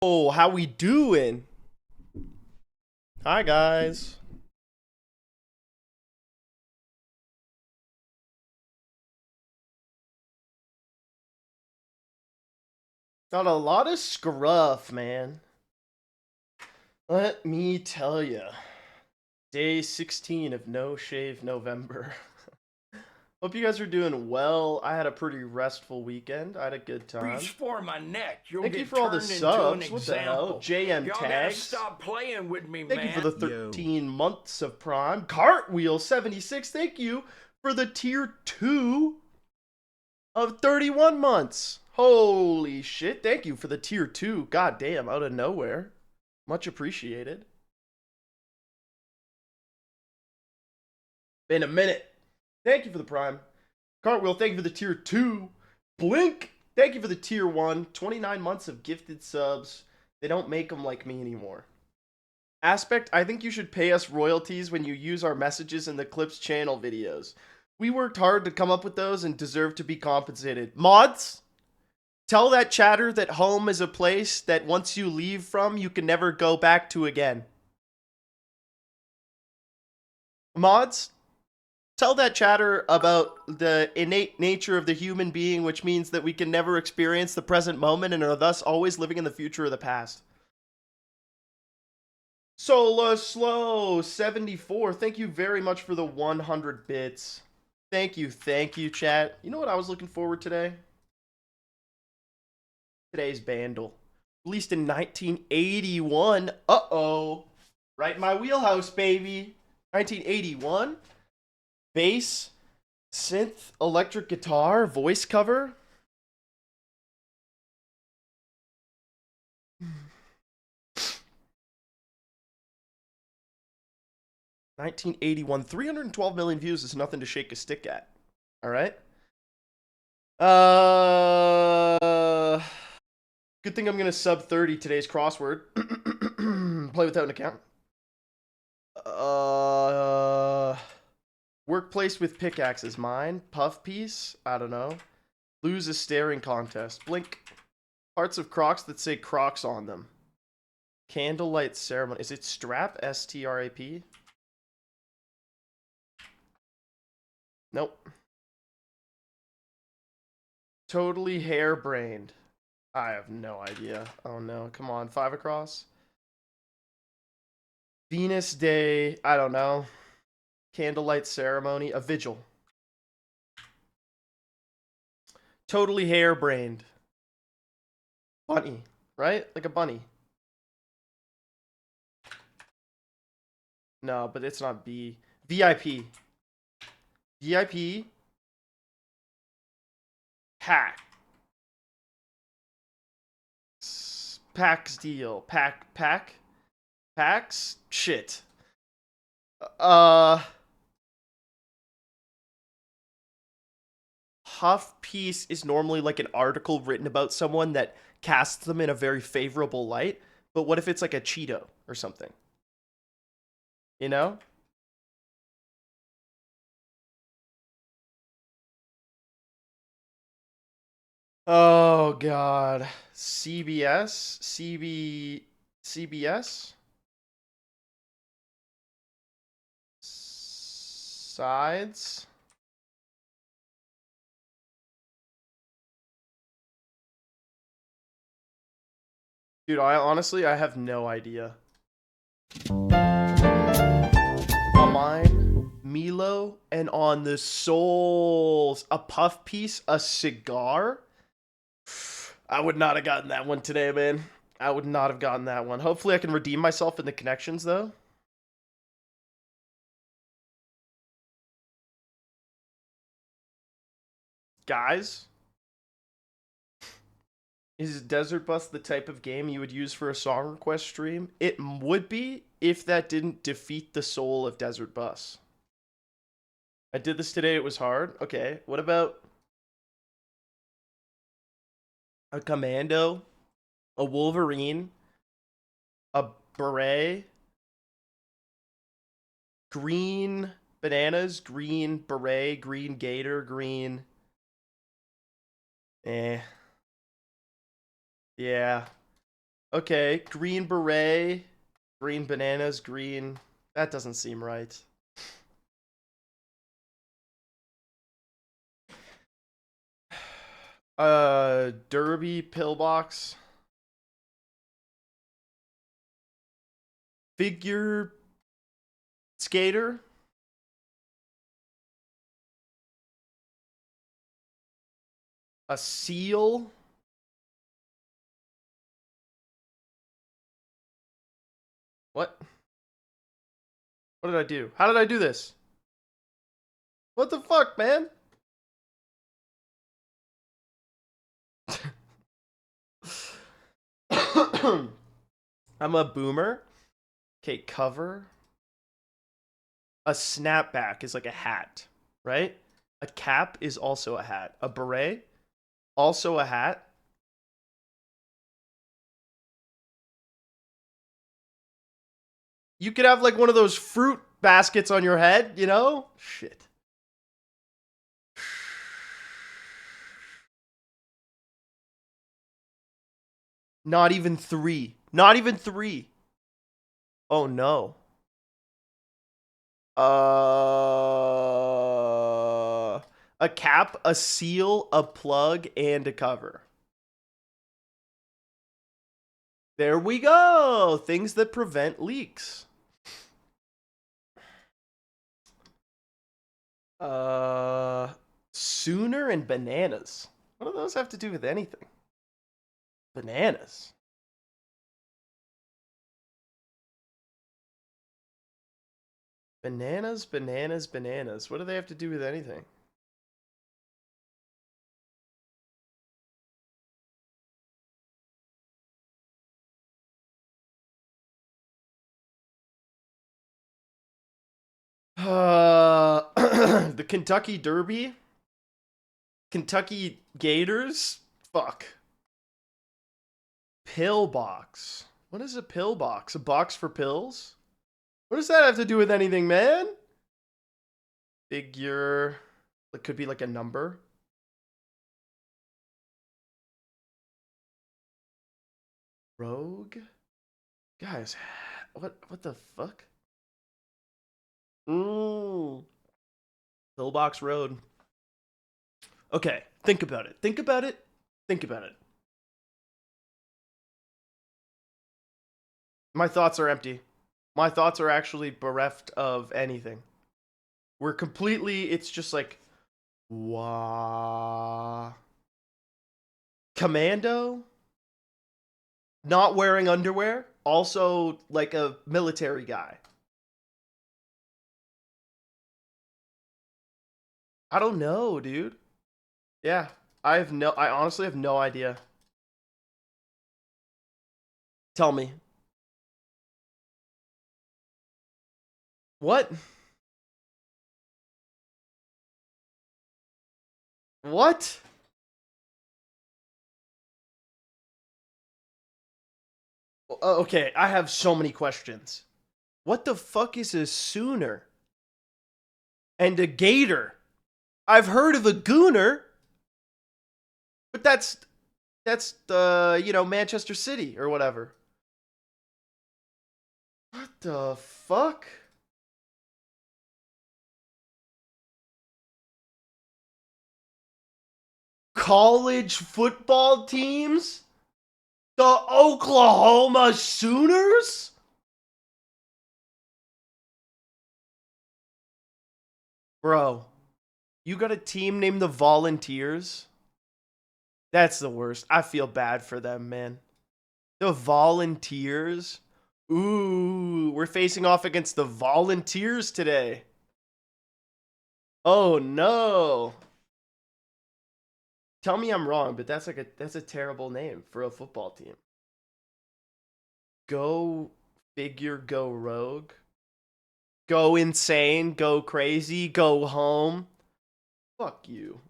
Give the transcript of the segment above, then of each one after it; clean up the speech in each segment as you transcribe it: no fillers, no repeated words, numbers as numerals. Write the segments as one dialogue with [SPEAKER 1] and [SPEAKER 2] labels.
[SPEAKER 1] Oh, how we doing? Hi guys. Got a lot of scruff, man. Let me tell ya. Day 16 of No Shave November. Hope you guys are doing well. I had a pretty restful weekend. I had a good
[SPEAKER 2] Reach
[SPEAKER 1] time.
[SPEAKER 2] for my neck. You'll
[SPEAKER 1] Thank you
[SPEAKER 2] get
[SPEAKER 1] for all the
[SPEAKER 2] turned into an
[SPEAKER 1] subs. What the hell?
[SPEAKER 2] example.
[SPEAKER 1] JM
[SPEAKER 2] Y'all gotta
[SPEAKER 1] tags.
[SPEAKER 2] stop playing with me,
[SPEAKER 1] Thank you for
[SPEAKER 2] man.
[SPEAKER 1] the 13 months of Prime. Cartwheel 76. Thank you for the tier 2 of 31 months. Holy shit. Thank you for the tier 2. God damn, out of nowhere. Much appreciated. Been a minute. Thank you for the Prime. Cartwheel, thank you for the tier 2. Blink, thank you for the tier 1. 29 months of gifted subs. They don't make them like me anymore. Aspect, I think you should pay us royalties when you use our messages in the Clips channel videos. We worked hard to come up with those and deserve to be compensated. Mods, tell that chatter that home is a place that once you leave from, you can never go back to again. Mods, tell that chatter about the innate nature of the human being, which means that we can never experience the present moment and are thus always living in the future or the past. Sola Slow 74, thank you very much for the 100 bits. Thank you, chat. You know what I was looking forward today? Today's Bandle. Released in 1981. Uh-oh. Right in my wheelhouse, baby. 1981. Bass, synth, electric guitar, voice cover. 1981. 312 million views is nothing to shake a stick at. All right. Good thing I'm gonna sub 30 today's crossword. Play without an account. Workplace with pickaxes. Mine. Puff piece. I don't know. Lose a staring contest. Blink. Parts of Crocs that say Crocs on them. Candlelight ceremony. Is it strap? STRAP? Nope. Totally harebrained. I have no idea. Oh no. Come on. 5 across. Venus Day. I don't know. Candlelight ceremony. A vigil. Totally harebrained. Bunny. Right? Like a bunny. No, but it's not B. VIP. VIP. Pack. Packs deal. Packs? Shit. Huff piece is normally like an article written about someone that casts them in a very favorable light. But what if it's like a Cheeto or something? You know? Oh god. CBS? Sides? Dude, I have no idea. On mine, Milo, and on the souls, a puff piece, a cigar. I would not have gotten that one today, man. I would not have gotten that one. Hopefully I can redeem myself in the connections, though. Guys, is Desert Bus the type of game you would use for a song request stream? It would be if that didn't defeat the soul of Desert Bus. I did this today, it was hard. Okay, what about a commando, a Wolverine, a beret, green bananas, green beret, green gator, green. Eh. Yeah. Okay, green beret, green bananas, green. That doesn't seem right. Derby pillbox. Figure skater. A seal. What? What did I do? How did I do this? What the fuck, man? I'm a boomer. Okay, cover. A snapback is like a hat, right? A cap is also a hat. A beret, also a hat. You could have like one of those fruit baskets on your head, you know? Shit. Not even three. Not even three. Oh no. A cap, a seal, a plug, and a cover. There we go. Things that prevent leaks. Uh, Sooner and bananas. What do those have to do with anything? Bananas. Bananas, bananas, bananas. What do they have to do with anything? The Kentucky Derby? Kentucky Gators? Fuck. Pillbox. What is a pillbox? A box for pills? What does that have to do with anything, man? Figure. It could be like a number. Rogue? Guys, what the fuck? Ooh. Pillbox Road. Okay, think about it. Think about it. Think about it. My thoughts are empty. My thoughts are actually bereft of anything. We're completely, it's just like, wah. Commando? Not wearing underwear? Also, like a military guy. I don't know, dude. Yeah, I honestly have no idea. Tell me. What? What? Okay, I have so many questions. What the fuck is a Sooner? And a Gator? I've heard of a Gooner, but that's the, Manchester City or whatever. What the fuck? College football teams? The Oklahoma Sooners? Bro, you got a team named the Volunteers? That's the worst. I feel bad for them, man. The Volunteers? Ooh, we're facing off against the Volunteers today. Oh no. Tell me I'm wrong, but that's a terrible name for a football team. Go figure, go rogue. Go insane, go crazy, go home. Fuck you.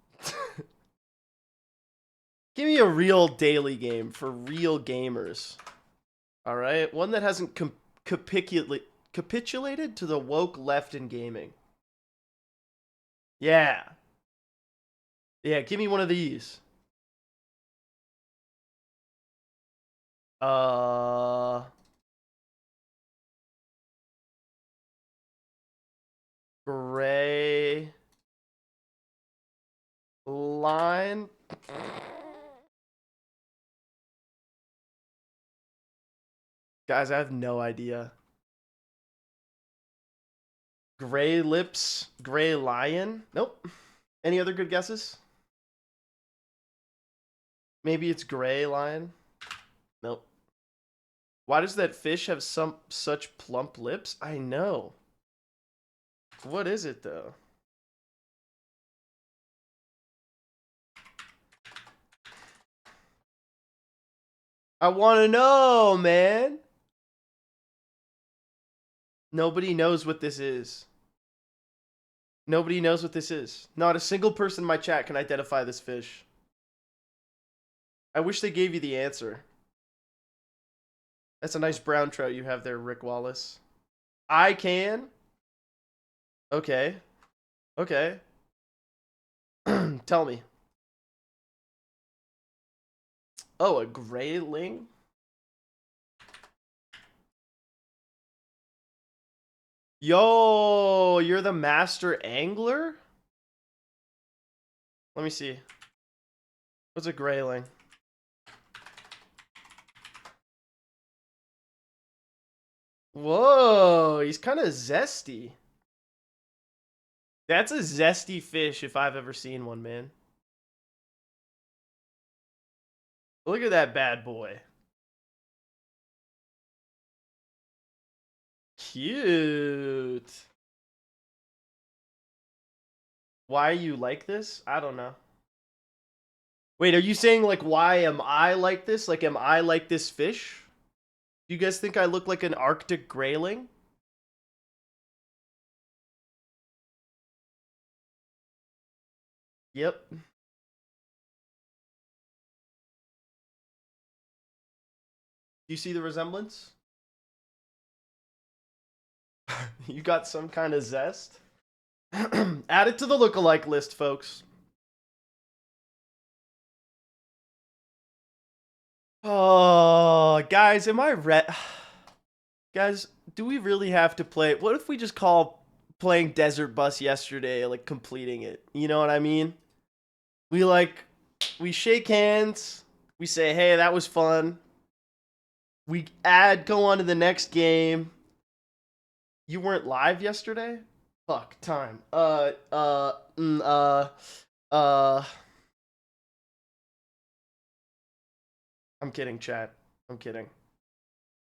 [SPEAKER 1] Give me a real daily game for real gamers. All right, one that hasn't capitulated to the woke left in gaming. Yeah. Yeah, give me one of these. Uh, gray line. Guys, I have no idea. Gray lips, gray lion. Nope. Any other good guesses? Maybe it's gray lion. Nope. Why does that fish have such plump lips? I know. What is it though? I want to know, man. Nobody knows what this is. Nobody knows what this is. Not a single person in my chat can identify this fish. I wish they gave you the answer. That's a nice brown trout you have there, Rick Wallace. I can? Okay. Okay. Tell me. Oh, a grayling? Yo, you're the master angler? Let me see. What's a grayling? Whoa, he's kind of zesty. That's a zesty fish if I've ever seen one, man. Look at that bad boy. Cute. Why you like this? I don't know. Wait, are you saying like why am I like this? Like am I like this fish? Do you guys think I look like an Arctic grayling? Yep. You see the resemblance? You got some kind of zest? Add it to the lookalike list, folks. Oh, guys, am I Guys, do we really have to play? What if we just call playing Desert Bus yesterday, like completing it? You know what I mean? We shake hands. We say, hey, that was fun. We go on to the next game. You weren't live yesterday? Fuck, time. I'm kidding, chat. I'm kidding.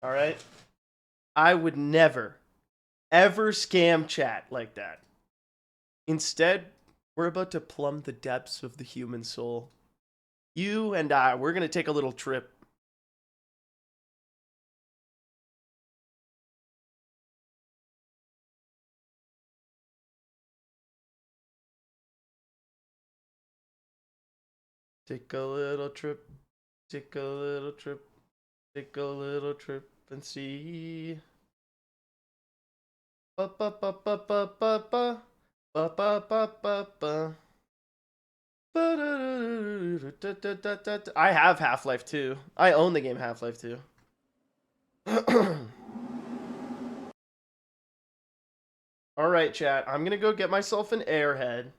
[SPEAKER 1] All right? I would never, ever scam chat like that. Instead, we're about to plumb the depths of the human soul. You and I, we're going to take a little trip. Take a little trip. Take a little trip. Take a little trip and see. Ba ba ba ba ba ba ba. Ba ba ba ba ba. I have Half-Life 2. I own the game Half-Life 2. Alright, chat. I'm gonna go get myself an airhead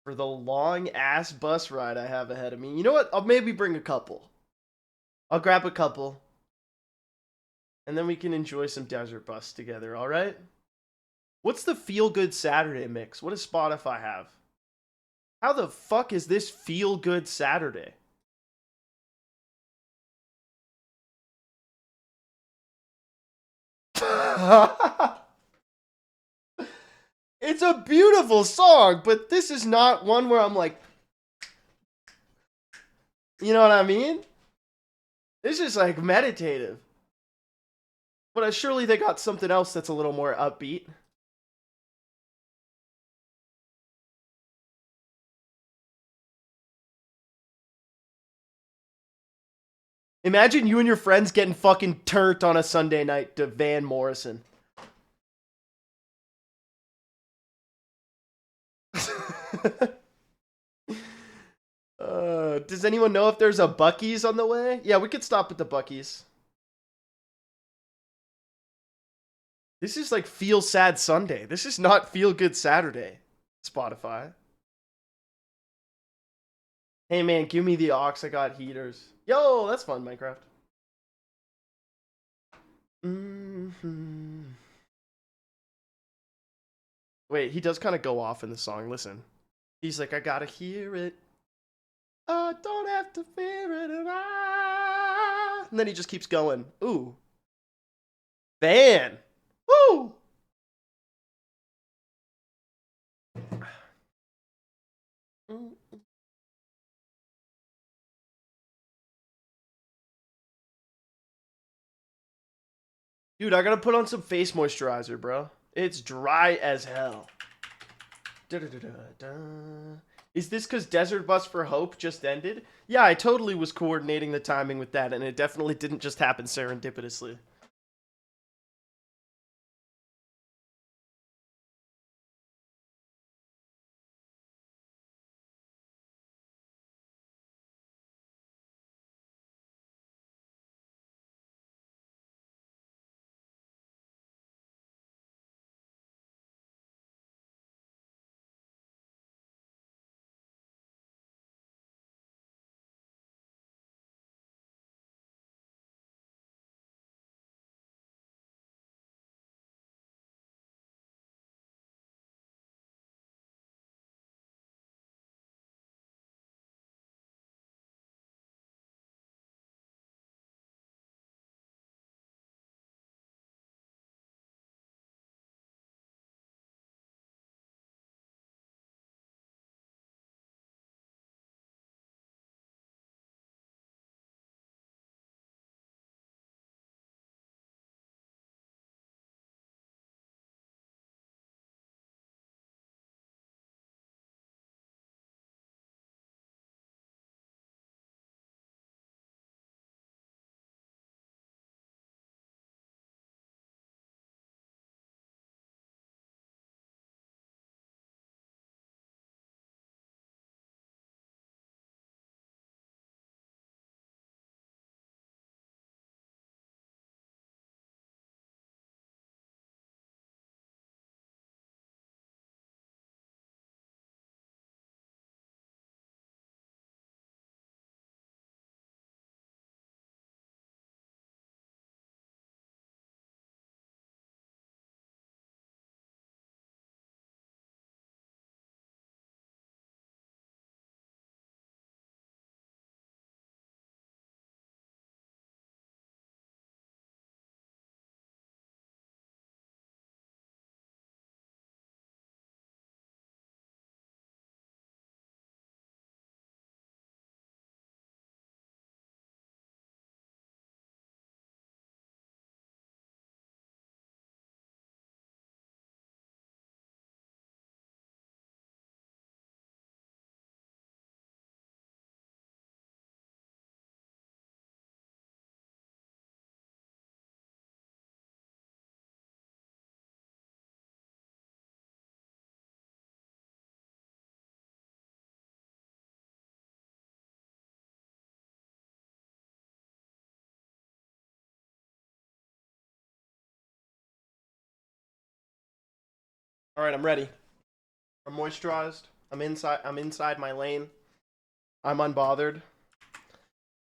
[SPEAKER 1] for the long-ass bus ride I have ahead of me. You know what? I'll maybe bring a couple. I'll grab a couple. And then we can enjoy some Desert Bus together, alright? What's the Feel Good Saturday mix? What does Spotify have? How the fuck is this Feel Good Saturday? It's a beautiful song, but this is not one where I'm like, you know what I mean? It's just like meditative. But surely they got something else that's a little more upbeat. Imagine you and your friends getting fucking turnt on a Sunday night to Van Morrison. Does anyone know if there's a Buc-ee's on the way? Yeah, we could stop at the Buc-ee's. This is like Feel Sad Sunday. This is not Feel Good Saturday, Spotify. Hey man, give me the aux. I got heaters. Yo, that's fun, Minecraft. Wait, he does kind of go off in the song. Listen. He's like, I gotta hear it. Oh, don't have to fear it. And then he just keeps going. Ooh. Van. Woo! Dude, I gotta put on some face moisturizer, bro. It's dry as hell. Is this because Desert Bus for Hope just ended? Yeah, I totally was coordinating the timing with that, and it definitely didn't just happen serendipitously. All right, I'm ready. I'm moisturized. I'm inside my lane. I'm unbothered.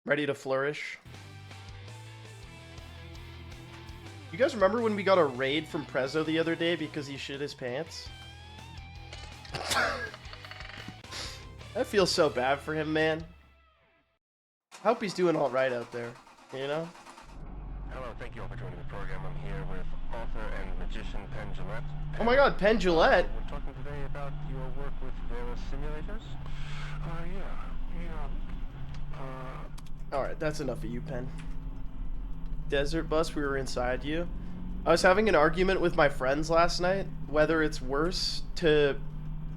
[SPEAKER 1] Ready to flourish. You guys remember when we got a raid from Prezzo the other day because he shit his pants? I feel so bad for him, man. I hope he's doing all right out there, you know?
[SPEAKER 3] Hello, thank you all for joining the program. I'm here with author and magician Penn Jillette.
[SPEAKER 1] Oh my god, Penn Jillette?
[SPEAKER 3] We're talking today about your work with various simulators.
[SPEAKER 1] Alright, that's enough of you, Penn. Desert Bus, we were inside you. I was having an argument with my friends last night whether it's worse to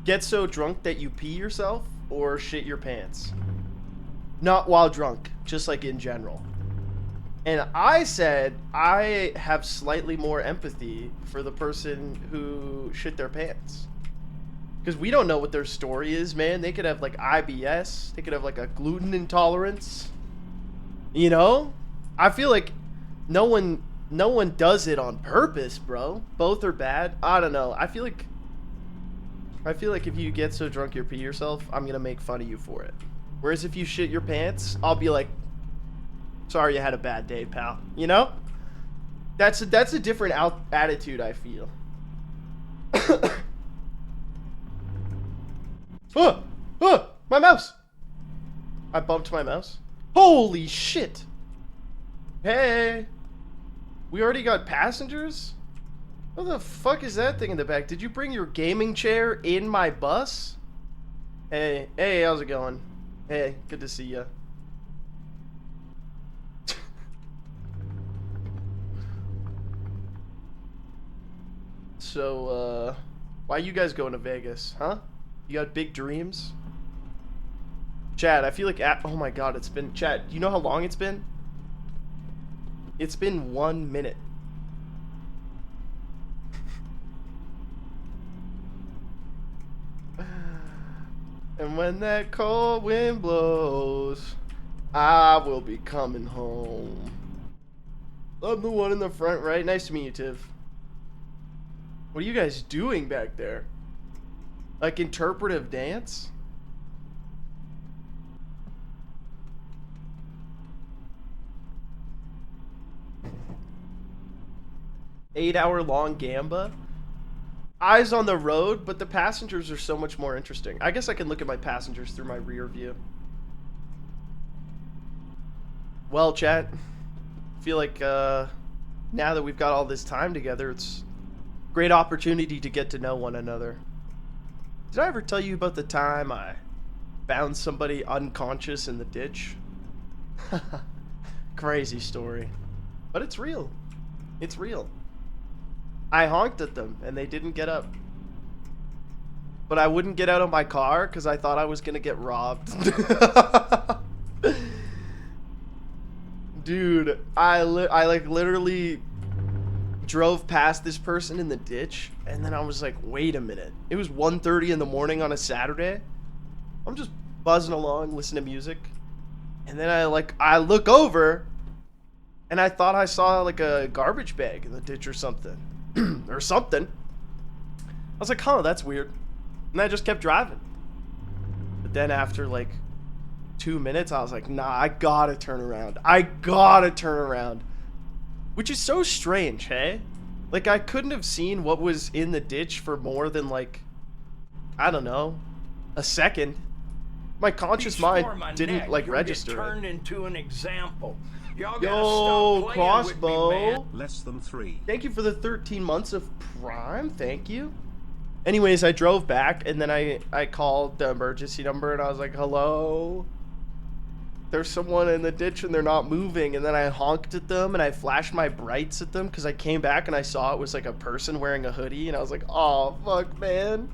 [SPEAKER 1] get so drunk that you pee yourself or shit your pants. Not while drunk, just like in general. And I said I have slightly more empathy for the person who shit their pants. Because we don't know what their story is, man. They could have like IBS. They could have like a gluten intolerance. You know? I feel like no one No one does it on purpose, bro. Both are bad. I don't know. I feel like if you get so drunk you pee yourself, I'm gonna make fun of you for it. Whereas if you shit your pants, I'll be like, sorry you had a bad day, pal. You know? That's a different attitude, I feel. My mouse! I bumped my mouse. Holy shit! Hey! We already got passengers? What the fuck is that thing in the back? Did you bring your gaming chair in my bus? Hey, how's it going? Hey, good to see ya. So, why you guys going to Vegas, huh? You got big dreams? Chad, I feel like oh my god, it's been, Chad, you know how long it's been? It's been 1 minute. And when that cold wind blows, I will be coming home. I'm the one in the front right. Nice to meet you, Tiv. What are you guys doing back there? Like interpretive dance? Eight-hour-long gamba? Eyes on the road, but the passengers are so much more interesting. I guess I can look at my passengers through my rear view. Well, chat, I feel like now that we've got all this time together, it's a great opportunity to get to know one another. Did I ever tell you about the time I found somebody unconscious in the ditch? Crazy story. But it's real. It's real. I honked at them, and they didn't get up. But I wouldn't get out of my car, because I thought I was going to get robbed. Dude, I like literally drove past this person in the ditch, and then I was like, wait a minute. It was 1:30 in the morning on a Saturday. I'm just buzzing along, listening to music. And then I look over, and I thought I saw like a garbage bag in the ditch or something. Or something. I was like, huh, that's weird. And I just kept driving. But then after like 2 minutes, I was like, nah, I gotta turn around. I gotta turn around. Which is so strange, hey? Like, I couldn't have seen what was in the ditch for more than like, I don't know, a second. My conscious mind didn't like register.
[SPEAKER 2] Turned into an example. Y'all
[SPEAKER 1] Yo,
[SPEAKER 2] gotta stop
[SPEAKER 1] Crossbow.
[SPEAKER 2] playing with me, man.
[SPEAKER 4] Less than 3.
[SPEAKER 1] Thank you for the 13 months of Prime. Thank you. Anyways, I drove back, and then I called the emergency number, and I was like, hello? There's someone in the ditch, and they're not moving. And then I honked at them, and I flashed my brights at them, because I came back, and I saw it was like a person wearing a hoodie, and I was like, oh, fuck, man.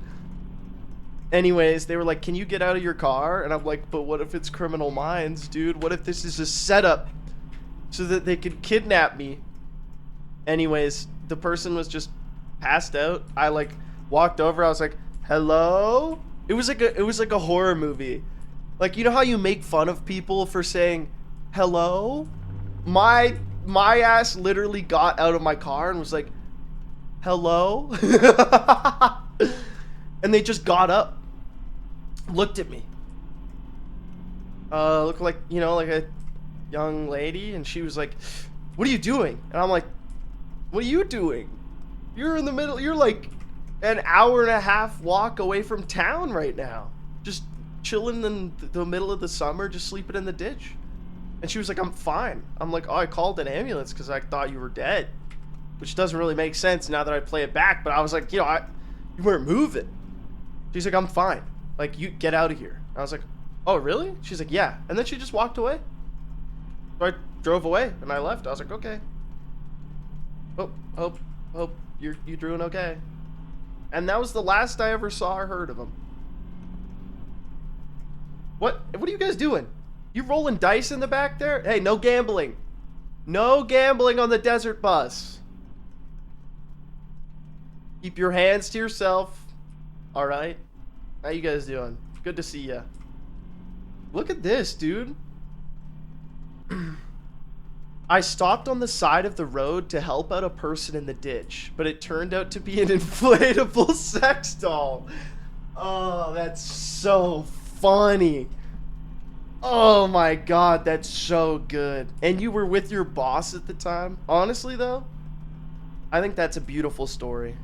[SPEAKER 1] Anyways, they were like, can you get out of your car? And I'm like, but what if it's Criminal Minds, dude? What if this is a setup so that they could kidnap me? Anyways, the person was just passed out. I like walked over. I was like, hello? It was like a horror movie. Like, you know how you make fun of people for saying hello? My ass literally got out of my car and was like, hello? And they just got up, looked at me. Looked like, you know, like a young lady, and she was like, what are you doing? And I'm like, what are you doing? You're in the middle, you're like an hour and a half walk away from town right now. Just chilling in the middle of the summer, just sleeping in the ditch. And she was like, I'm fine. I'm like, oh, I called an ambulance because I thought you were dead. Which doesn't really make sense now that I play it back, but I was like, you know, you weren't moving. She's like, I'm fine. Like, you get out of here. I was like, oh, really? She's like, yeah. And then she just walked away. So I drove away and I left. I was like, okay. Hope you're doing okay. And that was the last I ever saw or heard of him. What are you guys doing? You rolling dice in the back there? Hey, no gambling. No gambling on the desert bus. Keep your hands to yourself. All right. How you guys doing? Good to see ya. Look at this, dude. I stopped on the side of the road to help out a person in the ditch, but it turned out to be an inflatable sex doll. Oh, that's so funny. Oh my god, that's so good. And you were with your boss at the time? Honestly, though, I think that's a beautiful story.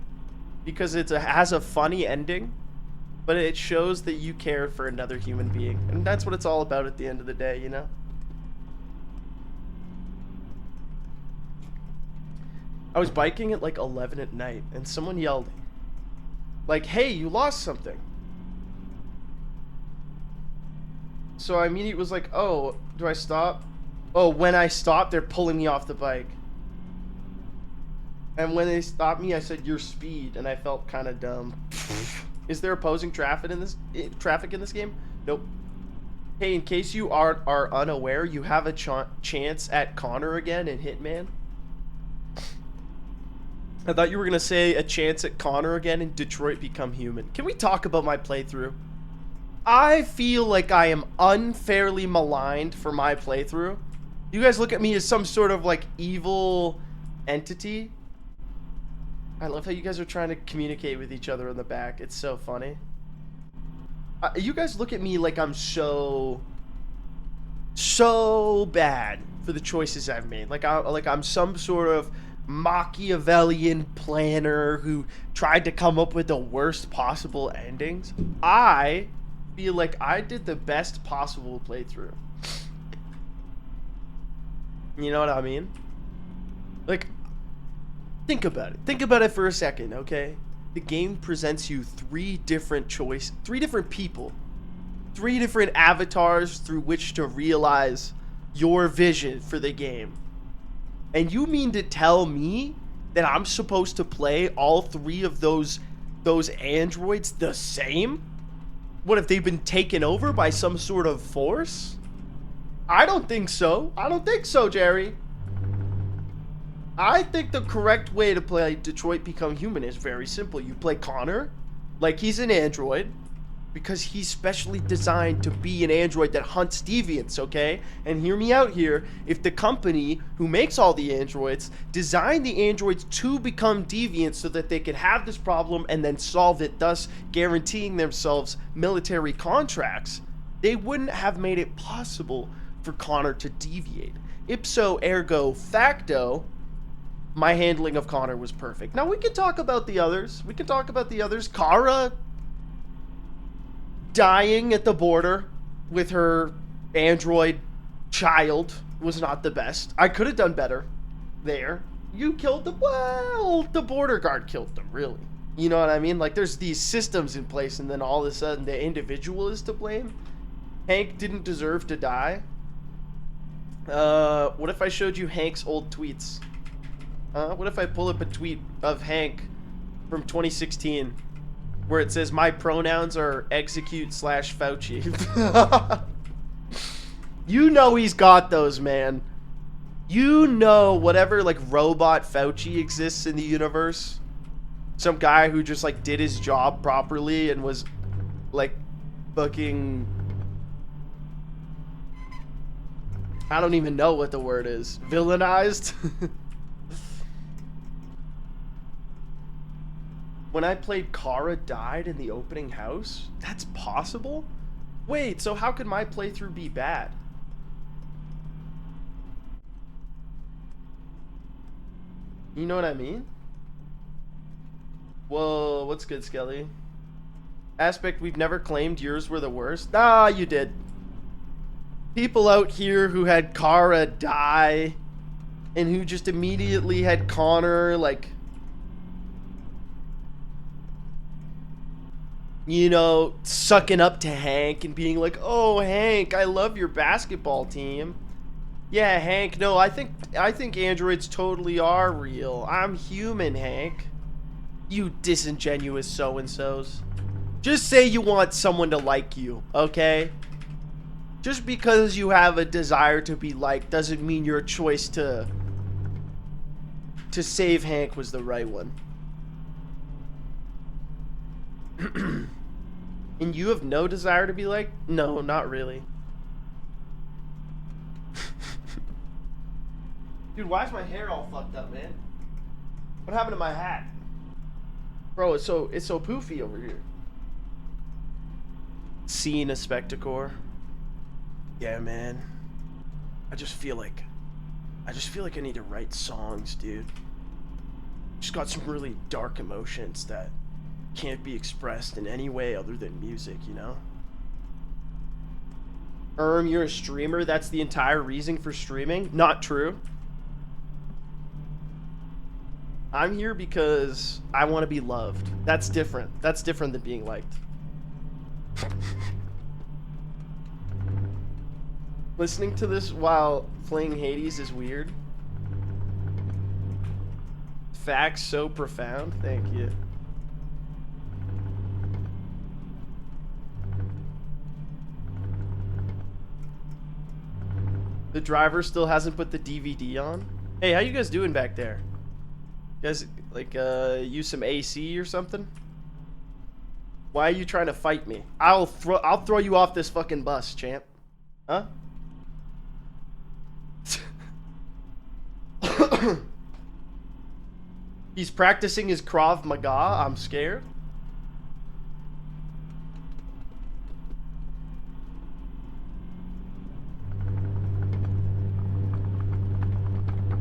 [SPEAKER 1] Because it has a funny ending, but it shows that you cared for another human being. And that's what it's all about at the end of the day, you know? I was biking at like 11 at night, and someone yelled, like, hey, you lost something. So I immediately was like, oh, do I stop? Oh, when I stop, they're pulling me off the bike. And when they stopped me, I said, your speed, and I felt kind of dumb. Is there opposing traffic in this game? Nope. Hey, in case you are unaware, you have a chance at Connor again in Hitman. I thought you were going to say a chance at Connor again in Detroit Become Human. Can we talk about my playthrough? I feel like I am unfairly maligned for my playthrough. You guys look at me as some sort of like evil entity. I love how you guys are trying to communicate with each other in the back. It's so funny. You guys look at me like I'm so bad for the choices I've made. Like I'm some sort of Machiavellian planner who tried to come up with the worst possible endings. I feel like I did the best possible playthrough. You know what I mean? Like, think about it. Think about it for a second, okay? The game presents you three different people, three different avatars through which to realize your vision for the game. And you mean to tell me that I'm supposed to play all three of those androids the same? What, if they've been taken over by some sort of force? I don't think so. I don't think so, Jerry. I think the correct way to play Detroit Become Human is very simple. You play Connor like he's an android, because he's specially designed to be an android that hunts deviants, okay? And hear me out here. If the company who makes all the androids designed the androids to become deviants so that they could have this problem and then solve it, thus guaranteeing themselves military contracts, they wouldn't have made it possible for Connor to deviate. Ipso ergo facto, my handling of Connor was perfect. Now we can talk about the others. Kara dying at the border with her android child was not the best. I could have done better there. You killed the border guard killed them, really. You know what I mean? Like, there's these systems in place, and then all of a sudden the individual is to blame. Hank didn't deserve to die. What if I showed you Hank's old tweets? What if I pull up a tweet of Hank from 2016 where it says, my pronouns are execute/Fauci. You know he's got those, man. You know whatever, like, robot Fauci exists in the universe. Some guy who just, like, did his job properly and was, like, fucking... I don't even know what the word is. Villainized? When I played Kara died in the opening house? That's possible? Wait, so how could my playthrough be bad? You know what I mean? Whoa, what's good, Skelly? Aspect, we've never claimed yours were the worst. Nah, you did. People out here who had Kara die and who just immediately had Connor, like, you know, sucking up to Hank and being like, oh, Hank, I love your basketball team. Yeah, Hank, no, I think androids totally are real. I'm human, Hank. You disingenuous so-and-sos. Just say you want someone to like you, okay? Just because you have a desire to be liked doesn't mean your choice to save Hank was the right one. And you have no desire to be liked? No, not really. Dude, why is my hair all fucked up, man? What happened to my hat? Bro, it's so poofy over here. Seeing a spectacore. Yeah, man. I just feel like I need to write songs, dude. Just got some really dark emotions that can't be expressed in any way other than music, you know? You're a streamer? That's the entire reason for streaming? Not true. I'm here because I want to be loved. That's different. That's different than being liked. Listening to this while playing Hades is weird. Facts so profound. Thank you. The driver still hasn't put the DVD on. Hey, how you guys doing back there? You guys, like, use some AC or something? Why are you trying to fight me? I'll throw you off this fucking bus, champ. Huh? He's practicing his Krav Maga. I'm scared.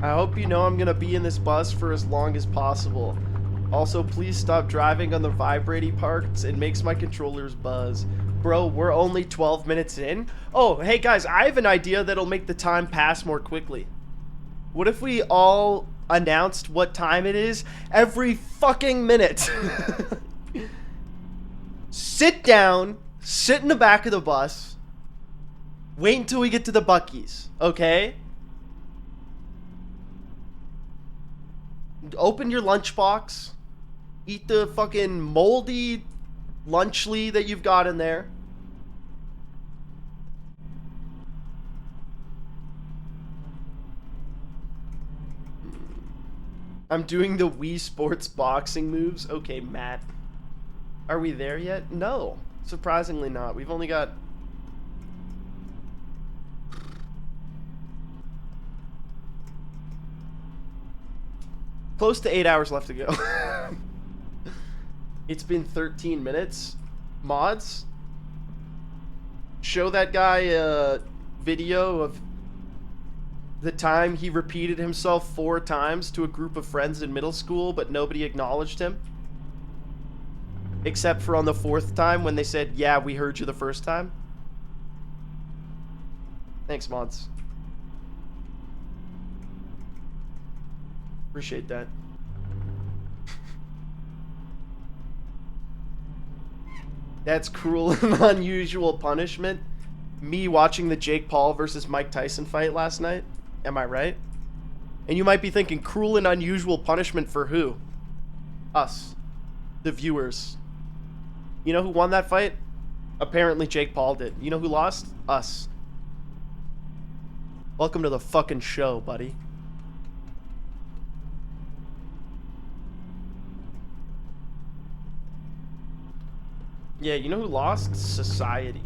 [SPEAKER 1] I hope you know I'm gonna be in this bus for as long as possible. Also, please stop driving on the vibrating parts. It makes my controllers buzz. Bro, we're only 12 minutes in. Oh, hey guys, I have an idea that'll make the time pass more quickly. What if we all announced what time it is every fucking minute? Sit down, sit in the back of the bus, wait until we get to the Buc-ee's, okay? Open your lunchbox, eat the fucking moldy lunchly that you've got in there. I'm doing the Wii Sports boxing moves. Okay, Matt. Are we there yet? No. Surprisingly not. We've only got... close to 8 hours left to go. It's been 13 minutes. Mods? Show that guy a video of the time he repeated himself 4 times to a group of friends in middle school, but nobody acknowledged him. Except for on the 4th time when they said, yeah, we heard you the first time. Thanks, mods. Appreciate that. That's cruel and unusual punishment. Me watching the Jake Paul versus Mike Tyson fight last night. Am I right? And you might be thinking, cruel and unusual punishment for who? Us. The viewers. You know who won that fight? Apparently Jake Paul did. You know who lost? Us. Welcome to the fucking show, buddy. Yeah, you know who lost? Society.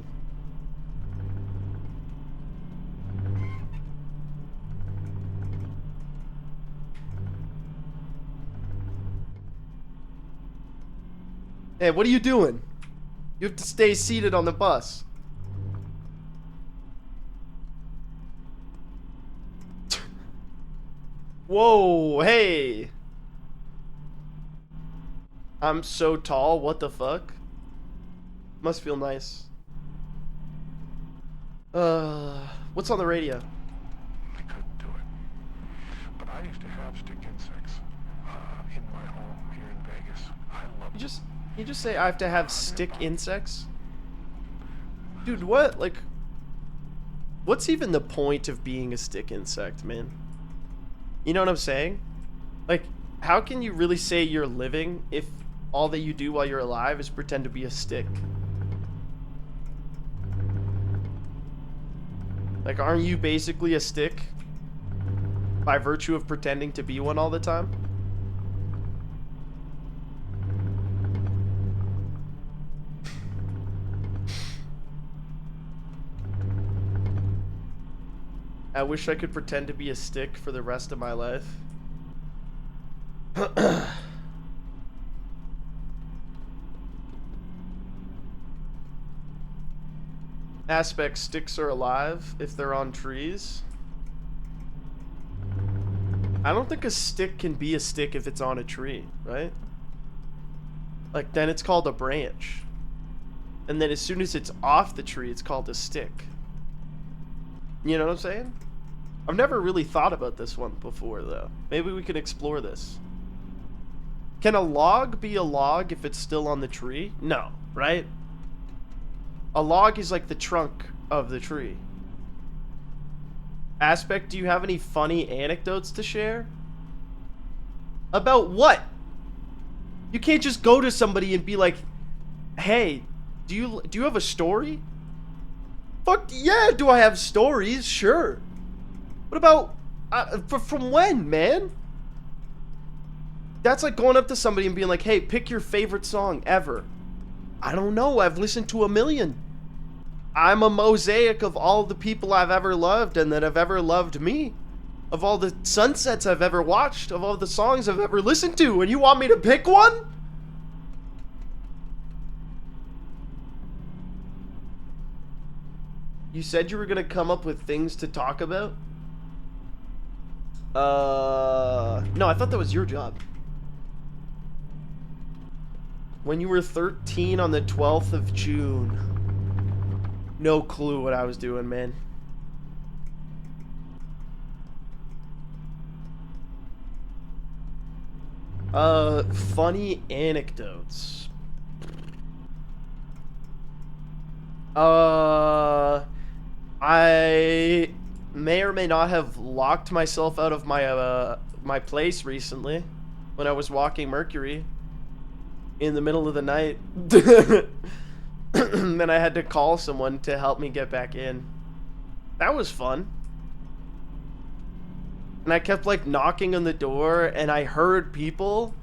[SPEAKER 1] Hey, what are you doing? You have to stay seated on the bus. Whoa, hey. I'm so tall, what the fuck? Must feel nice. What's on the radio?
[SPEAKER 3] I couldn't do it. But I used to have stick insects in my home here in Vegas. I love
[SPEAKER 1] You just say I have to have stick insects? Dude, what? Like, what's even the point of being a stick insect, man? You know what I'm saying? Like, how can you really say you're living if all that you do while you're alive is pretend to be a stick? Like, aren't you basically a stick by virtue of pretending to be one all the time? I wish I could pretend to be a stick for the rest of my life. Aspect, sticks are alive if they're on trees. I don't think a stick can be a stick if it's on a tree, right? Like, then it's called a branch. And then as soon as it's off the tree, it's called a stick. You know what I'm saying? I've never really thought about this one before, though. Maybe we can explore this. Can a log be a log if it's still on the tree? No, right? A log is like the trunk of the tree. Aspect, do you have any funny anecdotes to share? About what? You can't just go to somebody and be like, hey, do you have a story? Fuck yeah, do I have stories? Sure. What about, from when, man? That's like going up to somebody and being like, hey, pick your favorite song ever. I don't know, I've listened to a million. I'm a mosaic of all the people I've ever loved and that have ever loved me. Of all the sunsets I've ever watched, of all the songs I've ever listened to, and you want me to pick one? You said you were gonna come up with things to talk about? No, I thought that was your job. When you were 13 on the 12th of June. No clue what I was doing, man. Funny anecdotes. I may or may not have locked myself out of my my place recently when I was walking Mercury in the middle of the night. Then I had to call someone to help me get back in. That was fun. And I kept like knocking on the door and I heard people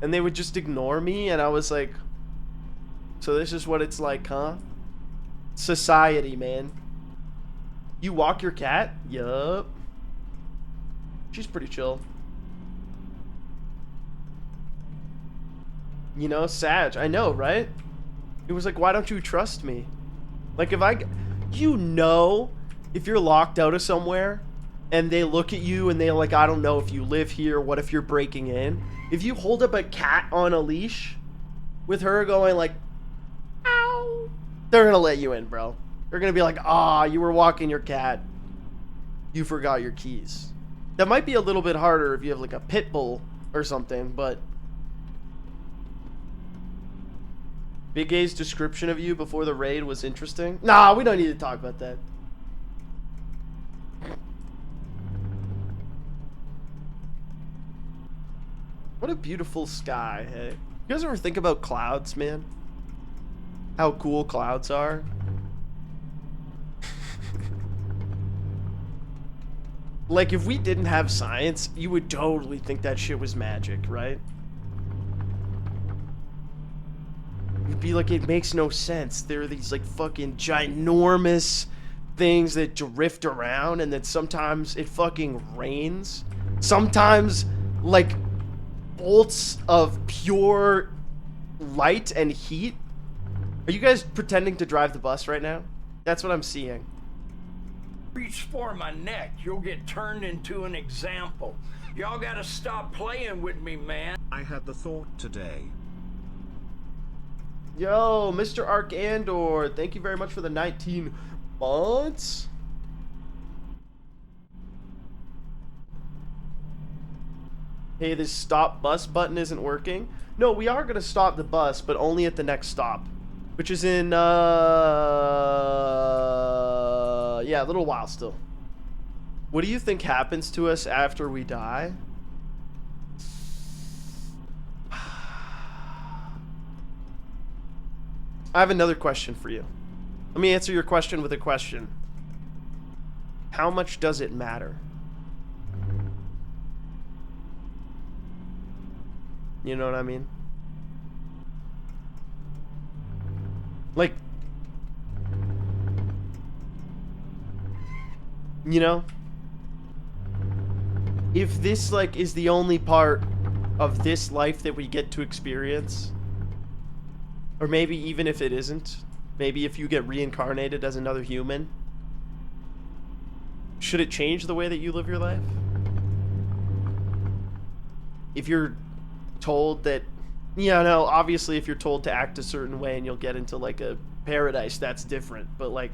[SPEAKER 1] and they would just ignore me and I was like, so this is what it's like, huh? Society, man. You walk your cat? Yup. She's pretty chill. You know, Sag. I know, right? It was like, why don't you trust me? Like, if you know, if you're locked out of somewhere and they look at you and they're like, I don't know if you live here, what if you're breaking in? If you hold up a cat on a leash with her going like, ow, they're gonna let you in, bro. They're gonna be like, ah, you were walking your cat. You forgot your keys. That might be a little bit harder if you have like a pit bull or something, but Big A's description of you before the raid was interesting. Nah, we don't need to talk about that. What a beautiful sky, hey. You guys ever think about clouds, man? How cool clouds are? Like, if we didn't have science, you would totally think that shit was magic, right? You'd be like, it makes no sense. There are these, like, fucking ginormous things that drift around, and then sometimes it fucking rains. Sometimes, like, bolts of pure light and heat. Are you guys pretending to drive the bus right now? That's what I'm seeing.
[SPEAKER 2] Reach for my neck, you'll get turned into an example. Y'all gotta stop playing with me, man.
[SPEAKER 4] I had the thought today.
[SPEAKER 1] Yo, Mr. Arcandor, thank you very much for the 19 months. Hey, this stop bus button isn't working. No, we are gonna stop the bus, but only at the next stop, which is in, yeah, a little while still. What do you think happens to us after we die? I have another question for you. Let me answer your question with a question. How much does it matter? You know what I mean? Like, you know, if this like is the only part of this life that we get to experience, or maybe even if it isn't, maybe if you get reincarnated as another human, should it change the way that you live your life? If you're told that, yeah, no, obviously if you're told to act a certain way and you'll get into like a paradise, that's different, but like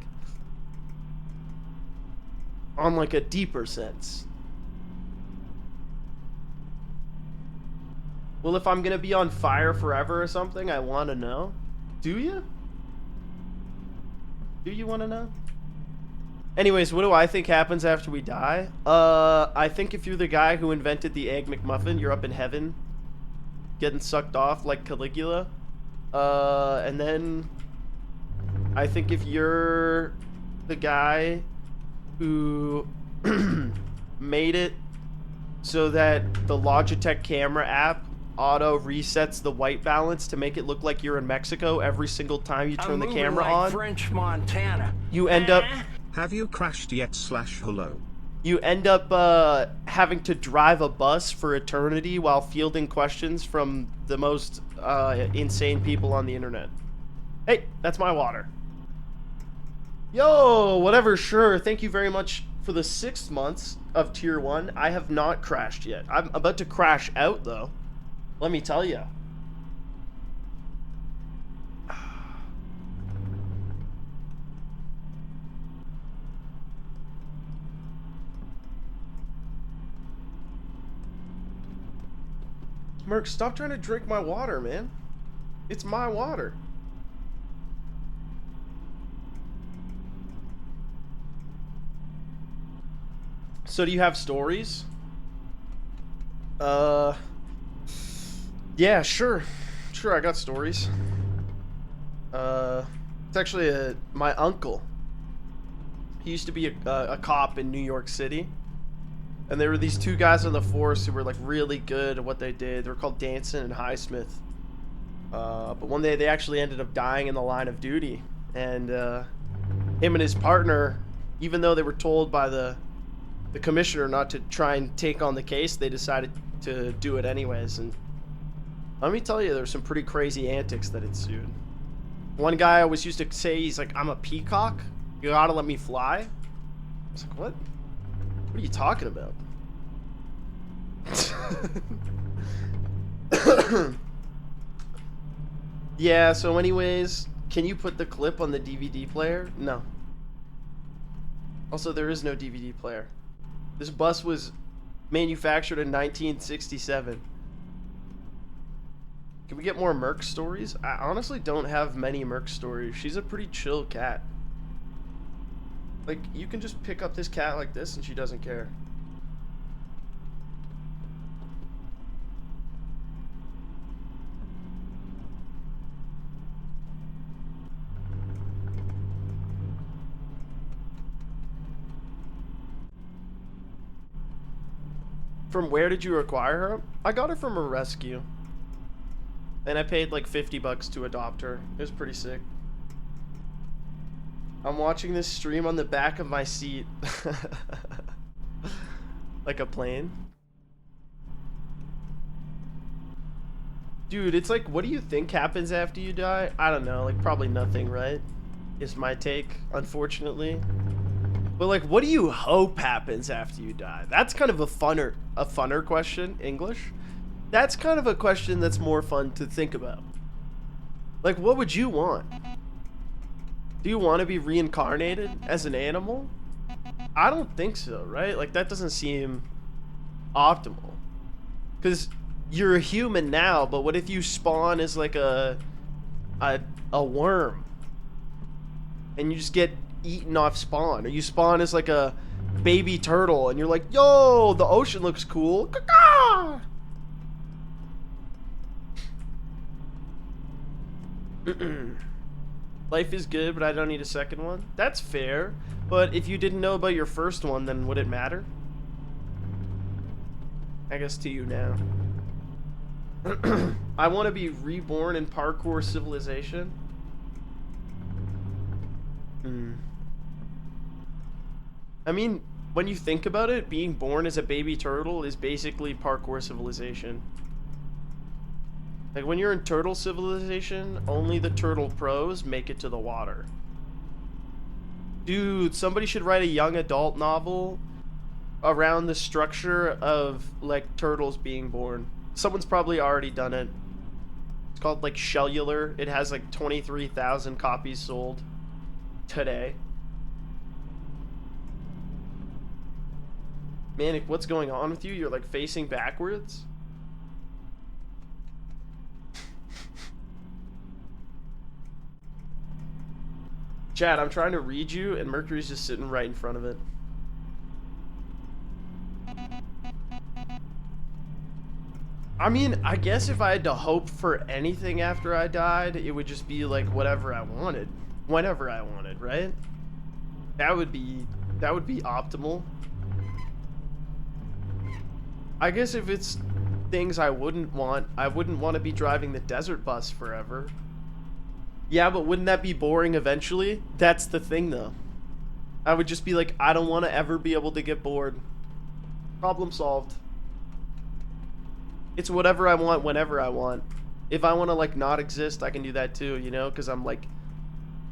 [SPEAKER 1] on like a deeper sense. Well, if I'm gonna be on fire forever or something, I want to know. Do you? Do you want to know? Anyways, what do I think happens after we die? I think if you're the guy who invented the Egg McMuffin, you're up in heaven, getting sucked off like Caligula. And then I think if you're the guy who made it so that the Logitech camera app auto resets the white balance to make it look like you're in Mexico every single time you turn the camera
[SPEAKER 2] like
[SPEAKER 1] on.
[SPEAKER 2] French Montana.
[SPEAKER 1] You end up
[SPEAKER 4] Have you crashed yet /hello?
[SPEAKER 1] you end up having to drive a bus for eternity while fielding questions from the most insane people on the internet. Hey, that's my water. Yo, whatever, sure. Thank you very much for the 6 months of Tier 1. I have not crashed yet. I'm about to crash out, though. Let me tell you. Merc, stop trying to drink my water, man. It's my water. So do you have stories? Yeah, sure. Sure, I got stories. It's actually my uncle. He used to be a cop in New York City. And there were these two guys on the force who were like really good at what they did. They were called Danson and Highsmith. But one day they actually ended up dying in the line of duty. And him and his partner, even though they were told by the commissioner not to try and take on the case, they decided to do it anyways. And let me tell you, there's some pretty crazy antics that ensued. One guy always used to say, he's like, I'm a peacock. You gotta let me fly. I was like, what? What are you talking about? Yeah, so anyways, can you put the clip on the DVD player? No. Also, there is no DVD player. This bus was manufactured in 1967. Can we get more Merc stories? I honestly don't have many Merc stories. She's a pretty chill cat. Like, you can just pick up this cat like this and she doesn't care. From where did you acquire her? I got her from a rescue. And I paid like $50 to adopt her. It was pretty sick. I'm watching this stream on the back of my seat. Like a plane. Dude, it's like, what do you think happens after you die? I don't know, like probably nothing, right? Is my take, unfortunately. But like, what do you hope happens after you die? That's kind of a funner question, English. That's kind of a question that's more fun to think about. Like, what would you want? Do you want to be reincarnated as an animal? I don't think so, right? Like, that doesn't seem optimal. Because you're a human now, but what if you spawn as like a worm? And you just get eaten off spawn. Or you spawn as like a baby turtle and you're like, yo, the ocean looks cool. Caw-caw! Life is good, but I don't need a second one. That's fair. But if you didn't know about your first one, then would it matter? I guess to you now. I want to be reborn in parkour civilization. I mean, when you think about it, being born as a baby turtle is basically parkour civilization. Like, when you're in turtle civilization, only the turtle pros make it to the water. Dude, somebody should write a young adult novel around the structure of, like, turtles being born. Someone's probably already done it. It's called, like, Cellular. It has, like, 23,000 copies sold today. Manic, what's going on with you? You're, like, facing backwards? Chad, I'm trying to read you, and Mercury's just sitting right in front of it. I mean, I guess if I had to hope for anything after I died, it would just be like whatever I wanted, whenever I wanted, right? That would be optimal. I guess if it's things I wouldn't want to be driving the desert bus forever. Yeah, but wouldn't that be boring eventually? That's the thing, though. I would just be like, I don't want to ever be able to get bored. Problem solved. It's whatever I want, whenever I want. If I want to, like, not exist, I can do that too, you know? Because I'm like...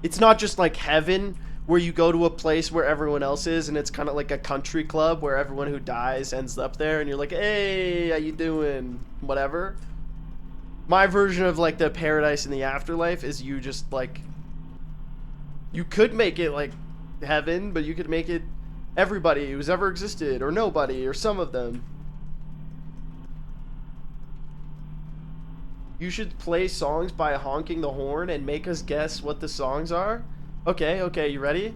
[SPEAKER 1] It's not just like heaven, where you go to a place where everyone else is, and it's kind of like a country club where everyone who dies ends up there, and you're like, hey, how you doing? Whatever. My version of, like, the paradise in the afterlife is you just, like... You could make it, like, heaven, but you could make it everybody who's ever existed, or nobody, or some of them. You should play songs by honking the horn and make us guess what the songs are? Okay, you ready?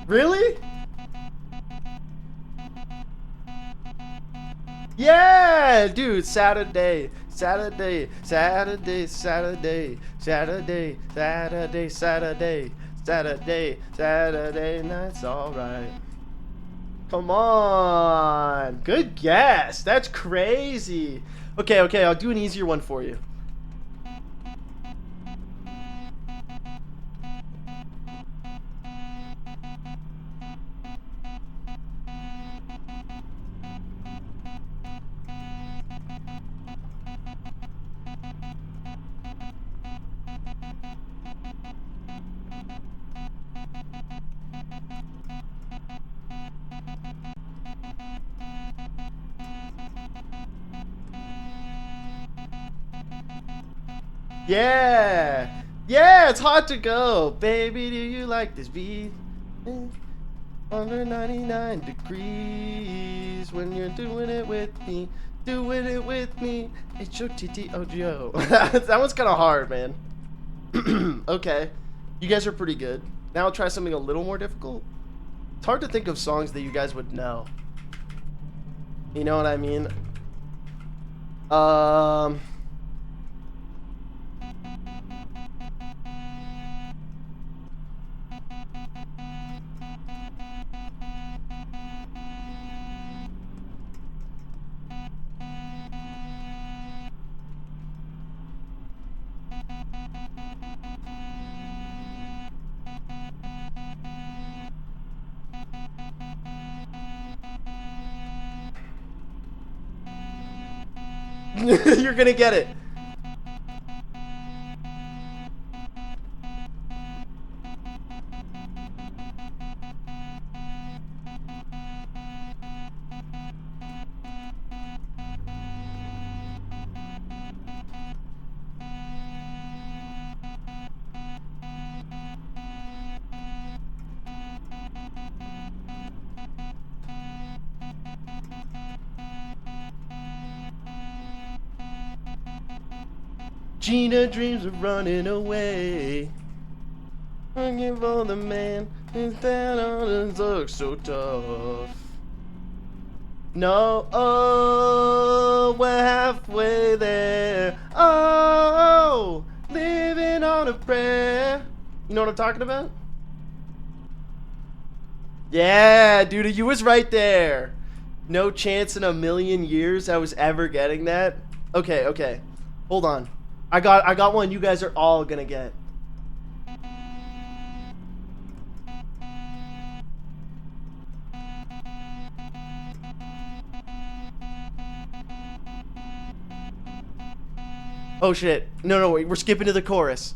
[SPEAKER 1] Really? Yeah, dude, Saturday, Saturday, Saturday, Saturday, Saturday, Saturday, Saturday, Saturday, Saturday night's alright. Come on. Good guess. That's crazy. Okay, I'll do an easier one for you. Yeah, it's hard to go. Baby, do you like this beat? Under 99 degrees when you're doing it with me. Doing it with me. H-O-T-T-O-G-O. That one's kind of hard, man. Okay. You guys are pretty good. Now I'll try something a little more difficult. It's hard to think of songs that you guys would know. You know what I mean? You're gonna get it. Gina dreams of running away. Looking for the man who's down on his look so tough. No, oh, we're halfway there. Oh, living on a prayer. You know what I'm talking about? Yeah, dude, you was right there. No chance in a million years I was ever getting that. Okay, okay. Hold on. I got one you guys are all gonna get. Oh shit. No, no, wait, we're skipping to the chorus.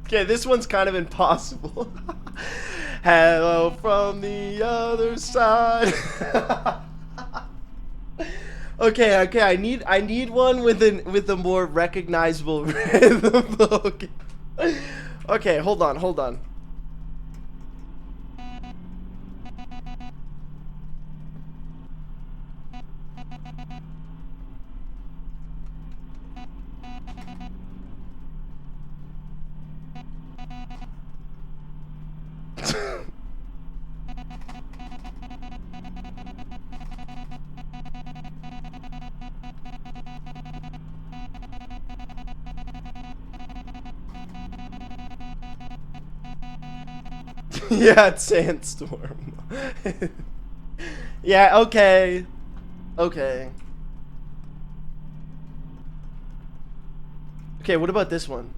[SPEAKER 1] Okay, this one's kind of impossible. Hello from the other side. Okay, okay, I need one with a more recognizable rhythm. Okay. Okay, hold on, hold on. Yeah, it's Sandstorm. Yeah, okay. Okay. Okay, what about this one?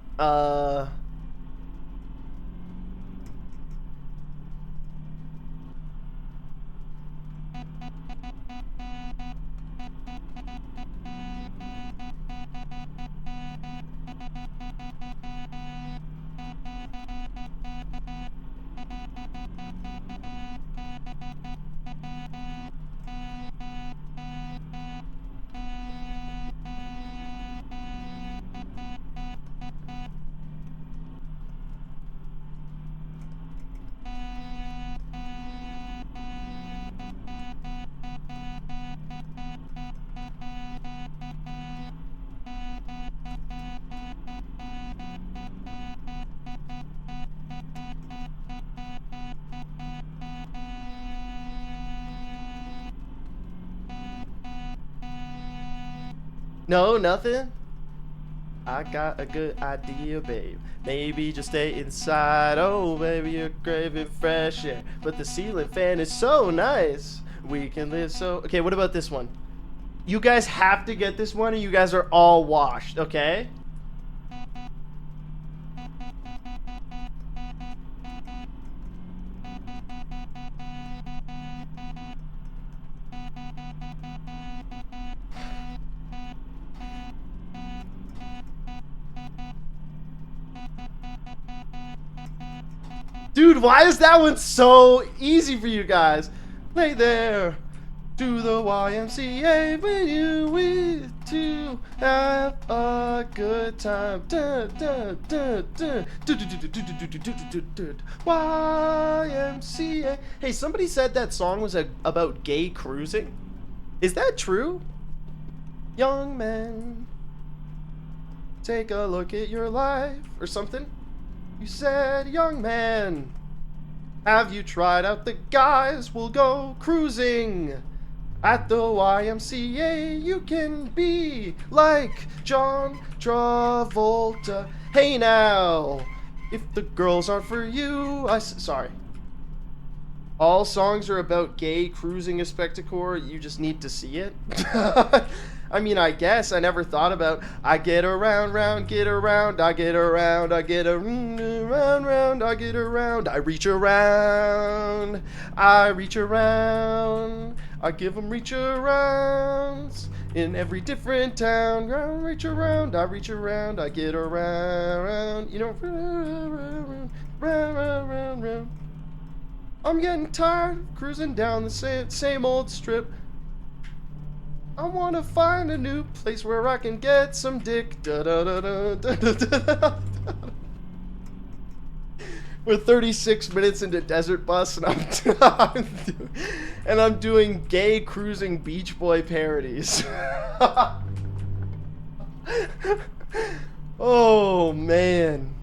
[SPEAKER 1] No, nothing? I got a good idea, babe. Maybe just stay inside. Oh, baby, you're craving fresh air. But the ceiling fan is so nice. We can live so... Okay, what about this one? You guys have to get this one or you guys are all washed, okay? Dude, why is that one so easy for you guys? Play there to the YMCA when you with to have a good time. YMCA. Hey, somebody said that song was about gay cruising. Is that true? Young man, take a look at your life or something. You said, young man, have you tried out the guys? We'll go cruising at the YMCA. You can be like John Travolta. Hey now, if the girls aren't for you, sorry. All songs are about gay cruising a spectacore. You just need to see it. I mean, I guess I never thought about. I get around, round, get around. I get around, I get around, round. I get around. I reach around. I reach around. I give them reach arounds in every different town. Round, reach around. I reach around. I get around. You know, round. I'm getting tired of cruising down the same old strip. I wanna find a new place where I can get some dick. Da da da da da da da. We're 36 minutes into Desert Bus, and I'm doing gay cruising Beach Boy parodies. Oh man,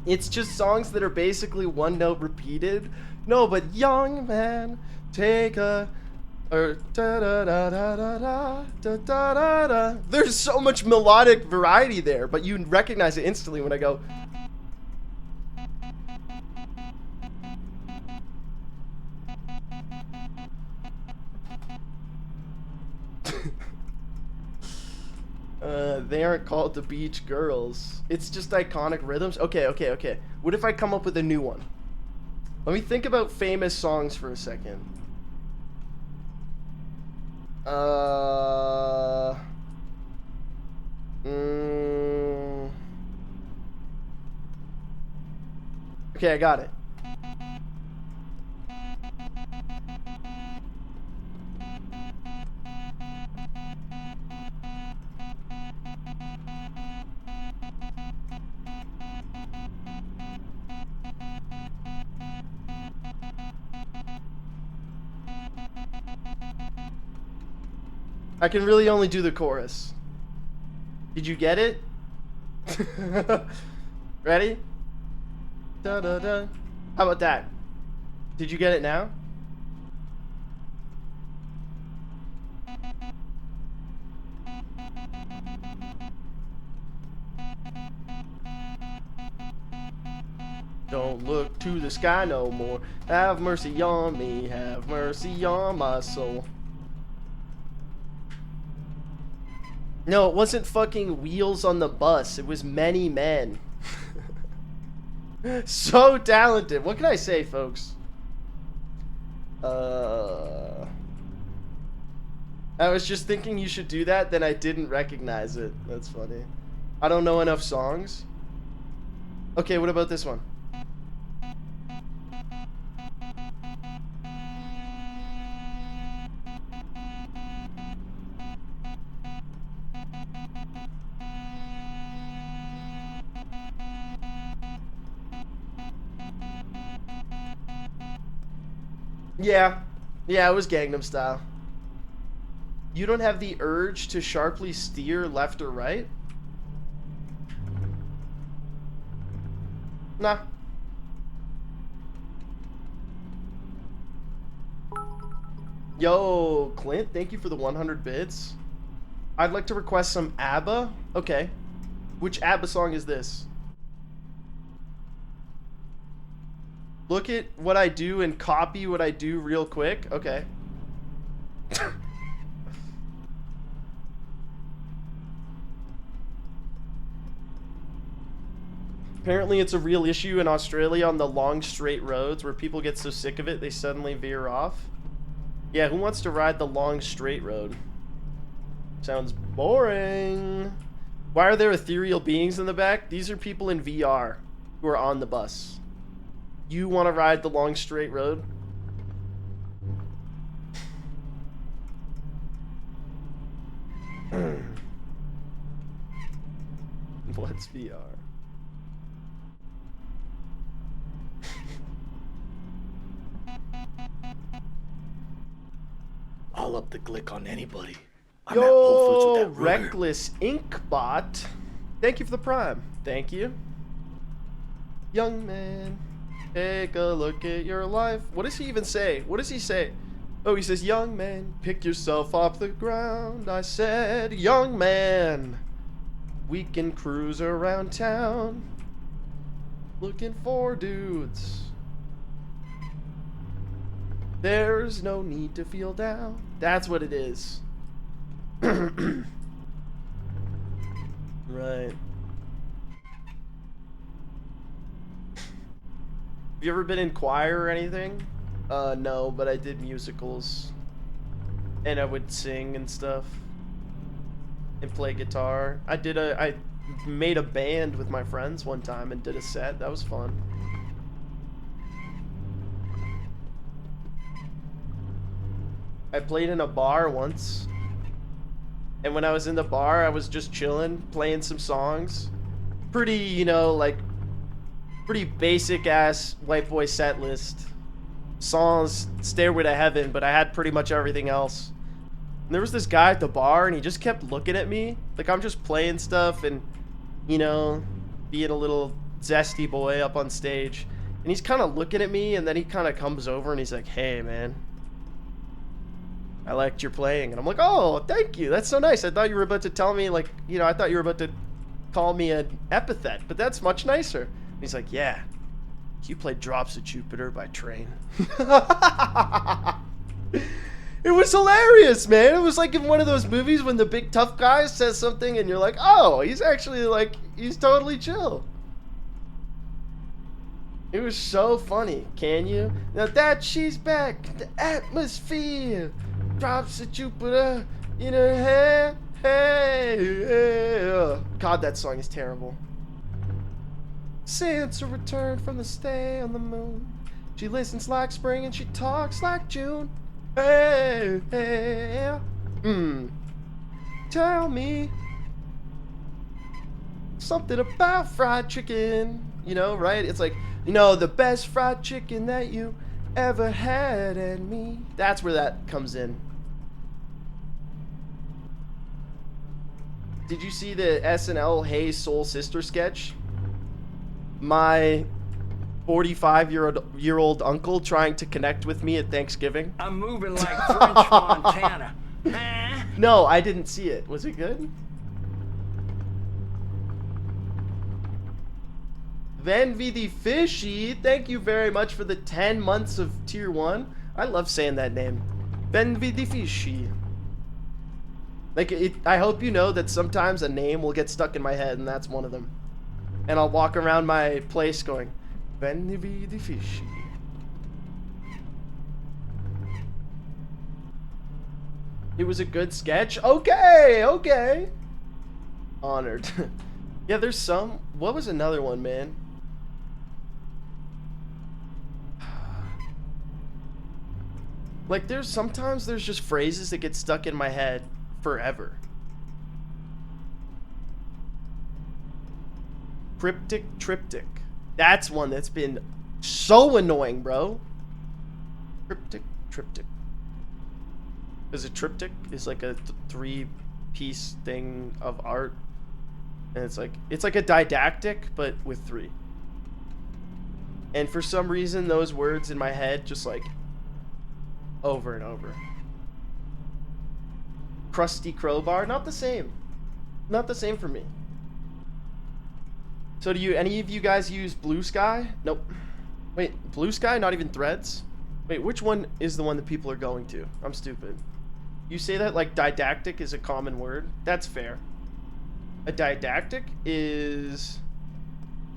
[SPEAKER 1] it's just songs that are basically one note repeated. No, but young man, take a. Or da da da da da da da da da da. There's so much melodic variety there, but you recognize it instantly when I go. They aren't called the Beach Girls. It's just iconic rhythms. Okay. What if I come up with a new one? Let me think about famous songs for a second. Okay, I got it. I can really only do the chorus. Did you get it? Ready? Da da da. How about that? Did you get it now? Don't look to the sky no more. Have mercy on me. Have mercy on my soul. No, it wasn't fucking Wheels on the Bus. It was Many Men. So talented. What can I say, folks? I was just thinking you should do that, then I didn't recognize it. That's funny. I don't know enough songs. Okay, what about this one? Yeah, it was Gangnam Style. You don't have the urge to sharply steer left or right? Nah. Yo, Clint, thank you for the 100 bits. I'd like to request some ABBA. Okay. Which ABBA song is this? Look at what I do and copy what I do real quick. Okay. Apparently it's a real issue in Australia on the long straight roads where people get so sick of it they suddenly veer off. Yeah, who wants to ride the long straight road? Sounds boring. Why are there ethereal beings in the back? These are people in VR who are on the bus. You want to ride the long straight road? What's VR?
[SPEAKER 5] I'll up the glick on anybody. I'm at Whole Foods with that Ruger.
[SPEAKER 1] Reckless Inkbot. Thank you for the prime. Thank you. Young man, take a look at your life. What does he even say? What does he say? Oh, he says, young man, pick yourself off the ground. I said, young man, we can cruise around town looking for dudes. There's no need to feel down. That's what it is. Right. Have you ever been in choir or anything? No, but I did musicals. And I would sing and stuff. And play guitar. I made a band with my friends one time and did a set. That was fun. I played in a bar once. And when I was in the bar, I was just chilling, playing some songs. Pretty, you know, like, pretty basic-ass white boy set list. Songs, Stairway to Heaven, but I had pretty much everything else. And there was this guy at the bar, and he just kept looking at me. Like, I'm just playing stuff and, you know, being a little zesty boy up on stage. And he's kind of looking at me, and then he kind of comes over, and he's like, hey, man. I liked your playing. And I'm like, oh, thank you. That's so nice. I thought you were about to tell me, like, you know, I thought you were about to call me an epithet, but that's much nicer. And he's like, yeah, you played Drops of Jupiter by Train. It was hilarious, man. It was like in one of those movies when the big tough guy says something and you're like, oh, he's actually like, he's totally chill. It was so funny. Can you? Now that she's back, the atmosphere drops of Jupiter in her hair. Hey, God, that song is terrible. Since her return from the stay on the moon, she listens like spring and she talks like June. Hey, hey, tell me something about fried chicken. You know, right? It's like, you know, the best fried chicken that you ever had and me. That's where that comes in. Did you see the SNL Hey Soul Sister sketch? My 45-year-old uncle trying to connect with me at Thanksgiving.
[SPEAKER 2] I'm moving like French Montana.
[SPEAKER 1] No, I didn't see it. Was it good? Van Vidi Fishy, thank you very much for the 10 months of tier 1. I love saying that name. Van Vidi Fishy. Like, I hope you know that sometimes a name will get stuck in my head, and that's one of them. And I'll walk around my place going, Van Vidi Fishy. It was a good sketch? Okay, okay. Honored. Yeah, there's some. What was another one, man? Like, sometimes there's just phrases that get stuck in my head forever. Cryptic triptych. That's one that's been so annoying, bro. Cryptic triptych. Because a triptych is like a three-piece thing of art. And it's like a didactic, but with 3. And for some reason, those words in my head just like over and over. Crusty crowbar, not the same. Not the same for me. So do any of you guys use Blue Sky? Nope. Wait, Blue Sky? Not even Threads? Wait, which one is the one that people are going to? I'm stupid. You say that like didactic is a common word? That's fair. A didactic is...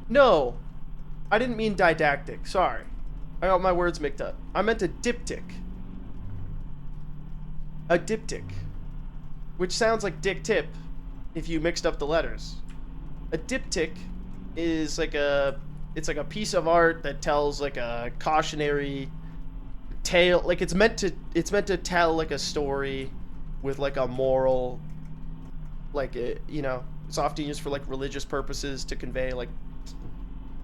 [SPEAKER 1] No. I didn't mean didactic. Sorry. I got my words mixed up. I meant a diptych. A diptych. Which sounds like dick tip if you mixed up the letters. A diptych is like it's like a piece of art that tells like a cautionary tale. Like it's meant to tell like a story with like a moral, like you know, it's often used for like religious purposes to convey like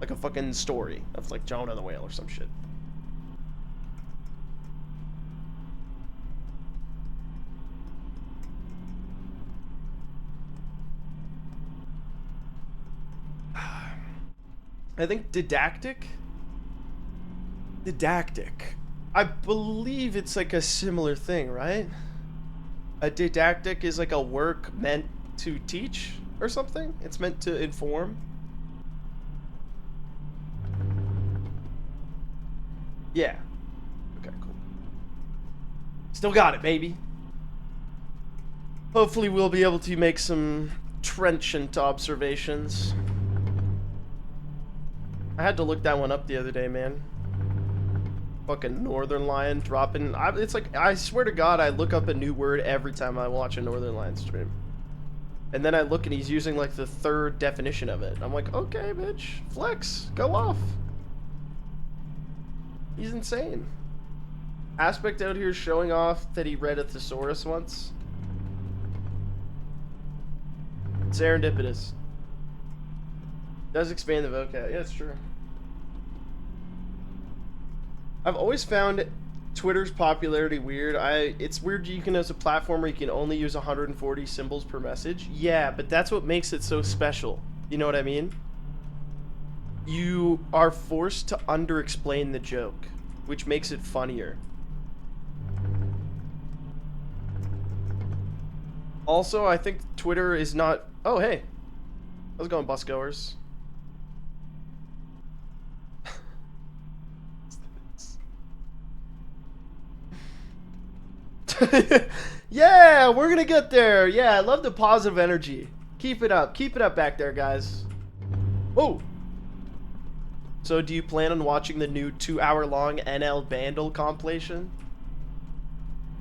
[SPEAKER 1] a fucking story of like Jonah the whale or some shit. I think didactic. I believe it's like a similar thing, right? A didactic is like a work meant to teach or something. It's meant to inform. Yeah. Okay, cool. Still got it, baby. Hopefully we'll be able to make some trenchant observations. I had to look that one up the other day, man. Fucking Northern Lion dropping. It's like, I swear to God, I look up a new word every time I watch a Northern Lion stream. And then I look and he's using like the 3rd definition of it. I'm like, okay, bitch. Flex. Go off. He's insane. Aspect out here showing off that he read a thesaurus once. Serendipitous. Does expand the vocab. Yeah, it's true. I've always found Twitter's popularity weird. It's weird you can, as a platformer, you can only use 140 symbols per message. Yeah, but that's what makes it so special. You know what I mean? You are forced to under-explain the joke, which makes it funnier. Also, I think Twitter is not... Oh, hey. How's it going, busgoers? Yeah, we're gonna get there. Yeah, I love the positive energy. Keep it up. Keep it up back there, guys. Oh. So, do you plan on watching the new 2-hour-long NL Bandle compilation?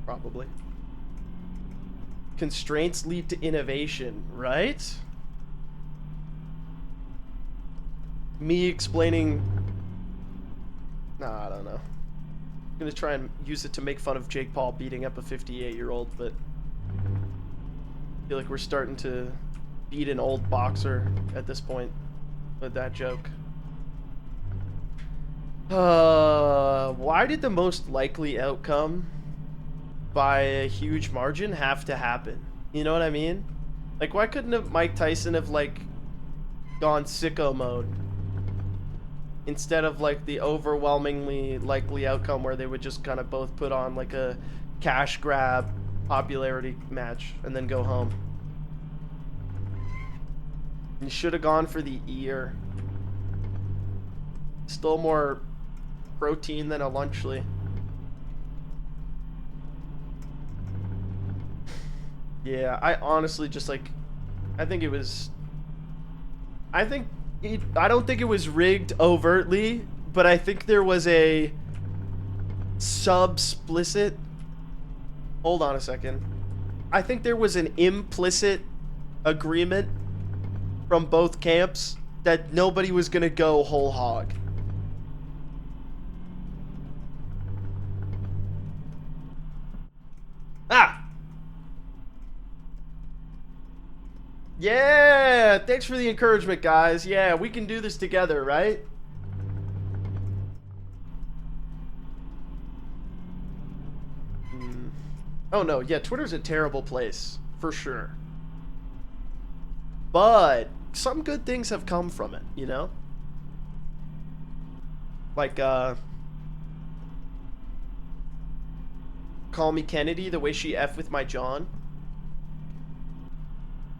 [SPEAKER 1] Probably. Constraints lead to innovation, right? Me explaining... Nah, I don't know. I'm gonna try and use it to make fun of Jake Paul beating up a 58-year-old, but I feel like we're starting to beat an old boxer at this point with that joke. Why did the most likely outcome by a huge margin have to happen? You know what I mean? Like, why couldn't have Mike Tyson have, like, gone sicko mode instead of, like, the overwhelmingly likely outcome where they would just kind of both put on, like, a cash grab popularity match and then go home? You should have gone for the ear. Still more protein than a lunchly. Yeah, I honestly just, like, I think it was... I don't think it was rigged overtly, but I think there was a subsplicit... Hold on a second. I think there was an implicit agreement from both camps that nobody was gonna go whole hog. Ah! Yeah! Thanks for the encouragement, guys. Yeah, we can do this together, right? Oh no, yeah, Twitter's a terrible place, for sure. But some good things have come from it, you know? Like, Call Me Kennedy, the way she F with my John.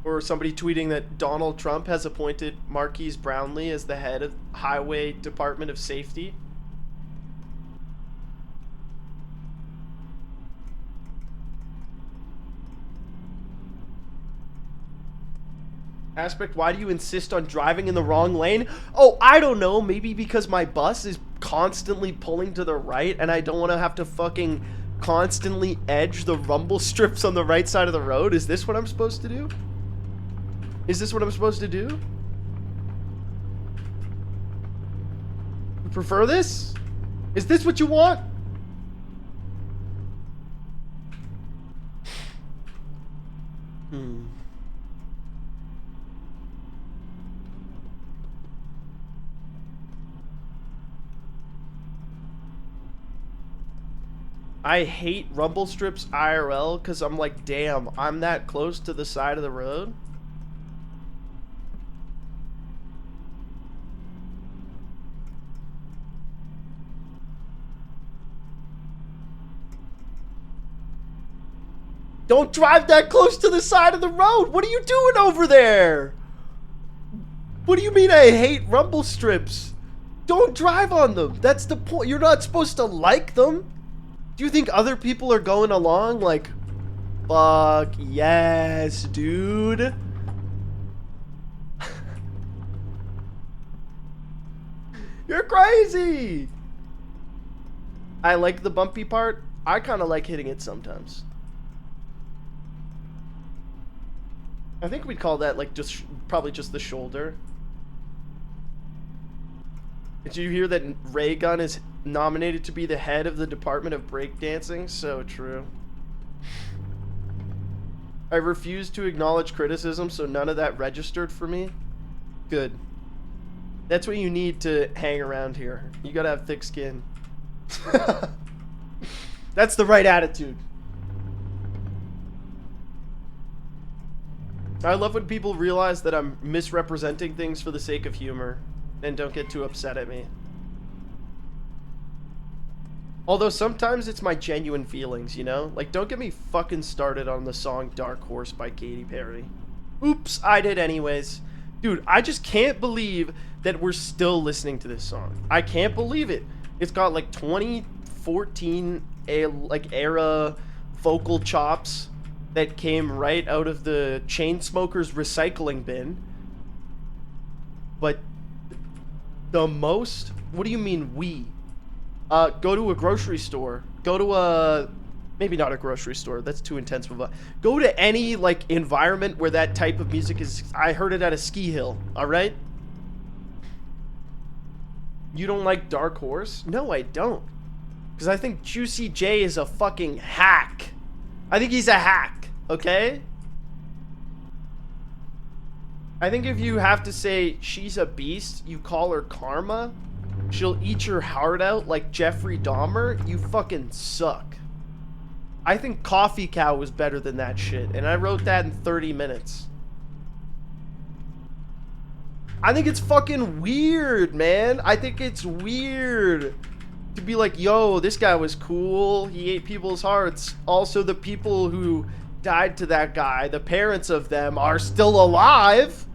[SPEAKER 1] Or somebody tweeting that Donald Trump has appointed Marquise Brownlee as the head of Highway Department of Safety. Aspect, why do you insist on driving in the wrong lane? Oh, I don't know. Maybe because my bus is constantly pulling to the right and I don't want to have to fucking constantly edge the rumble strips on the right side of the road. Is this what I'm supposed to do? Is this what I'm supposed to do? You prefer this? Is this what you want? I hate rumble strips IRL because I'm like, damn, I'm that close to the side of the road. Don't drive that close to the side of the road. What are you doing over there? What do you mean I hate rumble strips? Don't drive on them. That's the point. You're not supposed to like them. Do you think other people are going along like, fuck yes, dude? You're crazy. I like the bumpy part. I kind of like hitting it sometimes. I think we'd call that like just probably just the shoulder. Did you hear that Ray Gun is nominated to be the head of the Department of Breakdancing. So true. I refuse to acknowledge criticism, so none of that registered for me. Good. That's what you need to hang around here. You gotta have thick skin. That's the right attitude. I love when people realize that I'm misrepresenting things for the sake of humor and don't get too upset at me. Although sometimes it's my genuine feelings, you know? Like, don't get me fucking started on the song Dark Horse by Katy Perry. Oops, I did anyways. Dude, I just can't believe that we're still listening to this song. I can't believe it. It's got like 2014 era vocal chops that came right out of the Chainsmokers recycling bin. But the most... What do you mean we? Go to a grocery store. Go to a... Maybe not a grocery store. That's too intense of a... Go to any, like, environment where that type of music is... I heard it at a ski hill, alright? You don't like Dark Horse? No, I don't. Because I think Juicy J is a fucking hack. I think he's a hack, okay? I think if you have to say she's a beast, you call her Karma, she'll eat your heart out like Jeffrey Dahmer, you fucking suck. I think Coffee Cow was better than that shit, and I wrote that in 30 minutes. I think it's fucking weird, man. I think it's weird to be like, yo, this guy was cool. He ate people's hearts. Also, the people who died to that guy, the parents of them, are still alive.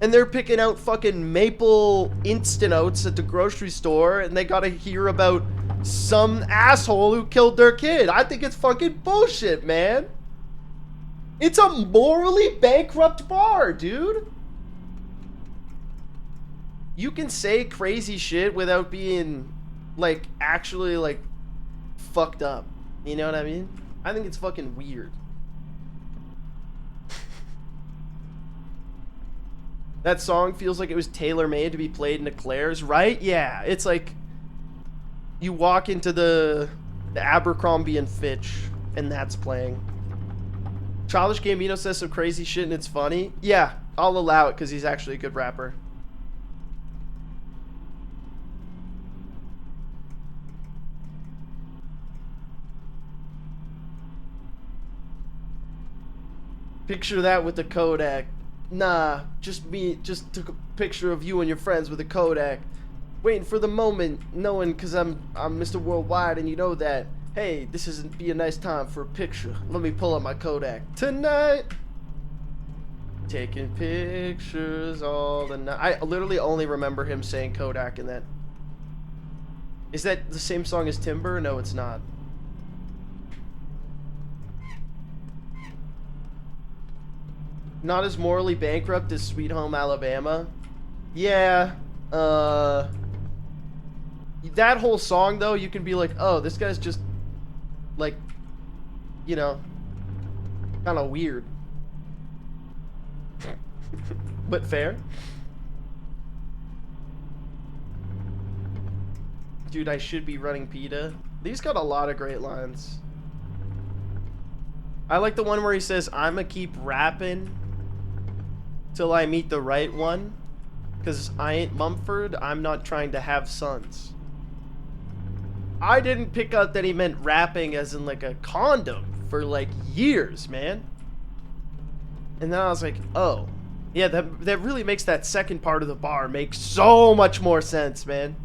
[SPEAKER 1] And they're picking out fucking maple instant oats at the grocery store, and they gotta hear about some asshole who killed their kid. I think it's fucking bullshit, man. It's a morally bankrupt bar, dude. You can say crazy shit without being, like, actually, like, fucked up. You know what I mean? I think it's fucking weird. That song feels like it was tailor-made to be played in eclairs, right? Yeah, it's like you walk into the Abercrombie and Fitch, and that's playing. Childish Gambino says some crazy shit and it's funny. Yeah, I'll allow it because he's actually a good rapper. Picture that with the Kodak. Nah, just took a picture of you and your friends with a Kodak. Waiting for the moment, knowing cause I'm Mr. Worldwide and you know that. Hey, this isn't be a nice time for a picture. Let me pull out my Kodak. Tonight, taking pictures all the night. I literally only remember him saying Kodak in that. Is that the same song as Timber? No, it's not. Not as morally bankrupt as Sweet Home Alabama. Yeah, that whole song though, you can be like, oh, this guy's just like, you know, kind of weird. But fair. Dude, I should be running PETA. These got a lot of great lines. I like the one where he says, I'ma keep rapping till I meet the right one, cause I ain't Mumford, I'm not trying to have sons. I didn't pick up that he meant rapping as in like a condom for like years, man. And then I was like, oh, yeah, that really makes that second part of the bar make so much more sense, man.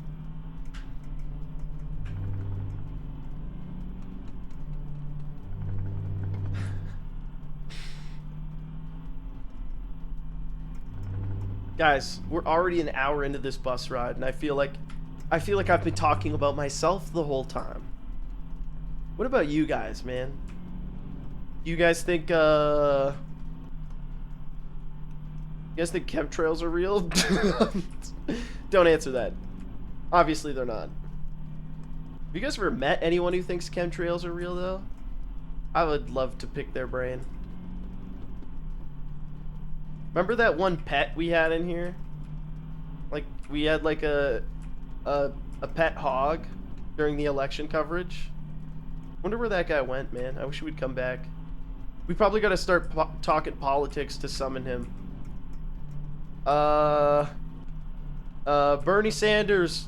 [SPEAKER 1] Guys, we're already an hour into this bus ride, and I feel like I've been talking about myself the whole time. What about you guys, man? You guys think chemtrails are real? Don't answer that. Obviously they're not. Have you guys ever met anyone who thinks chemtrails are real though? I would love to pick their brain. Remember that one pet we had in here? Like, we had like a a pet hog during the election coverage. Wonder where that guy went, man. I wish he would come back. We probably got to start talking politics to summon him. Bernie Sanders,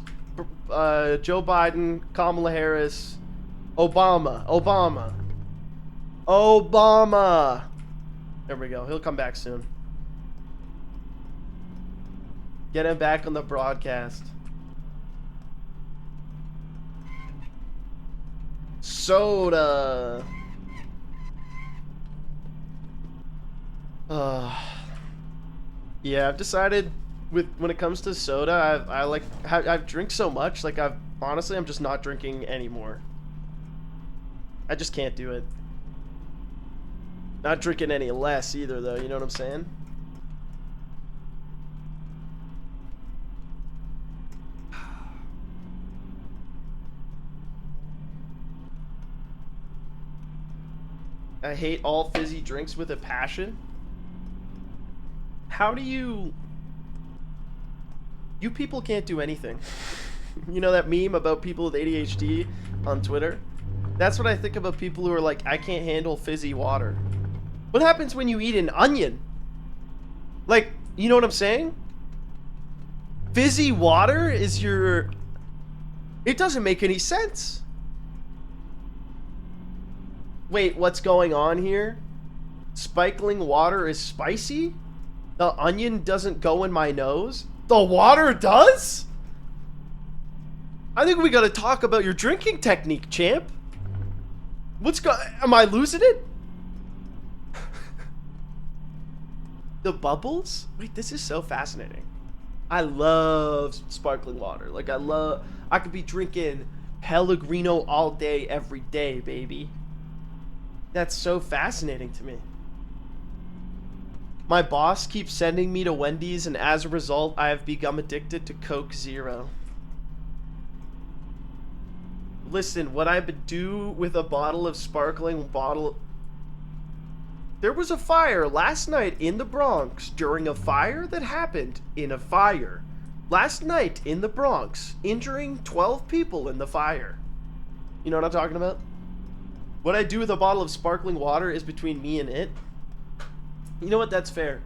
[SPEAKER 1] Joe Biden, Kamala Harris, Obama. There we go. He'll come back soon. Get him back on the broadcast. Soda. Yeah, I've decided when it comes to soda, I've drank so much, like I'm just not drinking anymore. I just can't do it. Not drinking any less either, though. You know what I'm saying? I hate all fizzy drinks with a passion. How do you people can't do anything. You know that meme about people with ADHD on Twitter? That's what I think about people who are like, I can't handle fizzy water. What happens when you eat an onion? Like, you know what I'm saying? Fizzy water is your... It doesn't make any sense. Wait, what's going on here? Sparkling water is spicy? The onion doesn't go in my nose? The water does? I think we gotta talk about your drinking technique, champ. Am I losing it? The bubbles? Wait, this is so fascinating. I love sparkling water. Like, I could be drinking Pellegrino all day, every day, baby. That's so fascinating to me. My boss keeps sending me to Wendy's, and as a result, I have become addicted to Coke Zero. Listen, what I would do with a bottle of sparkling bottle... There was a fire last night in the Bronx during a fire that happened in a fire. Last night in the Bronx, injuring 12 people in the fire. You know what I'm talking about? What I do with a bottle of sparkling water is between me and it. You know what? That's fair.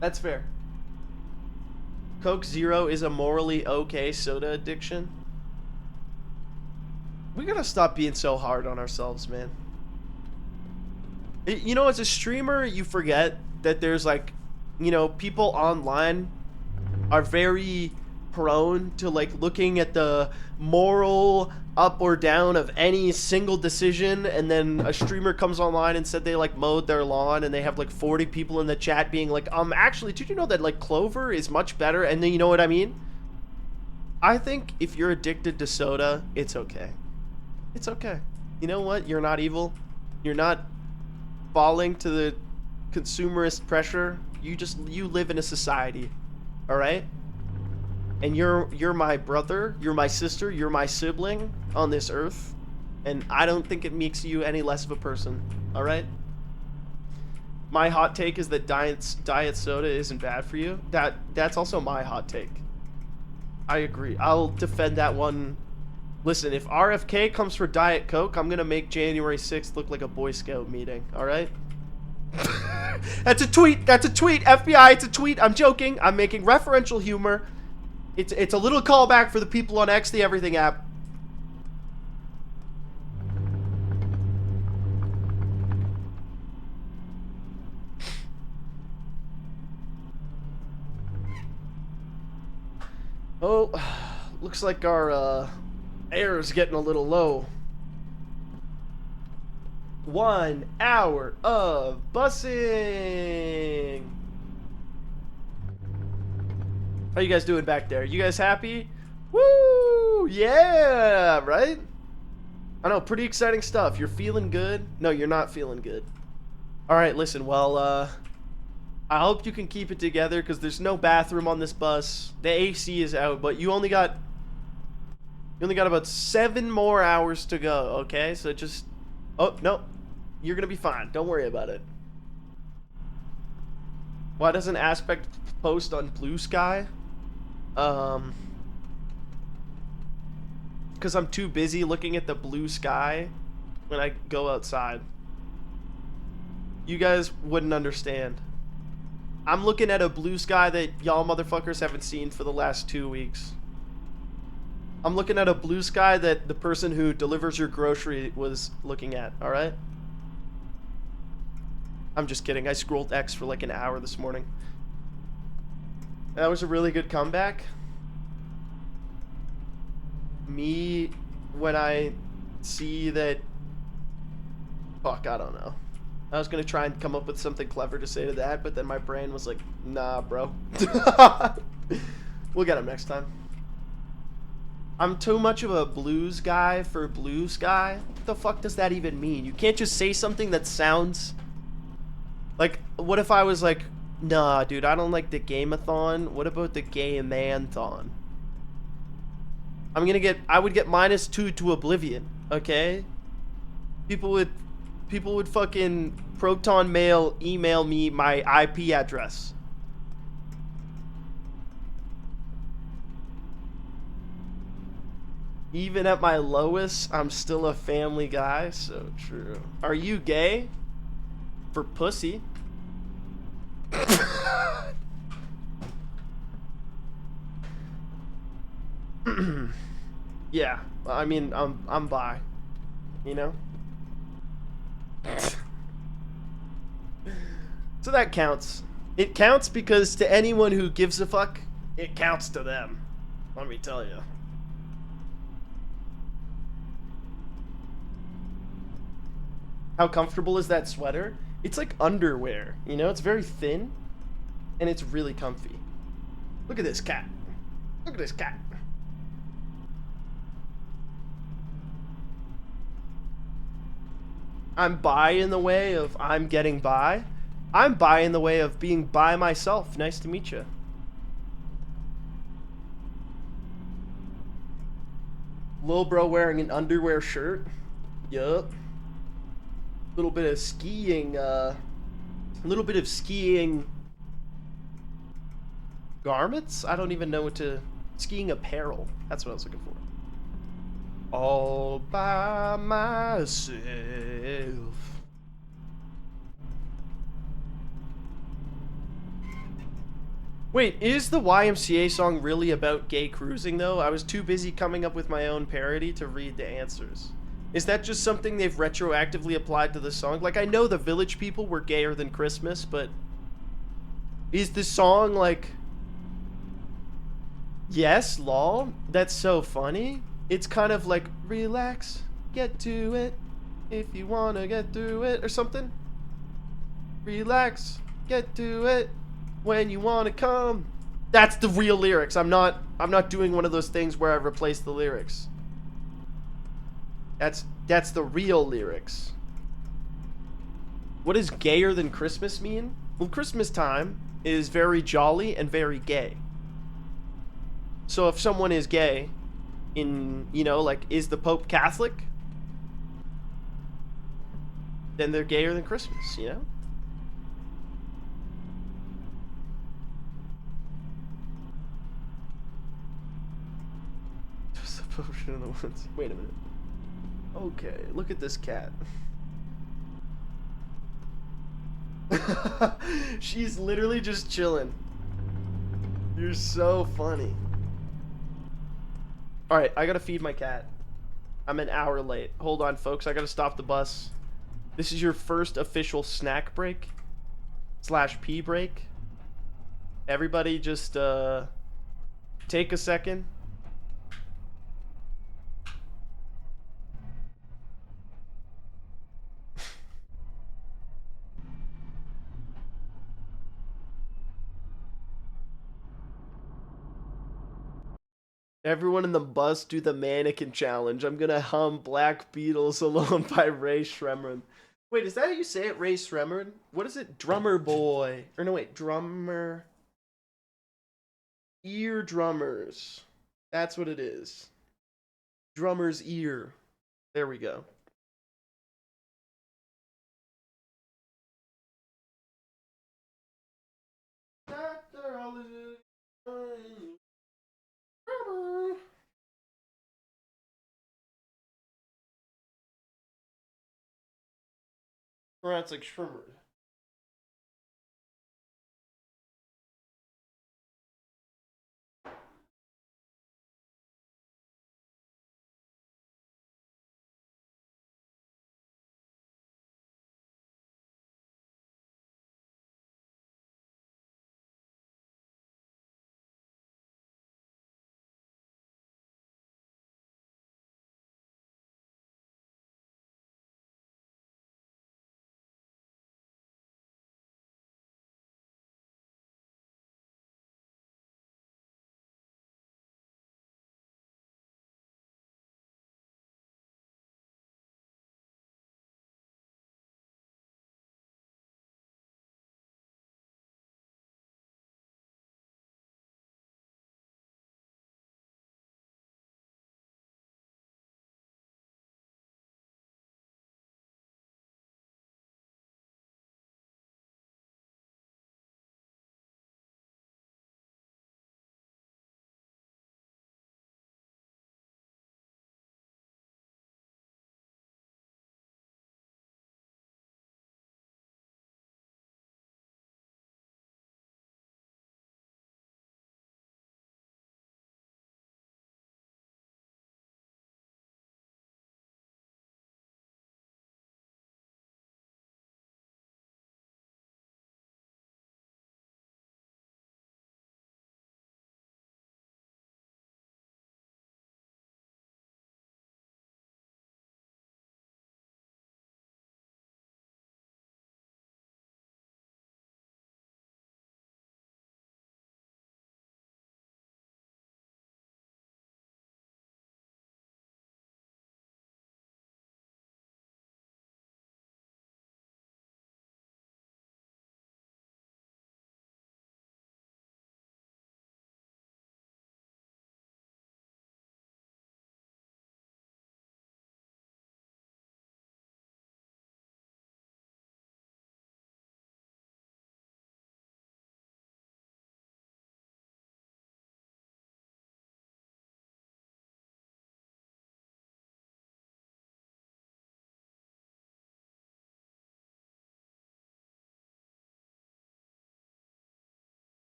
[SPEAKER 1] That's fair. Coke Zero is a morally okay soda addiction. We gotta stop being so hard on ourselves, man. You know, as a streamer, you forget that there's like, you know, people online are very prone to like looking at the moral up or down of any single decision, and then a streamer comes online and said they like mowed their lawn, and they have like 40 people in the chat being like, actually, did you know that like Clover is much better? And then, you know what I mean? I think if you're addicted to soda, it's okay. It's okay. You know what? You're not evil. You're not falling to the consumerist pressure. You live in a society. All right? And you're my brother, you're my sister, you're my sibling on this earth, and I don't think it makes you any less of a person. All right? My hot take is that diet soda isn't bad for you. That's also my hot take. I agree. I'll defend that one. Listen, if RFK comes for Diet Coke, I'm gonna make January 6th look like a Boy Scout meeting. All right? That's a tweet. That's a tweet. FBI, it's a tweet. I'm joking. I'm making referential humor. It's a little callback for the people on X, the Everything app. Oh, looks like our air is getting a little low. 1 hour of busing. How you guys doing back there? You guys happy? Woo! Yeah, right? I know, pretty exciting stuff. You're feeling good? No, you're not feeling good. Alright, listen, well, I hope you can keep it together, because there's no bathroom on this bus. The AC is out, but you only got about 7 more hours to go, okay? So just... Oh, no. You're gonna be fine. Don't worry about it. Why doesn't Aspect post on Blue Sky? because I'm too busy looking at the blue sky when I go outside. You guys wouldn't understand. I'm looking at a blue sky that y'all motherfuckers haven't seen for the last 2 weeks. I'm looking at a blue sky that the person who delivers your grocery was looking at, alright? I'm just kidding. I scrolled X for like an hour this morning. That was a really good comeback. Me, when I see that... Fuck, I don't know. I was gonna try and come up with something clever to say to that, but then my brain was like, nah, bro. We'll get him next time. I'm too much of a blues guy for blue sky. What the fuck does that even mean? You can't just say something that sounds... Like, what if I was like, nah, dude, I don't like the GAME-ATHON. What about the GAME-ATHON? I would get -2 to oblivion, okay? People would fucking proton mail, email me my IP address. Even at my lowest, I'm still a family guy. So true. Are you gay? For pussy. Yeah, I mean, I'm bi. You know? So that counts. It counts because to anyone who gives a fuck, it counts to them. Let me tell you. How comfortable is that sweater? It's like underwear, you know? It's very thin, and it's really comfy. Look at this cat. Look at this cat. I'm bi in the way of I'm getting by. I'm bi in the way of being by myself. Nice to meet you. Lil bro wearing an underwear shirt. Yup. Little bit of skiing, garments? I don't even know what to... Skiing apparel. That's what I was looking for. All by myself. Wait, is the YMCA song really about gay cruising, though? I was too busy coming up with my own parody to read the answers. Is that just something they've retroactively applied to the song? Like, I know the Village People were gayer than Christmas, but... Is the song, like... Yes, lol? That's so funny. It's kind of like, relax, get to it, if you wanna get through it, or something. Relax, get to it, when you wanna come. That's the real lyrics. I'm not doing one of those things where I replace the lyrics. That's the real lyrics. What does gayer than Christmas mean? Well, Christmas time is very jolly and very gay. So if someone is gay, in, you know, like, is the Pope Catholic? Then they're gayer than Christmas, you know? Just the potion in the woods. Wait a minute. Okay, look at this cat. She's literally just chilling. You're so funny. Alright, I gotta feed my cat. I'm an hour late. Hold on, folks. I gotta stop the bus. This is your first official snack break. / pee break. Everybody just, take a second. Everyone in the bus do the mannequin challenge. I'm gonna hum Black Beatles Alone by Ray Shremmerd. Wait, is that how you say it, Ray Shremmerd? What is it? Drummer Boy. Or no, wait, Drummer. Ear Drummers. That's what it is. Drummer's Ear. There we go. Or that's like Shrimmer.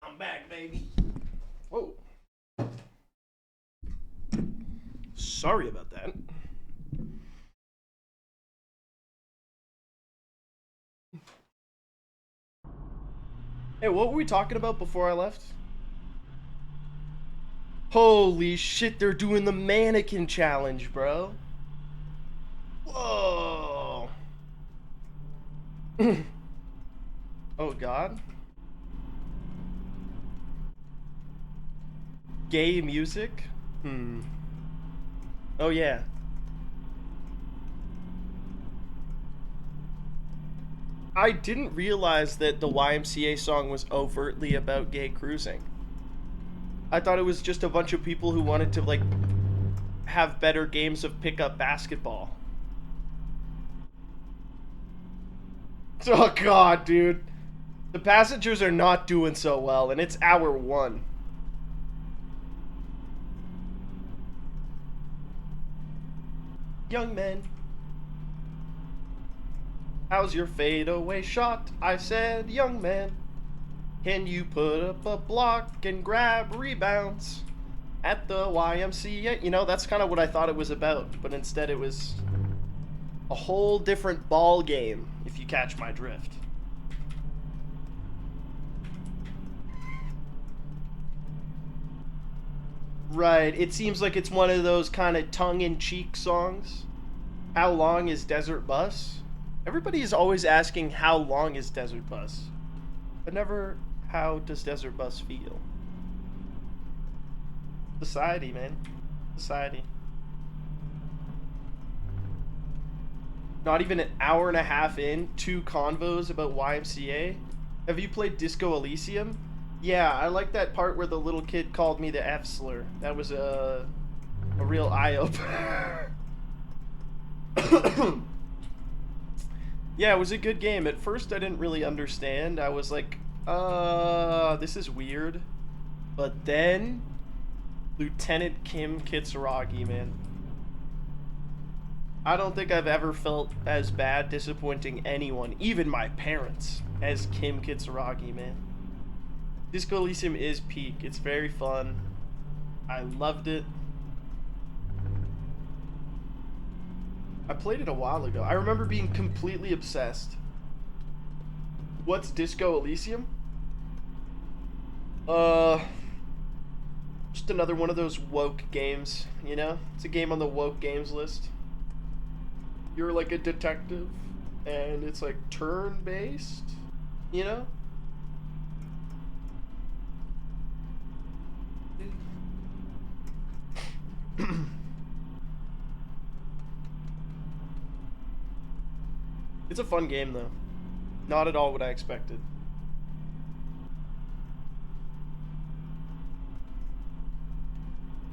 [SPEAKER 1] I'm back, baby. Whoa. Sorry about that. Hey, what were we talking about before I left? Holy shit, they're doing the mannequin challenge, bro. Whoa. Oh, God. Gay music? Oh, yeah. I didn't realize that the YMCA song was overtly about gay cruising. I thought it was just a bunch of people who wanted to, like, have better games of pickup basketball. Oh, God, dude. The passengers are not doing so well, and it's hour 1. Young men, how's your fadeaway shot? I said, young man, can you put up a block and grab rebounds? at the YMCA. You know, that's kind of what I thought it was about, but instead it was a whole different ball game, if you catch my drift. Right, it seems like it's one of those kind of tongue-in-cheek songs. How long is Desert Bus? Everybody is always asking how long is Desert Bus, but never how does Desert Bus feel. Society, man. Society. Not even an hour and a half in, 2 convos about YMCA. Have you played Disco Elysium? Yeah, I like that part where the little kid called me the F slur. That was a real eye-opener. Yeah, it was a good game. At first I didn't really understand. I was like, this is weird. But then Lieutenant Kim Kitsuragi, man. I don't think I've ever felt as bad disappointing anyone, even my parents, as Kim Kitsuragi, man. Disco Elysium is peak. It's very fun. I loved it. I played it a while ago. I remember being completely obsessed. What's Disco Elysium? Just another one of those woke games, you know? It's a game on the woke games list. You're like a detective, and it's like turn-based, you know? It's a fun game, though. Not at all what I expected.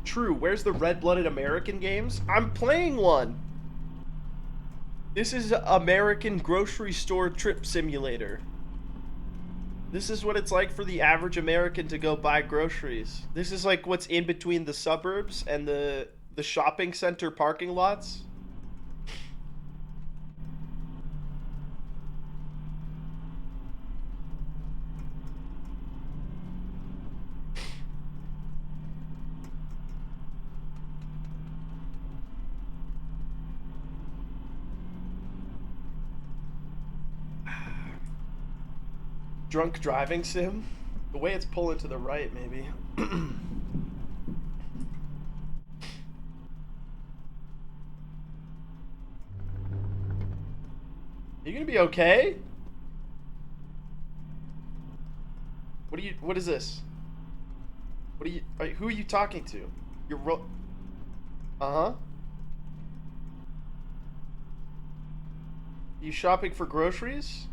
[SPEAKER 1] True, where's the red-blooded American games? I'm playing one! This is American Grocery Store Trip Simulator. This is what it's like for the average American to go buy groceries. This is like what's in between the suburbs and the shopping center parking lots. Drunk driving sim? The way it's pulling to the right, maybe. You gonna be okay? What is this? Who are you talking to? Uh-huh. You shopping for groceries?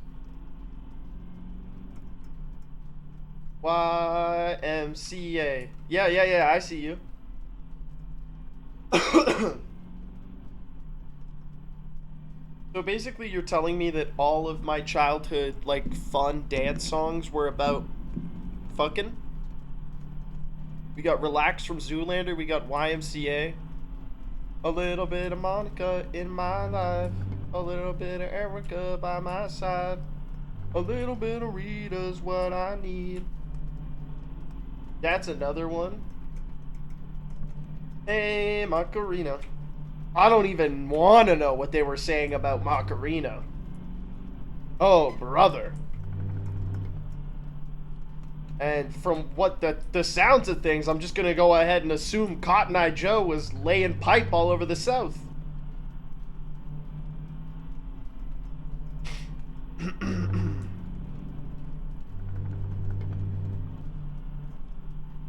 [SPEAKER 1] YMCA. Yeah, I see you. So basically you're telling me that all of my childhood, like, fun dance songs were about fucking? We got Relax from Zoolander, we got YMCA. A little bit of Monica in my life. A little bit of Erica by my side. A little bit of Rita's what I need. That's another one. Hey, Macarena. I don't even want to know what they were saying about Macarena. Oh, brother. And from what the sounds of things, I'm just going to go ahead and assume Cotton Eye Joe was laying pipe all over the South.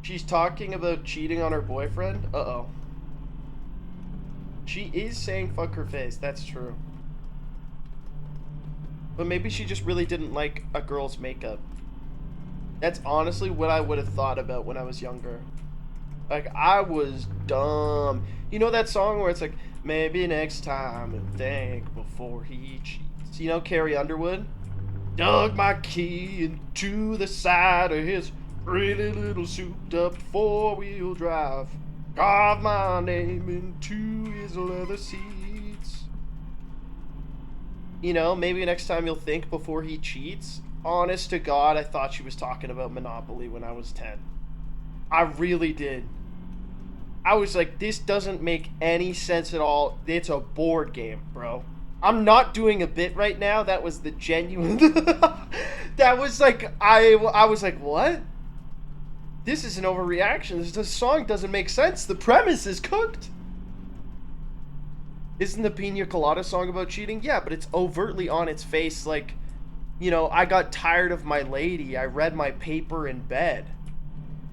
[SPEAKER 1] She's talking about cheating on her boyfriend? Uh-oh. She is saying fuck her face, that's true. But maybe she just really didn't like a girl's makeup. That's honestly what I would have thought about when I was younger. Like, I was dumb. You know that song where it's like, maybe next time and think before he cheats? You know Carrie Underwood? Dug my key into the side of his pretty little souped up 4-wheel drive. Carved my name into his leather seats. You know, maybe next time you'll think before he cheats. Honest to God, I thought she was talking about Monopoly when I was 10. I really did. I was like, this doesn't make any sense at all. It's a board game, bro. I'm not doing a bit right now. That was the genuine. That was like, I was like, what? This is an overreaction. This song doesn't make sense. The premise is cooked. Isn't the Pina Colada song about cheating? Yeah, but it's overtly on its face. Like, you know, I got tired of my lady. I read my paper in bed.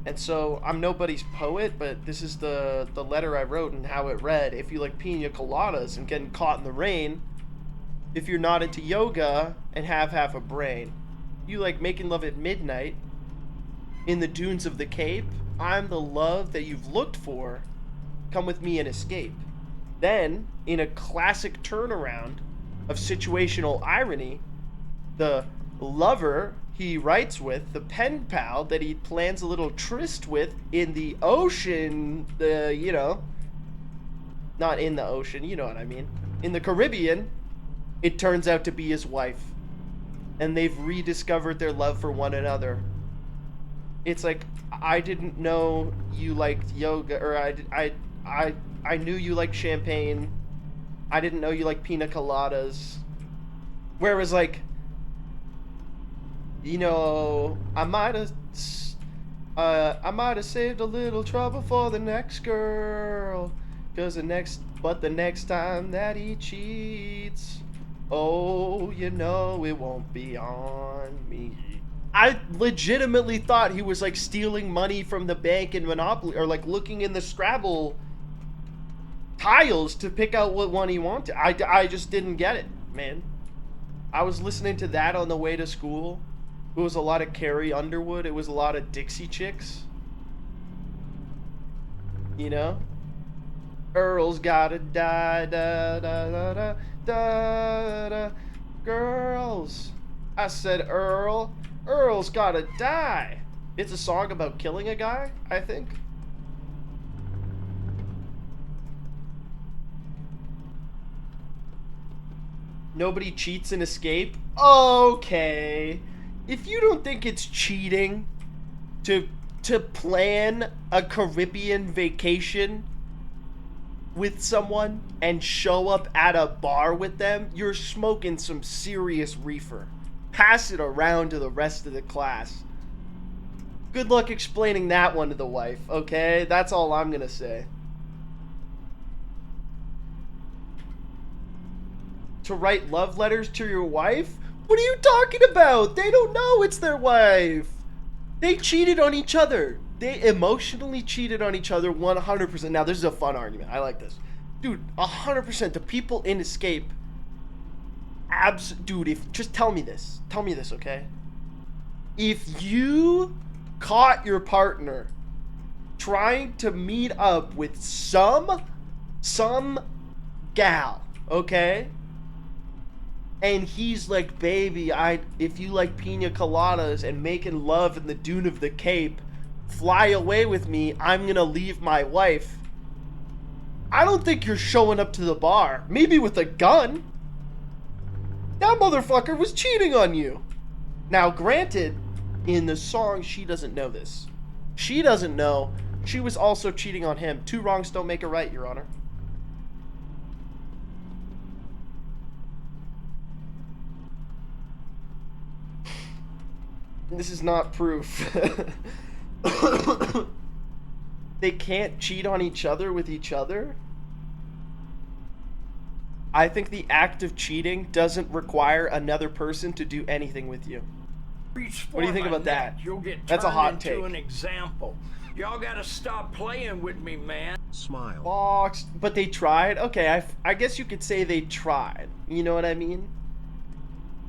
[SPEAKER 1] And so I'm nobody's poet, but this is the letter I wrote and how it read. If you like pina coladas and getting caught in the rain, if you're not into yoga and have half a brain, you like making love at midnight in the dunes of the Cape, I'm the love that you've looked for. Come with me and escape. Then, in a classic turnaround of situational irony, the lover he writes with, the pen pal that he plans a little tryst with in the ocean, you know, not in the ocean, you know what I mean, in the Caribbean, it turns out to be his wife. And they've rediscovered their love for one another. It's like, I didn't know you liked yoga, or I knew you liked champagne. I didn't know you liked pina coladas. Whereas, like, you know, I might have saved a little trouble for the next girl, the next time that he cheats, oh, you know it won't be on me. I legitimately thought he was like stealing money from the bank in Monopoly, or like looking in the Scrabble tiles to pick out what one he wanted. I just didn't get it, man. I was listening to that on the way to school. It was a lot of Carrie Underwood. It was a lot of Dixie Chicks. You know? Earl's gotta die, da da da da da da. Girls. I said Earl's gotta die. It's a song about killing a guy, I think. Nobody cheats and escape? Okay. If you don't think it's cheating to plan a Caribbean vacation with someone and show up at a bar with them, you're smoking some serious reefer. Pass it around to the rest of the class. Good luck explaining that one to the wife, okay? That's all I'm gonna say. To write love letters to your wife? What are you talking about? They don't know it's their wife. They cheated on each other. They emotionally cheated on each other 100%. Now, this is a fun argument. I like this. Dude, 100%. The people in Escape. Dude, just tell me this. Tell me this, okay? If you caught your partner trying to meet up with some gal, okay? And he's like, baby, if you like pina coladas and making love in the dune of the Cape, fly away with me, I'm gonna leave my wife. I don't think you're showing up to the bar. Maybe with a gun. That motherfucker was cheating on you. Now, granted, in the song, she doesn't know this. She doesn't know she was also cheating on him. Two wrongs don't make a right, Your Honor. This is not proof. They can't cheat on each other with each other? I think the act of cheating doesn't require another person to do anything with you. What do you think about that?
[SPEAKER 2] You'll get
[SPEAKER 1] That's a hot take.
[SPEAKER 2] An example. Y'all gotta stop playing with me, man.
[SPEAKER 4] Smile.
[SPEAKER 1] Fox, but they tried? Okay, I guess you could say they tried. You know what I mean?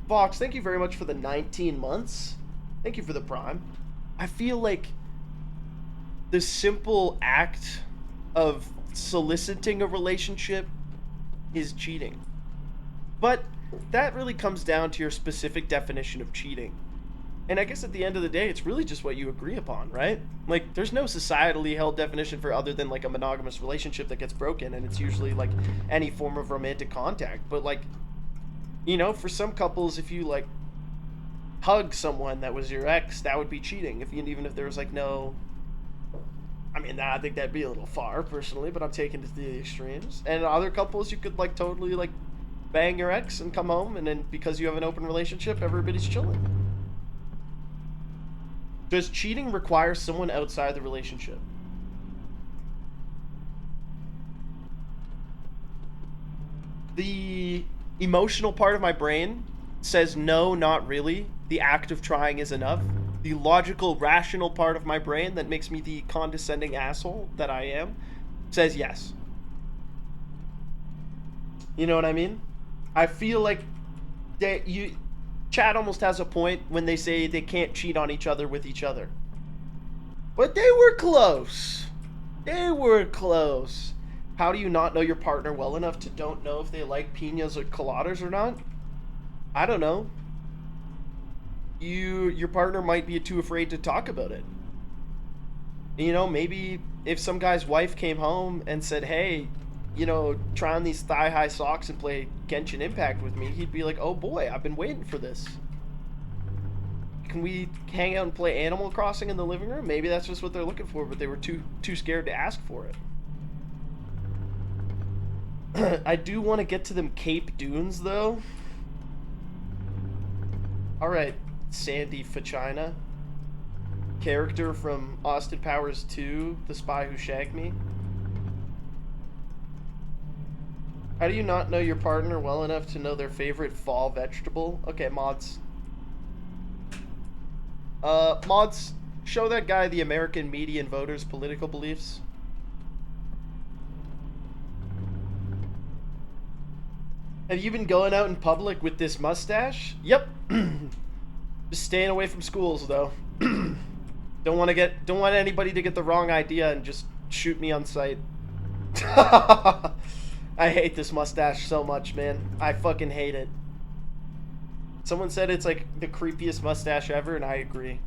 [SPEAKER 1] Fox, thank you very much for the 19 months. Thank you for the prime. I feel like the simple act of soliciting a relationship is cheating. But that really comes down to your specific definition of cheating. And I guess at the end of the day, it's really just what you agree upon, right? Like, there's no societally held definition for other than, like, a monogamous relationship that gets broken, and it's usually, like, any form of romantic contact. But, like, you know, for some couples, if you, like, hug someone that was your ex, that would be cheating. Even if there was, like, no... I mean, I think that'd be a little far, personally, but I'm taking it to the extremes. And other couples, you could, like, totally, like, bang your ex and come home, and then because you have an open relationship, everybody's chilling. Does cheating require someone outside the relationship? The emotional part of my brain says no, not really. The act of trying is enough. The logical, rational part of my brain that makes me the condescending asshole that I am says yes. You know what I mean? I feel like Chad almost has a point when they say they can't cheat on each other with each other. But they were close. They were close. How do you not know your partner well enough to don't know if they like piñas or coladas or not? I don't know. Your partner might be too afraid to talk about it. You know, maybe if some guy's wife came home and said, hey, you know, try on these thigh-high socks and play Genshin Impact with me, he'd be like, oh boy, I've been waiting for this. Can we hang out and play Animal Crossing in the living room? Maybe that's just what they're looking for, but they were too scared to ask for it. I do want to get to them Cape Dunes, though. Alright, Sandy Fachina. Character from Austin Powers 2, The Spy Who Shagged Me. How do you not know your partner well enough to know their favorite fall vegetable? Okay, mods. Mods, show that guy the American media and voters' political beliefs. Have you been going out in public with this mustache? Yep. Just staying away from schools, though. Don't want anybody to get the wrong idea and just shoot me on sight. I hate this mustache so much, man. I fucking hate it. Someone said it's like the creepiest mustache ever, and I agree.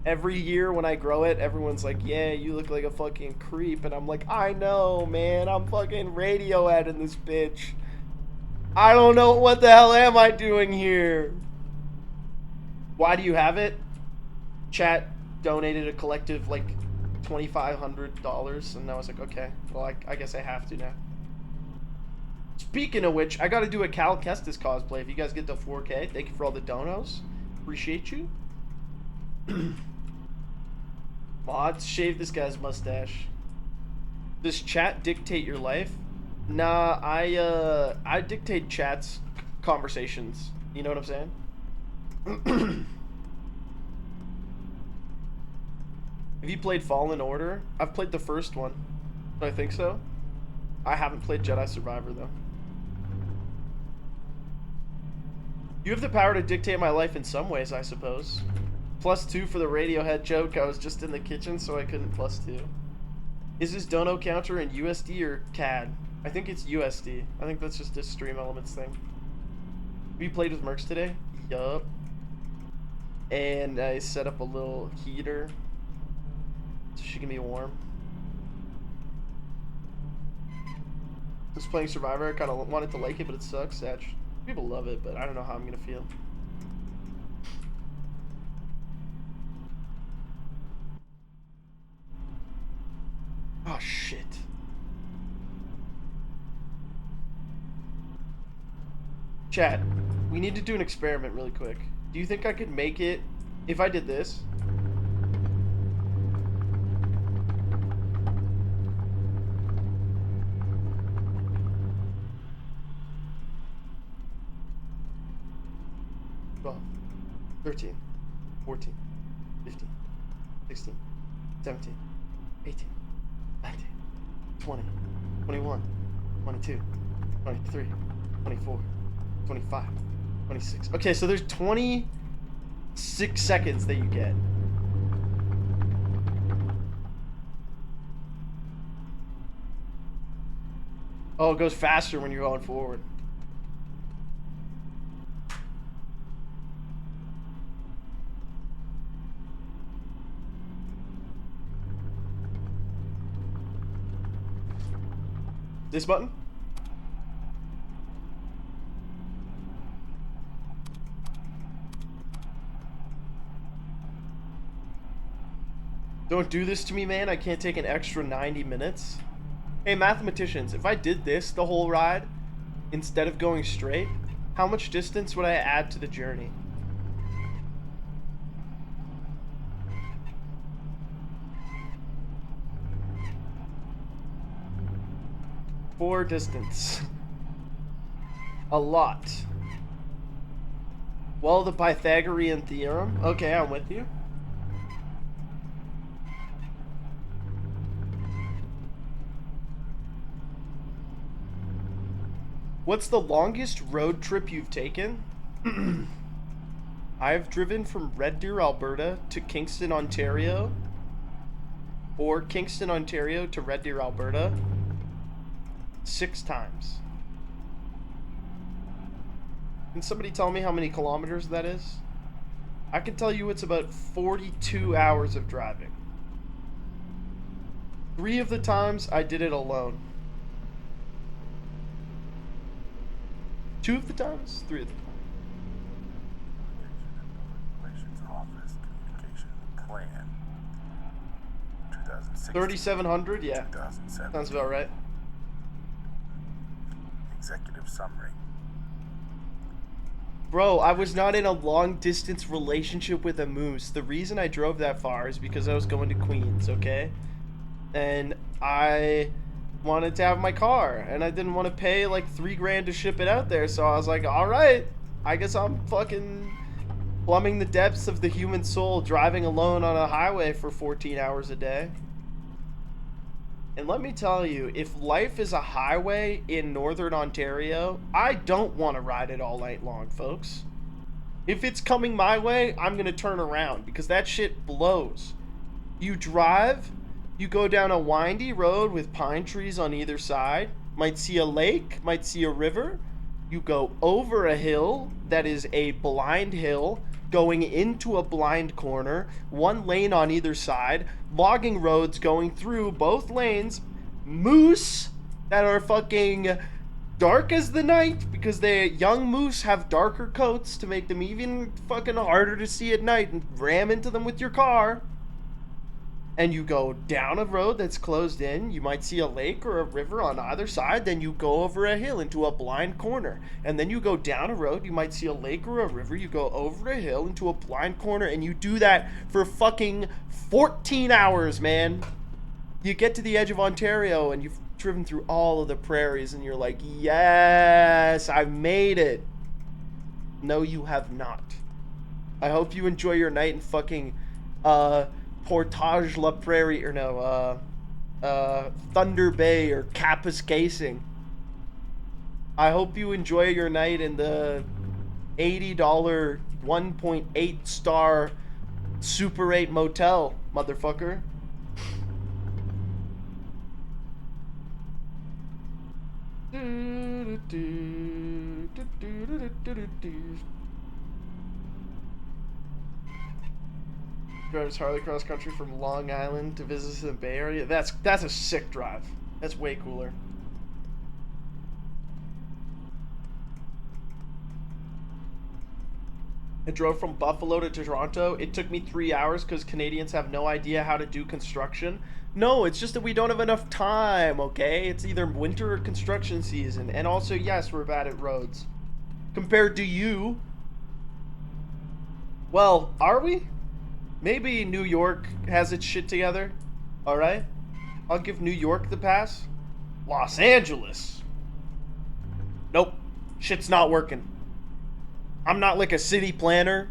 [SPEAKER 1] Every year when I grow it, everyone's like, yeah, you look like a fucking creep. And I'm like, I know, man. I'm fucking Radiohead in this bitch. I don't know what the hell am I doing here. Why do you have it? Chat donated a collective like $2,500, and I was like, okay, well, I guess I have to now. Speaking of which, I gotta do a Cal Kestis cosplay. If you guys get to 4K, thank you for all the donos. Appreciate you. Mods, shave this guy's mustache. Does chat dictate your life? Nah, I dictate chat's conversations. You know what I'm saying? Have you played Fallen Order? I've played the first one. I think so. I haven't played Jedi Survivor, though. You have the power to dictate my life in some ways, I suppose. +2 for the Radiohead joke. I was just in the kitchen, so I couldn't +2. Is this dono counter in USD or CAD? I think it's USD. I think that's just a Stream Elements thing. Have you played with Mercs today? Yup. And I set up a little heater so she can be warm. Just playing Survivor, I kind of wanted to like it, but it sucks. Satch. People love it, but I don't know how I'm gonna feel. Oh shit. Chat, we need to do an experiment really quick. Do you think I could make it if I did this? Well, 13, 14, 15, 16, 17, 18, 19, 20, 21, 22, 23, 24, 25, 26. Okay, so there's 26 seconds that you get. Oh, it goes faster when you're going forward. This button? Don't do this to me, man. I can't take an extra 90 minutes. Hey, mathematicians, if I did this the whole ride, instead of going straight, how much distance would I add to the journey? For distance. A lot. Well, the Pythagorean theorem. Okay, I'm with you. What's the longest road trip you've taken? I've driven from Red Deer, Alberta to Kingston, Ontario. Or Kingston, Ontario to Red Deer, Alberta 6 times. Can somebody tell me how many kilometers that is? I can tell you it's about 42 hours of driving. 3 of the times I did it alone. 2 of the times? 3 of the times.
[SPEAKER 6] Relations Office Communication Plan 2016.
[SPEAKER 1] 3,700? Yeah.
[SPEAKER 6] 2007.
[SPEAKER 1] Sounds about right.
[SPEAKER 6] Executive Summary.
[SPEAKER 1] Bro, I was not in a long distance relationship with a moose. The reason I drove that far is because I was going to Queens, okay? And I wanted to have my car, and I didn't want to pay like $3,000 to ship it out there, so I was like, alright, I guess I'm fucking plumbing the depths of the human soul, driving alone on a highway for 14 hours a day. And let me tell you, if life is a highway in northern Ontario, I don't want to ride it all night long, folks. If it's coming my way, I'm going to turn around because that shit blows. You drive, you go down a windy road with pine trees on either side, might see a lake, might see a river. You go over a hill that is a blind hill, going into a blind corner, 1 lane on either side, logging roads going through both lanes, moose that are fucking dark as the night because the young moose have darker coats to make them even fucking harder to see at night and ram into them with your car. And you go down a road that's closed in, you might see a lake or a river on either side, then you go over a hill into a blind corner. And then you go down a road, you might see a lake or a river, you go over a hill into a blind corner, and you do that for fucking 14 hours, man. You get to the edge of Ontario, and you've driven through all of the prairies, and you're like, yes, I made it. No, you have not. I hope you enjoy your night in fucking, Portage la Prairie, or no, Thunder Bay or Kapuskasing. I hope you enjoy your night in the $80 1.8 star Super 8 motel, motherfucker. Drives Harley cross country from Long Island to visit the Bay Area. That's a sick drive. That's way cooler. I drove from Buffalo to Toronto. It took me 3 hours because Canadians have no idea how to do construction. No, it's just that we don't have enough time, okay? It's either winter or construction season. And also, yes, we're bad at roads. Compared to you. Well, are we? Maybe New York has its shit together. Alright? I'll give New York the pass. Los Angeles. Nope. Shit's not working. I'm not like a city planner.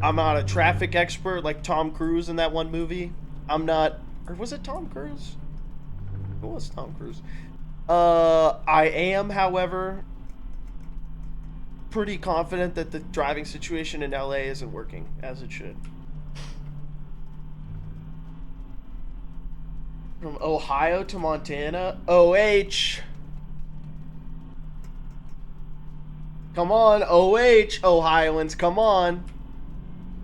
[SPEAKER 1] I'm not a traffic expert like Tom Cruise in that one movie. I'm not... Or was it Tom Cruise? It was Tom Cruise. I am, however, pretty confident that the driving situation in LA isn't working as it should. From Ohio to Montana. OH. Come on, OH, Ohioans, come on.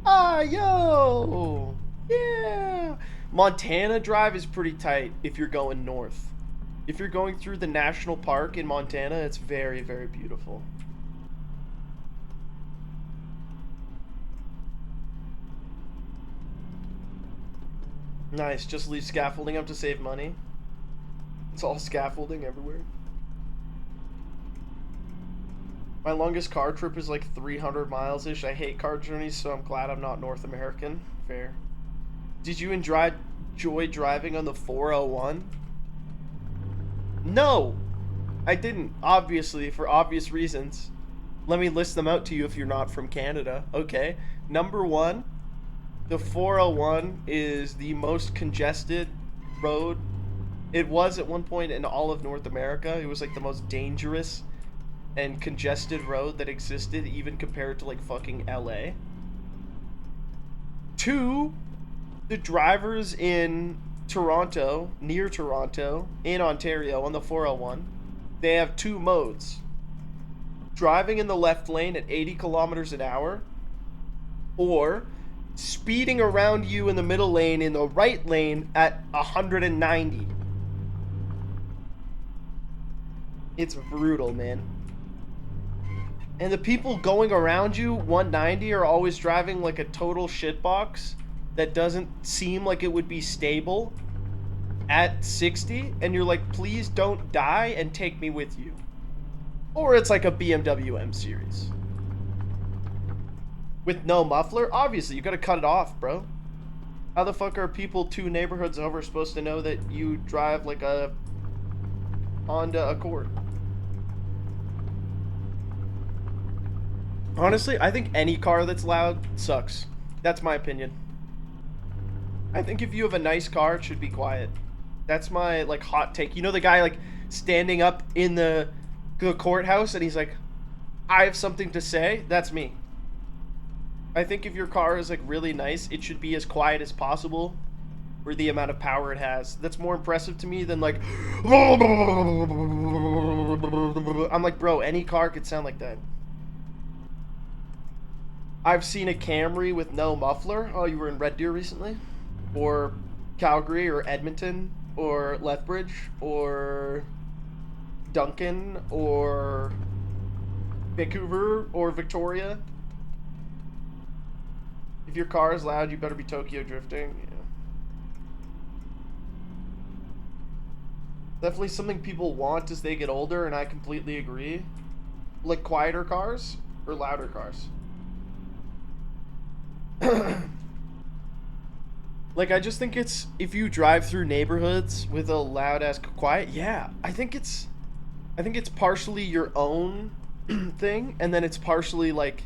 [SPEAKER 1] Ah, yo. Yeah. Montana Drive is pretty tight if you're going north. If you're going through the national park in Montana, it's very, very beautiful. Nice, just leave scaffolding up to save money. It's all scaffolding everywhere. My longest car trip is like 300 miles-ish. I hate car journeys, so I'm glad I'm not North American. Fair. Did you enjoy driving on the 401? No! I didn't, obviously, for obvious reasons. Let me list them out to you if you're not from Canada. Okay. Number 1, the 401 is the most congested road. It was at one point in all of North America. It was like the most dangerous and congested road that existed, even compared to like fucking LA. 2, the drivers in Toronto, near Toronto, in Ontario, on the 401, they have 2 modes. Driving in the left lane at 80 kilometers an hour, or speeding around you in the middle lane in the right lane at 190. It's brutal, man. And the people going around you 190 are always driving like a total shitbox that doesn't seem like it would be stable at 60, and you're like, please don't die and take me with you. Or it's like a BMW M series. With no muffler? Obviously, you gotta cut it off, bro. How the fuck are people 2 neighborhoods over supposed to know that you drive like a Honda Accord? Honestly, I think any car that's loud sucks. That's my opinion. I think if you have a nice car, it should be quiet. That's my, like, hot take. You know the guy, like, standing up in the courthouse and he's like, I have something to say? That's me. I think if your car is, like, really nice, it should be as quiet as possible for the amount of power it has. That's more impressive to me than, like, I'm like, bro, any car could sound like that. I've seen a Camry with no muffler. Oh, you were in Red Deer recently? Or Calgary, or Edmonton, or Lethbridge, or Duncan, or Vancouver, or Victoria. If your car is loud, you better be Tokyo drifting. Yeah. Definitely something people want as they get older, and I completely agree. Like quieter cars or louder cars? Like, I just think it's, if you drive through neighborhoods with a loud ass quiet, yeah, I think it's partially your own thing, and then it's partially like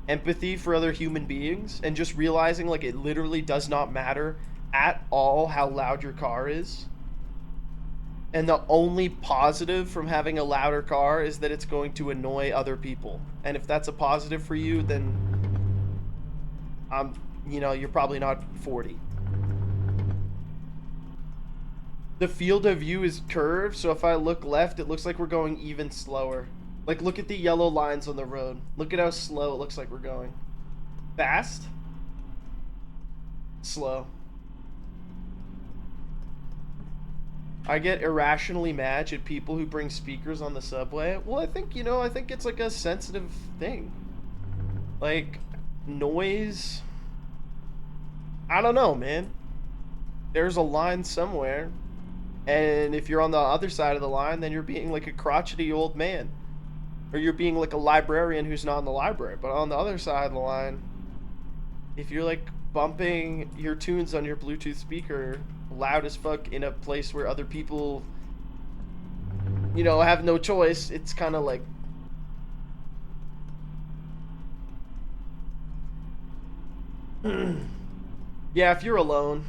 [SPEAKER 1] empathy for other human beings, and just realizing like it literally does not matter at all how loud your car is. And the only positive from having a louder car is that it's going to annoy other people. And if that's a positive for you, then you know, you're probably not 40. The field of view is curved, so if I look left, it looks like we're going even slower. Like, look at the yellow lines on the road. Look at how slow it looks like we're going. Fast? Slow. I get irrationally mad at people who bring speakers on the subway. Well, I think, you know, I think it's like a sensitive thing. Like, noise... I don't know, man. There's a line somewhere, and if you're on the other side of the line, then you're being like a crotchety old man. Or you're being like a librarian who's not in the library. But on the other side of the line, if you're like bumping your tunes on your Bluetooth speaker loud as fuck in a place where other people, you know, have no choice, it's kind of like... Yeah, if you're alone.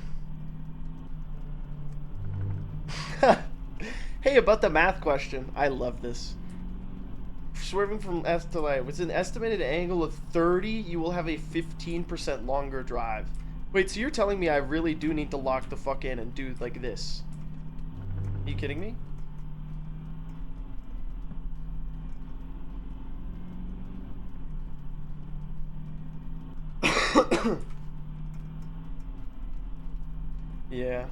[SPEAKER 1] Hey, about the math question. I love this. Swerving from S to Y. With an estimated angle of 30, you will have a 15% longer drive. Wait, so you're telling me I really do need to lock the fuck in and do like this? Are you kidding me? Yeah.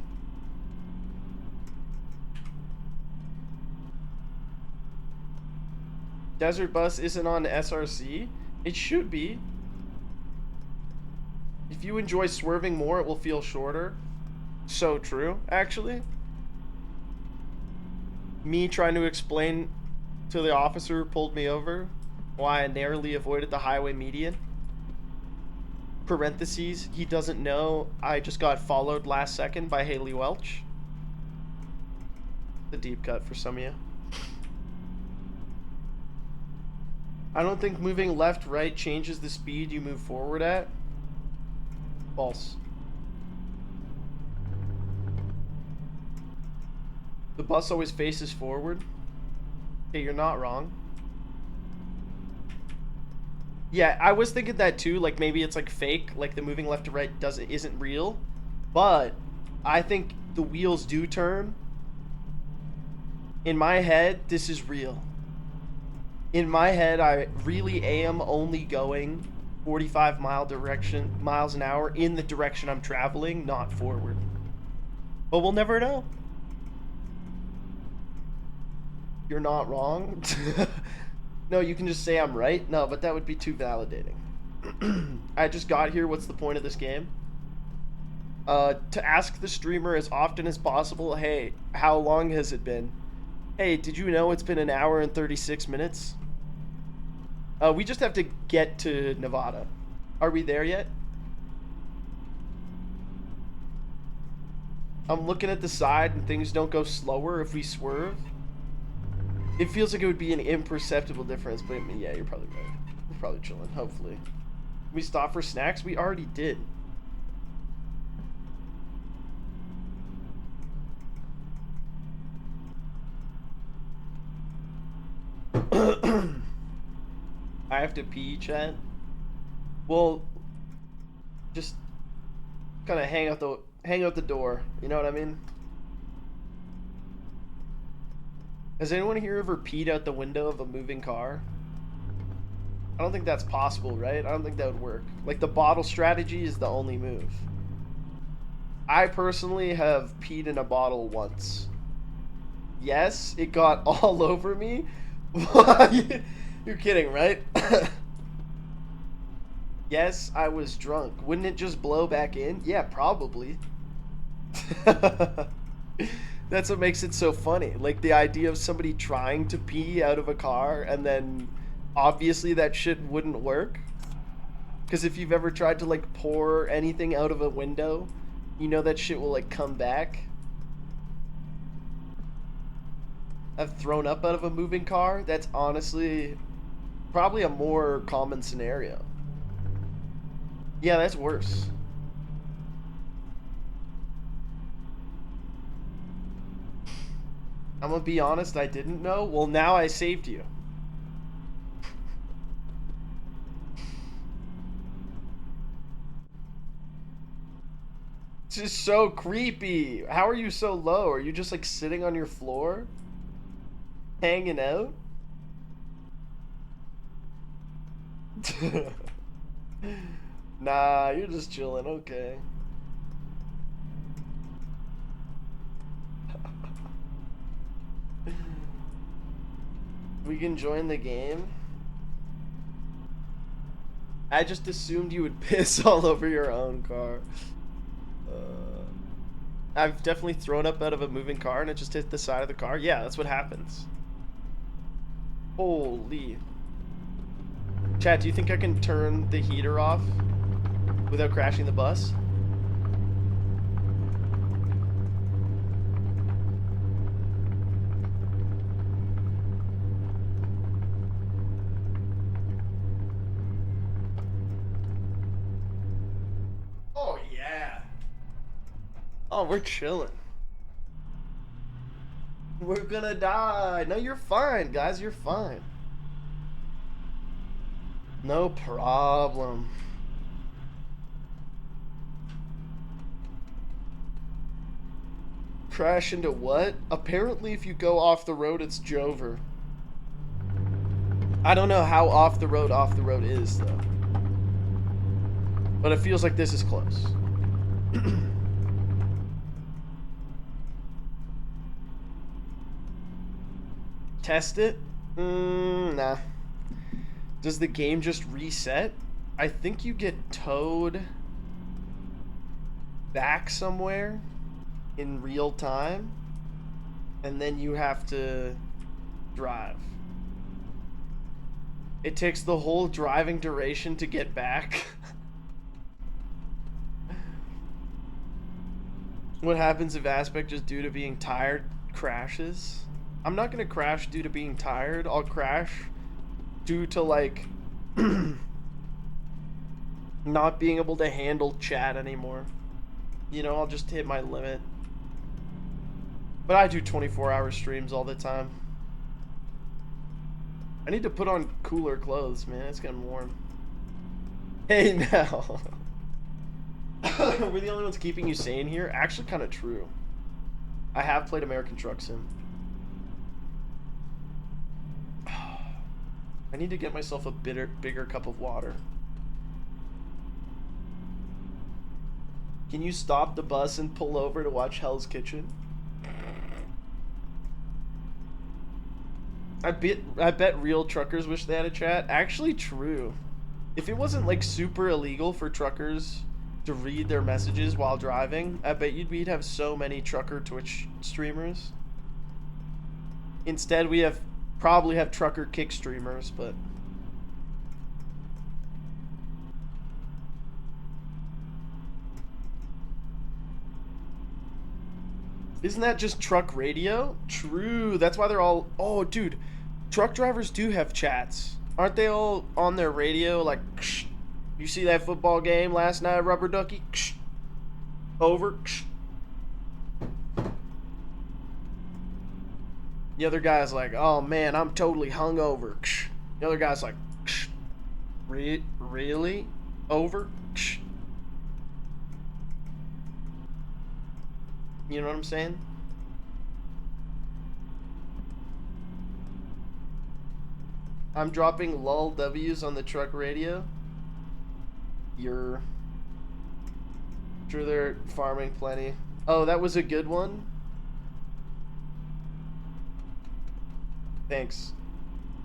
[SPEAKER 1] Desert Bus isn't on SRC? It should be. If you enjoy swerving more, it will feel shorter. So true, actually. Me trying to explain to the officer who pulled me over why I narrowly avoided the highway median. Parentheses, he doesn't know I just got followed last second by Haley Welch. The deep cut for some of you. I don't think moving left, right changes the speed you move forward at. False. The bus always faces forward. Okay, you're not wrong. Yeah, I was thinking that too, like maybe it's like fake, like the moving left to right isn't real. But I think the wheels do turn. In my head, this is real. In my head, I really am only going 45 miles an hour in the direction I'm traveling, not forward. But we'll never know. You're not wrong. No, you can just say I'm right. No, but that would be too validating. I just got here. What's the point of this game? To ask the streamer as often as possible, hey, how long has it been? Hey, did you know it's been an hour and 36 minutes? We just have to get to Nevada. Are we there yet? I'm looking at the side and things don't go slower if we swerve. It feels like it would be an imperceptible difference, but yeah, you're probably right. We're probably chilling, hopefully. We stop for snacks? We already did. I have to pee, chat. Well, just kind of hang out the door. You know what I mean? Has anyone here ever peed out the window of a moving car? I don't think that's possible, right? I don't think that would work. Like, the bottle strategy is the only move. I personally have peed in a bottle once. Yes, it got all over me. You're kidding, right? Yes, I was drunk. Wouldn't it just blow back in? Yeah, probably. That's what makes it so funny. Like, the idea of somebody trying to pee out of a car and then obviously that shit wouldn't work. Because if you've ever tried to, like, pour anything out of a window, you know that shit will, like, come back. I've thrown up out of a moving car. That's honestly probably a more common scenario. Yeah, that's worse. I'm gonna be honest, I didn't know. Well, now I saved you. It's just so creepy. How are you so low? Are you just like sitting on your floor? Hanging out? Nah, you're just chilling, okay. We can join the game. I just assumed you would piss all over your own car. I've definitely thrown up out of a moving car and it just hit the side of the car. Yeah, that's what happens. Holy. Chat, do you think I can turn the heater off without crashing the bus? Oh, yeah. Oh, we're chilling. We're gonna die. No, you're fine, guys. You're fine. No problem. Crash into what? Apparently, if you go off the road, it's Jover. I don't know how off the road is, though. But it feels like this is close. Test it? Nah. Does the game just reset? I think you get towed back somewhere in real time, and then you have to drive. It takes the whole driving duration to get back. What happens if Aspect just due to being tired crashes? I'm not gonna crash due to being tired. I'll crash due to like not being able to handle chat anymore. You know, I'll just hit my limit. But I do 24-hour streams all the time. I need to put on cooler clothes, man. It's getting warm. Hey, now. We're the only ones keeping you sane here? Actually, kind of true. I have played American Truck Sim. I need to get myself a bigger cup of water. Can you stop the bus and pull over to watch Hell's Kitchen? I bet real truckers wish they had a chat. Actually, true. If it wasn't like super illegal for truckers to read their messages while driving, I bet we'd have so many trucker Twitch streamers. Instead, we probably have trucker kick streamers, but isn't that just truck radio? True. That's why they're all... Oh, dude. Truck drivers do have chats. Aren't they all on their radio like... Ksh, you see that football game last night, Rubber Ducky? Ksh, over. Ksh. The other guy's like, oh man, I'm totally hungover. Ksh. The other guy's like, Ksh. Really? Over? Ksh. You know what I'm saying? I'm dropping lull W's on the truck radio. You're sure they're farming plenty. Oh, that was a good one. Thanks.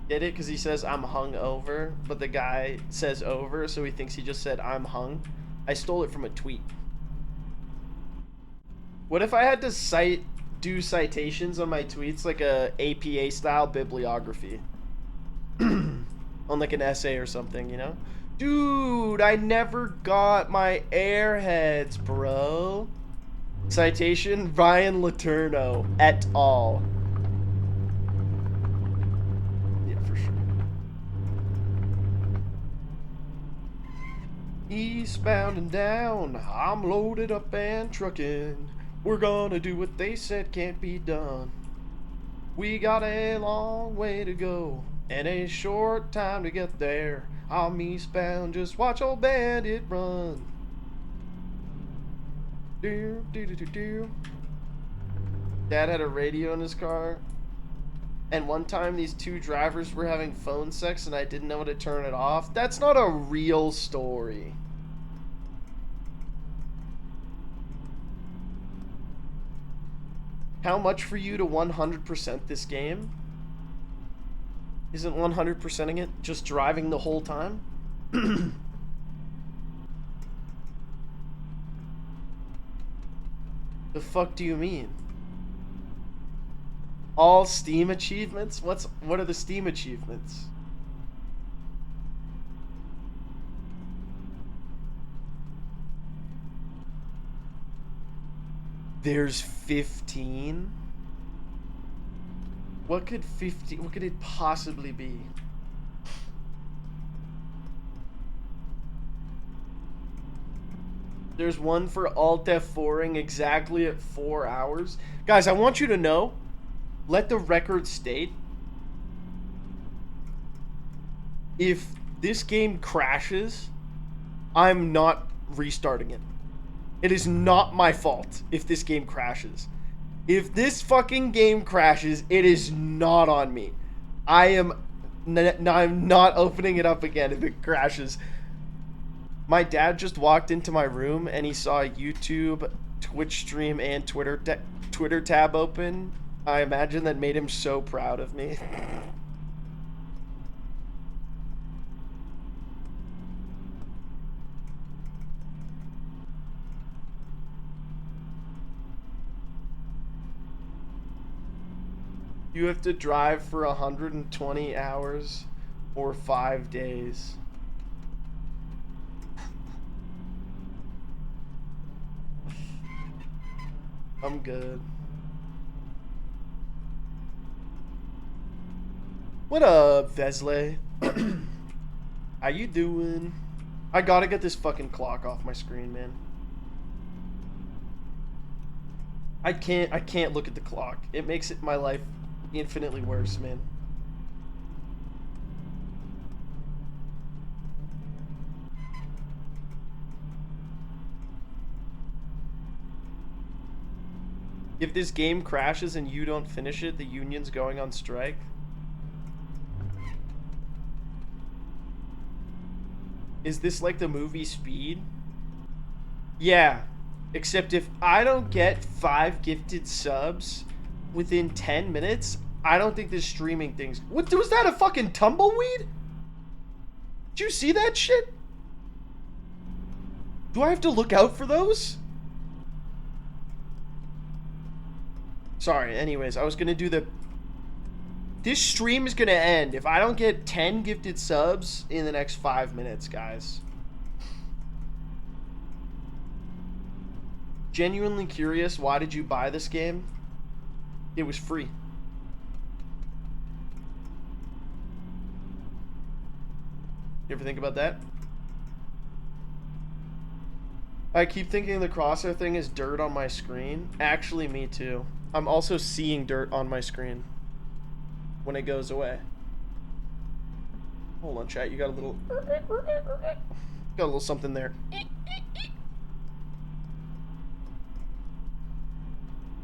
[SPEAKER 1] Get it? Because he says I'm hung over, but the guy says over, so he thinks he just said I'm hung. I stole it from a tweet. What if I had to do citations on my tweets like a APA style bibliography? On like an essay or something, you know? Dude, I never got my airheads, bro. Citation, Ryan Letourneau et al. Yeah, for sure. Eastbound and down, I'm loaded up and trucking. We're gonna do what they said can't be done. We got a long way to go and a short time to get there. I'm eastbound, just watch old bandit run. Do do do do do. Dad had a radio in his car, and one time these two drivers were having phone sex and I didn't know how to turn it off. That's not a real story. How much for you to 100% this game? Isn't 100%ing it just driving the whole time? The fuck do you mean? All Steam achievements? What are the Steam achievements? There's 15? What could it possibly be? There's one for Alt F4ing exactly at 4 hours. Guys, I want you to know, let the record state, if this game crashes, I'm not restarting it. It is not my fault if this game crashes. If this fucking game crashes, it is not on me. I'm not opening it up again if it crashes. My dad just walked into my room and he saw a YouTube, Twitch stream, and Twitter tab open. I imagine that made him so proud of me. You have to drive for 120 hours or 5 days. I'm good. What up, Vesle? How you doing? I gotta get this fucking clock off my screen, man. I can't look at the clock. It makes my life infinitely worse, man. If this game crashes and you don't finish it, the union's going on strike. Is this like the movie Speed? Yeah. Except if I don't get 5 gifted subs within 10 minutes, I don't think this streaming thing's... What, was that a fucking tumbleweed? Did you see that shit? Do I have to look out for those? Sorry, anyways, I was gonna do the... This stream is gonna end if I don't get 10 gifted subs in the next 5 minutes, guys. Genuinely curious, why did you buy this game? It was free. You ever think about that? I keep thinking the crosshair thing is dirt on my screen. Actually, me too. I'm also seeing dirt on my screen when it goes away. Hold on, chat. You got a little... Got a little something there.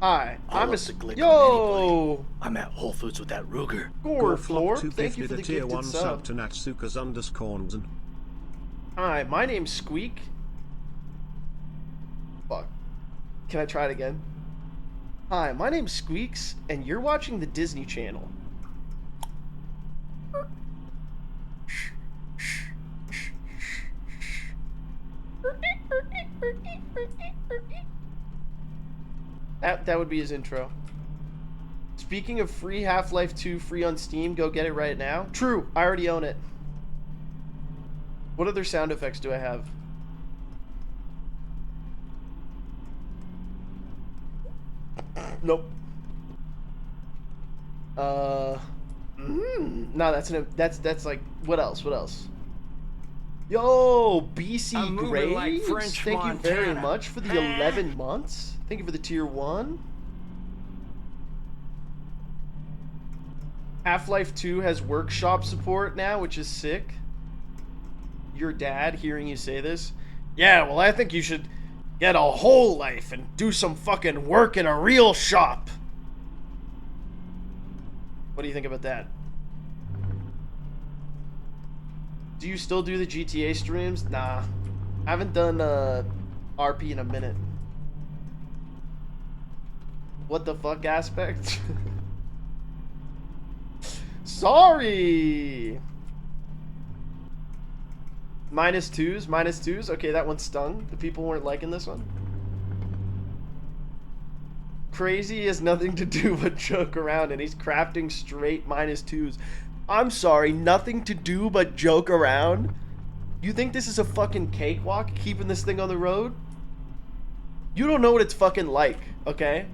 [SPEAKER 1] Hi, I'm a... Yo!
[SPEAKER 5] I'm at Whole Foods with that Ruger.
[SPEAKER 1] Gore
[SPEAKER 4] Flop
[SPEAKER 1] Florp, thank you for the
[SPEAKER 4] tier
[SPEAKER 1] gifted
[SPEAKER 4] 1
[SPEAKER 1] sub.
[SPEAKER 4] to Natsukas_Cornson.
[SPEAKER 1] Hi, my name's Squeak. Fuck. Can I try it again? Hi, my name's Squeaks, and you're watching the Disney Channel. That would be his intro. Speaking of free, Half-Life 2 free on Steam, go get it right now. True, I already own it. What other sound effects do I have? Nope. No, that's like, what else? What else? Yo, BC
[SPEAKER 2] I'm moving like
[SPEAKER 1] Graves,
[SPEAKER 2] French
[SPEAKER 1] thank you very
[SPEAKER 2] Montana.
[SPEAKER 1] much for the 11 months. Thank you for the tier 1. Half-Life 2 has workshop support now, which is sick. Your dad hearing you say this? Yeah, well, I think you should get a whole life and do some fucking work in a real shop. What do you think about that? Do you still do the GTA streams? Nah. I haven't done RP in a minute. What the fuck aspect? Sorry! Minus twos? Okay, that one stung. The people weren't liking this one. Crazy has nothing to do but joke around, and he's crafting straight minus twos. I'm sorry, nothing to do but joke around? You think this is a fucking cakewalk, keeping this thing on the road? You don't know what it's fucking like, okay?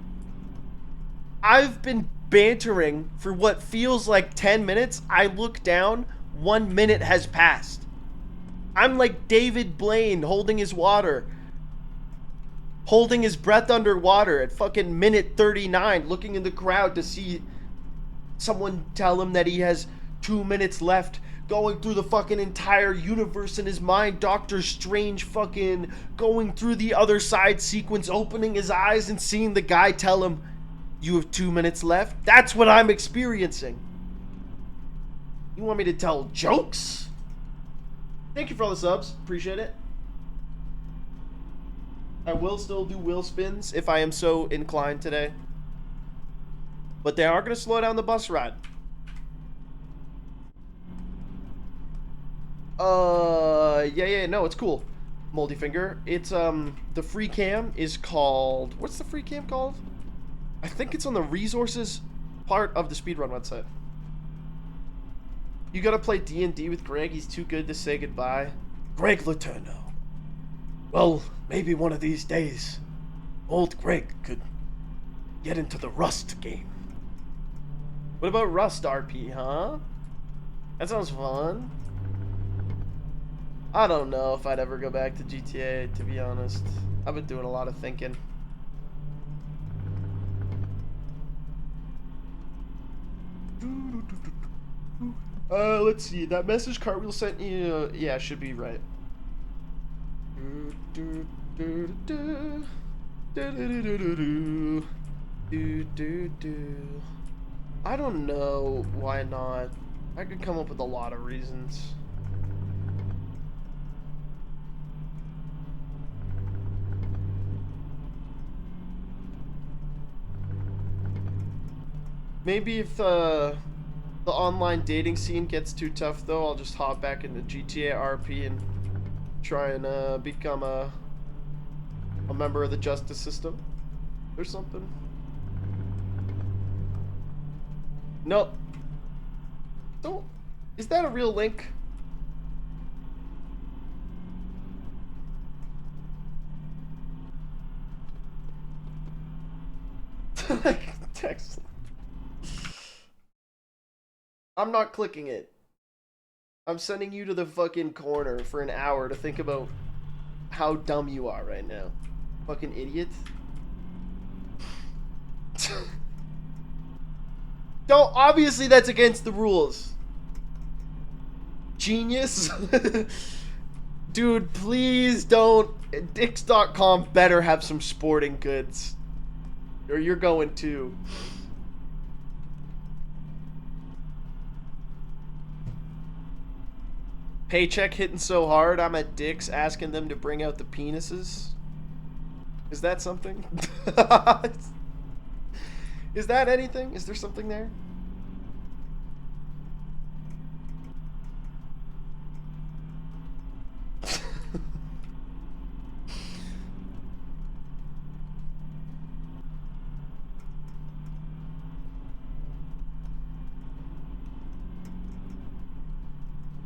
[SPEAKER 1] I've been bantering for what feels like 10 minutes. I look down, 1 minute has passed. I'm like David Blaine holding his water. Holding his breath underwater at fucking minute 39, looking in the crowd to see someone tell him that he has 2 minutes left, going through the fucking entire universe in his mind, Doctor Strange fucking going through the other side sequence, opening his eyes and seeing the guy tell him, you have 2 minutes left? That's what I'm experiencing. You want me to tell jokes? Thank you for all the subs. Appreciate it. I will still do wheel spins if I am so inclined today. But they are going to slow down the bus ride. Yeah, no, it's cool. Moldy Finger. It's, the free cam is called... What's the free cam called? I think it's on the resources... part of the speedrun website. You gotta play D&D with Greg. He's too good to say goodbye. Greg Letourneau. Well, maybe one of these days, old Greg could get into the Rust game. What about Rust RP, huh? That sounds fun. I don't know if I'd ever go back to GTA, to be honest. I've been doing a lot of thinking. Let's see. That message Cartwheel sent you, yeah, should be right. I don't know why not. I could come up with a lot of reasons. Maybe if the online dating scene gets too tough, though, I'll just hop back into GTA RP and try and become a member of the justice system or something. No. Don't. Is that a real link? Text. I'm not clicking it. I'm sending you to the fucking corner for an hour to think about how dumb you are right now. Fucking idiot. Don't, obviously that's against the rules. Genius. Dude, please don't. Dix.com better have some sporting goods. Or you're going to. Paycheck hitting so hard, I'm at Dick's asking them to bring out the penises. Is that something? Is that anything? Is there something there?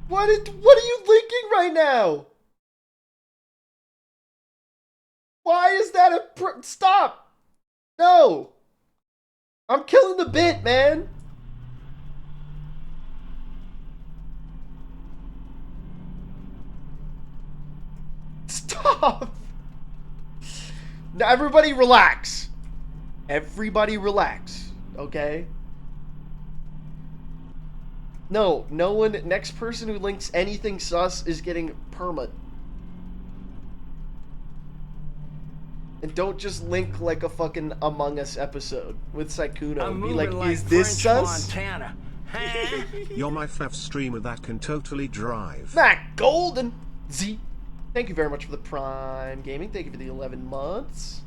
[SPEAKER 1] What are you linking right now? Why is that a stop? No. I'm killing the bit, man. Stop. Now everybody relax. Everybody relax, okay? No one, next person who links anything sus is getting perma. And don't just link like a fucking Among Us episode with Sykkuno and be like, is this sus?
[SPEAKER 2] Montana. Huh?
[SPEAKER 4] You're my fav streamer that can totally drive.
[SPEAKER 1] Matt Golden Z. Thank you very much for the Prime Gaming. Thank you for the 11 months.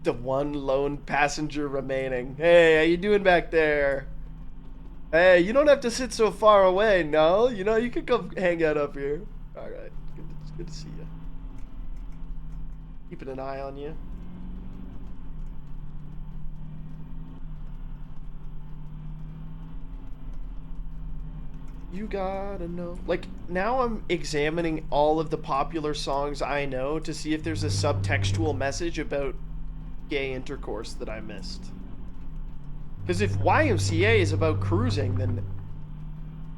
[SPEAKER 1] The one lone passenger remaining. Hey, how you doing back there? Hey, you don't have to sit so far away, no? You know, you can come hang out up here. Alright, good to see you. Keeping an eye on you. You gotta know. Like, now I'm examining all of the popular songs I know to see if there's a subtextual message about gay intercourse that I missed. Because if YMCA is about cruising, then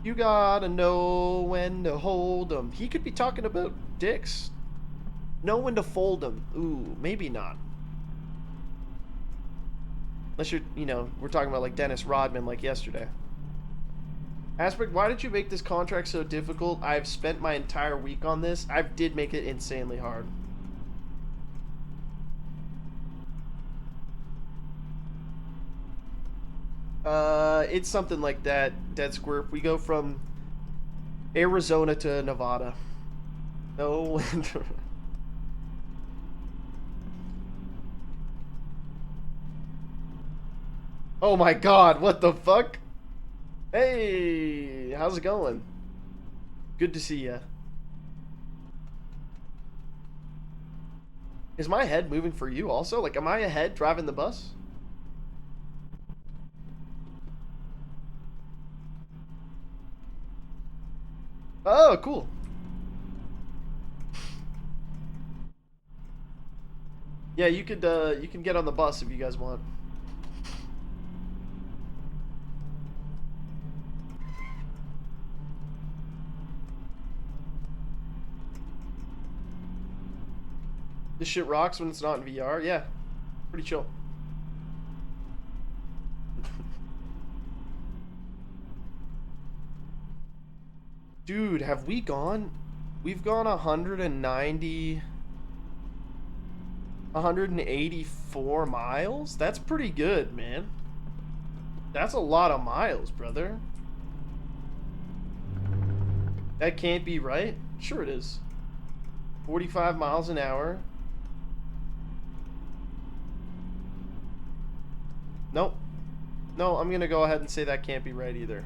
[SPEAKER 1] you gotta know when to hold 'em. He could be talking about dicks. Know when to fold 'em. Ooh, maybe not. Unless you're, you know, we're talking about like Dennis Rodman like yesterday. Aspect, why did you make this contract so difficult? I've spent my entire week on this. I did make it insanely hard. It's something like that, Dead Squirp. We go from Arizona to Nevada. No. Oh my god, what the fuck? Hey, how's it going? Good to see ya. Is my head moving for you also? Like, am I ahead driving the bus? Oh, cool. Yeah, you can get on the bus if you guys want. This shit rocks when it's not in VR. Yeah, pretty chill. Dude, have we gone? We've gone 184 miles? That's pretty good, man. That's a lot of miles, brother. That can't be right. Sure it is. 45 miles an hour. Nope. No, I'm gonna go ahead and say that can't be right either.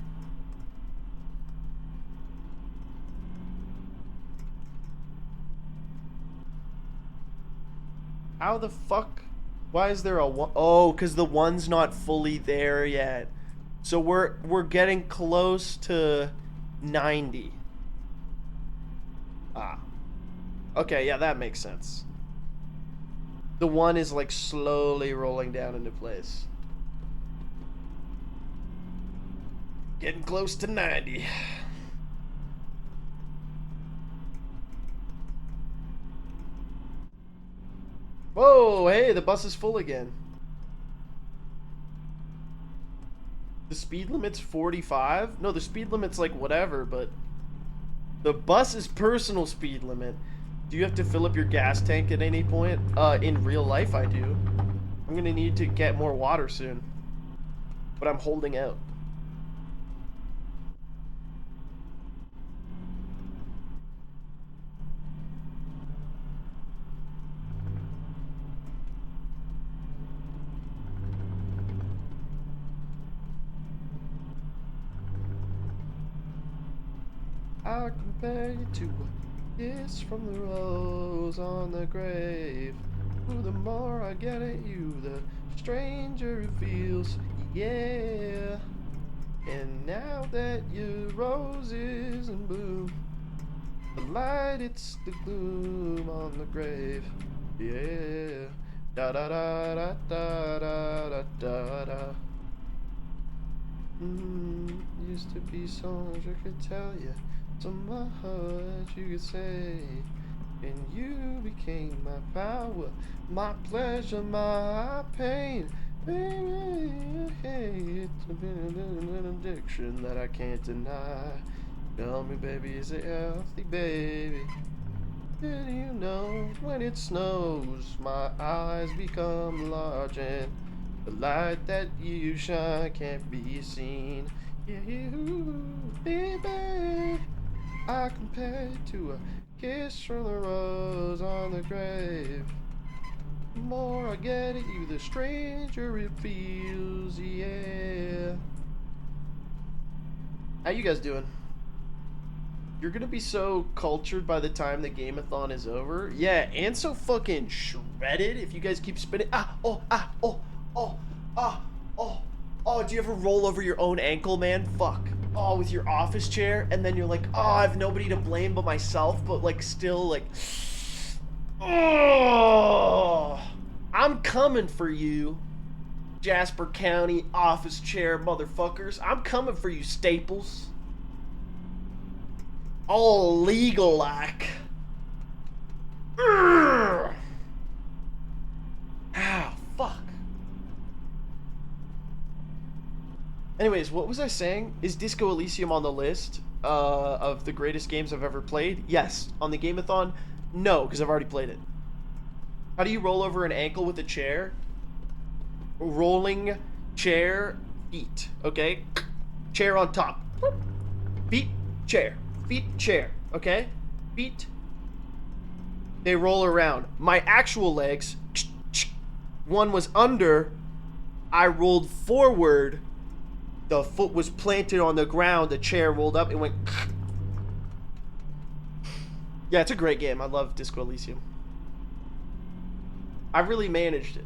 [SPEAKER 1] How the fuck? Why is there a one? Oh, because the one's not fully there yet. So we're getting close to 90. Ah. Okay, yeah, that makes sense. The one is like slowly rolling down into place. Getting close to 90. Whoa, hey, the bus is full again. The speed limit's 45? No, the speed limit's like whatever, but the bus's personal speed limit. Do you have to fill up your gas tank at any point? In real life, I do. I'm gonna need to get more water soon. But I'm holding out. I compare you to a kiss from the rose on the grave. Ooh, the more I get at you, the stranger it feels, yeah. And now that your rose is in bloom, the light, it's the gloom on the grave, yeah. Da da da da da da da da da. Used to be songs I could tell you. So much you could say, and you became my power, my pleasure, my pain. It's been an addiction that I can't deny. Tell me, baby, is it healthy, baby? Did you know when it snows, my eyes become large and the light that you shine can't be seen? Yeah, you, baby. I compare it to a kiss from the rose on the grave. The more I get at you, the stranger it feels, yeah. How you guys doing? You're gonna be so cultured by the time the game-a-thon is over. Yeah, and so fucking shredded if you guys keep spinning. Do you ever roll over your own ankle, man? Fuck. Oh, with your office chair, and then you're like, oh, I have nobody to blame but myself, but like still like, oh, I'm coming for you, Jasper County office chair motherfuckers. I'm coming for you, Staples. All legal like. Ow, fuck. Anyways, what was I saying? Is Disco Elysium on the list of the greatest games I've ever played? Yes. On the Game-a-thon? No, because I've already played it. How do you roll over an ankle with a chair? Rolling chair, feet. Okay? Chair on top. Feet, chair. Feet, chair. Okay? Feet. They roll around. My actual legs, one was under. I rolled forward. The foot was planted on the ground. The chair rolled up. It went. Yeah, it's a great game. I love Disco Elysium. I really managed it.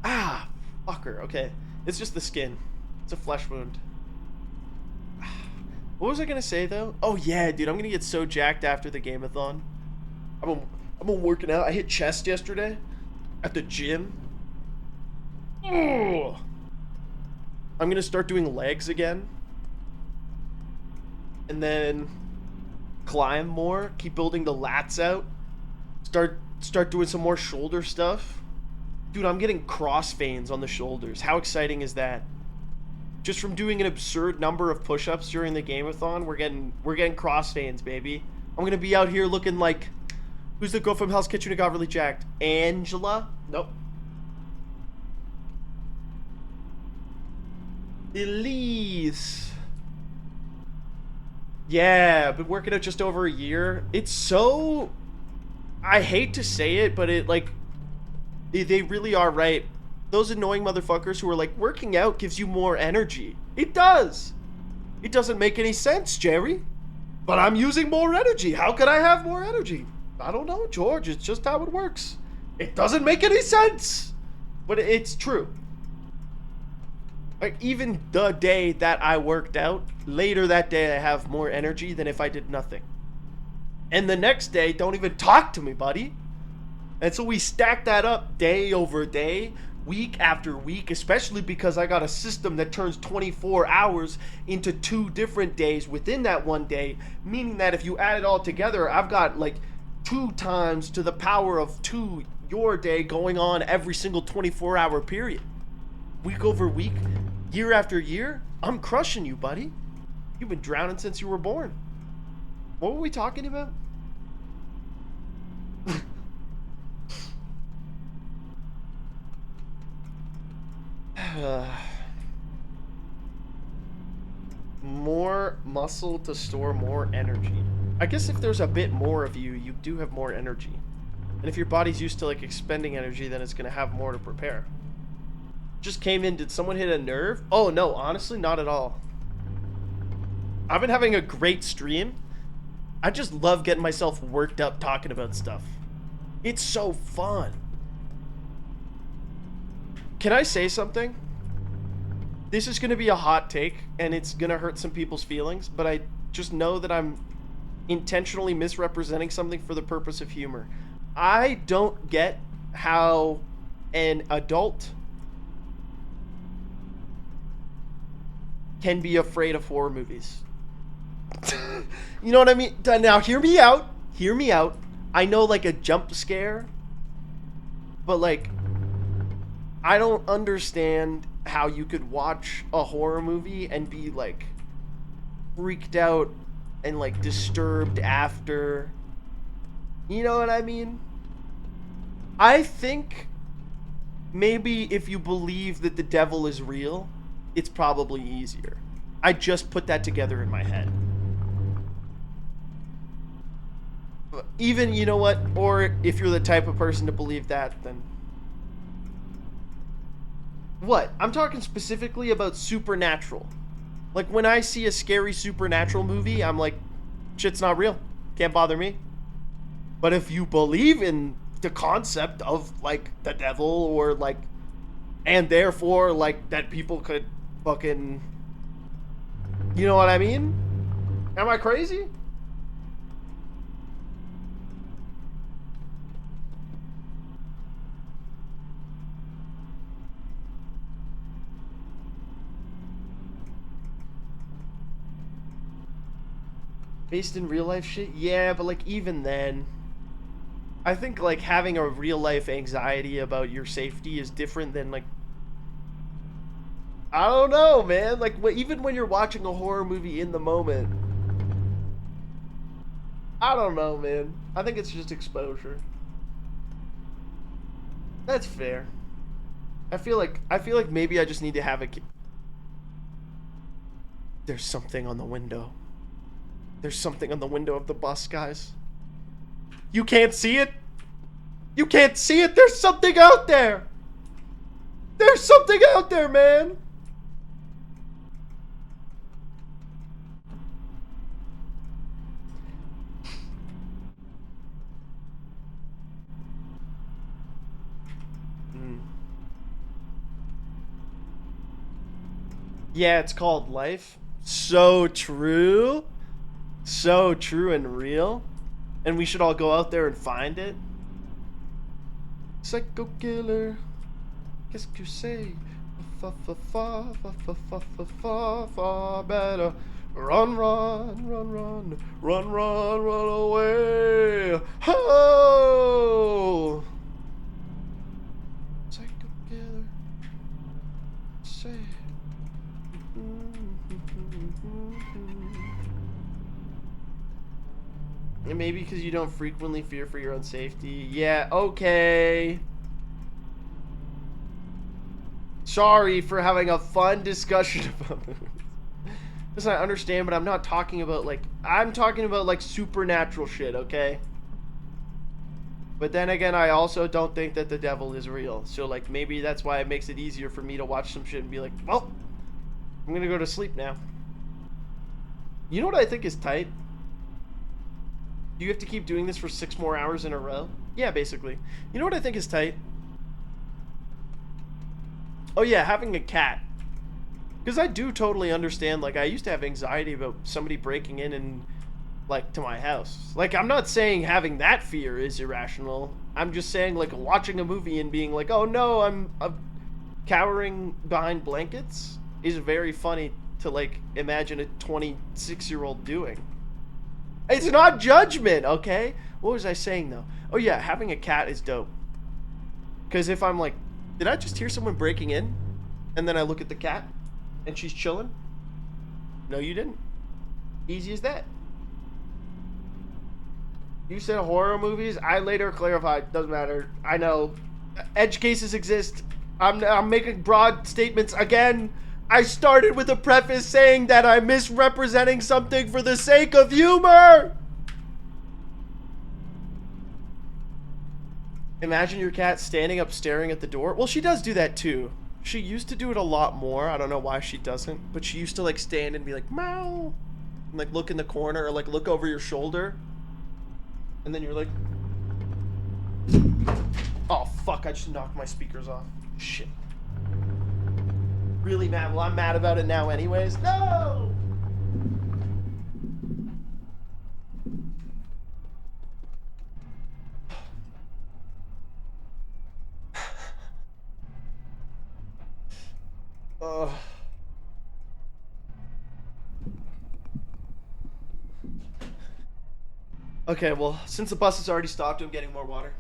[SPEAKER 1] Ah, fucker. Okay. It's just the skin. It's a flesh wound. What was I gonna say though? Oh yeah, dude, I'm gonna get so jacked after the Game-A-thon. I'm working out. I hit chest yesterday at the gym. Ugh. I'm gonna start doing legs again, and then climb more. Keep building the lats out. Start doing some more shoulder stuff. Dude, I'm getting cross veins on the shoulders. How exciting is that? Just from doing an absurd number of push-ups during the Game-A-thon, we're getting cross veins, baby. I'm gonna be out here looking like, who's the girl from Hell's Kitchen who got really jacked? Angela? Nope. Elise. Yeah, been working out just over a year. It's so, I hate to say it, but it like, they really are right. Those annoying motherfuckers who are like, working out gives you more energy. It does. It doesn't make any sense, Jerry. But I'm using more energy. How could I have more energy? I don't know, George. It's just how it works. It doesn't make any sense. But it's true. Like, even the day that I worked out, later that day I have more energy than if I did nothing. And the next day, don't even talk to me, buddy. And so we stack that up day over day, week after week, especially because I got a system that turns 24 hours into 2 different days within that one day, meaning that if you add it all together, I've got like 2 times to the power of 2 your day going on every single 24-hour period. Week over week, year after year, I'm crushing you, buddy. You've been drowning since you were born. What were we talking about? More muscle to store more energy. I guess if there's a bit more of you, you do have more energy. And if your body's used to like expending energy, then it's gonna have more to prepare. Just came in, did someone hit a nerve? Oh no, honestly, not at all. I've been having a great stream. I just love getting myself worked up talking about stuff. It's so fun. Can I say something? This is going to be a hot take, and it's going to hurt some people's feelings, but I just know that I'm intentionally misrepresenting something for the purpose of humor. I don't get how an adult can be afraid of horror movies. You know what I mean? Now, hear me out. Hear me out. I know, like, a jump scare, but, like, I don't understand how you could watch a horror movie and be, like, freaked out and, like, disturbed after. You know what I mean? I think maybe if you believe that the devil is real, it's probably easier. I just put that together in my head. Even, you know what? Or if you're the type of person to believe that, then... What? I'm talking specifically about supernatural. Like, when I see a scary supernatural movie, I'm like, shit's not real. Can't bother me. But if you believe in the concept of, like, the devil or, like... And therefore, like, that people could fucking... You know what I mean? Am I crazy? Based in real life shit? Yeah, but like even then, I think like having a real life anxiety about your safety is different than like, I don't know, man. Like even when you're watching a horror movie in the moment, I don't know, man. I think it's just exposure. That's fair. I feel like maybe I just need to have a... There's something on the window. There's something on the window of the bus, guys. You can't see it? You can't see it? There's something out there! There's something out there, man! Yeah, it's called life. So true. So true and real. And we should all go out there and find it. Psycho killer. Qu'est-ce que c'est? Far better. Run, run, run, run, run, run, run away. Ho! Psycho killer. Say. And maybe because you don't frequently fear for your own safety. Yeah, okay. Sorry for having a fun discussion about this. Listen, I understand, but I'm not talking about, like... I'm talking about, like, supernatural shit, okay? But then again, I also don't think that the devil is real. So, like, maybe that's why it makes it easier for me to watch some shit and be like, well, I'm gonna go to sleep now. You know what I think is tight? You have to keep doing this for 6 more hours in a row? Yeah, basically. You know what I think is tight? Oh yeah, having a cat. Because I do totally understand, like, I used to have anxiety about somebody breaking in and, like, to my house. Like, I'm not saying having that fear is irrational. I'm just saying, like, watching a movie and being like, oh no, I'm cowering behind blankets is very funny to, like, imagine a 26-year-old doing. It's not judgment, okay? What was I saying, though? Oh, yeah, having a cat is dope. Because if I'm like, did I just hear someone breaking in? And then I look at the cat, and she's chilling? No, you didn't. Easy as that. You said horror movies. I later clarified. Doesn't matter. I know. Edge cases exist. I'm making broad statements again. I started with a preface saying that I'm misrepresenting something for the sake of humor. Imagine your cat standing up staring at the door. Well, she does do that too. She used to do it a lot more. I don't know why she doesn't, but she used to like stand and be like, meow. And like look in the corner or like look over your shoulder. And then you're like, oh fuck, I just knocked my speakers off. Shit. Really mad. Well, I'm mad about it now anyways. No! Okay, well, since the bus has already stopped, I'm getting more water.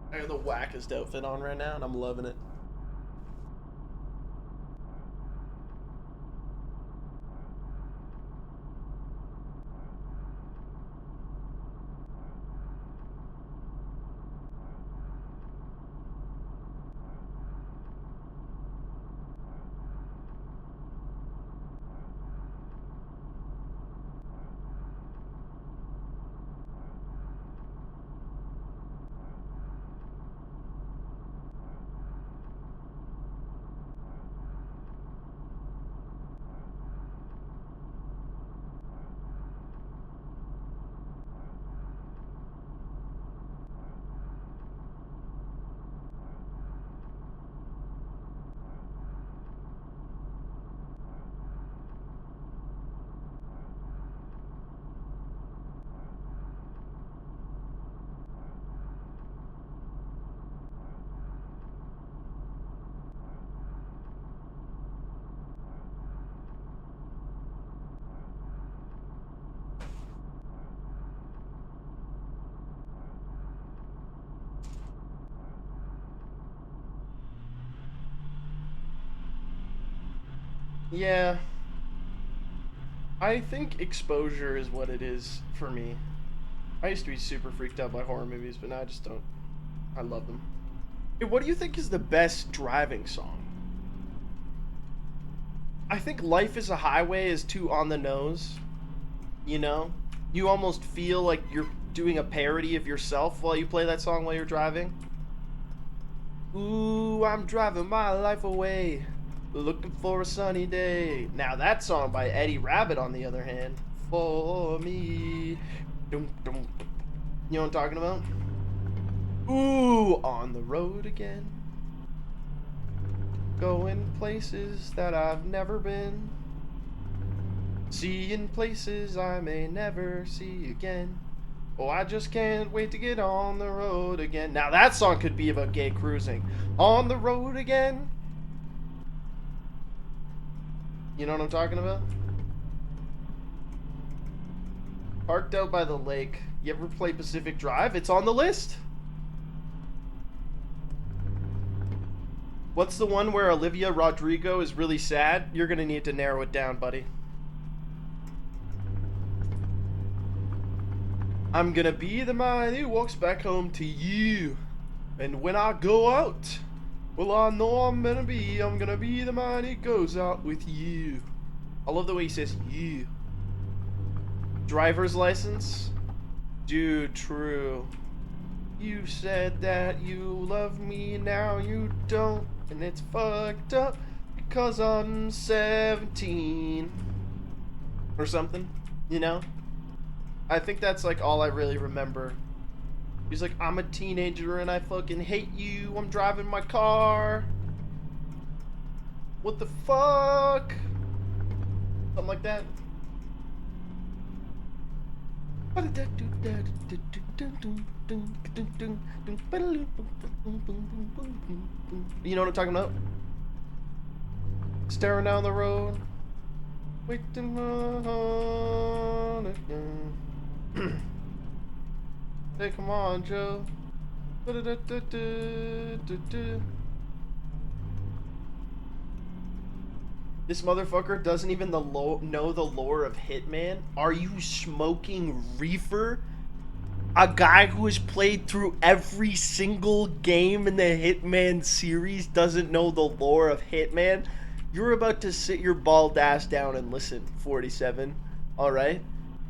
[SPEAKER 1] I have the wackest outfit on right now, and I'm loving it. Yeah. I think exposure is what it is for me. I used to be super freaked out by horror movies, but now I just don't. I love them. Hey, what do you think is the best driving song? I think Life is a Highway is too on the nose. You know? You almost feel like you're doing a parody of yourself while you play that song while you're driving. Ooh, I'm driving my life away, looking for a sunny day. Now that song by Eddie Rabbit, on the other hand, for me. Dum, dum, dum. You know what I'm talking about? Ooh, on the road again. Going places that I've never been. Seeing places I may never see again. Oh, I just can't wait to get on the road again. Now that song could be about gay cruising. On the road again. You know what I'm talking about? Parked out by the lake. You ever play Pacific Drive? It's on the list. What's the one where Olivia Rodrigo is really sad? You're gonna need to narrow it down, buddy. I'm gonna be the man who walks back home to you. And when I go out, well, I know I'm gonna be the man who goes out with you. I love the way he says you. Driver's license? Dude, true. You said that you love me, now you don't. And it's fucked up because I'm 17. Or something, you know? I think that's like all I really remember. He's like, I'm a teenager and I fucking hate you. I'm driving my car. What the fuck? Something like that. You know what I'm talking about? Staring down the road. Waiting on it. Hey, come on, Joe. This motherfucker doesn't even know the lore of Hitman. Are you smoking reefer? A guy who has played through every single game in the Hitman series doesn't know the lore of Hitman? You're about to sit your bald ass down and listen, 47. Alright?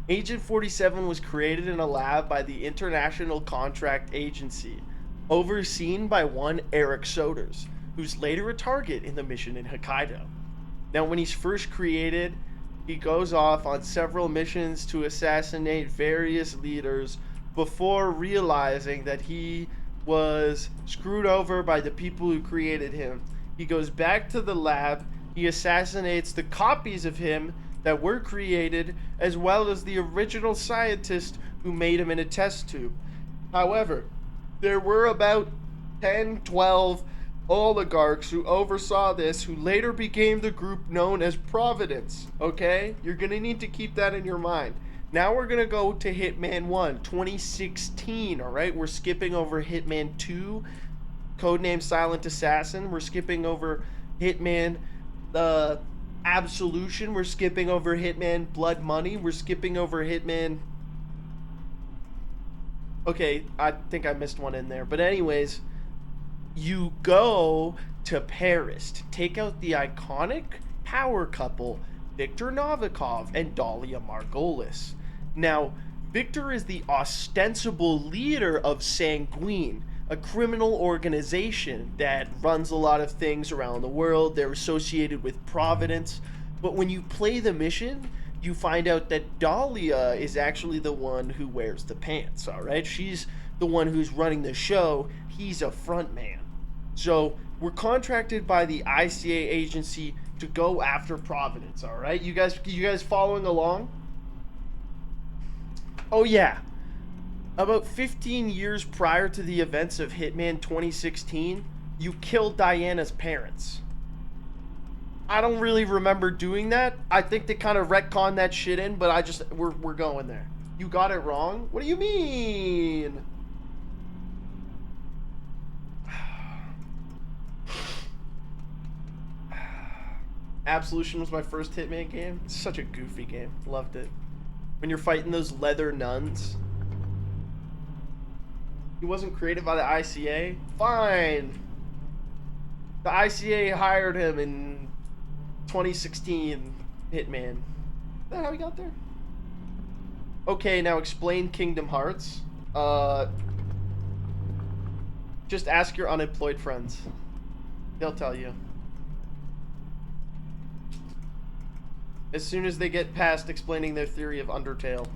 [SPEAKER 1] Agent 47 was created in a lab by the International Contract Agency, overseen by one Eric Soders, who's later a target in the mission in Hokkaido. Now, when he's first created, he goes off on several missions to assassinate various leaders before realizing that he was screwed over by the people who created him. He goes back to the lab, he assassinates the copies of him that were created, as well as the original scientist who made him in a test tube. However, there were about 10, 12 oligarchs who oversaw this, who later became the group known as Providence, okay? You're gonna need to keep that in your mind. Now we're gonna go to Hitman 1, 2016, alright? We're skipping over Hitman 2, codename Silent Assassin. We're skipping over Hitman Absolution. We're skipping over Hitman Blood Money. We're skipping over Hitman... Okay, I think I missed one in there. But anyways, you go to Paris to take out the iconic power couple, Victor Novikov and Dahlia Margolis. Now, Victor is the ostensible leader of Sanguine, a criminal organization that runs a lot of things around the world. They're associated with Providence. But when you play the mission, you find out that Dahlia is actually the one who wears the pants, alright? She's the one who's running the show. He's a front man. So, we're contracted by the ICA agency to go after Providence, alright? You guys following along? Oh yeah. About 15 years prior to the events of Hitman 2016, you killed Diana's parents. I don't really remember doing that. I think they kind of retconned that shit in, but we're going there. You got it wrong? What do you mean? Absolution was my first Hitman game. It's such a goofy game. Loved it. When you're fighting those leather nuns. He wasn't created by the ICA? Fine. The ICA hired him in 2016. Hitman. Is that how he got there? Okay, now explain Kingdom Hearts. Just ask your unemployed friends. They'll tell you. As soon as they get past explaining their theory of Undertale.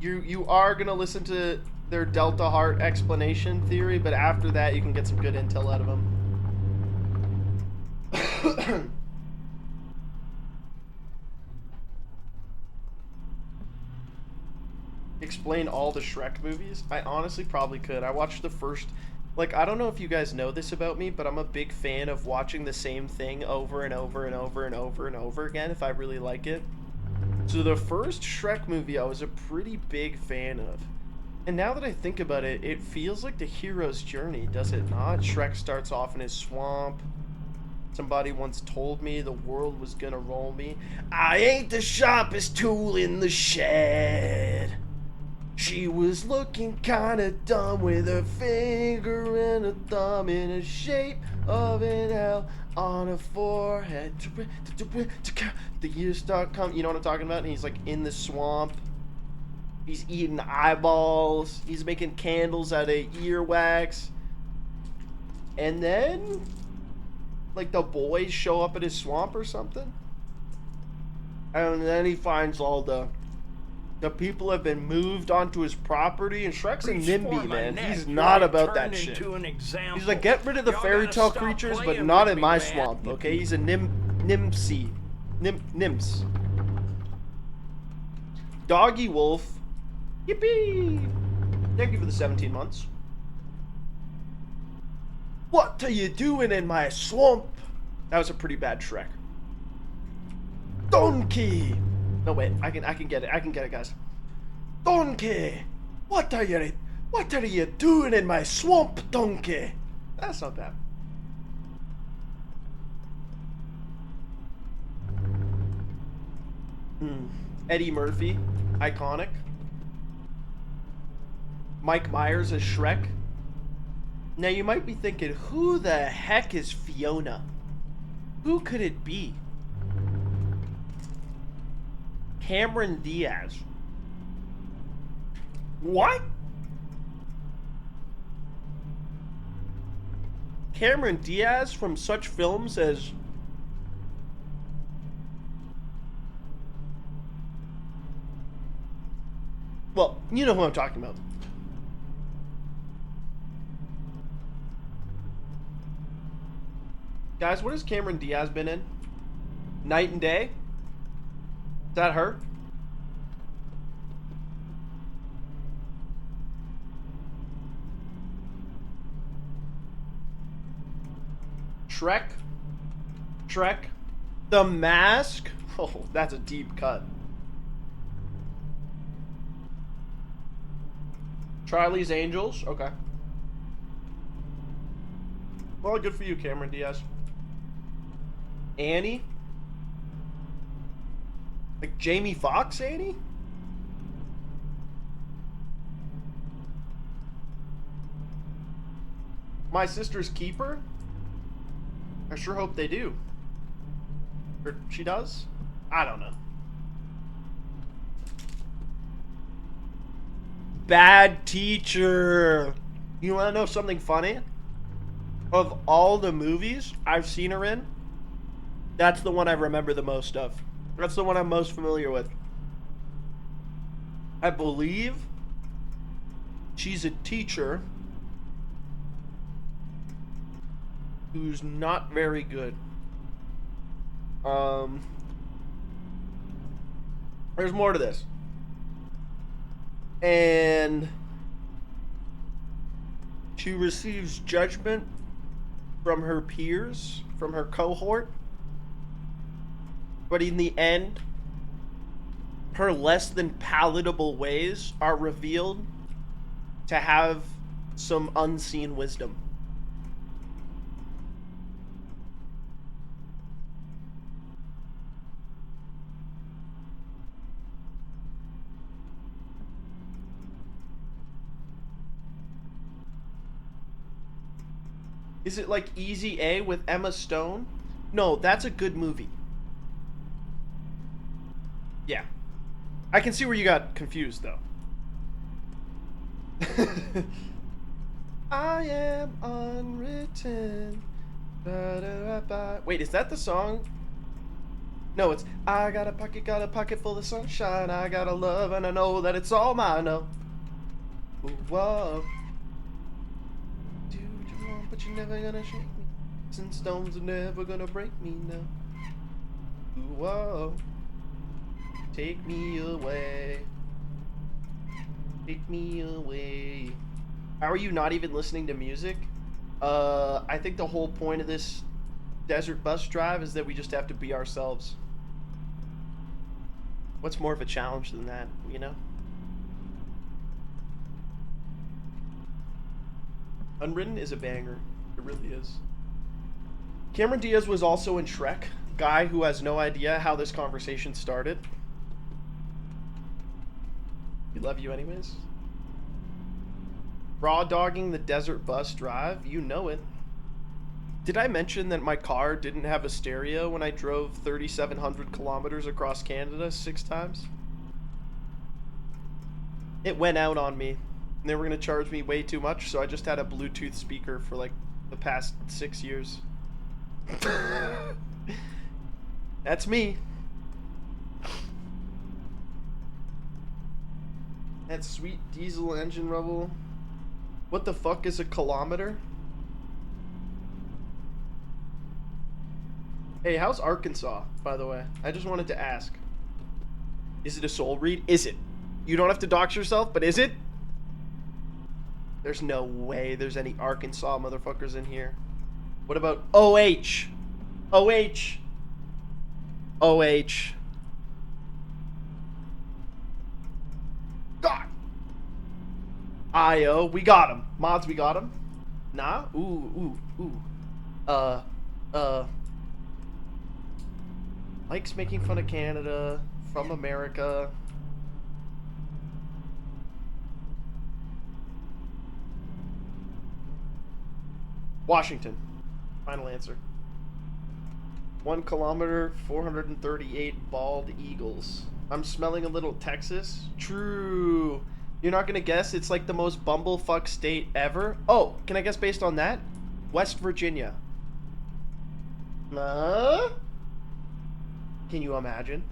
[SPEAKER 1] You are gonna listen to their Delta Heart explanation theory, but after that you can get some good intel out of them. Explain all the Shrek movies? I honestly probably could. I watched the first... Like, I don't know if you guys know this about me, but I'm a big fan of watching the same thing over and over and over and over and over again if I really like it. So the first Shrek movie I was a pretty big fan of. And now that I think about it, it feels like the hero's journey, does it not? Shrek starts off in his swamp. Somebody once told me the world was gonna roll me. I ain't the sharpest tool in the shed. She was looking kinda dumb with her finger and a thumb in the shape of an L on her forehead. The years start coming. You know what I'm talking about? And he's like in the swamp. He's eating eyeballs. He's making candles out of earwax. And then, like, the boys show up at his swamp or something. And then he finds all the people have been moved onto his property, and Shrek's a NIMBY, man. He's not about that shit. He's like, get rid of the fairy tale creatures, but not in my swamp, okay? He's a NIMS. Doggy Wolf. Yippee! Thank you for the 17 months. What are you doing in my swamp? That was a pretty bad Shrek. Donkey! No, wait, I can get it. I can get it, guys. Donkey! What are you doing in my swamp, donkey? That's not bad. Eddie Murphy, iconic. Mike Myers as Shrek. Now you might be thinking, who the heck is Fiona? Who could it be? Cameron Diaz. What? Cameron Diaz from such films as... Well, you know who I'm talking about. Guys, what has Cameron Diaz been in? Night and Day? Is that her? Shrek? The Mask? Oh, that's a deep cut. Charlie's Angels? Okay. Well, good for you, Cameron Diaz. Annie? Like Jamie Foxx, Annie? My Sister's Keeper? I sure hope they do. Or she does? I don't know. Bad Teacher. You want to know something funny? Of all the movies I've seen her in, that's the one I remember the most of. That's the one I'm most familiar with. I believe she's a teacher who's not very good. There's more to this. And she receives judgment from her peers, from her cohort. But in the end, her less than palatable ways are revealed to have some unseen wisdom. Is it like Easy A with Emma Stone? No, that's a good movie. Yeah. I can see where you got confused, though. I am unwritten. Ba-da-da-ba. Wait, is that the song? No, it's I got a pocket full of sunshine. I got a love, and I know that it's all mine. No. Ooh, whoa. Do what you want, but you're never gonna shake me. And stones are never gonna break me, no. Ooh, whoa. Take me away. Take me away. How are you not even listening to music? I think the whole point of this desert bus drive is that we just have to be ourselves. What's more of a challenge than that, you know? Unwritten is a banger. It really is. Cameron Diaz was also in Shrek. Guy who has no idea how this conversation started. We love you anyways. Raw dogging the desert bus drive. You know it. Did I mention that my car didn't have a stereo when I drove 3,700 kilometers across Canada 6 times? It went out on me. And they were going to charge me way too much, so I just had a Bluetooth speaker for like the past 6 years. That's me. That sweet diesel engine rubble. What the fuck is a kilometer? Hey, how's Arkansas, by the way? I just wanted to ask. Is it a soul read? Is it? You don't have to dox yourself, but is it? There's no way there's any Arkansas motherfuckers in here. What about OH? OH. OH. God. IO. We got him. Mods, we got him. Nah? Ooh. Mike's making fun of Canada. From America. Washington. Final answer. 1 kilometer, 438 bald eagles. I'm smelling a little Texas. True. You're not gonna guess it's like the most bumblefuck state ever? Oh, can I guess based on that? West Virginia. Can you imagine?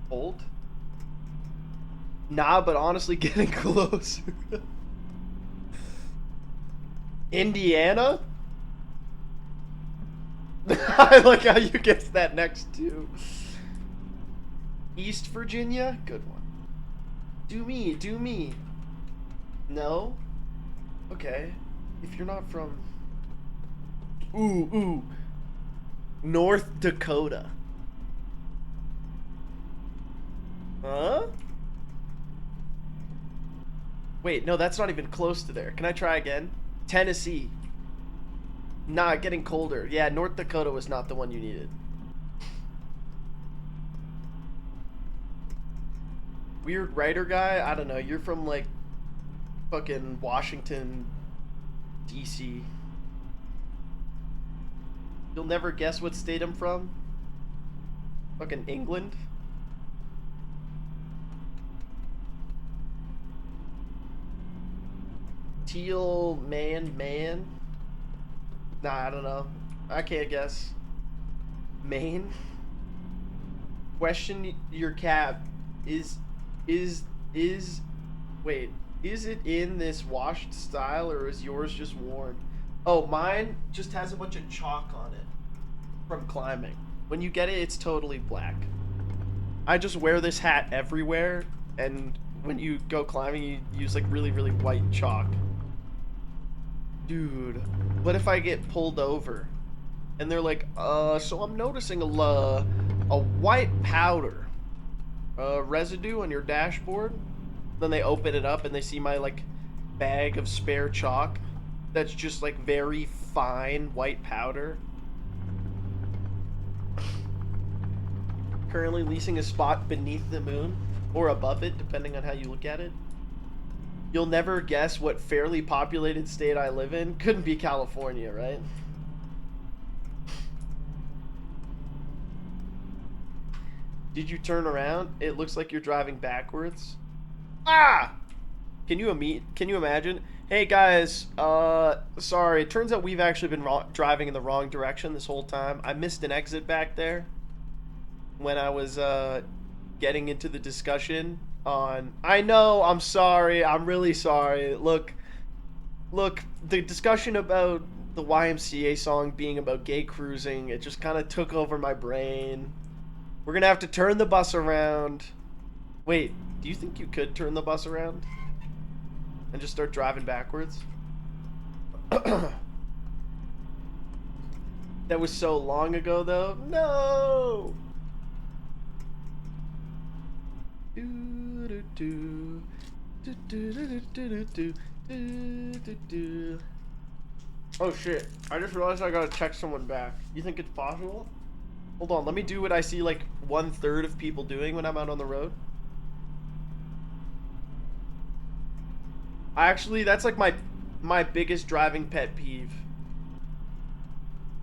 [SPEAKER 1] Old? Nah, but honestly getting close. Indiana? I like how you guessed that next too. East Virginia? Good one. Do me. No? Okay. If you're not from... Ooh. North Dakota. Huh? Wait, no, that's not even close to there. Can I try again? Tennessee. Nah, getting colder. Yeah, North Dakota was not the one you needed. Weird writer guy? I don't know. You're from, like, fucking Washington, D.C. You'll never guess what state I'm from? Fucking England? Teal man? Nah, I don't know. I can't guess. Maine? Question your cap. Wait, is it in this washed style or is yours just worn? Oh, mine just has a bunch of chalk on it from climbing. When you get it, it's totally black. I just wear this hat everywhere, and when you go climbing, you use like really, really white chalk. Dude, what if I get pulled over and they're like, so I'm noticing a white powder residue on your dashboard? Then they open it up and they see my like bag of spare chalk that's just like very fine white powder. Currently leasing a spot beneath the moon or above it, depending on how you look at it. You'll never guess what fairly populated state I live in. Couldn't be California, right? Did you turn around? It looks like you're driving backwards. Ah! Can you imagine? Hey guys, sorry. It turns out we've actually been driving in the wrong direction this whole time. I missed an exit back there when I was getting into the discussion on. I know. I'm sorry. I'm really sorry. Look. The discussion about the YMCA song being about gay cruising, it just kind of took over my brain. We're gonna have to turn the bus around. Wait, do you think you could turn the bus around? And just start driving backwards? That was so long ago, though. No! Oh shit, I just realized I gotta text someone back. You think it's possible? Hold on, let me do what I see like 1/3 of people doing when I'm out on the road. Actually, that's like my biggest driving pet peeve.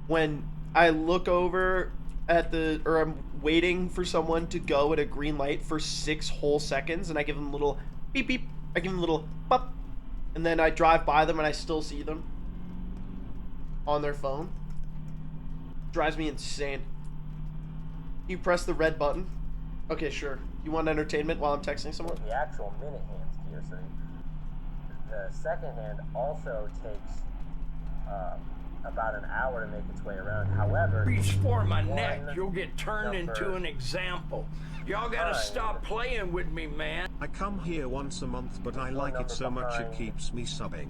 [SPEAKER 1] When I look over at or I'm waiting for someone to go at a green light for 6 whole seconds, and I give them a little beep beep, I give them a little pop, and then I drive by them and I still see them on their phone. Drives me insane. You press the red button. Okay, sure. You want entertainment while I'm texting someone?
[SPEAKER 7] The actual minute hands here, so the second hand also takes about an hour to make its way around. However,
[SPEAKER 2] Reach for my neck, you'll get turned into an example. Y'all gotta stop playing with me, man.
[SPEAKER 4] I come here once a month, but I like it so much it keeps me subbing.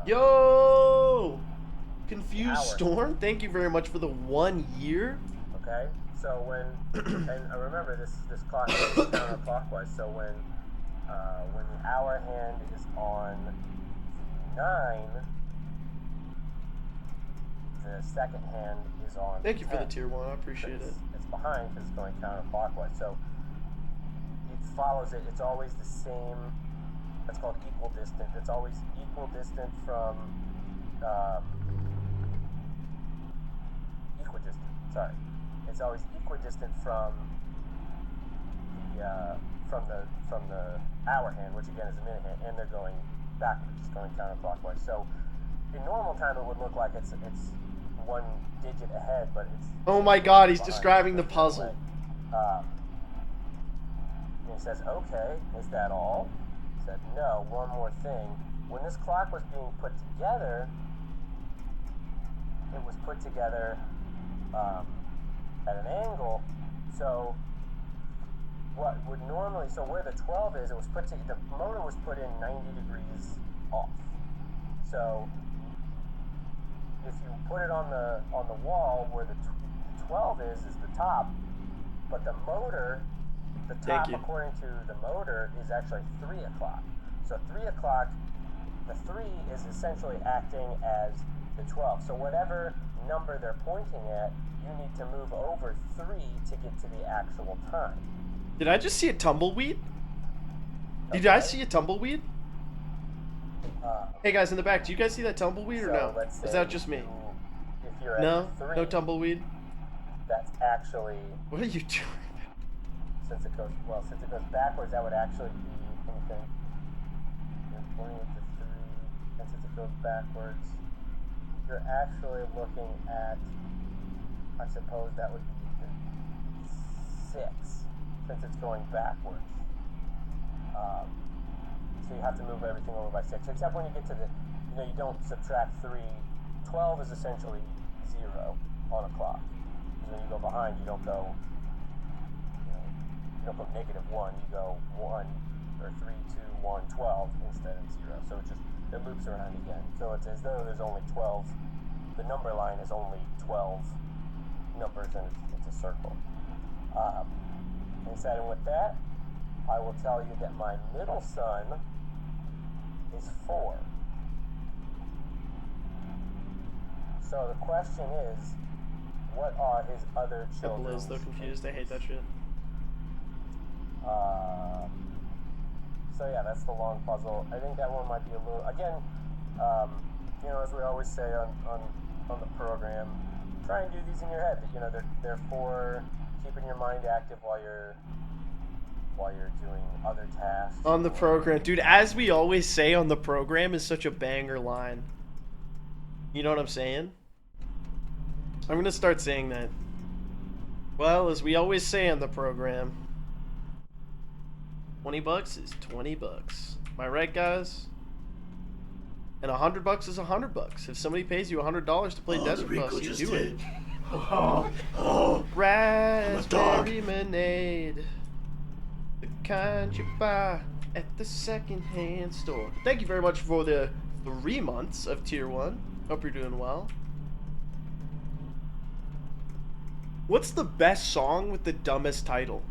[SPEAKER 1] Yo! Confused Storm, thank you very much for the 1 year.
[SPEAKER 7] Okay, so when and remember this clock is counterclockwise. So when the hour hand is on 9, the second hand is on.
[SPEAKER 1] Thank you
[SPEAKER 7] 10.
[SPEAKER 1] for the tier 1. I appreciate it.
[SPEAKER 7] It's behind because it's going counterclockwise. So it follows it. It's always the same. That's called equal distant. It's always equal distant from equidistant. Sorry, it's always equidistant from the hour hand, which again is a minute hand, and they're going backwards, it's going counterclockwise. So in normal time, it would look like it's 1 digit ahead, but it's.
[SPEAKER 1] Oh my God, he's describing the puzzle.
[SPEAKER 7] And he says, "Okay, is that all?" He said, "No, one more thing. When this clock was being put together, it was put together at an angle. So what would normally, so where the 12 is, it was put to, the motor was put in 90 degrees off. So if you put it on the wall where the 12 is the top, but the motor, the top according to the motor is actually 3 o'clock. So 3 o'clock, the 3 is essentially acting as the 12. So whatever number they're pointing at, you need to move over 3 to get to the actual time.
[SPEAKER 1] Did I just see a tumbleweed? Did I see a tumbleweed? Hey guys in the back, do you guys see that tumbleweed or no? Is that just me?
[SPEAKER 7] If you're
[SPEAKER 1] No?
[SPEAKER 7] at 3,
[SPEAKER 1] No tumbleweed?
[SPEAKER 7] that's actually,
[SPEAKER 1] What are you doing?
[SPEAKER 7] since it goes backwards, that would actually be, let me think. You're pointing at the 3, and since it goes backwards, you're actually looking at, I suppose that would be the 6, since it's going backwards. So you have to move everything over by 6, except when you get to the, you don't subtract 3. 12 is essentially 0 on a clock. Because when you go behind, you don't go, you don't put -1, you go 1, or 3, 2, 1, 12 instead of 0. So it loops around again. So it's as though there's only 12, the number line is only 12 numbers and it's a circle. And said, and with that, I will tell you that my middle son is 4. So the question is, what are his other children's
[SPEAKER 1] Liz, though confused. I hate that shit.
[SPEAKER 7] So yeah, that's the long puzzle. I think that one might be a little, again, you know, as we always say on the program, try and do these in your head. You know, they're for keeping your mind active while you're doing other tasks.
[SPEAKER 1] On the program, dude, as we always say on the program is such a banger line. You know what I'm saying? I'm gonna start saying that. Well, as we always say on the program, 20 bucks is 20 bucks. Am I right, guys? And 100 bucks is 100 bucks. If somebody pays you $100 to play Desert Bus, you do it. Raspberry lemonade, the kind you buy at the secondhand store. Thank you very much for the 3 months of Tier 1. Hope you're doing well. What's the best song with the dumbest title?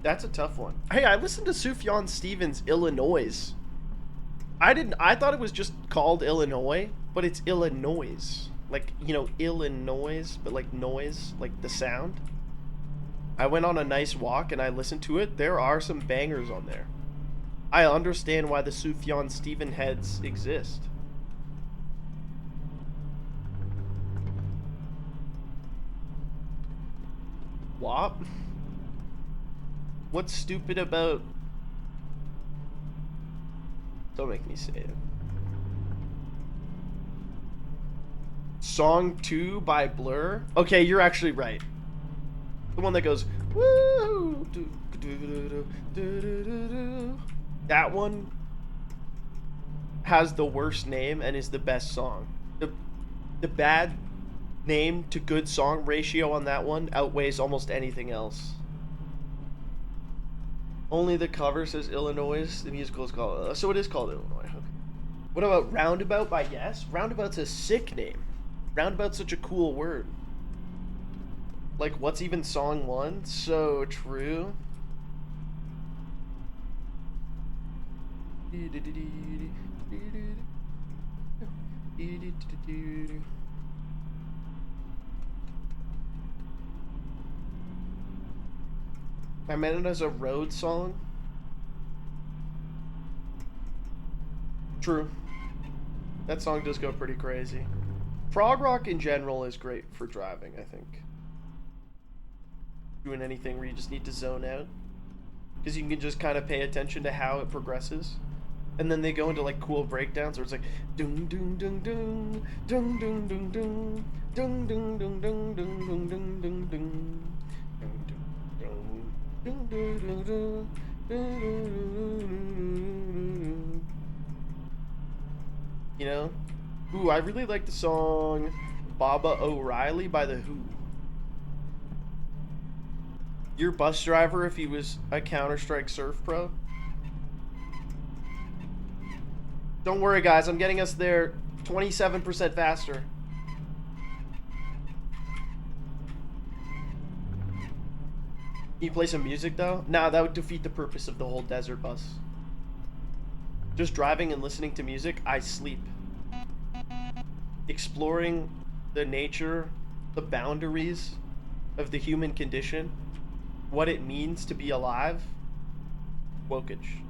[SPEAKER 1] That's a tough one. Hey, I listened to Sufjan Stevens' Illinois. I thought it was just called Illinois, but it's Illinois. Like, you know, Illinois, but like noise, like the sound. I went on a nice walk and I listened to it. There are some bangers on there. I understand why the Sufjan Stevens heads exist. What? What's stupid about... Don't make me say it. Song 2 by Blur? Okay, you're actually right. The one that goes... Woo! That one has the worst name and is the best song. The bad name to good song ratio on that one outweighs almost anything else. Only the cover says Illinois. The musical is called... so it is called Illinois. Okay. What about Roundabout by Yes? Roundabout's a sick name. Roundabout's such a cool word. Like, what's even song 1? So true. I meant it as a road song. True. That song does go pretty crazy. Prog rock in general is great for driving, I think. Doing anything where you just need to zone out. Because you can just kind of pay attention to how it progresses. And then they go into like cool breakdowns where it's like dung dung dung dung dung dung dung dung dung dung dung dung dung dung dung dung dung. You know? Ooh, I really like the song Baba O'Reilly by The Who. Your bus driver if he was a Counter-Strike surf pro? Don't worry guys, I'm getting us there 27% faster. Can you play some music though? Nah, that would defeat the purpose of the whole Desert Bus. Just driving and listening to music, I sleep. Exploring the nature, the boundaries of the human condition, what it means to be alive. Wokage.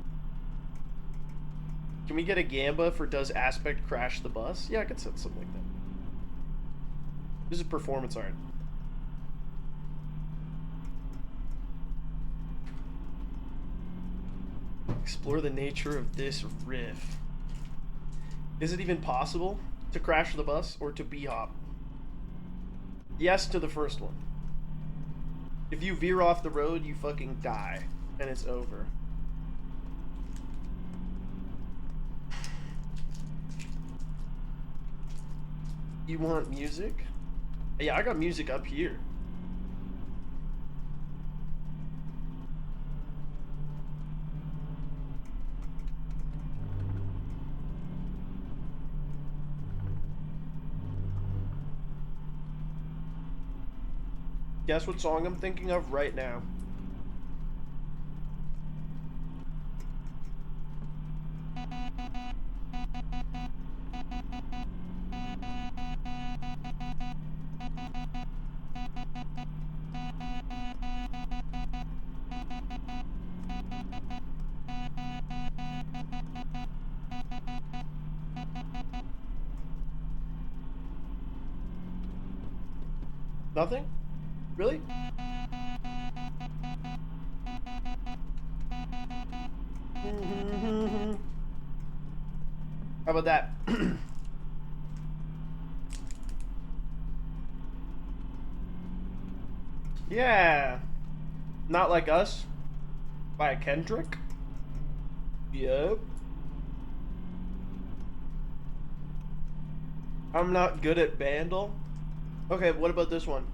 [SPEAKER 1] Can we get a gamba for does Aspect crash the bus? Yeah, I could set something like that. This is performance art. Explore the nature of this riff. Is it even possible to crash the bus or to b-hop? Yes to the first one. If you veer off the road, you fucking die. And it's over. You want music? Yeah, I got music up here. Guess what song I'm thinking of right now? Nothing? Really? How about that? Yeah. Not Like Us by Kendrick. Yep. I'm not good at Vandal. Okay, what about this one?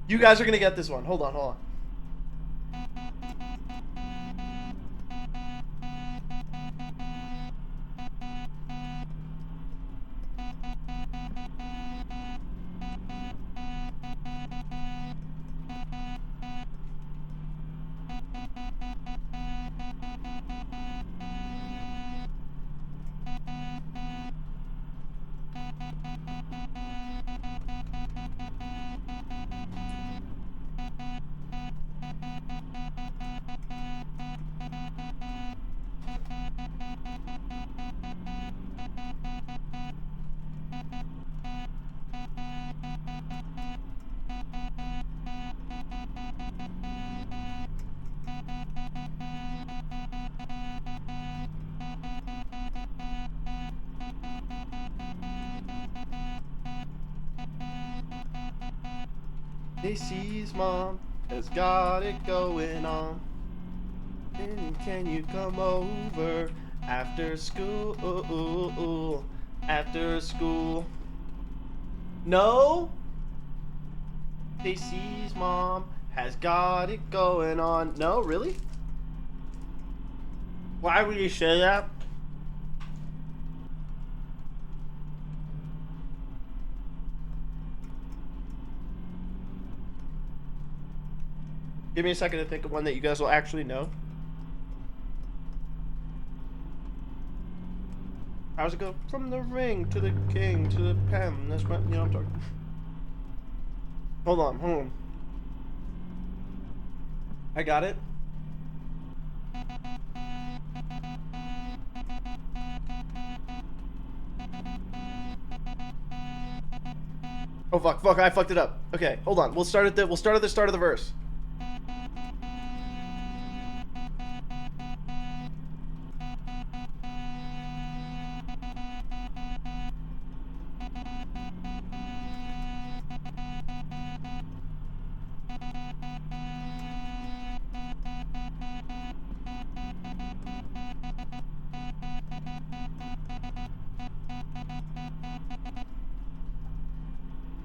[SPEAKER 1] You guys are gonna get this one. Hold on, hold on. Stacy's mom has got it going on. And can you come over after school? After school. No? Stacy's mom has got it going on. No, really? Why would you say that? Give me a second to think of one that you guys will actually know. How's it go? From the ring to the king to the pen. That's what, you know what I'm talking. Hold on. I got it. Oh fuck, I fucked it up. Okay, hold on. We'll start at the start of the verse.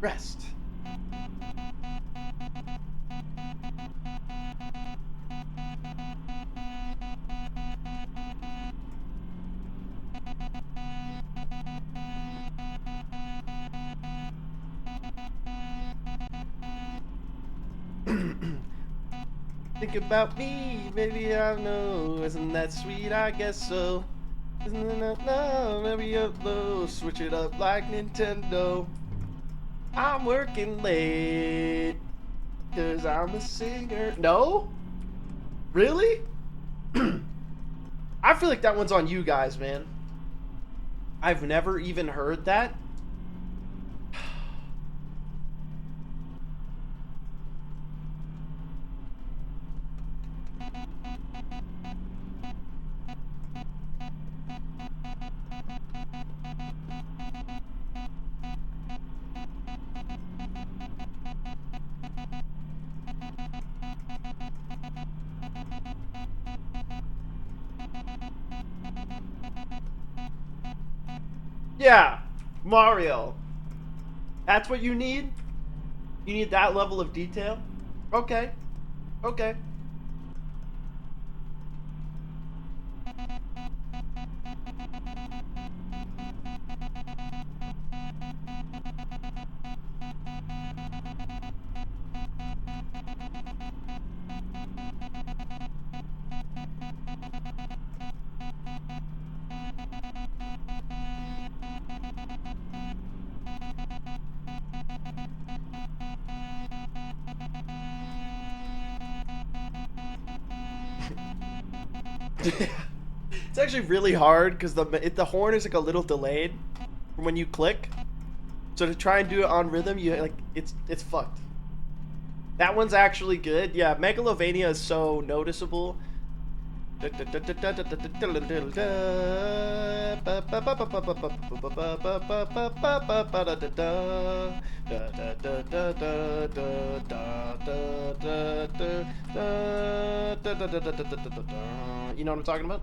[SPEAKER 1] Rest. Think about me, baby, I know. Isn't that sweet? I guess so. Isn't it? No, maybe up low. Switch it up like Nintendo. I'm working late, 'cause I'm a singer. No? Really? I feel like that one's on you guys, man. I've never even heard that. Yeah, Mario. That's what you need? You need that level of detail? Okay. Okay. It's actually really hard because the horn is like a little delayed from when you click. So to try and do it on rhythm, you like it's fucked. That one's actually good. Yeah, Megalovania is so noticeable. You know what I'm talking about?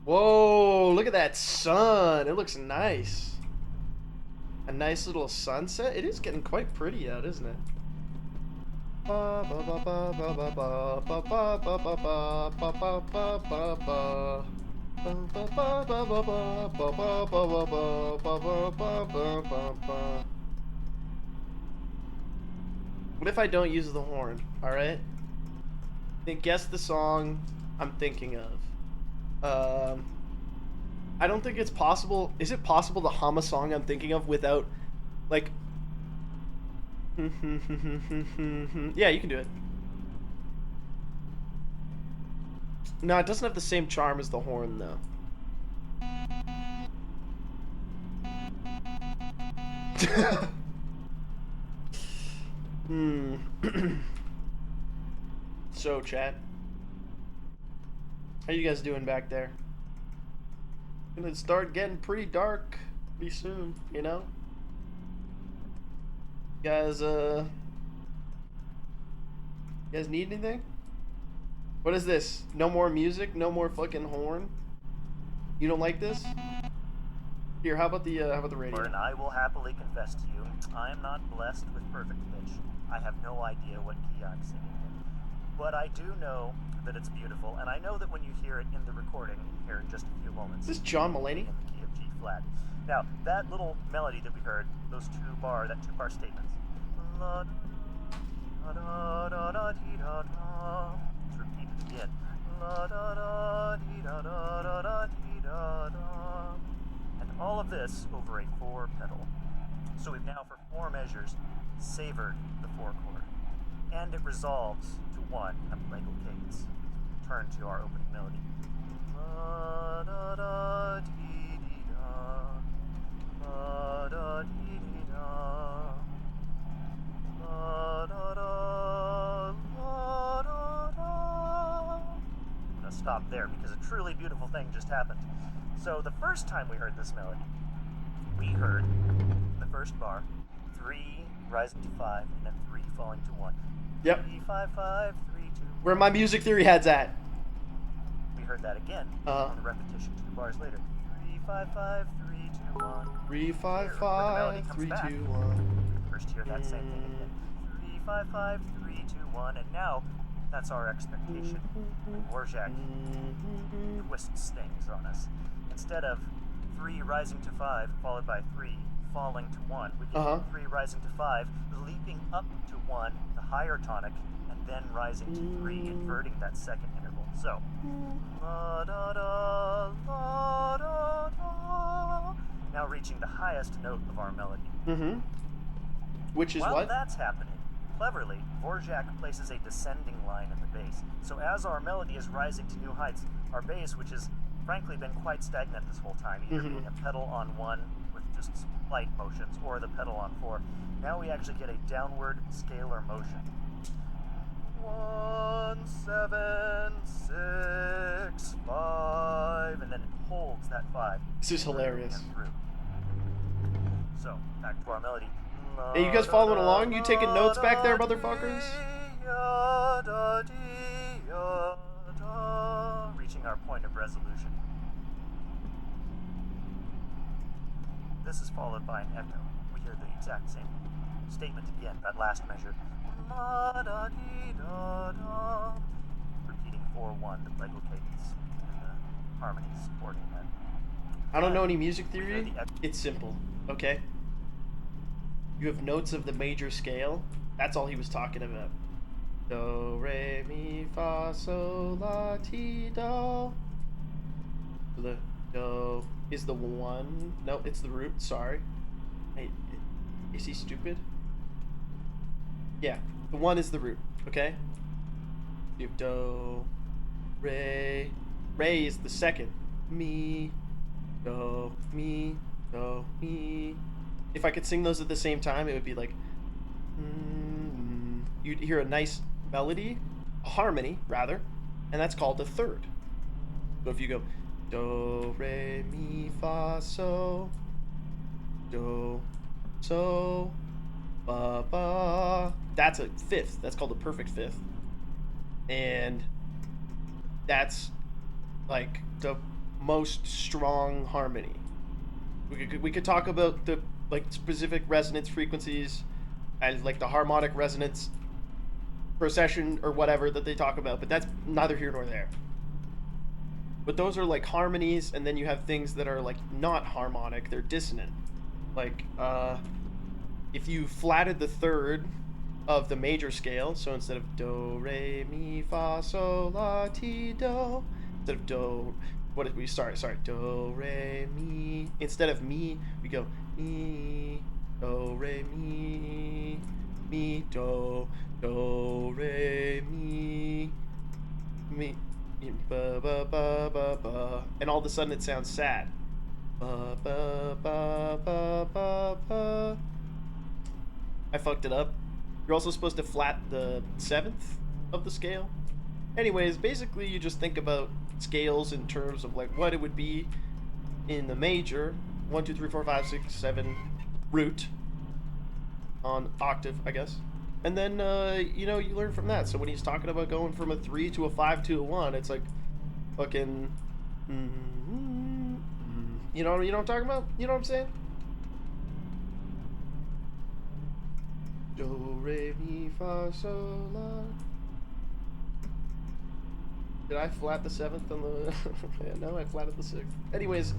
[SPEAKER 1] Whoa, look at that sun. It looks nice. A nice little sunset. It is getting quite pretty out, isn't it? What if I don't use the horn? Alright? Then guess the song I'm thinking of. I don't think it's possible. Is it possible to hum a song I'm thinking of without, like... Yeah, you can do it. No, it doesn't have the same charm as the horn, though. So, chat. How you guys doing back there? Gonna start getting pretty dark pretty soon, you know? You guys need anything? What is this? No more music? No more fucking horn? You don't like this? Here, how about the radio?
[SPEAKER 8] And I will happily confess to you, I am not blessed with perfect pitch. I have no idea what key I'm singing in. But I do know that it's beautiful, and I know that when you hear it in the recording, here in just a few moments.
[SPEAKER 1] Is this John Mulaney?
[SPEAKER 8] In the key of G flat. Now, that little melody that we heard, those two-bar statements. It's repeated again. And all of this over a 4 pedal. So we've now, for 4 measures, savored the 4 chord. And it resolves to 1 a plagal cadence. Turn to our opening melody. I'm gonna stop there because a truly beautiful thing just happened. So the first time we heard this melody, we heard in the first bar 3 rising to 5 and then 3 falling to 1.
[SPEAKER 1] Yep.
[SPEAKER 8] 3, 5, 5, 3, 2.
[SPEAKER 1] Where my music theory head's at.
[SPEAKER 8] We heard that again on the repetition 2 bars later. 3, 5, 5, 3, 2, 1.
[SPEAKER 1] 3, 5, 5, 3, 2, 1.
[SPEAKER 8] First hear that same thing again. 3, 5, 5, 3, 2, 1. And now that's our expectation. Dvorak twists things on us. Instead of 3 rising to 5 followed by 3 falling to 1, we can do 3 rising to 5, leaping up to 1, the higher tonic, and then rising to 3, inverting that second interval. So, la da da, la da da. Now reaching the highest note of our melody.
[SPEAKER 1] Which is
[SPEAKER 8] While
[SPEAKER 1] what?
[SPEAKER 8] That's happening, cleverly, Dvorak places a descending line in the bass. So as our melody is rising to new heights, our bass, which has frankly been quite stagnant this whole time, either being a pedal on 1 with just slight motions, or the pedal on 4, now we actually get a downward scalar motion. 1, 7, 6, 5, and then it holds that 5.
[SPEAKER 1] This is hilarious.
[SPEAKER 8] Through. So, back to our melody.
[SPEAKER 1] Hey, you guys following along? You taking notes back there, motherfuckers?
[SPEAKER 8] Reaching our point of resolution. This is followed by an echo. We hear the exact same statement again, that last measure. La-da-dee-da-da. Repeating 4-1, the Lego cadence, and the harmonies supporting that.
[SPEAKER 1] I don't know any music
[SPEAKER 8] We hear
[SPEAKER 1] theory.
[SPEAKER 8] the echo.
[SPEAKER 1] It's simple, okay? You have notes of the major scale. That's all he was talking about. Do, re, mi, fa, sol, la, ti, do. The do is the one. No, it's the root. Sorry. Hey, is he stupid? Yeah, the one is the root. Okay. You have do, re. Re is the second. Mi, do, mi, do, mi. If I could sing those at the same time, it would be like. You'd hear a nice melody, a harmony rather, and that's called a third. So if you go do, re, mi, fa, so, do, so, ba, ba, that's a fifth. That's called a perfect fifth. And that's like the most strong harmony. We could talk about the like specific resonance frequencies and like the harmonic resonance procession or whatever that they talk about, but that's neither here nor there. But those are like harmonies, and then you have things that are like not harmonic, they're dissonant. Like if you flatted the third of the major scale, so instead of do, re, mi, fa, sol, la, ti, do, instead of do, what did we start? Sorry, do, re, mi. Instead of mi, we go mi, do, re, mi, do, re, mi, ba, ba, ba, ba, ba. And all of a sudden it sounds sad. Ba, ba, ba, ba, ba, ba. I fucked it up. You're also supposed to flat the seventh of the scale. Anyways, basically you just think about scales in terms of like what it would be in the major 1, 2, 3, 4, 5, 6, 7 root on octave, I guess. And then you know, you learn from that. So when he's talking about going from a 3 to a 5 to a 1, it's like fucking you know what I'm talking about? You know what I'm saying? Do, re, mi, fa, sol, la. Did I flat the seventh on the? Yeah, no, I flatted the sixth. Anyways,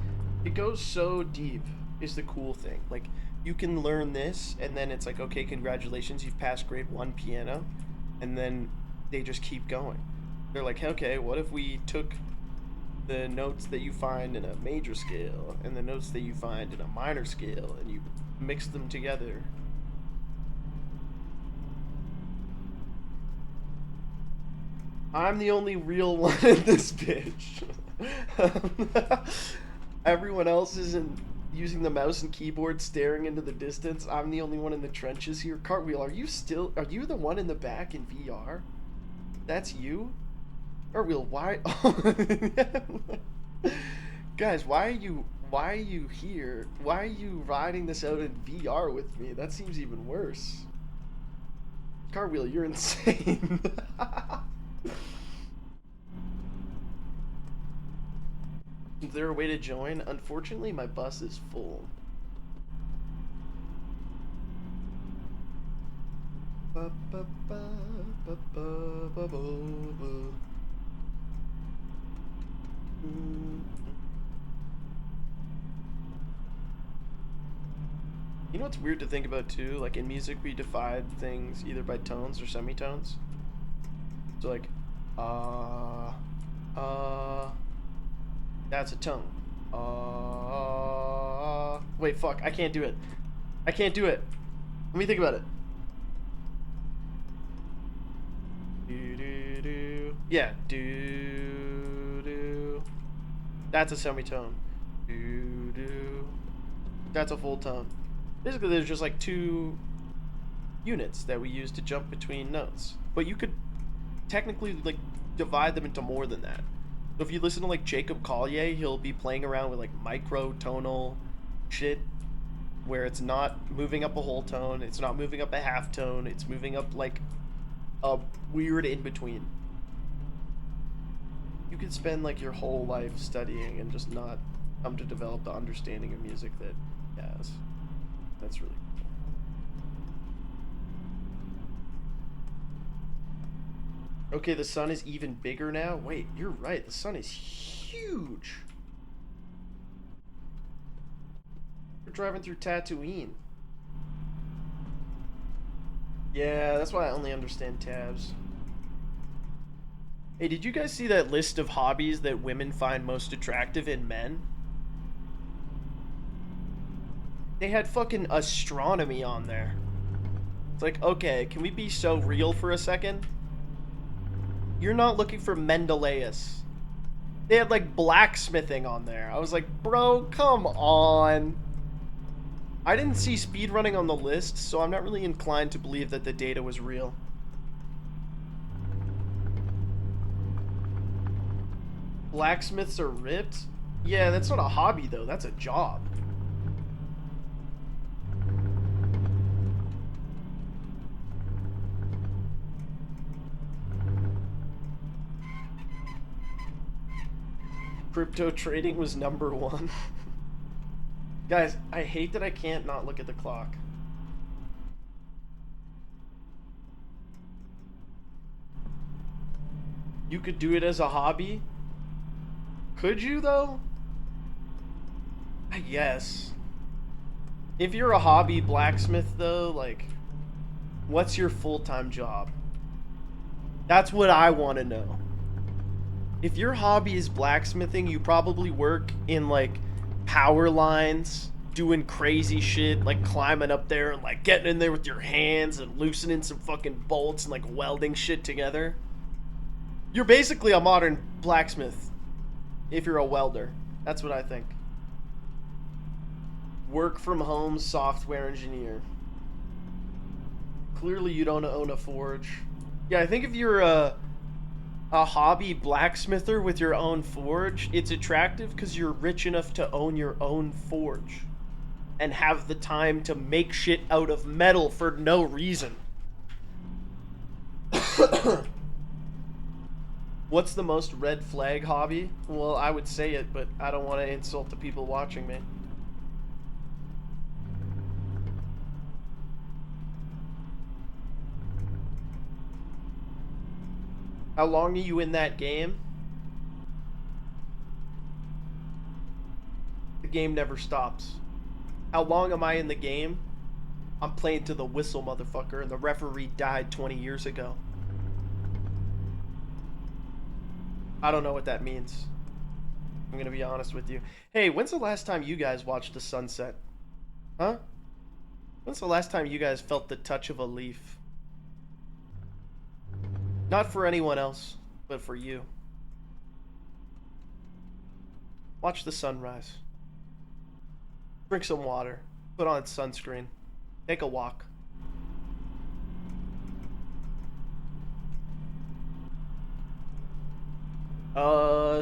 [SPEAKER 1] it goes so deep. Is the cool thing. Like you can learn this, and then it's like, okay, congratulations, you've passed grade 1 piano, and then they just keep going. They're like, okay, what if we took the notes that you find in a major scale and the notes that you find in a minor scale, and you mix them together? I'm the only real one in this bitch. Everyone else isn't using the mouse and keyboard staring into the distance. I'm the only one in the trenches here. Cartwheel, are you the one in the back in VR? That's you? Cartwheel, why? Guys, why are you here? Why are you riding this out in VR with me? That seems even worse. Cartwheel, you're insane. Is there a way to join? Unfortunately, my bus is full. You know what's weird to think about too? Like in music, we divide things either by tones or semitones. So like, that's a tone. Wait, fuck, I can't do it. I can't do it. Let me think about it. Do. Yeah, do. That's a semitone. Do. That's a full tone. Basically, there's just like 2 units that we use to jump between notes. But you could technically like divide them into more than that. So if you listen to like Jacob Collier, he'll be playing around with like microtonal shit where it's not moving up a whole tone, it's not moving up a half tone, it's moving up like a weird in between. You could spend like your whole life studying and just not come to develop the understanding of music that Yeah, that's really cool. Okay, the sun is even bigger now. Wait, you're right. The sun is huge. We're driving through Tatooine. Yeah, that's why I only understand tabs. Hey, did you guys see that list of hobbies that women find most attractive in men? They had fucking astronomy on there. It's like, okay, can we be so real for a second? You're not looking for Mendeleus. They had like blacksmithing on there. I was like, bro, come on. I didn't see speedrunning on the list, so I'm not really inclined to believe that the data was real. Blacksmiths are ripped? Yeah, that's not a hobby though, that's a job. Crypto trading was #1. Guys, I hate that I can't not look at the clock. You could do it as a hobby? Could you, though? I guess. If you're a hobby blacksmith, though, like, what's your full-time job? That's what I want to know. If your hobby is blacksmithing, you probably work in, like, power lines, doing crazy shit, like climbing up there and, like, getting in there with your hands and loosening some fucking bolts and, like, welding shit together. You're basically a modern blacksmith. If you're a welder. That's what I think. Work from home software engineer. Clearly you don't own a forge. Yeah, I think if you're a hobby blacksmither with your own forge, it's attractive because you're rich enough to own your own forge and have the time to make shit out of metal for no reason. What's the most red flag hobby? Well, I would say it, but I don't want to insult the people watching me. How long are you in that game? The game never stops. How long am I in the game? I'm playing to the whistle, motherfucker, and the referee died 20 years ago. I don't know what that means. I'm gonna be honest with you. Hey, when's the last time you guys watched the sunset? Huh? When's the last time you guys felt the touch of a leaf? Not for anyone else, but for you. Watch the sunrise. Drink some water. Put on sunscreen. Take a walk.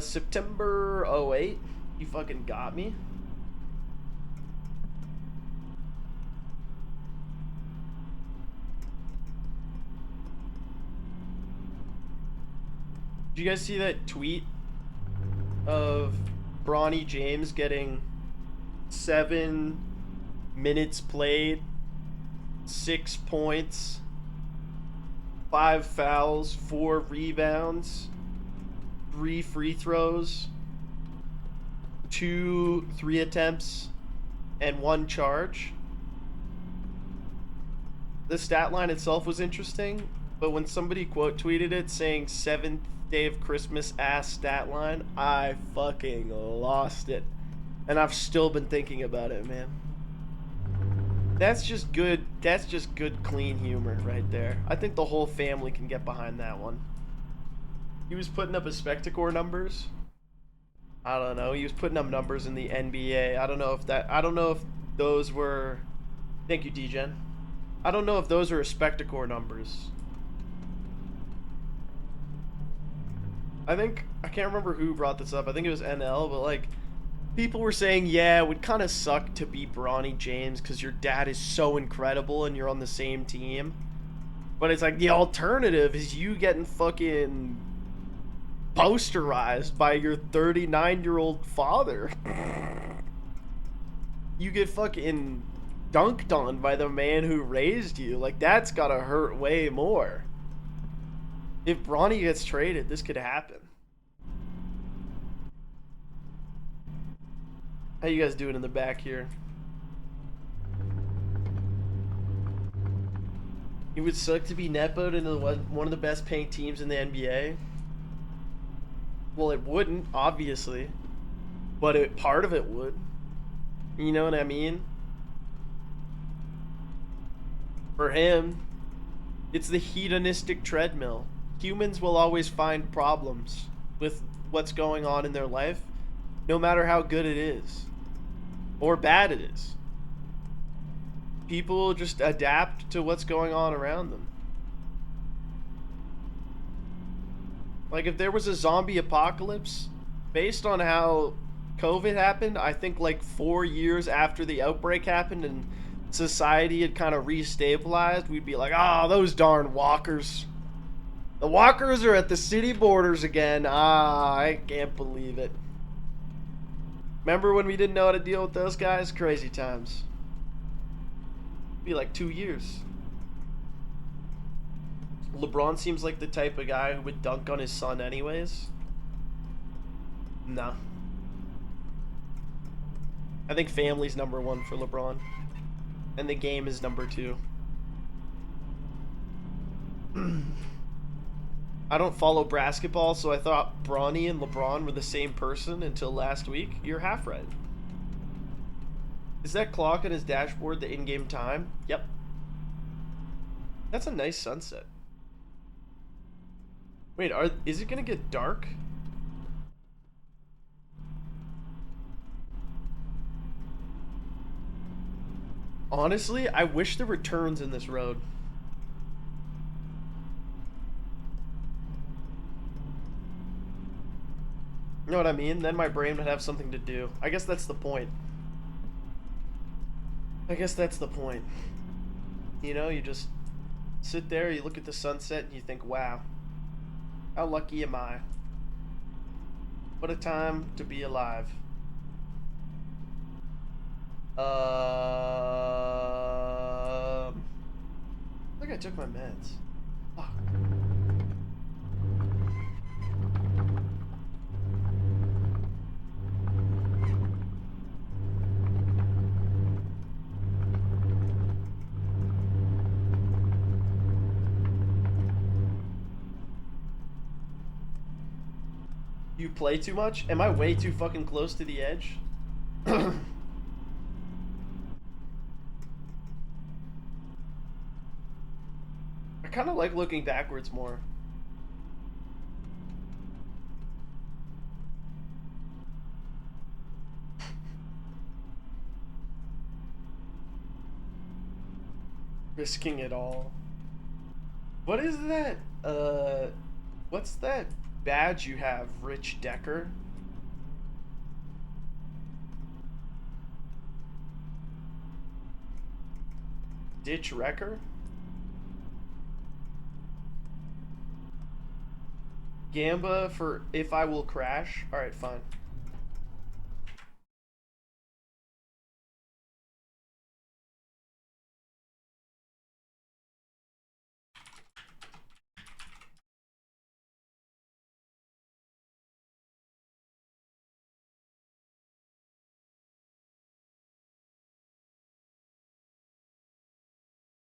[SPEAKER 1] September 08. You fucking got me. Did you guys see that tweet of Bronny James getting 7 minutes played, 6 points, 5 fouls, 4 rebounds, 3 free throws, 2 3 attempts, and 1 charge? The stat line itself was interesting, but when somebody quote tweeted it saying 7th day of Christmas ass stat line, I fucking lost it. And I've still been thinking about it, man. That's just good clean humor right there. I think the whole family can get behind that one. He was putting up his Spectacor numbers. I don't know. He was putting up numbers in the NBA. I don't know if those were... Thank you, D-Gen. I don't know if those are Spectacor numbers. I can't remember who brought this up. I think it was NL, but like, people were saying, yeah, it would kind of suck to be Bronny James because your dad is so incredible and you're on the same team. But it's like, the alternative is you getting fucking posterized by your 39-year-old father. you get fucking dunked on by the man who raised you. Like, that's gotta hurt way more. If Bronny gets traded, this could happen. How you guys doing in the back here? It would suck to be netboed into one of the best paying teams in the NBA. Well, it wouldn't, obviously. But part of it would. You know what I mean? For him, it's the hedonistic treadmill. Humans will always find problems with what's going on in their life, no matter how good it is. Or bad it is. People just adapt to what's going on around them. Like, if there was a zombie apocalypse, based on how COVID happened, I think like 4 years after the outbreak happened and society had kind of restabilized, we'd be like, ah, those darn walkers. The walkers are at the city borders again. Ah, I can't believe it. Remember when we didn't know how to deal with those guys? Crazy times. Be like 2 years. LeBron seems like the type of guy who would dunk on his son anyways. Nah. I think family's #1 for LeBron. And the game is #2. I don't follow basketball, so I thought Bronny and LeBron were the same person until last week. You're half right. Is that clock on his dashboard the in-game time? Yep. That's a nice sunset. Wait, is it gonna get dark? Honestly, I wish there were turns in this road. You know what I mean? Then my brain would have something to do. I guess that's the point. You know, you just sit there, you look at the sunset, and you think, wow, how lucky am I? What a time to be alive. I think I took my meds. Fuck. You play too much? Am I way too fucking close to the edge? I kind of like looking backwards more. Risking it all. What is that? What's that badge you have, Rich Decker? Ditch Wrecker? Gamba for if I will crash? Alright, fine.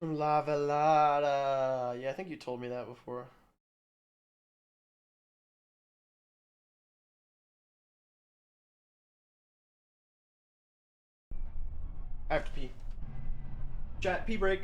[SPEAKER 1] Lava Lada. Yeah, I think you told me that before. I have to pee. Chat, pee break.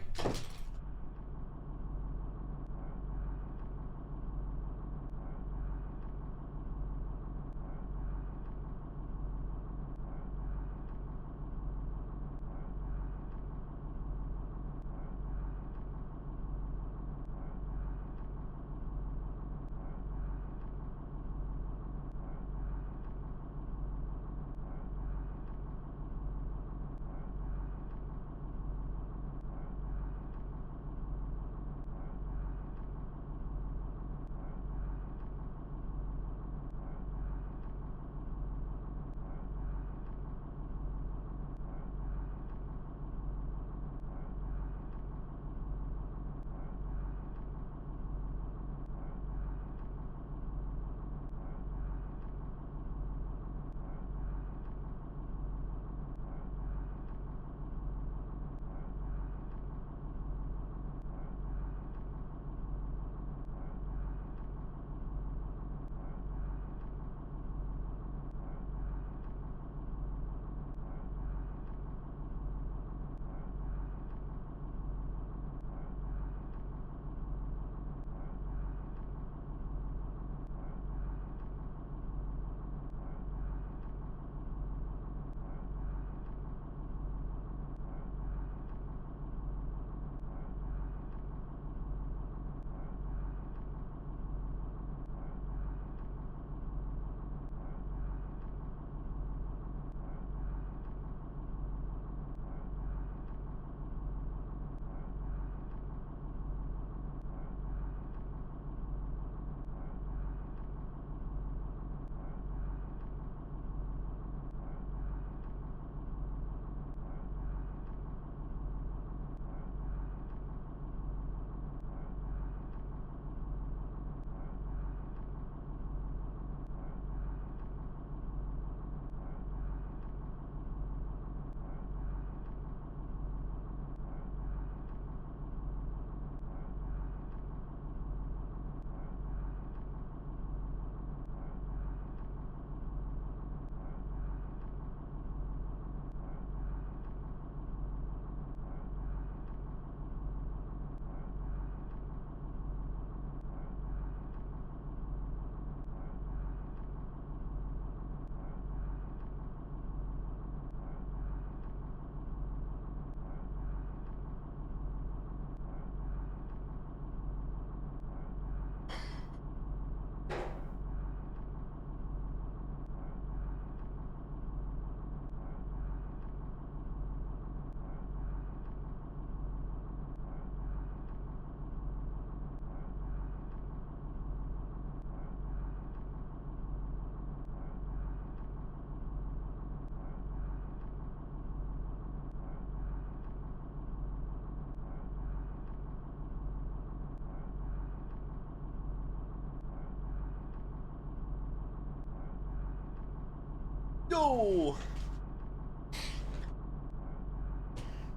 [SPEAKER 1] Yo!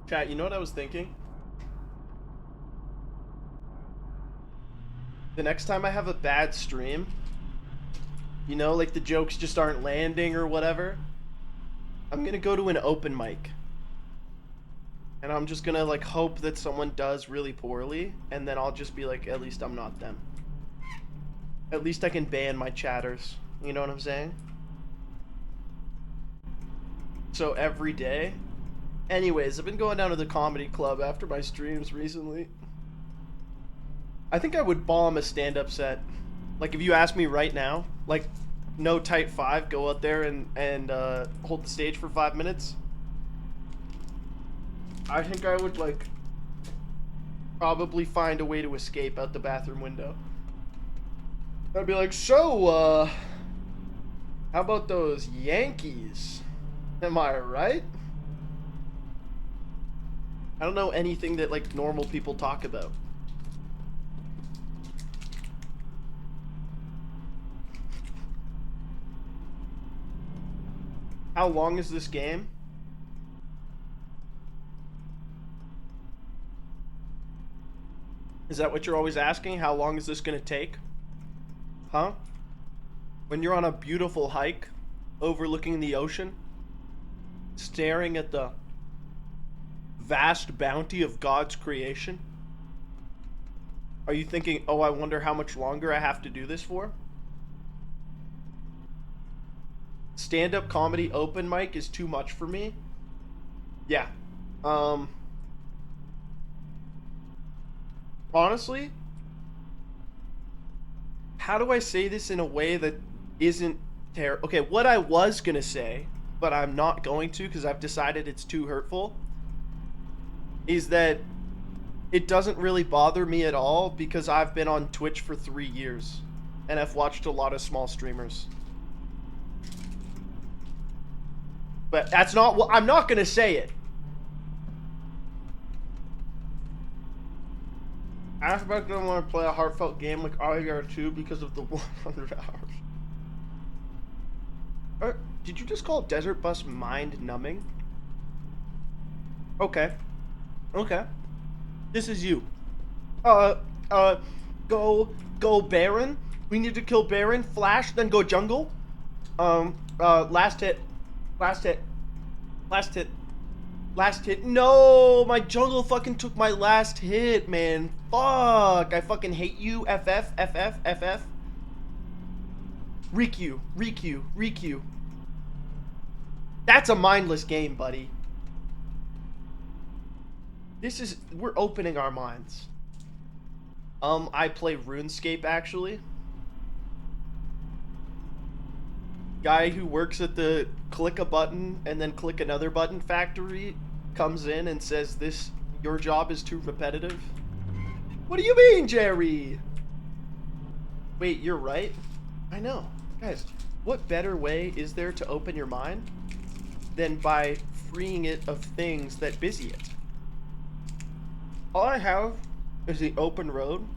[SPEAKER 1] Chat, you know what I was thinking? The next time I have a bad stream, you know, like the jokes just aren't landing or whatever, I'm gonna go to an open mic. And I'm just gonna, like, hope that someone does really poorly, and then I'll just be like, at least I'm not them. At least I can ban my chatters. You know what I'm saying? So every day. Anyways, I've been going down to the comedy club after my streams recently. I think I would bomb a stand-up set. Like, if you ask me right now, like, no type 5, go out there and hold the stage for 5 minutes. I think I would, like, probably find a way to escape out the bathroom window. I'd be like, so, how about those Yankees? Am I right? I don't know anything that, like, normal people talk about. How long is this game? Is that what you're always asking? How long is this gonna take? Huh? When you're on a beautiful hike, overlooking the ocean, staring at the vast bounty of God's creation, are you thinking, oh, I wonder how much longer I have to do this for? Stand-up comedy open mic is too much for me. Yeah. Honestly, how do I say this in a way that isn't terrible? Okay, what I was gonna say, but I'm not going to because I've decided it's too hurtful, is that it doesn't really bother me at all because I've been on Twitch for 3 years and I've watched a lot of small streamers. But that's not what I'm not gonna say it. I expect them want to play a heartfelt game like RDR 2 because of the 100 hours. Did you just call Desert Bus mind numbing? Okay. Okay. This is you. Go Baron. We need to kill Baron. Flash, then go jungle. Last hit. Last hit. Last hit. Last hit. No, my jungle fucking took my last hit, man. Fuck. I fucking hate you. FF. Riku. That's a mindless game, buddy. We're opening our minds. I play RuneScape, actually. Guy who works at the click a button and then click another button factory comes in and says, your job is too repetitive. What do you mean, Jerry? Wait, you're right? I know. Guys, what better way is there to open your mind than by freeing it of things that busy it? All I have is the open road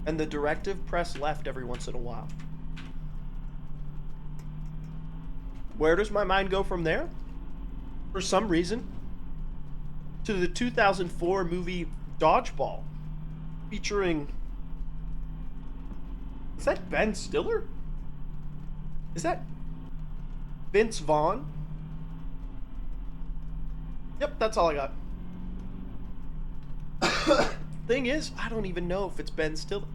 [SPEAKER 1] and the directive press left every once in a while. Where does my mind go from there? For some reason, to the 2004 movie Dodgeball, featuring... Is that Ben Stiller? Is that Vince Vaughn? Yep, that's all I got. Thing is, I don't even know if it's Ben Stiller.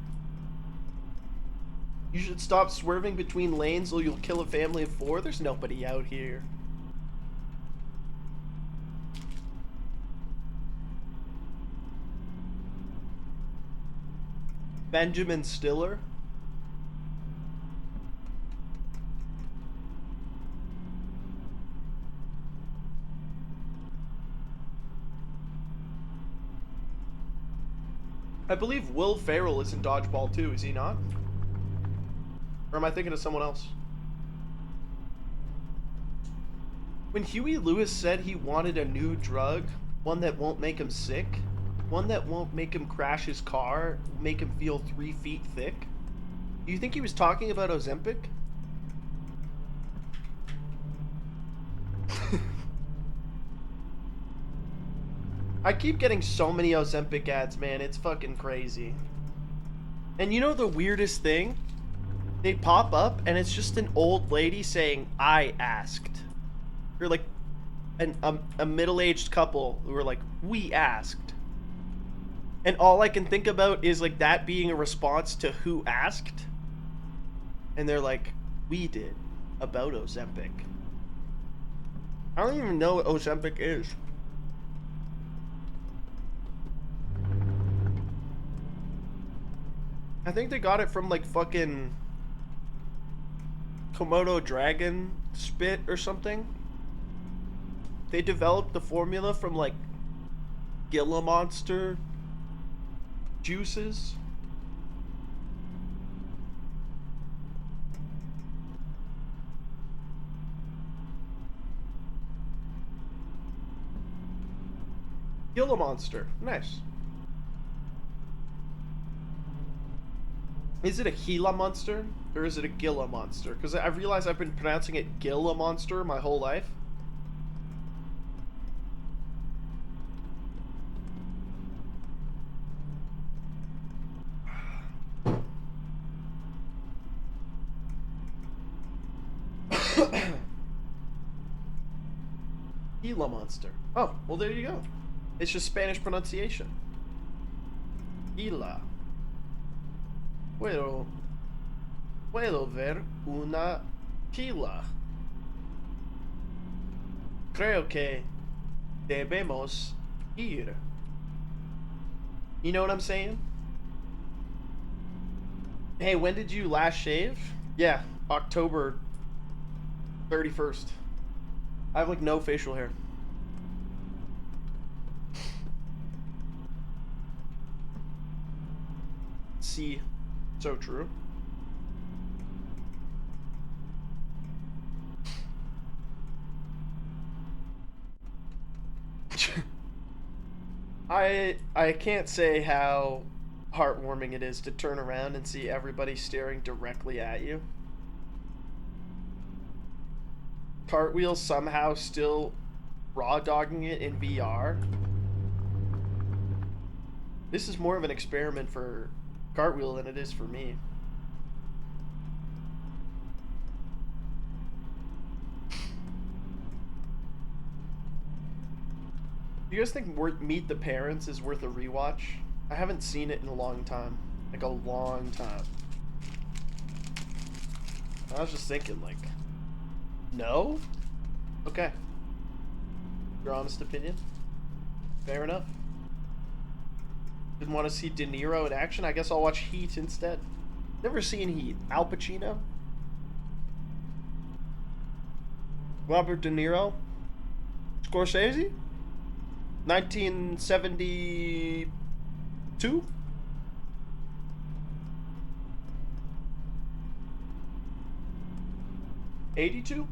[SPEAKER 1] You should stop swerving between lanes or you'll kill a family of 4. There's nobody out here. Benjamin Stiller? I believe Will Ferrell is in Dodgeball too, is he not? Or am I thinking of someone else? When Huey Lewis said he wanted a new drug, one that won't make him sick, one that won't make him crash his car, make him feel 3 feet thick, do you think he was talking about Ozempic? I keep getting so many Ozempic ads, man. It's fucking crazy. And you know the weirdest thing? They pop up and it's just an old lady saying, "I asked." Or like a middle-aged couple who are like, "We asked." And all I can think about is like that being a response to who asked. And they're like, "We did about Ozempic." I don't even know what Ozempic is. I think they got it from like fucking Komodo dragon spit or something. They developed the formula from like Gila monster juices. Gila monster. Nice. Is it a Gila monster or is it a Gila monster? Because I realize I've been pronouncing it Gila monster my whole life. Gila monster. Oh, well there you go. It's just Spanish pronunciation. Gila. Puedo ver una Gila. Creo que debemos ir. You know what I'm saying? Hey, when did you last shave? Yeah, October 31st. I have like no facial hair. See, so true. I can't say how heartwarming it is to turn around and see everybody staring directly at you. Cartwheel somehow still raw dogging it in VR. This is more of an experiment for Cartwheel than it is for me. Do you guys think Meet the Parents is worth a rewatch? I haven't seen it in a long time. Like a long time. I was just thinking like, no? Okay. Your honest opinion? Fair enough. Didn't want to see De Niro in action? I guess I'll watch Heat instead. Never seen Heat. Al Pacino? Robert De Niro? Scorsese? 1972? '82?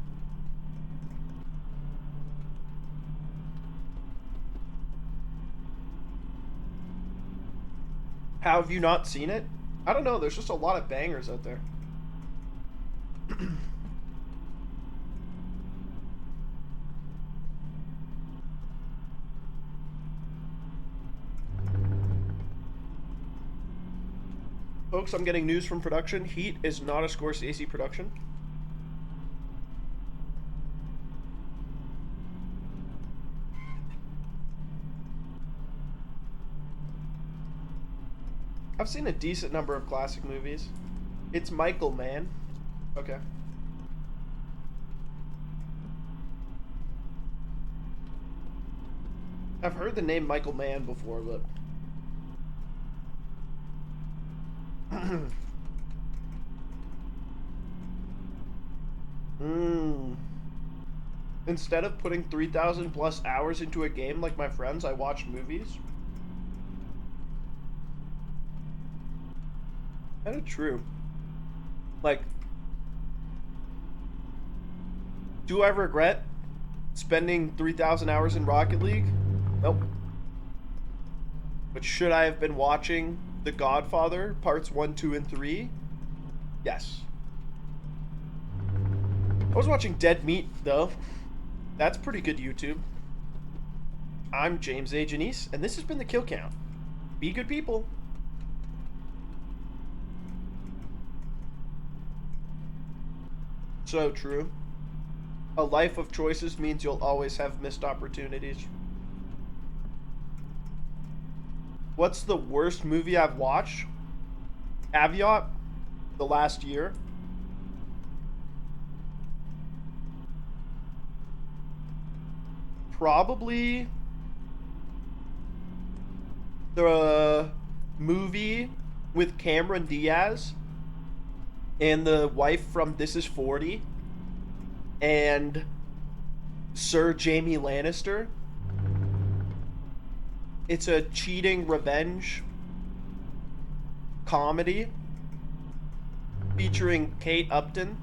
[SPEAKER 1] How have you not seen it? I don't know, there's just a lot of bangers out there. Folks, I'm getting news from production. Heat is not a Scorsese production. I've seen a decent number of classic movies. It's Michael Mann. Okay. I've heard the name Michael Mann before, but... Instead of putting 3,000 plus hours into a game like my friends, I watch movies. Kind of true. Like, do I regret spending 3,000 hours in Rocket League? Nope. But should I have been watching The Godfather parts 1, 2, and 3? Yes. I was watching Dead Meat though. That's pretty good YouTube. I'm James A. Janice, and this has been the Kill Count. Be good people. So true. A life of choices means you'll always have missed opportunities. What's the worst movie I've watched? Caveat, the last year. Probably the movie with Cameron Diaz and the wife from This Is 40 and Sir Jamie Lannister. It's a cheating revenge comedy featuring Kate Upton.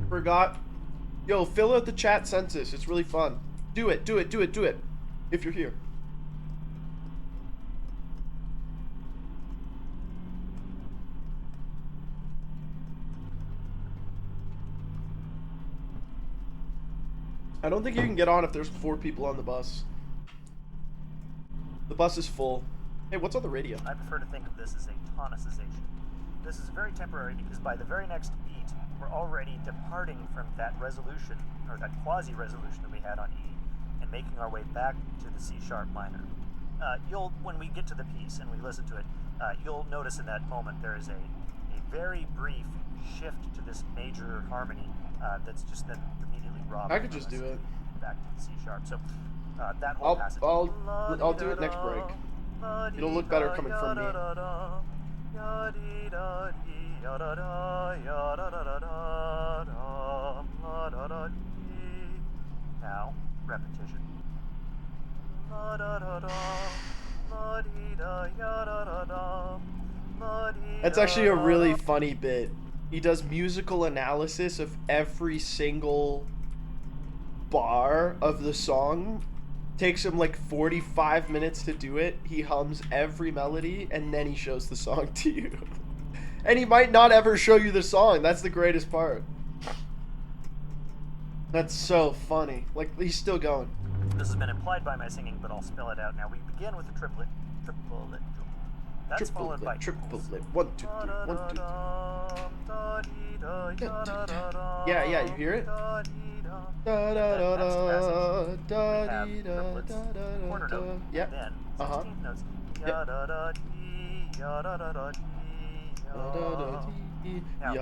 [SPEAKER 1] Forgot. Yo, fill out the chat census. It's really fun. Do it, do it, do it, do it. If you're here. I don't think you can get on if there's 4 people on the bus. The bus is full. Hey, what's on the radio?
[SPEAKER 8] I prefer to think of this as a tonicization. This is very temporary because by the very next beat, we're already departing from that resolution, or that quasi-resolution that we had on E, and making our way back to the C sharp minor. When we get to the piece and we listen to it, you'll notice in that moment there is a very brief shift to this major harmony that's just then immediately robbed.
[SPEAKER 1] I could just do it.
[SPEAKER 8] Back to the C sharp. So that whole passage.
[SPEAKER 1] I'll do it next break. It'll look better coming from me.
[SPEAKER 8] Now, repetition.
[SPEAKER 1] That's actually a really funny bit. He does musical analysis of every single bar of the song. Takes him like 45 minutes to do it. He hums every melody and then he shows the song to you. And he might not ever show you the song. That's the greatest part. That's so funny. Like, he's still going.
[SPEAKER 8] This has been implied by my singing, but I'll spell it out now. We begin with a triplet. That's followed by
[SPEAKER 1] triplet. 1, 2, 3. 1, 2, 3. Yeah, you hear it? Da da da da da da da da. Yep.
[SPEAKER 8] Then 16th notes. Now,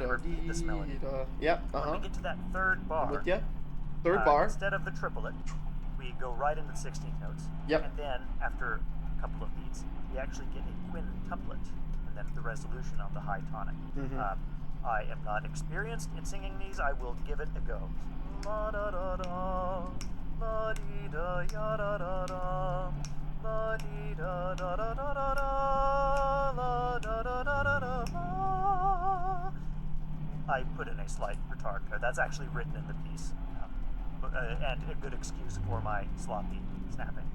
[SPEAKER 8] repeat this melody.
[SPEAKER 1] Yep.
[SPEAKER 8] When we get to that third bar,
[SPEAKER 1] with ya. Third bar.
[SPEAKER 8] Instead of the triplet, we go right into the 16th notes.
[SPEAKER 1] Yep.
[SPEAKER 8] And then after a couple of beats, we actually get a quintuplet, and then the resolution on the high tonic. I am not experienced in singing these. I will give it a go. La da da da, la dee da ya da da da, la dee da da da da da da, la da da da da da da. I put in a slight retard there. That's actually written in the piece, and a good excuse for my sloppy snapping.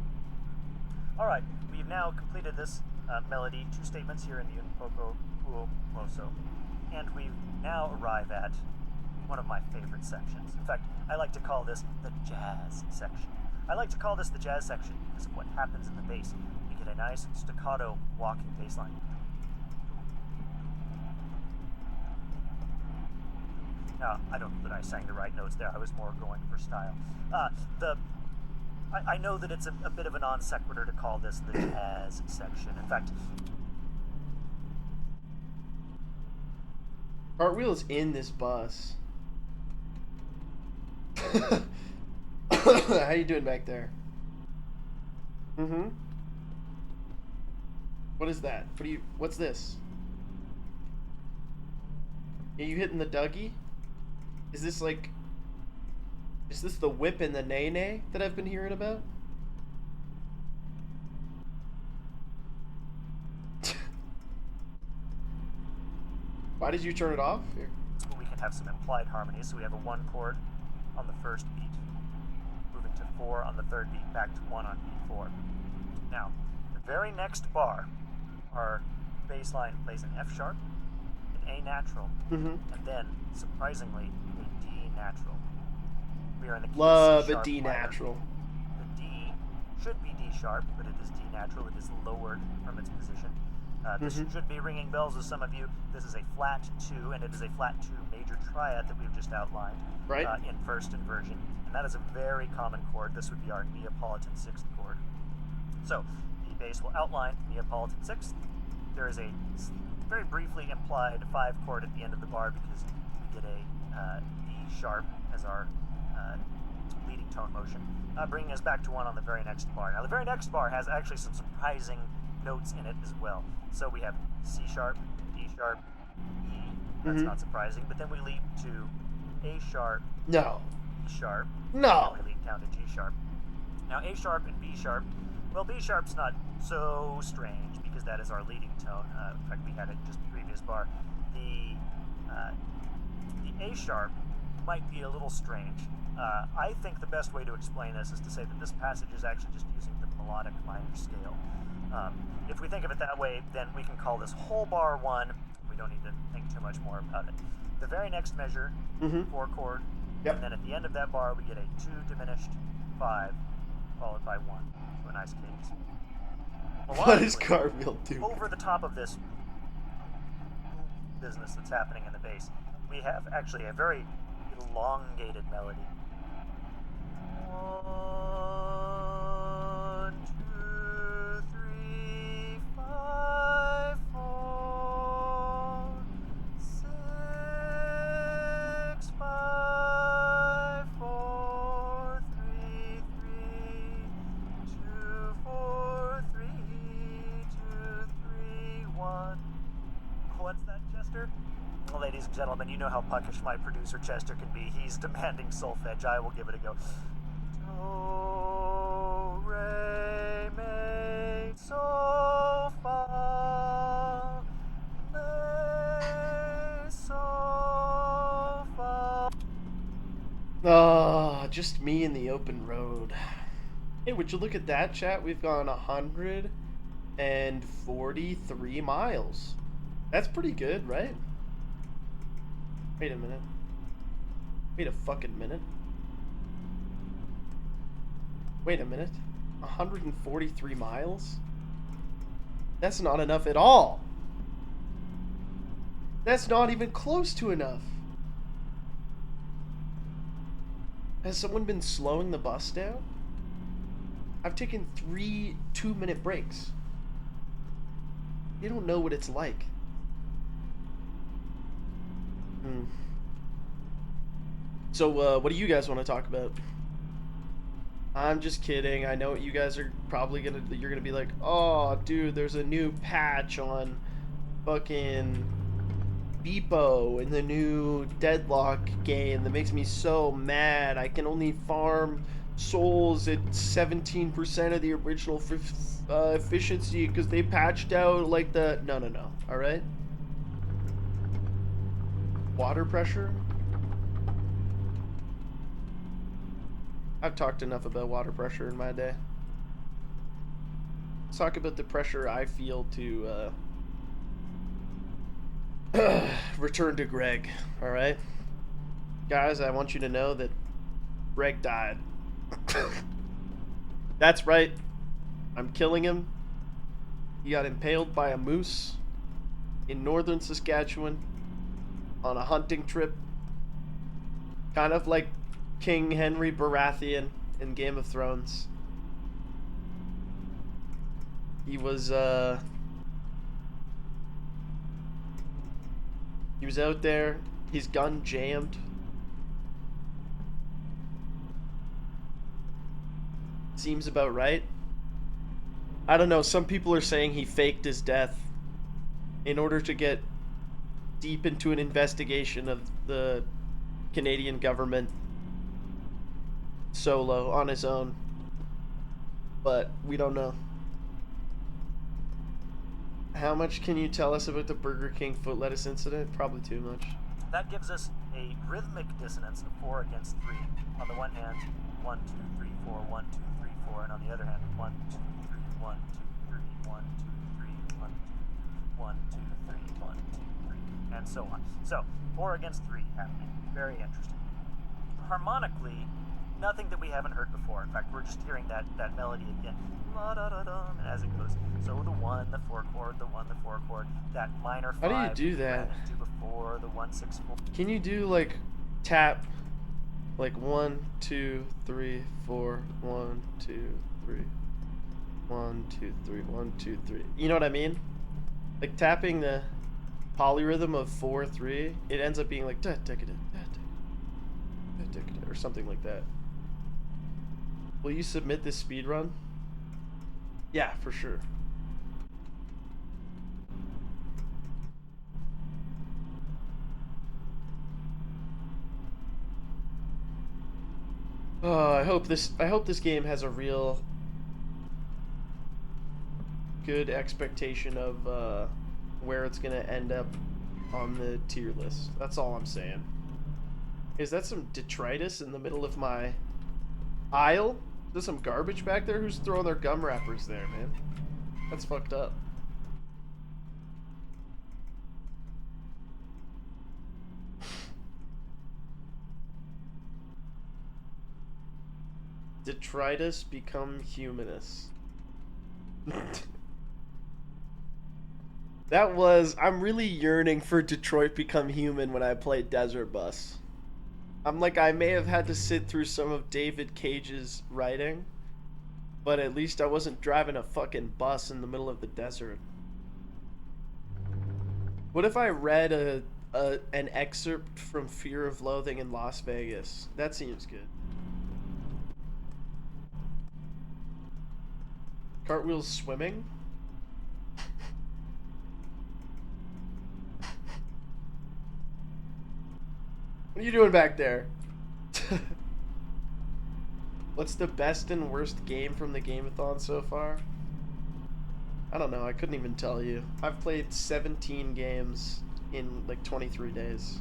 [SPEAKER 8] All right, we've now completed this melody, 2 statements here in the Un Poco Mozo, and we now arrive at one of my favorite sections. In fact, I like to call this the jazz section. I like to call this the jazz section because of what happens in the bass. We get a nice staccato walking bass line. Now, I don't know that I sang the right notes there. I was more going for style. I know that it's a bit of a non sequitur to call this the jazz section. In fact,
[SPEAKER 1] Cartwheel is in this bus. How you doing back there? What is that? What's this? Are you hitting the Dougie? Is this the whip and the nay-nay that I've been hearing about? Why did you turn it off? Here.
[SPEAKER 8] We can have some implied harmonies. So we have a 1 chord on the first beat, moving to 4 on the third beat, back to 1 on beat 4. Now, the very next bar are bass line plays an F sharp, an A natural, and then, surprisingly, a D natural. We are in the key
[SPEAKER 1] Love
[SPEAKER 8] C
[SPEAKER 1] a
[SPEAKER 8] sharp
[SPEAKER 1] D
[SPEAKER 8] minor.
[SPEAKER 1] natural.
[SPEAKER 8] The D should be D sharp, but it is D natural. It is lowered from its position. This should be ringing bells with some of you. This is a flat 2, and it is a flat 2 major triad that we've just outlined
[SPEAKER 1] Right.
[SPEAKER 8] In first inversion. And that is a very common chord. This would be our Neapolitan 6th chord. So, the bass will outline Neapolitan 6th. There is a very briefly implied 5 chord at the end of the bar because we get a D sharp as our leading tone motion, bringing us back to 1 on the very next bar. Now, the very next bar has actually some surprising notes in it as well. So we have C sharp, D sharp, E. That's not surprising. But then we leap to A sharp,
[SPEAKER 1] No.
[SPEAKER 8] E sharp,
[SPEAKER 1] No.
[SPEAKER 8] and we leap down to G sharp. Now, A sharp and B sharp, well, B sharp's not so strange because that is our leading tone. In fact, we had it just the previous bar. The A sharp might be a little strange. I think the best way to explain this is to say that this passage is actually just using the melodic minor scale. If we think of it that way, then we can call this whole bar 1. We don't need to think too much more about it. The very next measure, 4 chord, and then at the end of that bar we get a 2 diminished 5, followed by 1. So a nice cadence.
[SPEAKER 1] What is
[SPEAKER 8] Melodically,
[SPEAKER 1] Cartwheel doing?
[SPEAKER 8] over the top of this business that's happening in the bass, we have actually a very elongated melody. 1, 2, 3, 5, 4, 6, 5, 4, 3, 2, 4, 3, 2, 3, 1. What's that, Chester? Well, ladies and gentlemen, you know how puckish my producer Chester can be. He's demanding solfege. I will give it a go. Do, re, mi, sol, fa, mi, sol, fa.
[SPEAKER 1] Ah, just me in the open road. Hey, would you look at that, chat? We've gone 143 miles. That's pretty good, right? Wait a minute. Wait a fucking minute. Wait a minute. 143 miles? That's not enough at all. That's not even close to enough. Has someone been slowing the bus down? I've taken 3 2-minute breaks. You don't know what it's like. So, what do you guys want to talk about? I'm just kidding. I know what you guys are probably you're gonna be like, oh, dude, there's a new patch on fucking Beepo in the new Deadlock game that makes me so mad. I can only farm souls at 17% of the original efficiency because they patched out like the... No. Alright? Water pressure? I've talked enough about water pressure in my day. Let's talk about the pressure I feel to return to Greg, alright? Guys, I want you to know that Greg died. That's right. I'm killing him. He got impaled by a moose in northern Saskatchewan on a hunting trip. Kind of like King Henry Baratheon in Game of Thrones. He was out there, his gun jammed. Seems about right. I don't know, some people are saying he faked his death in order to get deep into an investigation of the Canadian government solo on his own. But we don't know. How much can you tell us about the Burger King foot lettuce incident? Probably too much.
[SPEAKER 8] That gives us a rhythmic dissonance of 4 against 3. On the one hand, 1, 2, 3, 4, 1, 2, 3, 4, and on the other hand, 1, 2, 3, 1, 2, 3, 1, 2, 3, 1, 2. 1, 2, 3, 1, 2, 3, and so on. So 4 against 3 happening. Very interesting. Harmonically, nothing that we haven't heard before. In fact, we're just hearing that melody again. And as it goes. So the 1, the 4 chord, the 1, the 4 chord, that minor 5.
[SPEAKER 1] How do you do that?
[SPEAKER 8] Do before the 1, 6, 4.
[SPEAKER 1] Can you do like tap like 1, 2, 3, 4, 1, 2, 3, 1, 2, 3, 1, 2, 3. You know what I mean? Like tapping the polyrhythm of 4, 3, it ends up being like da da da da da or something like that. Will you submit this speed run? Yeah, for sure. Oh, I hope this game has a real good expectation of where it's gonna end up on the tier list. That's all I'm saying. Is that some detritus in the middle of my aisle? There's some garbage back there? Who's throwing their gum wrappers there, man? That's fucked up. Detritus become humanist. That was... I'm really yearning for Detroit Become Human when I played Desert Bus. I'm like, I may have had to sit through some of David Cage's writing, but at least I wasn't driving a fucking bus in the middle of the desert. What if I read an excerpt from Fear of Loathing in Las Vegas? That seems good. Cartwheels swimming? What are you doing back there? What's the best and worst game from the Game-A-thon so far? I don't know, I couldn't even tell you. I've played 17 games in like 23 days.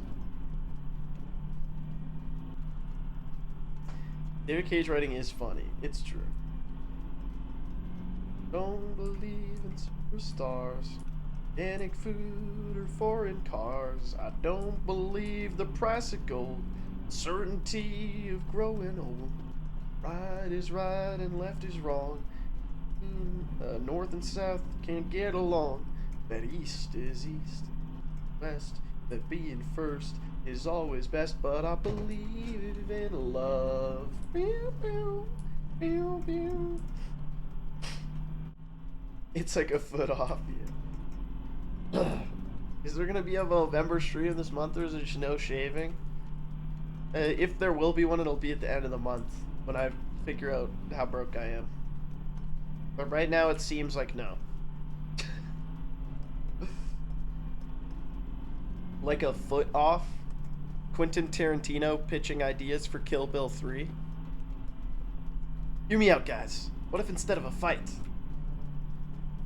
[SPEAKER 1] David Cage writing is funny. It's true. Don't believe in superstars, organic food or foreign cars. I don't believe the price of gold, certainty of growing old. Right is right and left is wrong. North and south can't get along. That east is east, west. That being first is always best. But I believe in love. Pew, pew, pew, pew. It's like a foot off you. Is there gonna be a November stream this month, or is it just no shaving? If there will be one, it'll be at the end of the month when I figure out how broke I am. But right now it seems like no. Like a foot off? Quentin Tarantino pitching ideas for Kill Bill 3? Hear me out, guys. What if instead of a fight?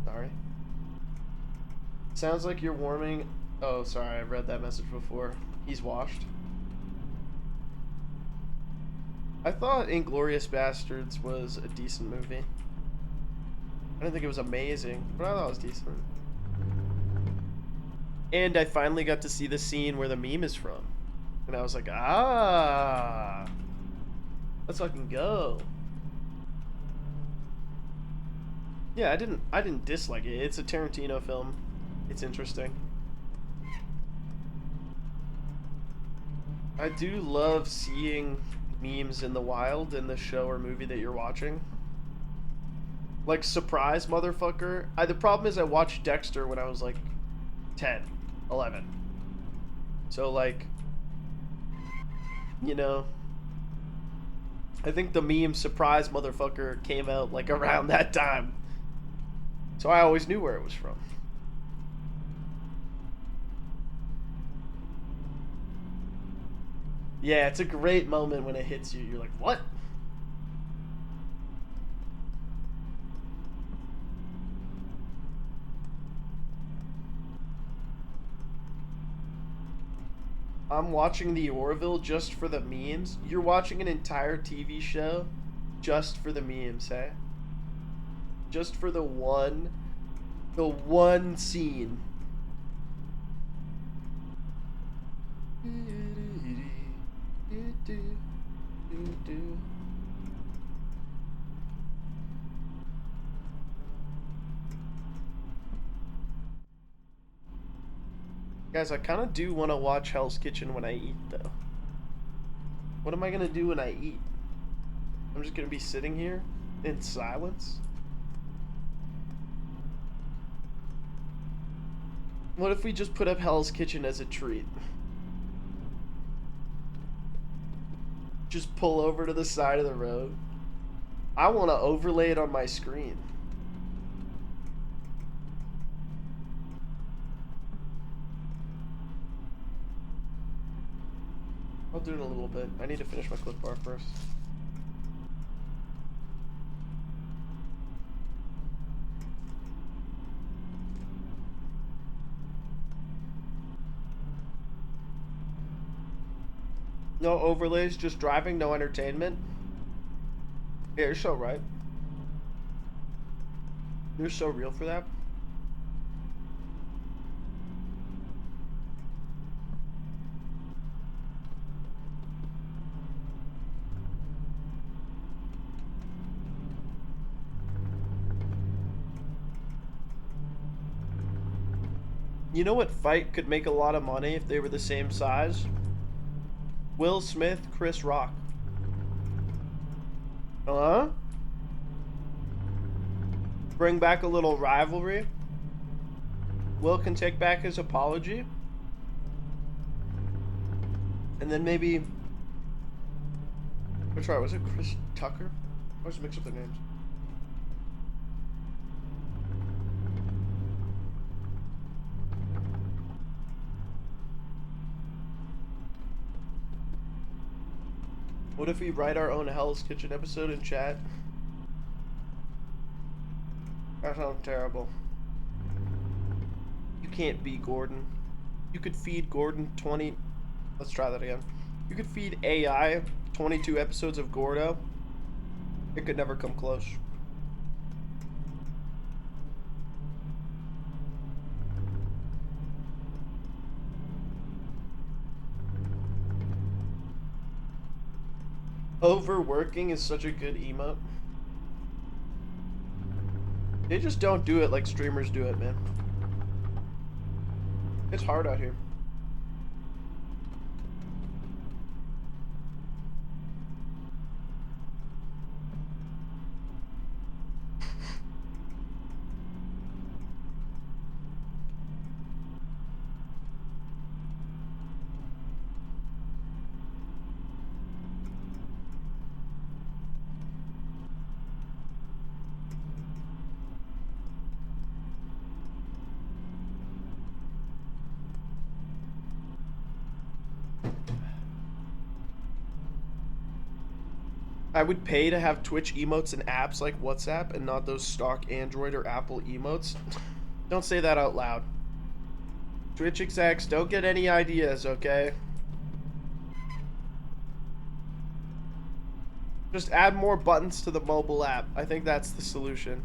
[SPEAKER 1] Sorry. Sounds like you're warming... Oh, sorry, I've read that message before. He's washed. I thought Inglourious Bastards was a decent movie. I didn't think it was amazing, but I thought it was decent. And I finally got to see the scene where the meme is from. And I was like, ah! Let's fucking go. Yeah, I didn't dislike it. It's a Tarantino film. It's interesting. I do love seeing memes in the wild in the show or movie that you're watching. Like, surprise, motherfucker. The problem is I watched Dexter when I was like 10, 11. So, like, you know, I think the meme surprise, motherfucker came out like around that time. So I always knew where it was from. Yeah, it's a great moment when it hits you. You're like, what? I'm watching the Orville just for the memes. You're watching an entire TV show just for the memes, hey? Just for the one scene Guys, I kind of do want to watch Hell's Kitchen when I eat, though. What am I going to do when I eat? I'm just going to be sitting here in silence? What if we just put up Hell's Kitchen as a treat? Just pull over to the side of the road. I want to overlay it on my screen. I'll do it in a little bit. I need to finish my clip bar first. No overlays, just driving, no entertainment. Yeah, you're so right. You're so real for that. You know what fight could make a lot of money if they were the same size? Will Smith, Chris Rock. Huh? Bring back a little rivalry. Will can take back his apology. And then maybe... Which one was it? Chris Tucker? I always mix up their names. What if we write our own Hell's Kitchen episode in chat? That sounds terrible. You can't be Gordon. You could feed Gordon 20... Let's try that again. You could feed AI 22 episodes of Gordo. It could never come close. Overworking is such a good emote. They just don't do it like streamers do it, man. It's hard out here. I would pay to have Twitch emotes and apps like WhatsApp and not those stock Android or Apple emotes. Don't say that out loud. Twitch execs, don't get any ideas, okay? Just add more buttons to the mobile app. I think that's the solution.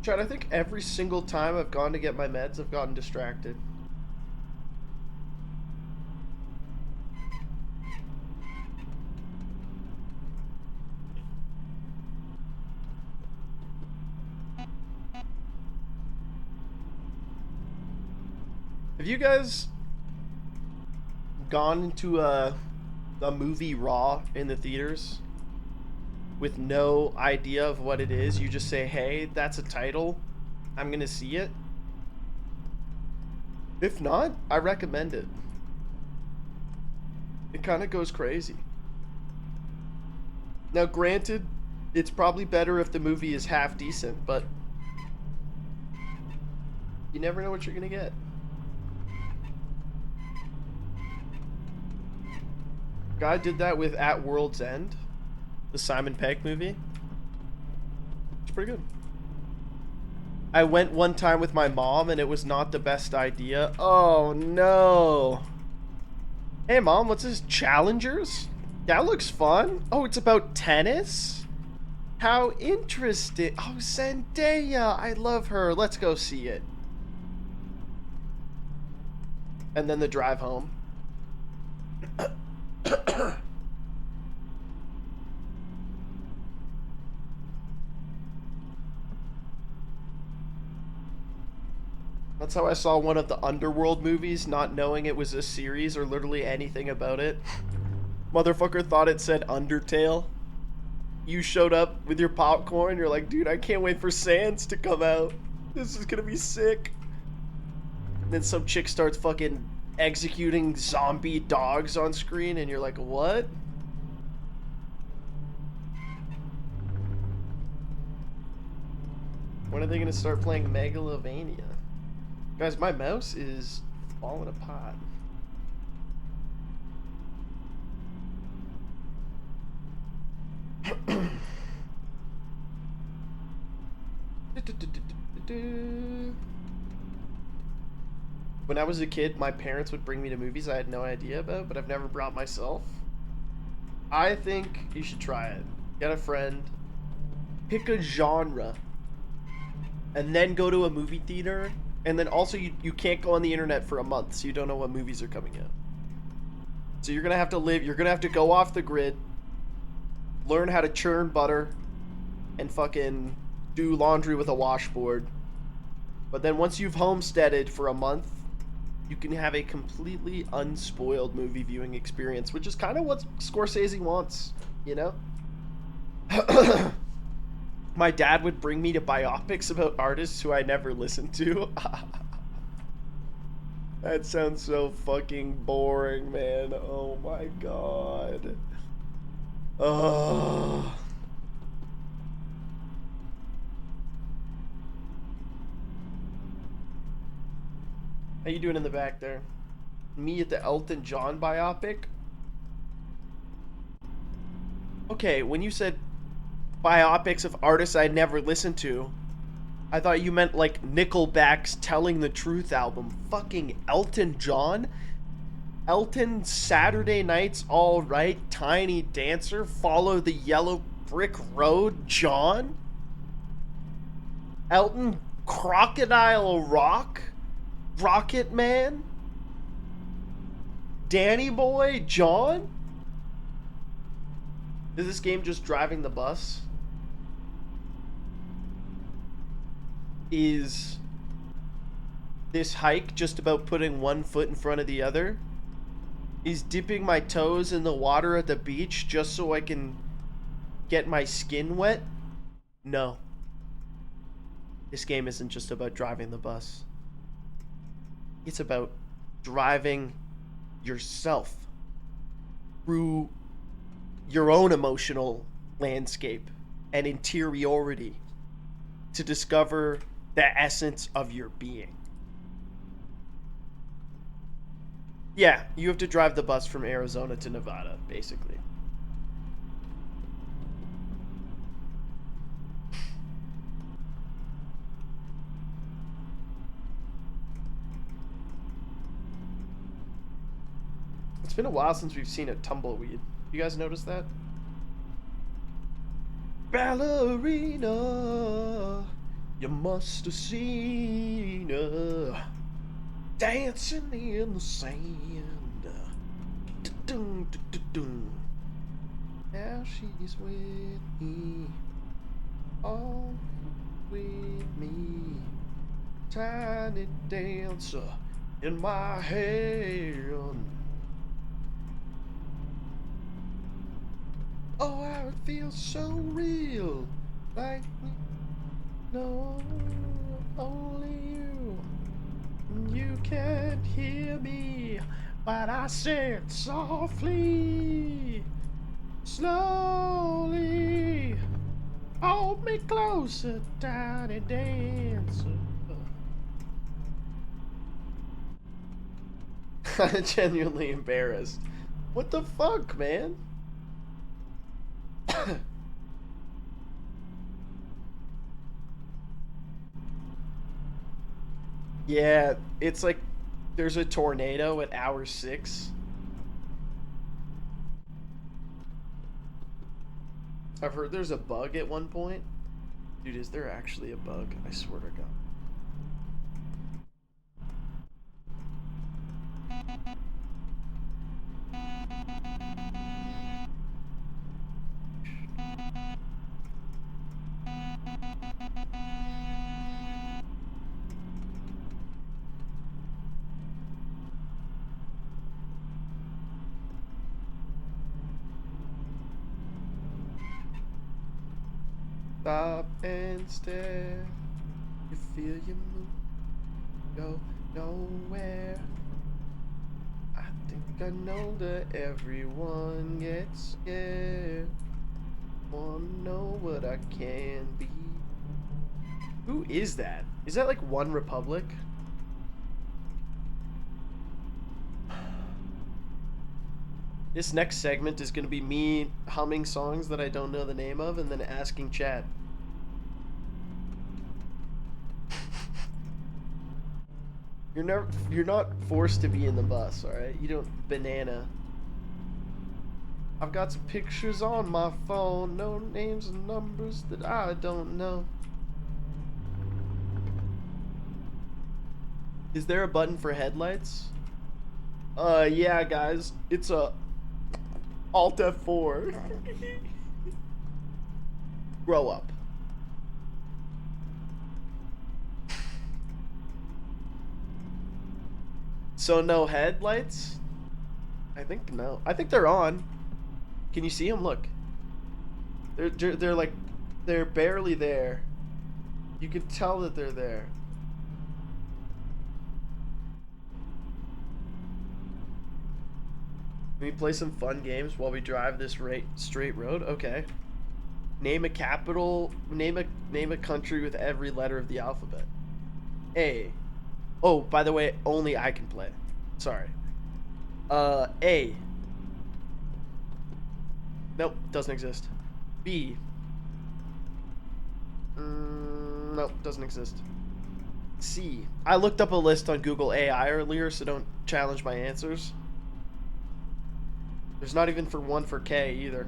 [SPEAKER 1] Chad, I think every single time I've gone to get my meds, I've gotten distracted. Have you guys gone into a movie raw in the theaters with no idea of what it is? You just say, hey, that's a title, I'm gonna see it? If not, I recommend it. It kind of goes crazy. Now granted, it's probably better if the movie is half decent, but you never know what you're gonna get. Guy did that with At World's End, the Simon Pegg movie. It's pretty good. I went one time with my mom and it was not the best idea. Oh no. Hey mom, what's this? Challengers? That looks fun. Oh, it's about tennis? How interesting. Oh, Zendaya. I love her. Let's go see it. And then the drive home. That's how I saw one of the Underworld movies, not knowing it was a series or literally anything about it. Motherfucker thought it said Undertale. You showed up with your popcorn, you're like, dude, I can't wait for Sans to come out. This is gonna be sick. And then some chick starts fucking executing zombie dogs on screen, and you're like, what? When are they gonna start playing Megalovania? Guys, my mouse is falling apart. When I was a kid, my parents would bring me to movies I had no idea about, but I've never brought myself. I think you should try it. Get a friend, pick a genre, and then go to a movie theater. And then also you can't go on the internet for a month, so you don't know what movies are coming out. So you're gonna have to go off the grid, learn how to churn butter, and fucking do laundry with a washboard. But then once you've homesteaded for a month, you can have a completely unspoiled movie viewing experience, which is kind of what Scorsese wants, you know? My dad would bring me to biopics about artists who I never listened to. That sounds so fucking boring, man. Oh my god. Oh. How you doing in the back there? Me at the Elton John biopic? Okay, when you said biopics of artists I'd never listened to, I thought you meant like Nickelback's Telling the Truth album. Fucking Elton John? Elton, Saturday Night's Alright, Tiny Dancer, Follow the Yellow Brick Road, John? Elton, Crocodile Rock? Rocket Man? Danny Boy? John? Is this game just driving the bus? Is this hike just about putting one foot in front of the other? Is dipping my toes in the water at the beach just so I can get my skin wet? No. This game isn't just about driving the bus. It's about driving yourself through your own emotional landscape and interiority to discover the essence of your being. Yeah, you have to drive the bus from Arizona to Nevada, basically. It's been a while since we've seen a tumbleweed. You guys notice that? Ballerina, you must have seen her dancing in the sand. Dun-dun-dun-dun-dun. Now she's with me, all with me. Tiny dancer in my hand. Oh, how it feels so real, like no, only you. You can't hear me, but I said softly, slowly. Hold me closer, tiny dancer. I'm genuinely embarrassed. What the fuck, man? Yeah, it's like there's a tornado at hour 6. I've heard there's a bug at one point. Dude, is there actually a bug? I swear to God. Stop and stare. You feel you move, go nowhere. I think I know that everyone gets scared. Wanna know what I can be. Who is that? Is that like One Republic? This next segment is going to be me humming songs that I don't know the name of and then asking chat. You're not forced to be in the bus, all right? You don't banana. I've got some pictures on my phone, no names and numbers that I don't know. Is there a button for headlights? Yeah, guys. It's a Alt F4. Grow up. So no headlights? I think no. I think they're on. Can you see them? Look. They're like, they're barely there. You can tell that they're there. Can we play some fun games while we drive this straight road? Okay. Name a capital. Name a country with every letter of the alphabet. A. Oh, by the way, only I can play. Sorry. A. Nope, doesn't exist. B. Nope, doesn't exist. C. I looked up a list on Google AI earlier, so don't challenge my answers. There's not even one for K either.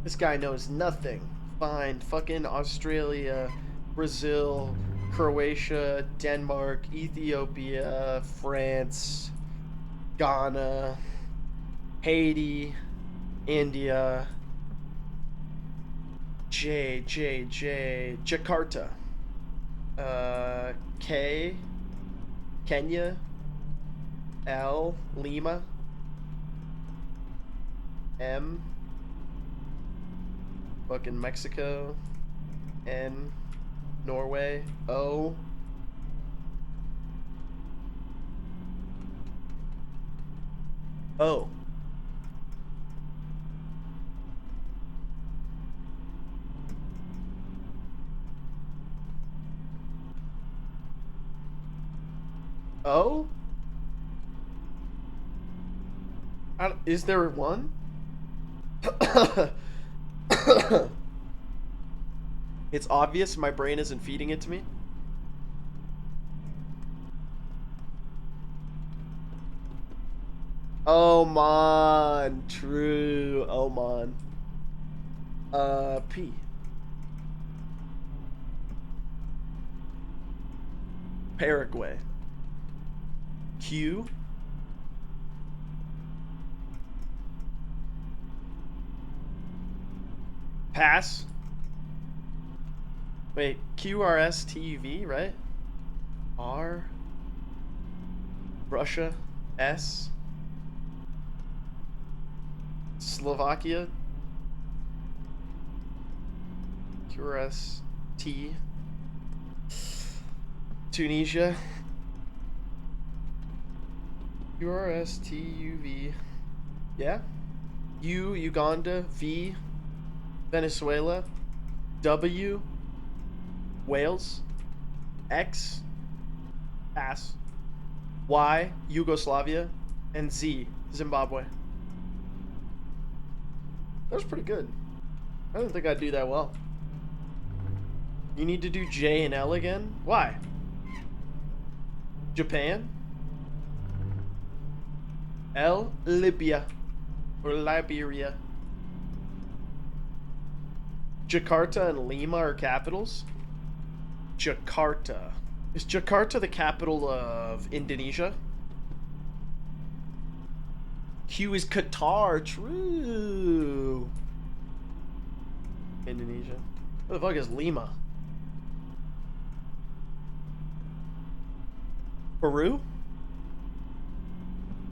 [SPEAKER 1] This guy knows nothing. Fine. Fucking Australia, Brazil, Croatia, Denmark, Ethiopia, France, Ghana, Haiti, India, Jakarta, K, Kenya, L, Lima, M, fucking Mexico, N, Norway, O, O. O? Is there one? It's obvious my brain isn't feeding it to me. Oman. True. Oman. P. Paraguay. Q. Pass. Wait, QRSTUV, right? R. Russia. S. Slovakia. QRST. Tunisia. QRSTUV. Yeah. U. Uganda. V. Venezuela. W. Wales. X. Pass. Y. Yugoslavia. And Z. Zimbabwe. That was pretty good. I didn't think I'd do that well. You need to do J and L again? Why? Japan? L, Libya. Or Liberia. Jakarta and Lima are capitals? Jakarta. Is Jakarta the capital of Indonesia? Q is Qatar. True. Indonesia. What the fuck is Lima? Peru?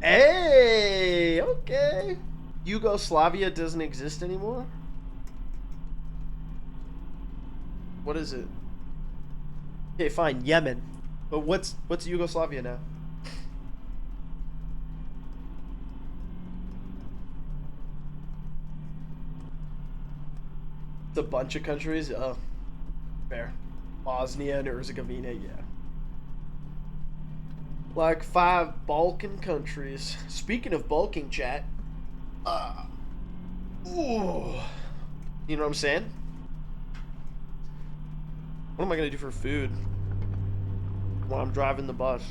[SPEAKER 1] Hey! Okay. Yugoslavia doesn't exist anymore? What is it? Okay, fine. Yemen. But what's Yugoslavia now? It's a bunch of countries? Oh. Fair. Bosnia and Herzegovina, yeah. Like 5 Balkan countries. Speaking of bulking, chat. Ooh. You know what I'm saying? What am I gonna do for food while I'm driving the bus?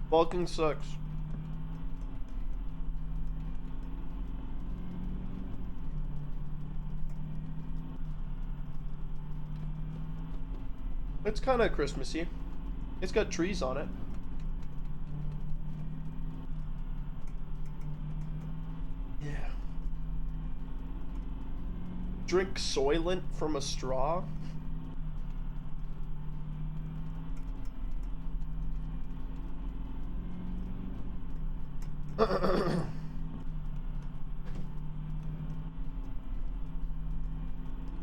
[SPEAKER 1] Bulking sucks. It's kind of Christmassy. It's got trees on it. Yeah. Drink Soylent from a straw?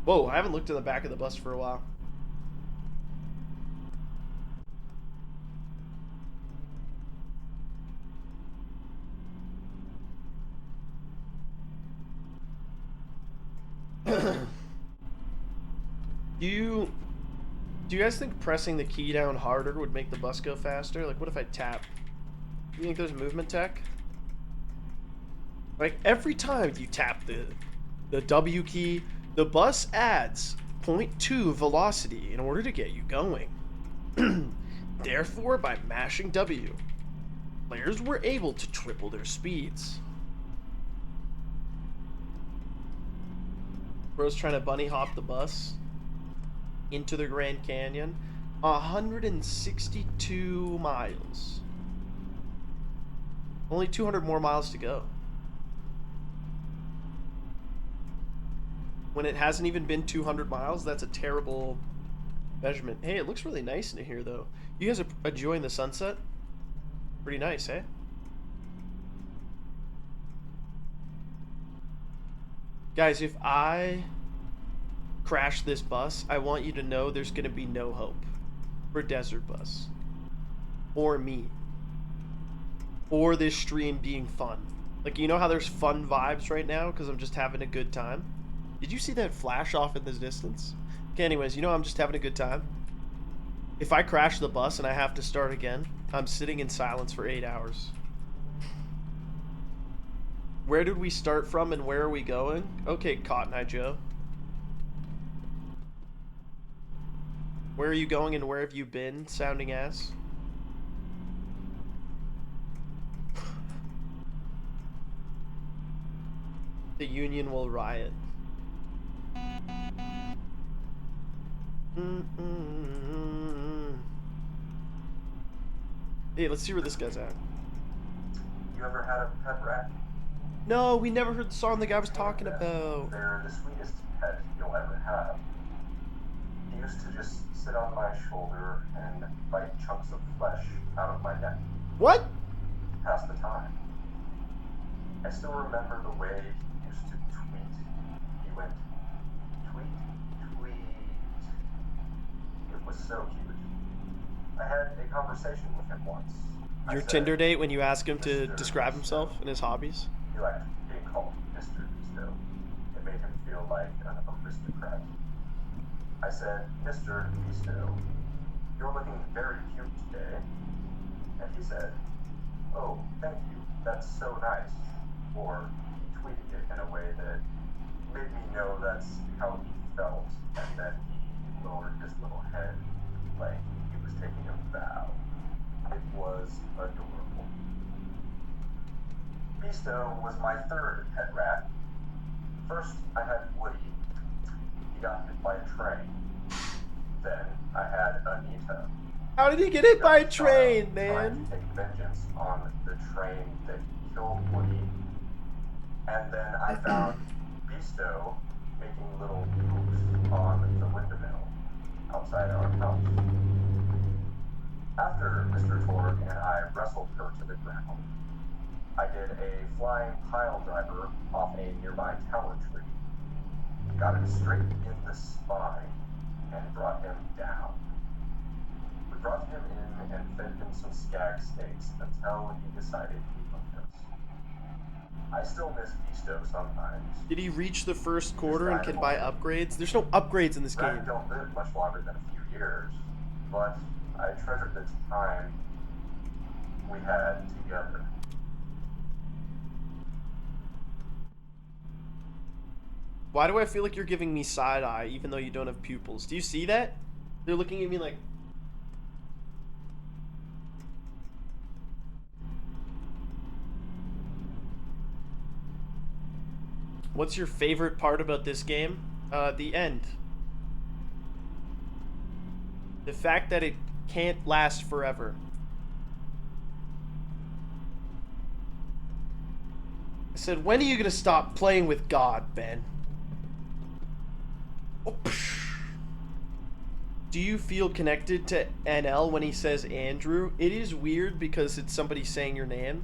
[SPEAKER 1] Whoa, I haven't looked in the back of the bus for a while. Do you guys think pressing the key down harder would make the bus go faster? Like, what if I tap? Do you think there's movement tech? Like, every time you tap the W key, the bus adds 0.2 velocity in order to get you going. Therefore, by mashing W, players were able to triple their speeds. Bro's trying to bunny hop the bus into the Grand Canyon. 162 miles. Only 200 more miles to go. When it hasn't even been 200 miles, that's a terrible measurement. Hey, it looks really nice in here, though. You guys are enjoying the sunset? Pretty nice, eh? Guys, if I crash this bus, I want you to know there's going to be no hope for Desert Bus. Or me. Or this stream being fun. Like, you know how there's fun vibes right now because I'm just having a good time? Did you see that flash off in the distance? Okay, anyways, you know I'm just having a good time. If I crash the bus and I have to start again, I'm sitting in silence for 8 hours. Where did we start from and where are we going? Okay, Cotton Eye Joe. Where are you going and where have you been, sounding ass? The Union will riot. Hey, let's see where this guy's at.
[SPEAKER 9] You ever had a pet rat?
[SPEAKER 1] No, we never heard the song the guy was talking about.
[SPEAKER 9] They're the sweetest pet you'll ever have. He used to just sit on my shoulder and bite chunks of flesh out of my neck.
[SPEAKER 1] What?
[SPEAKER 9] Pass the time. I still remember the way he used to tweet. He went, tweet, tweet. It was so cute. I had a conversation with him once.
[SPEAKER 1] Your Tinder date when you ask him to describe himself and his hobbies?
[SPEAKER 9] He liked being called Mr. Gusto. feel like an aristocrat. I said, Mr. Bisto, you're looking very cute today. And he said, oh, thank you, that's so nice. Or he tweeted it in a way that made me know that's how he felt, and then he lowered his little head like he was taking a bow. It was adorable. Bisto was my third pet rat. First, I had Woody. He got hit by a train. Then I had Anita.
[SPEAKER 1] How did he get hit by a train, man?
[SPEAKER 9] Trying to take vengeance on the train that killed Woody. And then I found Bisto making little poops on the windmill outside our house. After Mr. Torg and I wrestled her to the ground, I did a flying pile driver off a nearby tower tree, got him straight in the spine, and brought him down. We brought him in and fed him some skag steaks until he decided he loved us. I still miss Bisto sometimes.
[SPEAKER 1] Did he reach the first quarter and can buy upgrades? There's no upgrades in this game.
[SPEAKER 9] I don't live much longer than a few years, but I treasured the time we had together.
[SPEAKER 1] Why do I feel like you're giving me side eye even though you don't have pupils? Do you see that? They're looking at me like... What's your favorite part about this game? The end. The fact that it can't last forever. I said, when are you gonna stop playing with God, Ben? Oh, do you feel connected to NL when he says Andrew? It is weird because it's somebody saying your name.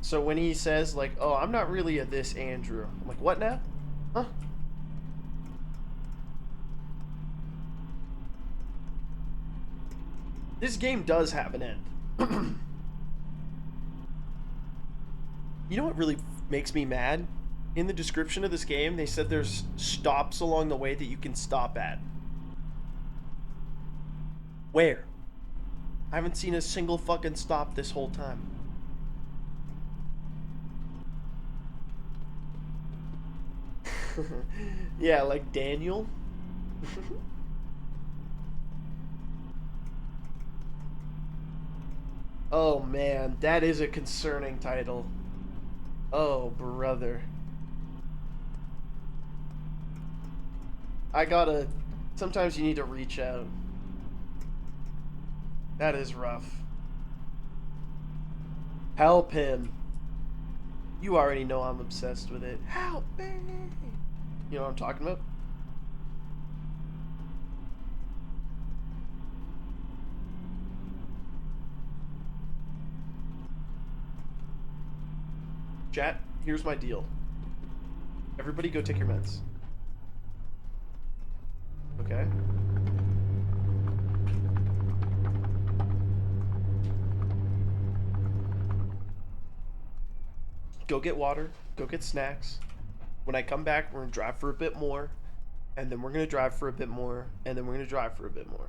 [SPEAKER 1] So when he says, like, oh, I'm not really a this Andrew. I'm like, what now? Huh? This game does have an end. You know what really makes me mad? In the description of this game, they said there's stops along the way that you can stop at. Where? I haven't seen a single fucking stop this whole time. Yeah, like Daniel. Oh man, that is a concerning title. Oh brother. Sometimes you need to reach out. That is rough. Help him. You already know I'm obsessed with it. Help me. You know what I'm talking about? Chat, here's my deal. Everybody go take your meds. Okay? Go get water, go get snacks. When I come back, we're gonna drive for a bit more, and then we're gonna drive for a bit more, and then we're gonna drive for a bit more.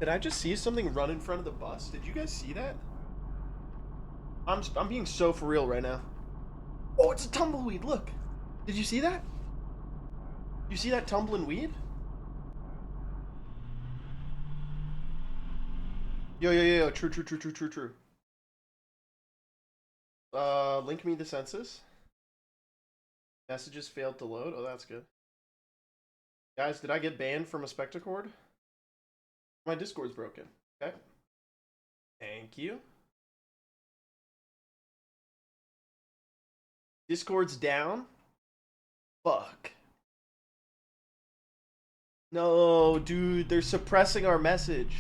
[SPEAKER 1] Did I just see something run in front of the bus? Did you guys see that? I'm being so for real right now. Oh, it's a tumbleweed. Look. Did you see that? You see that tumbling weed? Yo. True. Link me the census. Messages failed to load. Oh, that's good. Guys, did I get banned from a Spectacord? My Discord's broken. Okay. Thank you. Discord's down? Fuck. No, dude, they're suppressing our message.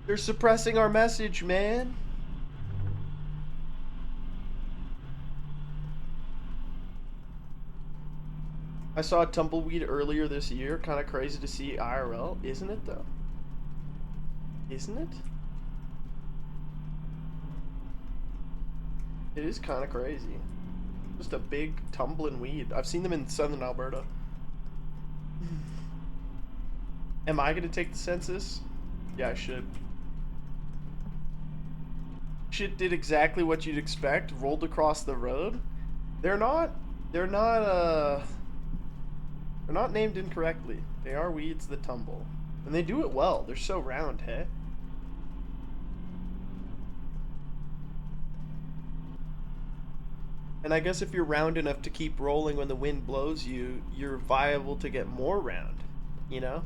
[SPEAKER 1] They're suppressing our message, man. I saw a tumbleweed earlier this year. Kind of crazy to see IRL, isn't it though? Isn't it? It is kind of crazy. Just a big tumbling weed. I've seen them in southern Alberta. Am I gonna take the census? Yeah, I should. Shit did exactly what you'd expect. Rolled across the road. They're not named incorrectly. They are weeds that tumble. And they do it well. They're so round, hey? And I guess if you're round enough to keep rolling when the wind blows you, you're viable to get more round, you know?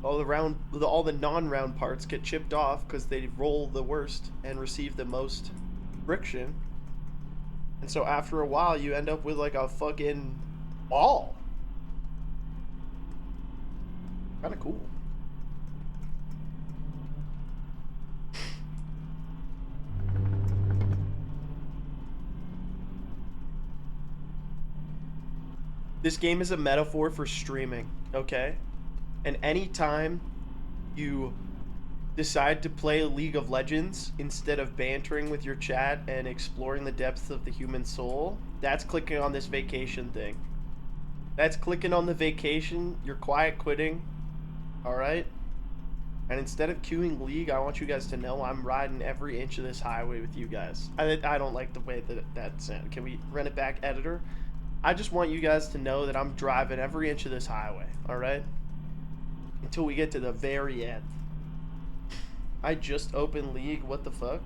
[SPEAKER 1] All the non-round parts get chipped off because they roll the worst and receive the most friction. And so after a while, you end up with like a fucking ball. Kind of cool. This game is a metaphor for streaming, okay? And anytime you decide to play League of Legends instead of bantering with your chat and exploring the depths of the human soul, that's clicking on this vacation thing. That's clicking on the vacation, you're quiet quitting, alright? And instead of queuing League, I want you guys to know I'm riding every inch of this highway with you guys. I don't like the way that sounded. Can we run it back, editor? I just want you guys to know that I'm driving every inch of this highway, alright? Until we get to the very end. I just opened League, what the fuck?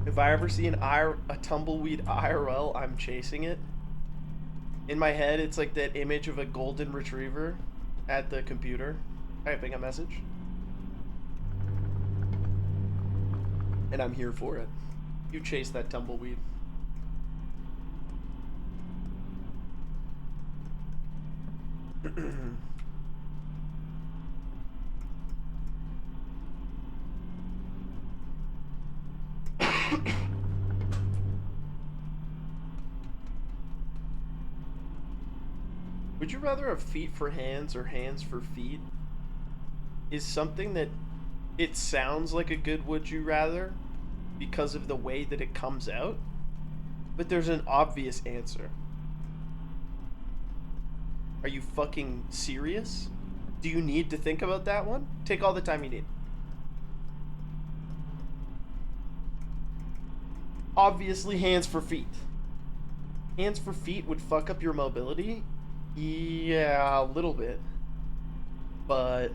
[SPEAKER 1] If I ever see a tumbleweed IRL, I'm chasing it. In my head, it's like that image of a golden retriever at the computer typing a message. And I'm here for it. You chase that tumbleweed. Would you rather have feet for hands or hands for feet? Is something that it sounds like a good would you rather because of the way that it comes out, but there's an obvious answer. Are you fucking serious? Do you need to think about that one? Take all the time you need. Obviously, hands for feet. Hands for feet would fuck up your mobility. Yeah, a little bit. But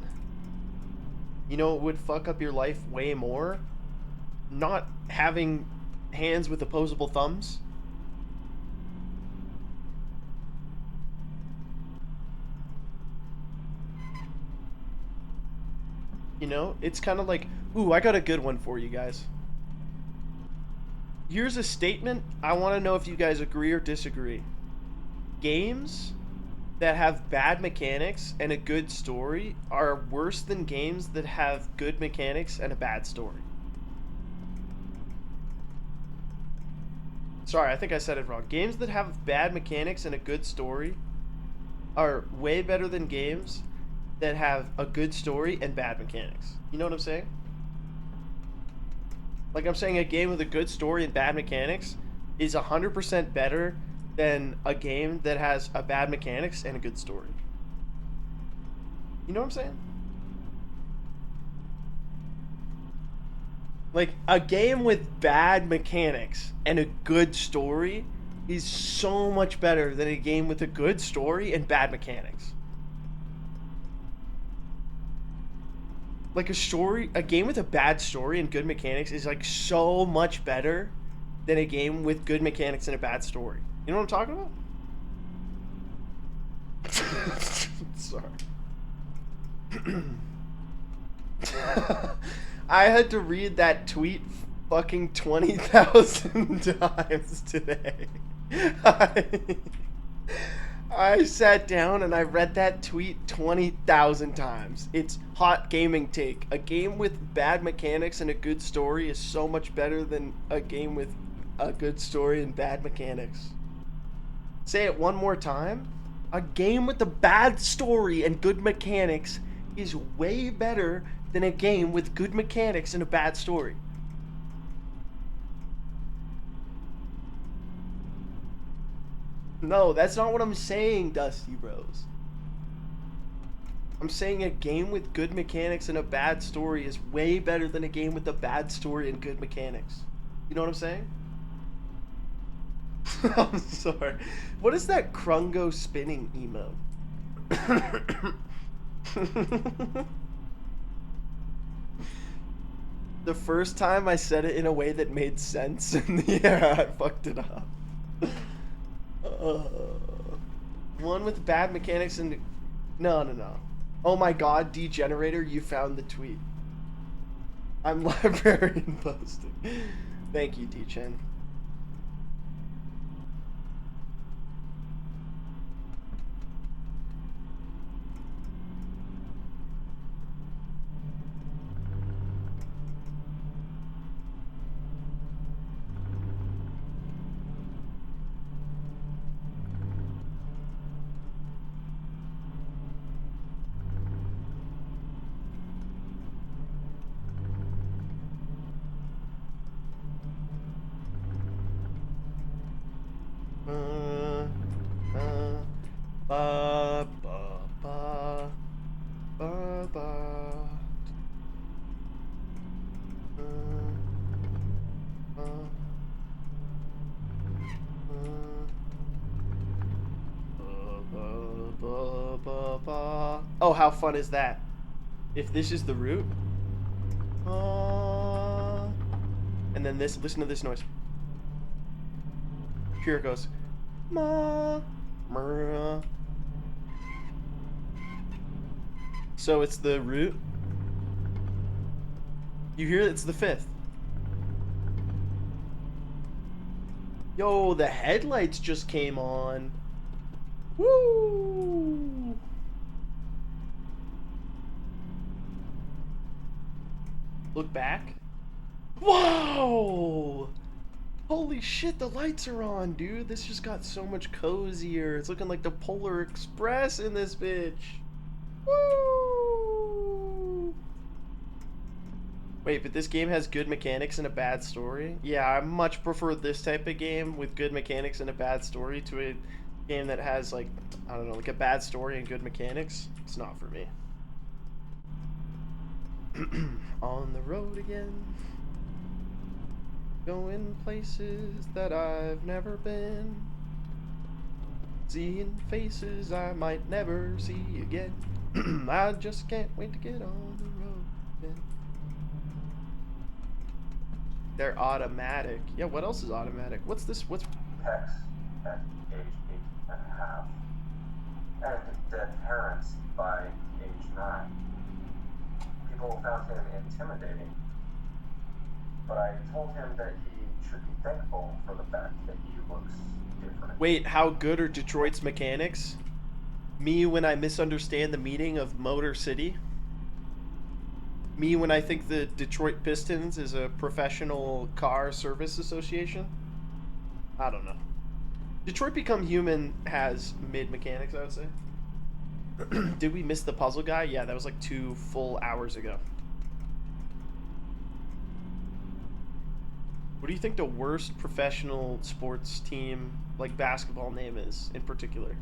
[SPEAKER 1] you know it would fuck up your life way more? Not having hands with opposable thumbs. You know, it's kind of like, ooh, I got a good one for you guys. Here's a statement. I want to know if you guys agree or disagree. Games that have bad mechanics and a good story are worse than games that have good mechanics and a bad story. Sorry, I think I said it wrong. Games that have bad mechanics and a good story are way better than games that have a good story and bad mechanics. You know what I'm saying? Like, I'm saying a game with a good story and bad mechanics is 100% better than a game that has a bad mechanics and a good story. You know what I'm saying? Like, a game with bad mechanics and a good story is so much better than a game with a good story and bad mechanics. Like, a game with a bad story and good mechanics is, like, so much better than a game with good mechanics and a bad story. You know what I'm talking about? Sorry. I had to read that tweet fucking 20,000 times today. I sat down and I read that tweet 20,000 times. It's hot gaming take. A game with bad mechanics and a good story is so much better than a game with a good story and bad mechanics. Say it one more time. A game with a bad story and good mechanics is way better than a game with good mechanics and a bad story. No, that's not what I'm saying, Dusty Bros. I'm saying a game with good mechanics and a bad story is way better than a game with a bad story and good mechanics. You know what I'm saying? I'm sorry. What is that Krungo spinning emote? The first time I said it in a way that made sense, and yeah, I fucked it up. One with bad mechanics and... No. Oh my god, Degenerator, you found the tweet. I'm librarian posting. Thank you, D-Chen. Oh, how fun is that? If this is the root. And then this, listen to this noise. Here it goes. So it's the root. You hear it? It's the fifth. Yo, the headlights just came on. Woo! Look back. Whoa! Holy shit, the lights are on, dude. This just got so much cozier. It's looking like the Polar Express in this bitch. Woo! Wait, but this game has good mechanics and a bad story? Yeah, I much prefer this type of game with good mechanics and a bad story to a game that has, like, I don't know, like a bad story and good mechanics. It's not for me. On the road again, going places that I've never been, seeing faces I might never see again. I just can't wait to get on the road again. They're automatic. Yeah, what else is automatic? What's this? What's
[SPEAKER 9] Pex at age 8.5, and dead parents by age 9. People found him intimidating, but I told him that he should be thankful for the fact that he looks different.
[SPEAKER 1] Wait, how good are Detroit's mechanics? Me when I misunderstand the meaning of Motor City? Me when I think the Detroit Pistons is a professional car service association? I don't know. Detroit Become Human has mid mechanics, I would say. Did we miss the puzzle guy? Yeah, that was like 2 full hours ago. What do you think the worst professional sports team, like basketball, name is in particular?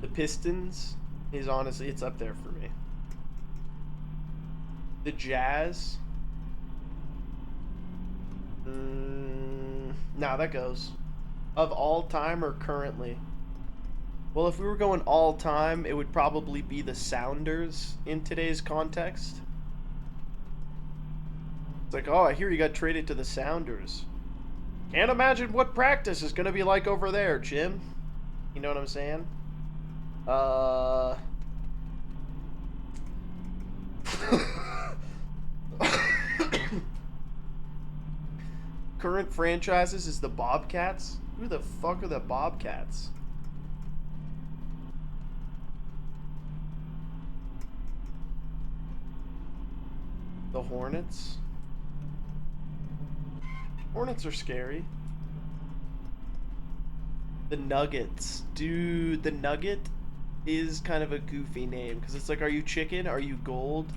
[SPEAKER 1] The Pistons is honestly, it's up there for me. The Jazz? Nah, that goes. Of all time or currently? Well, if we were going all time, it would probably be the Sounders in today's context. It's like, oh, I hear you got traded to the Sounders. Can't imagine what practice is going to be like over there, Jim. You know what I'm saying? Current franchises is the Bobcats? Who the fuck are the Bobcats? The Hornets? Hornets are scary. The Nuggets. Dude, the Nugget is kind of a goofy name. Because it's like, are you chicken? Are you gold?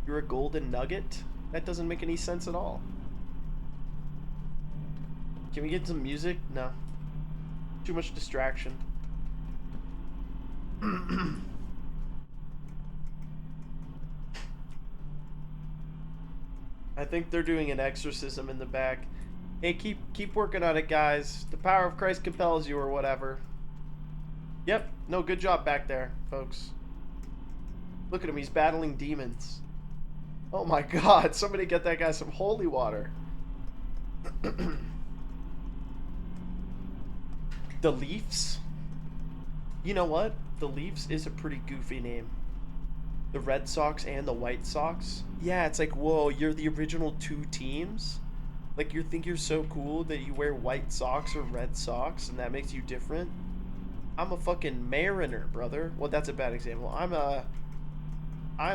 [SPEAKER 1] You're a golden nugget? That doesn't make any sense at all. Can we get some music? No. Too much distraction. I think they're doing an exorcism in the back. Hey, keep working on it, guys. The power of Christ compels you, or whatever. Yep. No, good job back there, folks. Look at him. He's battling demons. Oh my God! Somebody get that guy some holy water. The Leafs? You know what? The Leafs is a pretty goofy name. The Red Sox and the White Sox? Yeah, it's like, whoa, you're the original 2 teams? Like, you think you're so cool that you wear white socks or red socks and that makes you different? I'm a fucking Mariner, brother. Well, that's a bad example. I'm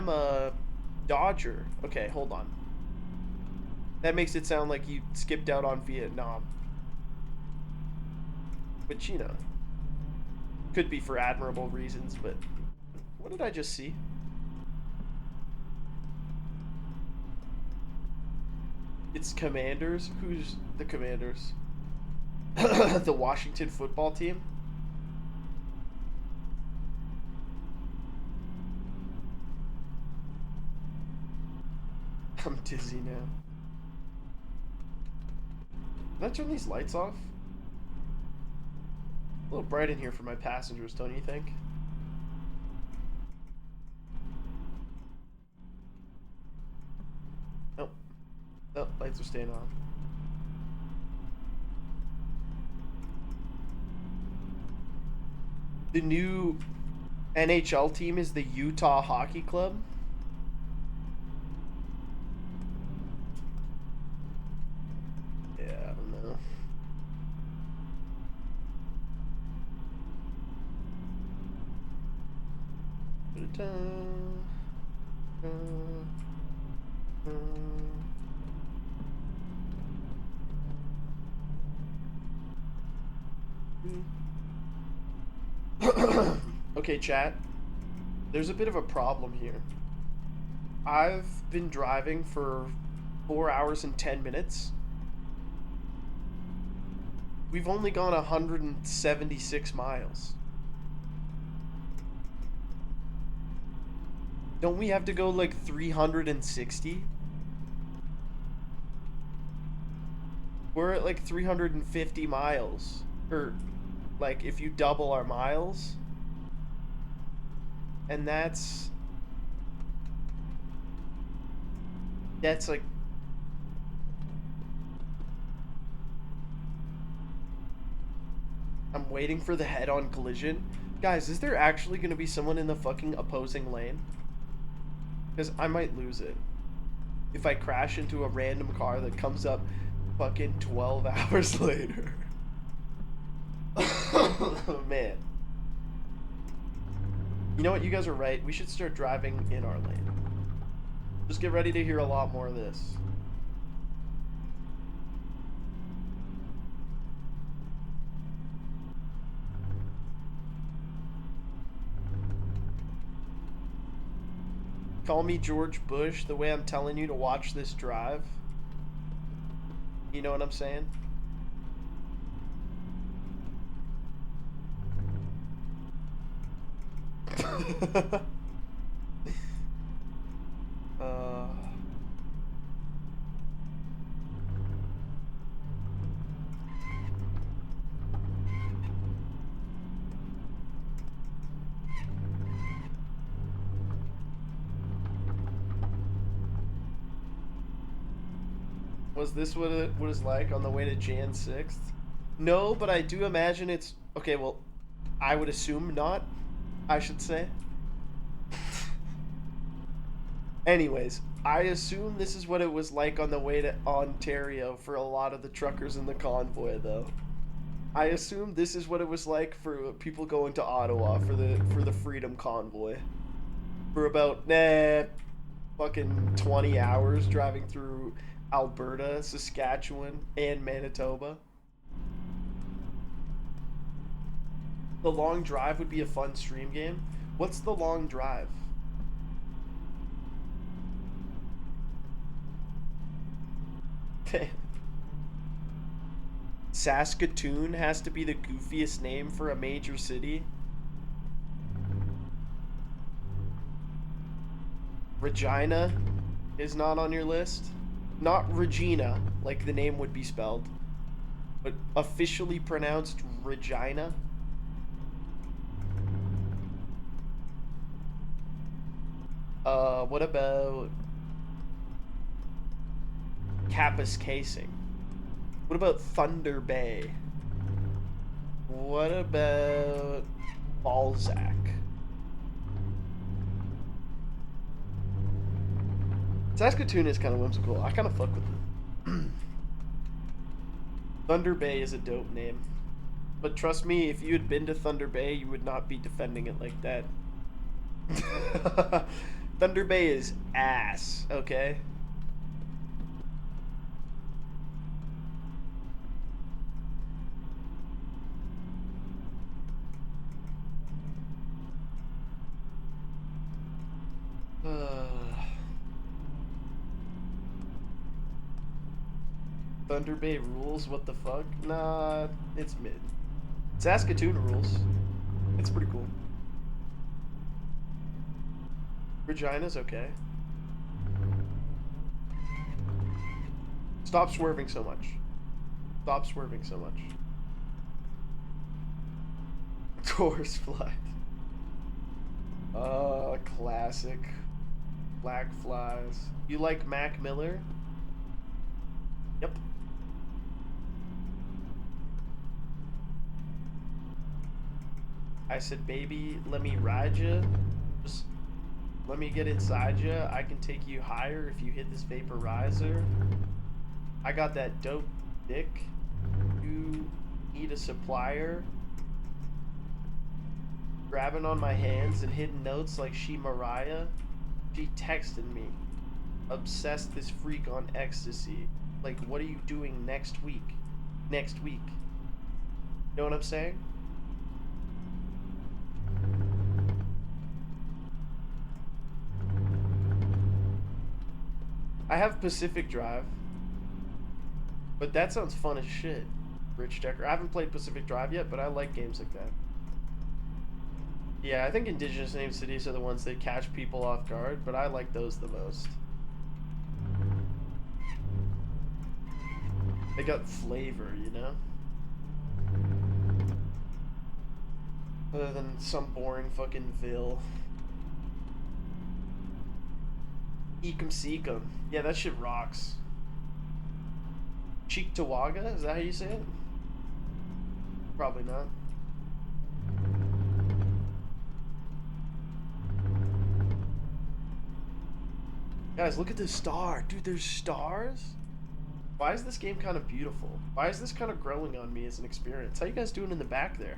[SPEAKER 1] a Dodger. Okay, hold on. That makes it sound like you skipped out on Vietnam. Which, you know, could be for admirable reasons, but what did I just see? It's Commanders? Who's the Commanders? The Washington football team? I'm dizzy now. Can I turn these lights off? A little bright in here for my passengers, don't you think? Nope. Oh, lights are staying on. The new NHL team is the Utah Hockey Club. Yeah, I don't know. Okay, chat. There's a bit of a problem here. I've been driving for 4 hours and 10 minutes. We've only gone 176 miles. Don't we have to go like 360? We're at like 350 miles. Or, like, if you double our miles. And that's like... I'm waiting for the head-on collision. Guys, is there actually going to be someone in the fucking opposing lane? Because I might lose it. If I crash into a random car that comes up fucking 12 hours later. Oh, man. You know what? You guys are right. We should start driving in our lane. Just get ready to hear a lot more of this. Call me George Bush the way I'm telling you to watch this drive. You know what I'm saying? Was this what it was like on the way to Jan 6th? No, but I do imagine it's... Okay, well, I would assume not, I should say. Anyways, I assume this is what it was like on the way to Ontario for a lot of the truckers in the convoy, though. I assume this is what it was like for people going to Ottawa for the Freedom Convoy. For about, fucking 20 hours driving through Alberta, Saskatchewan, and Manitoba. The long drive would be a fun stream game. What's the long drive? Saskatoon has to be the goofiest name for a major city. Regina is not on your list. Not Regina, like the name would be spelled, but officially pronounced Regina. What about Kapuskasing? What about Thunder Bay? What about Balzac? Saskatoon is kind of whimsical. I kind of fuck with it. Thunder Bay is a dope name. But trust me, if you had been to Thunder Bay, you would not be defending it like that. Thunder Bay is ass, okay? Thunder Bay rules? What the fuck? Nah, it's mid. Saskatoon rules. It's pretty cool. Regina's okay. Stop swerving so much. Stop swerving so much. Doors flight. Classic. Black flies. You like Mac Miller? Yep. I said, baby, let me ride ya. Just let me get inside ya. I can take you higher if you hit this vaporizer. I got that dope dick. You need a supplier. Grabbing on my hands and hitting notes like she Mariah. She texted me. Obsessed this freak on ecstasy. Like, what are you doing next week? Next week. You know what I'm saying? I have Pacific Drive. But that sounds fun as shit. Rich Decker. I haven't played Pacific Drive yet, but I like games like that. Yeah, I think indigenous named cities are the ones that catch people off guard, but I like those the most. They got flavor, you know? Other than some boring fucking Ville. Ekum Seekum. Yeah, that shit rocks. Cheektowaga? Is that how you say it? Probably not. Guys, look at this star. Dude, there's stars? Why is this game kind of beautiful? Why is this kind of growing on me as an experience? How you guys doing in the back there?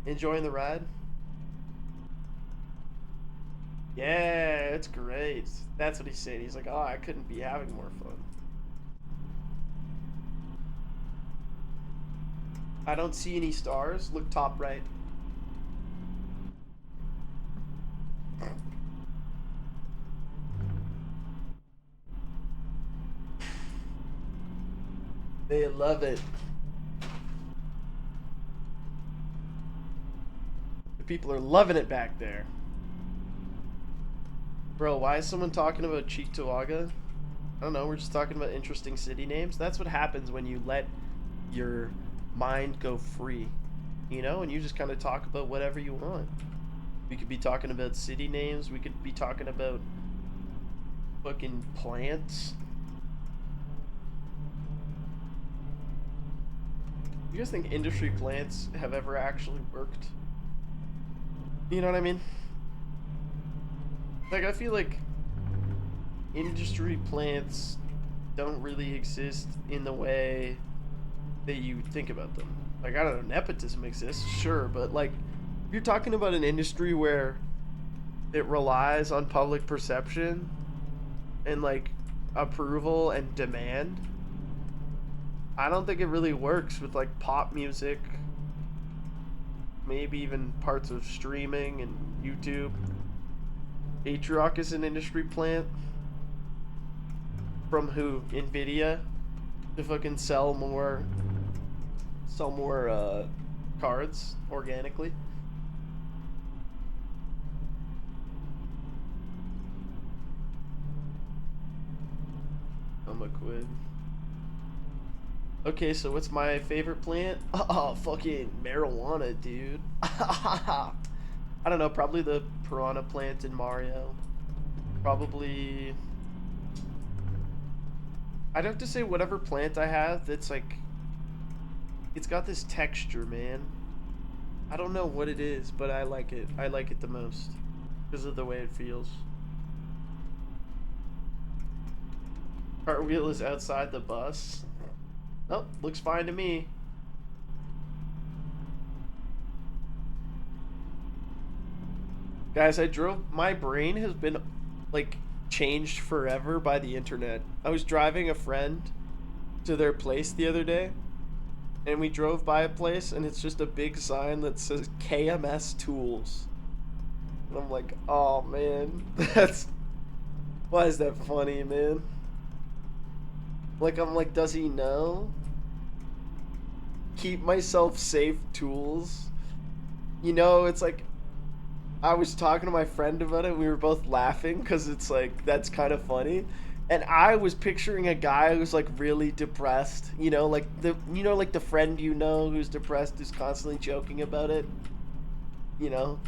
[SPEAKER 1] Enjoying the ride? Yeah, it's great. That's what he's saying. He's like, oh, I couldn't be having more fun. I don't see any stars. Look top right. They love it. The people are loving it back there. Bro, why is someone talking about Cheektowaga? I don't know, we're just talking about interesting city names. That's what happens when you let your mind go free, you know, and you just kind of talk about whatever you want. We could be talking about city names, we could be talking about fucking plants. You guys think industry plants have ever actually worked? You know what I mean? Like, I feel like industry plants don't really exist in the way that you think about them. Like, I don't know, nepotism exists, sure, but like, if you're talking about an industry where it relies on public perception and like approval and demand, I don't think it really works with like pop music, maybe even parts of streaming and YouTube. Atrioc is an industry plant. From who? Nvidia? To fucking sell more cards organically. I'm a quid. Okay, so what's my favorite plant? Oh, fucking marijuana, dude. I don't know, probably the piranha plant in Mario. Probably... I'd have to say whatever plant I have that's like... It's got this texture, man. I don't know what it is, but I like it. I like it the most. Because of the way it feels. Cartwheel is outside the bus. Oh, looks fine to me. Guys, my brain has been, like, changed forever by the internet. I was driving a friend to their place the other day, and we drove by a place, and it's just a big sign that says KMS Tools. And I'm like, oh, man, why is that funny, man? Like, I'm like, does he know? Keep myself safe tools. You know, it's like, I was talking to my friend about it, we were both laughing, because it's like, that's kind of funny. And I was picturing a guy who's like really depressed, you know, like the friend you know who's depressed, who's constantly joking about it, you know.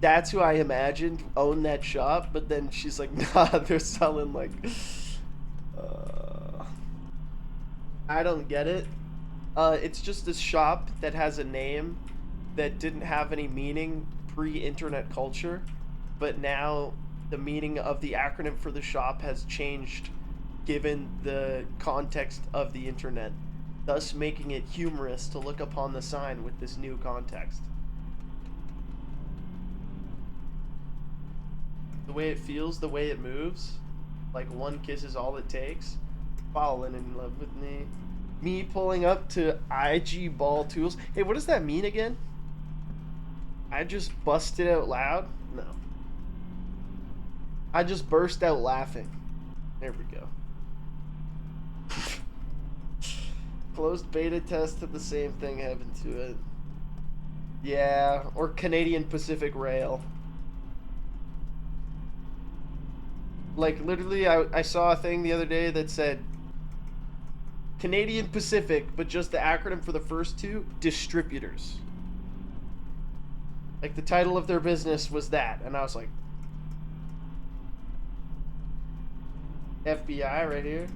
[SPEAKER 1] That's who I imagined owned that shop, but then she's like, nah, they're selling like, I don't get it. It's just a shop that has a name that didn't have any meaning pre-internet culture, but now the meaning of the acronym for the shop has changed given the context of the internet, thus making it humorous to look upon the sign with this new context. The way it feels, the way it moves, like one kiss is all it takes. Falling in love with me. Me pulling up to IG Ball Tools. Hey, what does that mean again? I just busted out loud? No. I just burst out laughing. There we go. Closed beta test had the same thing happen to it. Yeah, or Canadian Pacific Rail. Like, literally, I saw a thing the other day that said Canadian Pacific, but just the acronym for the first two, distributors. Like, the title of their business was that, and I was like, FBI right here.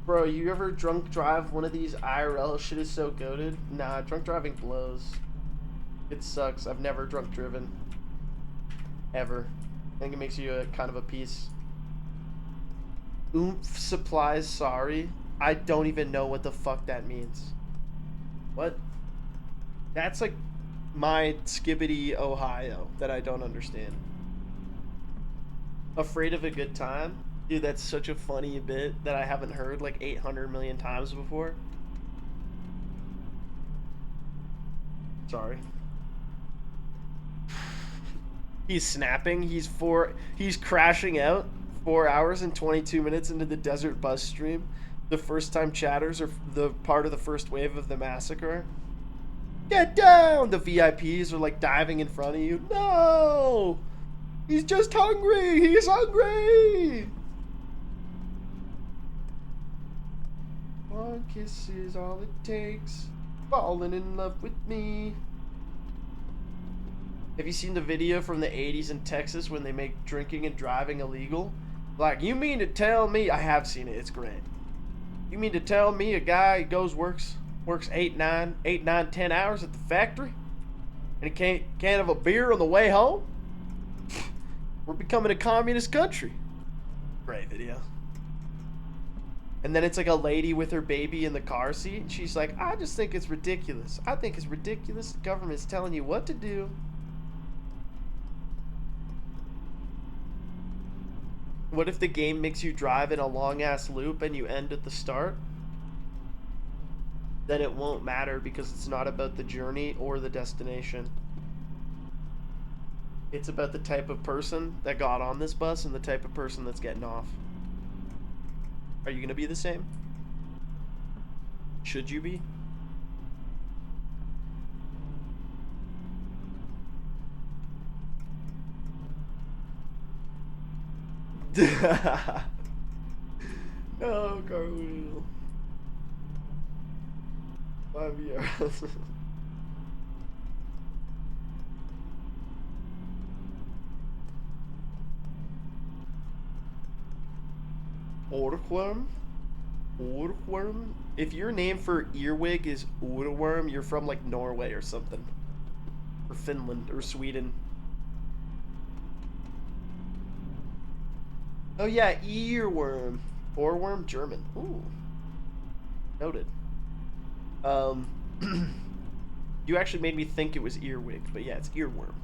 [SPEAKER 1] Bro, you ever drunk drive one of these IRL? Shit is so goated. Nah, drunk driving blows. It sucks. I've never drunk driven. Ever. I think it makes you a kind of a piece. Oomph supplies, sorry. I don't even know what the fuck that means. What? That's like my Skibbity, Ohio, that I don't understand. Afraid of a good time? Dude, that's such a funny bit that I haven't heard like 800 million times before. Sorry. He's snapping. He's crashing out 4 hours and 22 minutes into the desert bus stream. The first time chatters are the part of the first wave of the massacre. Get down! The VIPs are like diving in front of you. No! He's just hungry! He's hungry! One kiss is all it takes. Falling in love with me. Have you seen the video from the 80s in Texas when they make drinking and driving illegal? Like, you mean to tell me... I have seen it. It's great. You mean to tell me a guy works 8, 9, 10 hours at the factory? And he can't have a beer on the way home? We're becoming a communist country. Great video. And then it's like a lady with her baby in the car seat. And she's like, I just think it's ridiculous. I think it's ridiculous. The government's telling you what to do. What if the game makes you drive in a long-ass loop and you end at the start? Then it won't matter because it's not about the journey or the destination. It's about the type of person that got on this bus and the type of person that's getting off. Are you gonna be the same? Should you be? No, Carwheel. 5 years. Orkworm? Orkworm? If your name for earwig is Orkworm, you're from like Norway or something. Or Finland or Sweden. Oh yeah, earworm. Ohrwurm, German. Ooh. Noted. You actually made me think it was earwig, but yeah, it's earworm.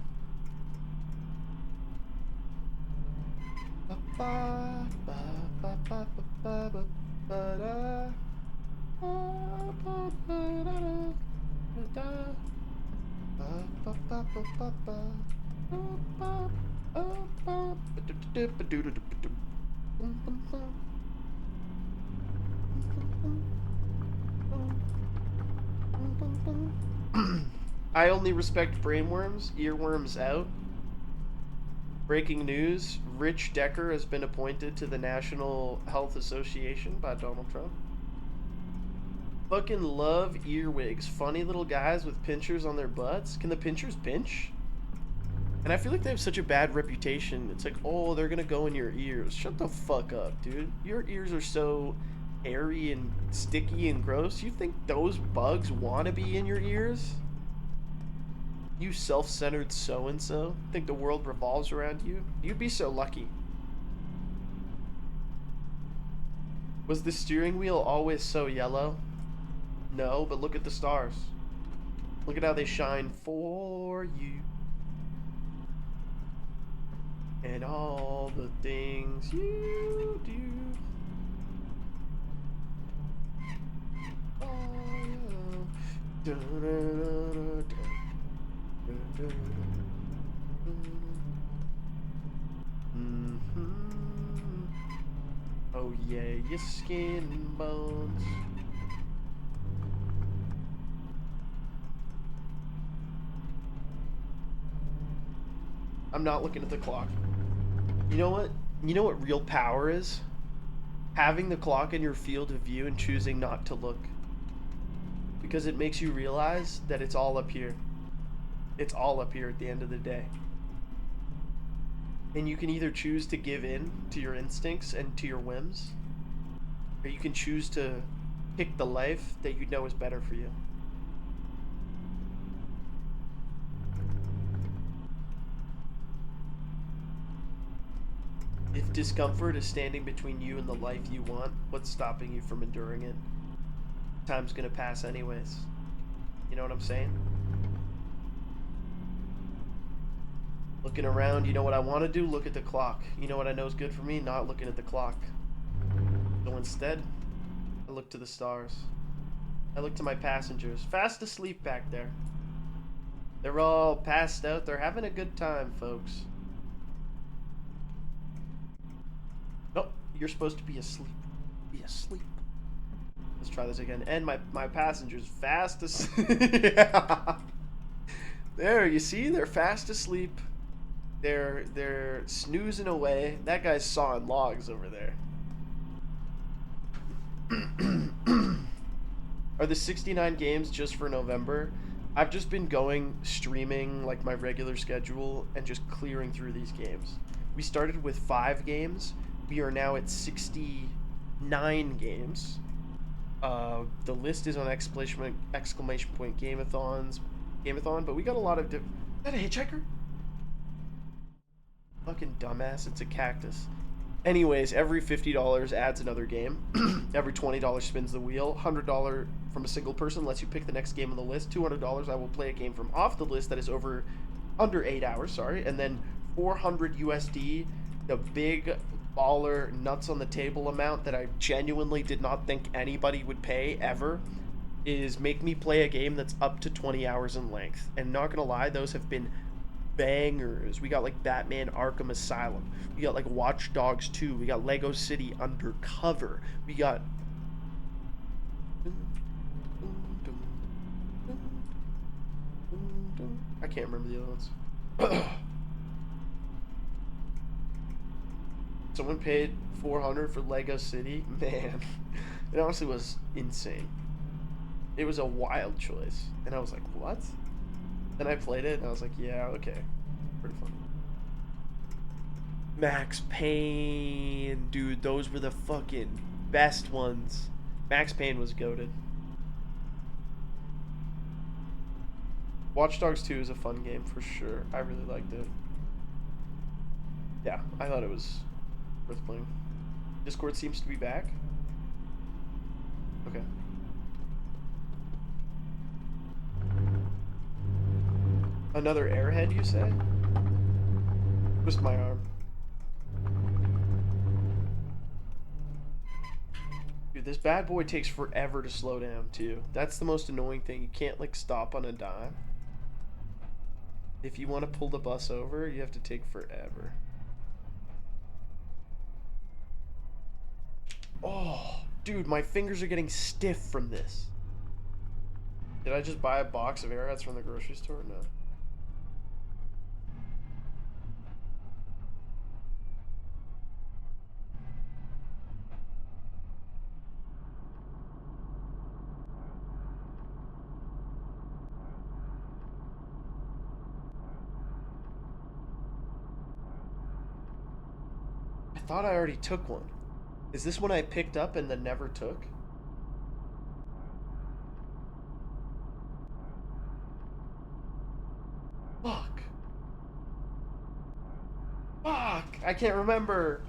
[SPEAKER 1] I only respect brainworms. Earworms out. Breaking news. Rich Decker has been appointed to the National Health Association by Donald Trump. Fucking love earwigs. Funny little guys with pinchers on their butts. Can the pinchers pinch? And I feel like they have such a bad reputation. It's like, oh, they're gonna go in your ears. Shut the fuck up, dude. Your ears are so hairy and sticky and gross. You think those bugs want to be in your ears? You self-centered so-and-so. Think the world revolves around you? You'd be so lucky. Was the steering wheel always so yellow? No, but look at the stars. Look at how they shine for you. And all the things you do. Oh yeah, your skin and bones. I'm not looking at the clock. You know what? You know what real power is? Having the clock in your field of view and choosing not to look. Because it makes you realize that it's all up here. It's all up here at the end of the day. And you can either choose to give in to your instincts and to your whims, or you can choose to pick the life that you know is better for you. If discomfort is standing between you and the life you want, what's stopping you from enduring it? Time's gonna pass anyways. You know what I'm saying? Looking around, you know what I want to do? Look at the clock. You know what I know is good for me? Not looking at the clock. So instead, I look to the stars. I look to my passengers. Fast asleep back there. They're all passed out. They're having a good time, folks. Nope, you're supposed to be asleep. Be asleep. Let's try this again. And my passenger's fast asleep. Yeah. There, you see? They're fast asleep. They're snoozing away. That guy's sawing logs over there. Are the 69 games just for November? I've just been streaming like my regular schedule and just clearing through these games. We started with 5 games. We are now at 69 games. The list is on exclamation point Game-A-thon, but we got a lot of is that a hitchhiker? Fucking dumbass, it's a cactus. Anyways, every $50 adds another game. Every $20 spins the wheel. $100 from a single person lets you pick the next game on the list. $200 I will play a game from off the list that is under 8 hours, sorry. And then 400 USD, the big baller nuts on the table amount that I genuinely did not think anybody would pay ever, is make me play a game that's up to 20 hours in length. And not gonna lie, those have been bangers. We got like Batman Arkham Asylum. We got like Watch Dogs 2. We got Lego City Undercover. We got I can't remember the other ones. Someone paid $400 for Lego City. Man, it honestly was insane. It was a wild choice, and I was like, what? Then I played it, and I was like, yeah, okay. Pretty fun. Max Payne. Dude, those were the fucking best ones. Max Payne was goated. Watch Dogs 2 is a fun game for sure. I really liked it. Yeah, I thought it was worth playing. Discord seems to be back. Okay. Another airhead, you say? Twist my arm. Dude, this bad boy takes forever to slow down, too. That's the most annoying thing. You can't, like, stop on a dime. If you want to pull the bus over, you have to take forever. Oh, dude, my fingers are getting stiff from this. Did I just buy a box of airheads from the grocery store? No. I thought I already took one. Is this one I picked up and then never took? Fuck. Fuck! I can't remember.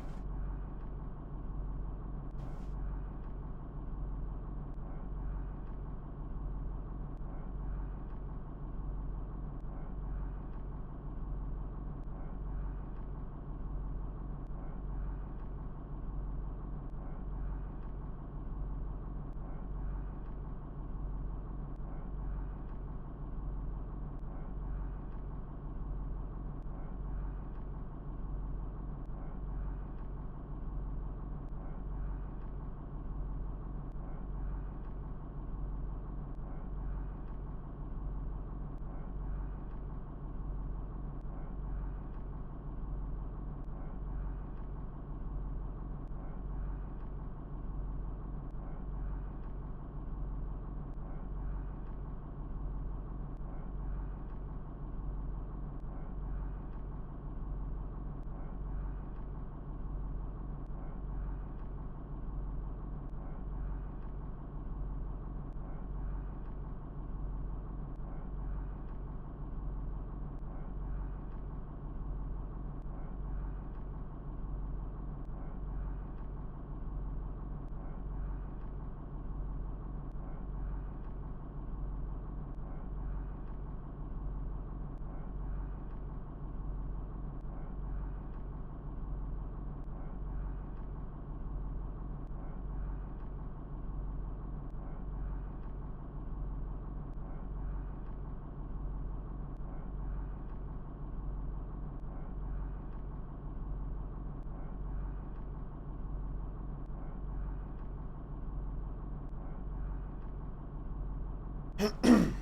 [SPEAKER 1] When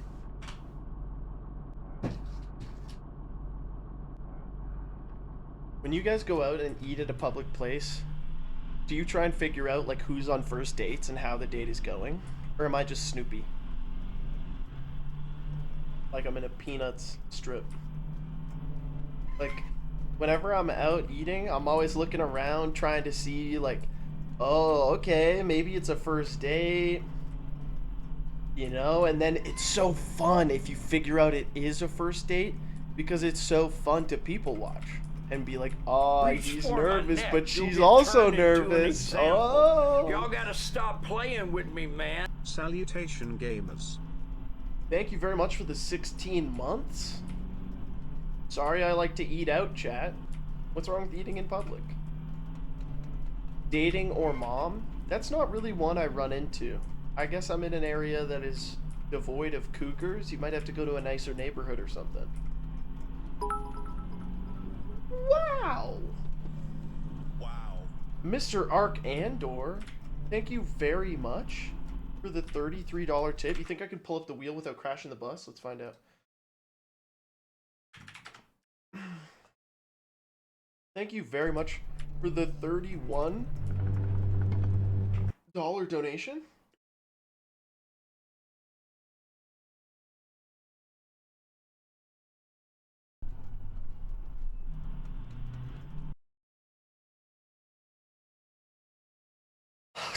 [SPEAKER 1] you guys go out and eat at a public place, do you try and figure out like who's on first dates and how the date is going? Or am I just Snoopy? Like I'm in a Peanuts strip. Like, whenever I'm out eating, I'm always looking around trying to see like, oh, okay, maybe it's a first date. You know, and then it's so fun if you figure out it is a first date because it's so fun to people watch and be like, oh,
[SPEAKER 2] Reach
[SPEAKER 1] he's
[SPEAKER 2] for my
[SPEAKER 1] nervous,
[SPEAKER 2] neck,
[SPEAKER 1] but
[SPEAKER 2] you'll
[SPEAKER 1] she's
[SPEAKER 2] get
[SPEAKER 1] also
[SPEAKER 2] turned into an
[SPEAKER 1] nervous.
[SPEAKER 2] example.
[SPEAKER 1] Oh.
[SPEAKER 2] Y'all gotta stop playing with me, man.
[SPEAKER 4] Salutation gamers.
[SPEAKER 1] Thank you very much for the 16 months. Sorry I like to eat out, chat. What's wrong with eating in public? Dating or mom? That's not really one I run into. I guess I'm in an area that is devoid of cougars. You might have to go to a nicer neighborhood or something. Wow!
[SPEAKER 10] Wow.
[SPEAKER 1] Mr. Ark Andor, thank you very much for the $33 tip. You think I could pull up the wheel without crashing the bus? Let's find out. Thank you very much for the $31 donation.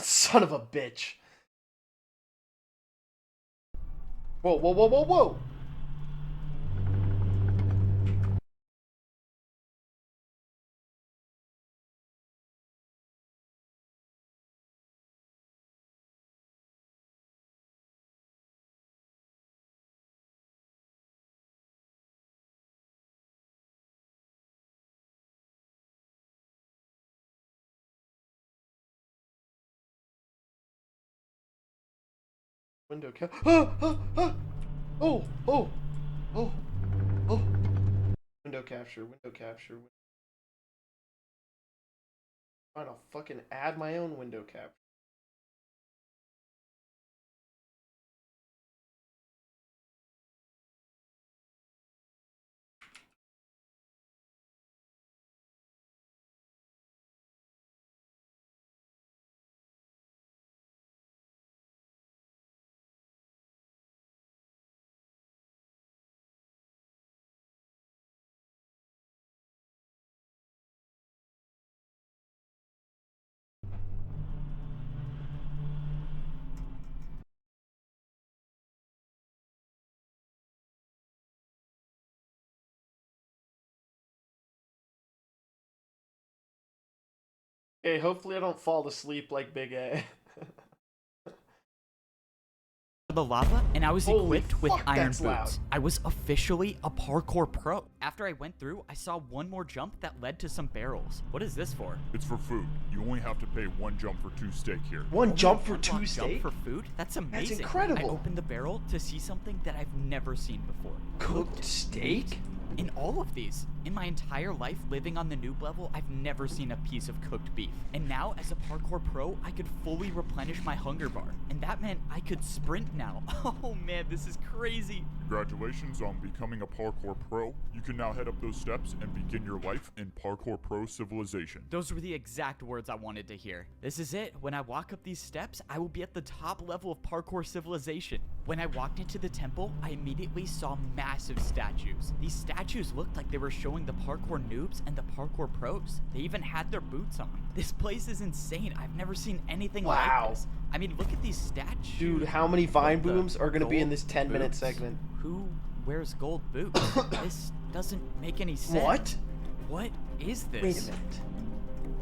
[SPEAKER 1] Son of a bitch. Whoa, whoa, whoa, whoa, whoa. Window cap. Oh, oh, oh, oh. Window capture, window capture. Trying to fucking add my own window capture. Okay, hopefully I don't fall asleep like Big A.
[SPEAKER 11] The lava, and I was
[SPEAKER 1] Holy
[SPEAKER 11] equipped with
[SPEAKER 1] fuck,
[SPEAKER 11] iron
[SPEAKER 1] that's
[SPEAKER 11] boots.
[SPEAKER 1] loud.
[SPEAKER 11] I was officially a parkour pro. After I went through, I saw one more jump that led to some barrels. What is this for?
[SPEAKER 10] It's for food. You only have to pay 1 jump for 2 steak here.
[SPEAKER 1] One jump for
[SPEAKER 11] One
[SPEAKER 1] 2
[SPEAKER 11] block
[SPEAKER 1] steak?
[SPEAKER 11] jump for food? That's amazing.
[SPEAKER 1] That's incredible.
[SPEAKER 11] I opened the barrel to see something that I've never seen before.
[SPEAKER 1] Cooked steak?
[SPEAKER 11] In all of these. In my entire life living on the noob level, I've never seen a piece of cooked beef. And now, as a parkour pro, I could fully replenish my hunger bar. And that meant I could sprint now. Oh man, this is crazy.
[SPEAKER 10] Congratulations on becoming a parkour pro. You can now head up those steps and begin your life in parkour pro civilization.
[SPEAKER 11] Those were the exact words I wanted to hear. This is it. When I walk up these steps, I will be at the top level of parkour civilization. When I walked into the temple, I immediately saw massive statues. These statues looked like they were showing the parkour noobs and the parkour pros. They even had their boots on. This place is insane. I've never seen anything
[SPEAKER 1] Wow.
[SPEAKER 11] like this. I mean, look at these statues.
[SPEAKER 1] Dude, how many Vine
[SPEAKER 11] What the
[SPEAKER 1] booms are going to be in
[SPEAKER 11] gold
[SPEAKER 1] this 10-minute
[SPEAKER 11] boots?
[SPEAKER 1] segment?
[SPEAKER 11] Who wears gold boots? This doesn't make any sense.
[SPEAKER 1] What?
[SPEAKER 11] What is this?
[SPEAKER 1] Wait a minute.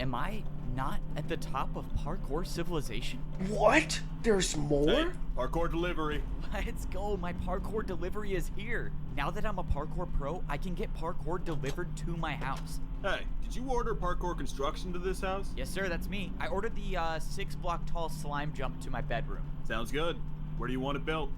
[SPEAKER 11] Am I not at the top of parkour civilization?
[SPEAKER 1] What? There's more?
[SPEAKER 12] Parkour delivery.
[SPEAKER 11] Let's go. My parkour delivery is here. Now that I'm a parkour pro, I can get parkour delivered to my house.
[SPEAKER 12] Hey, did you order parkour construction to this house?
[SPEAKER 11] Yes, sir, that's me. I ordered the 6-block tall slime jump to my bedroom.
[SPEAKER 12] Sounds good. Where do you want it built?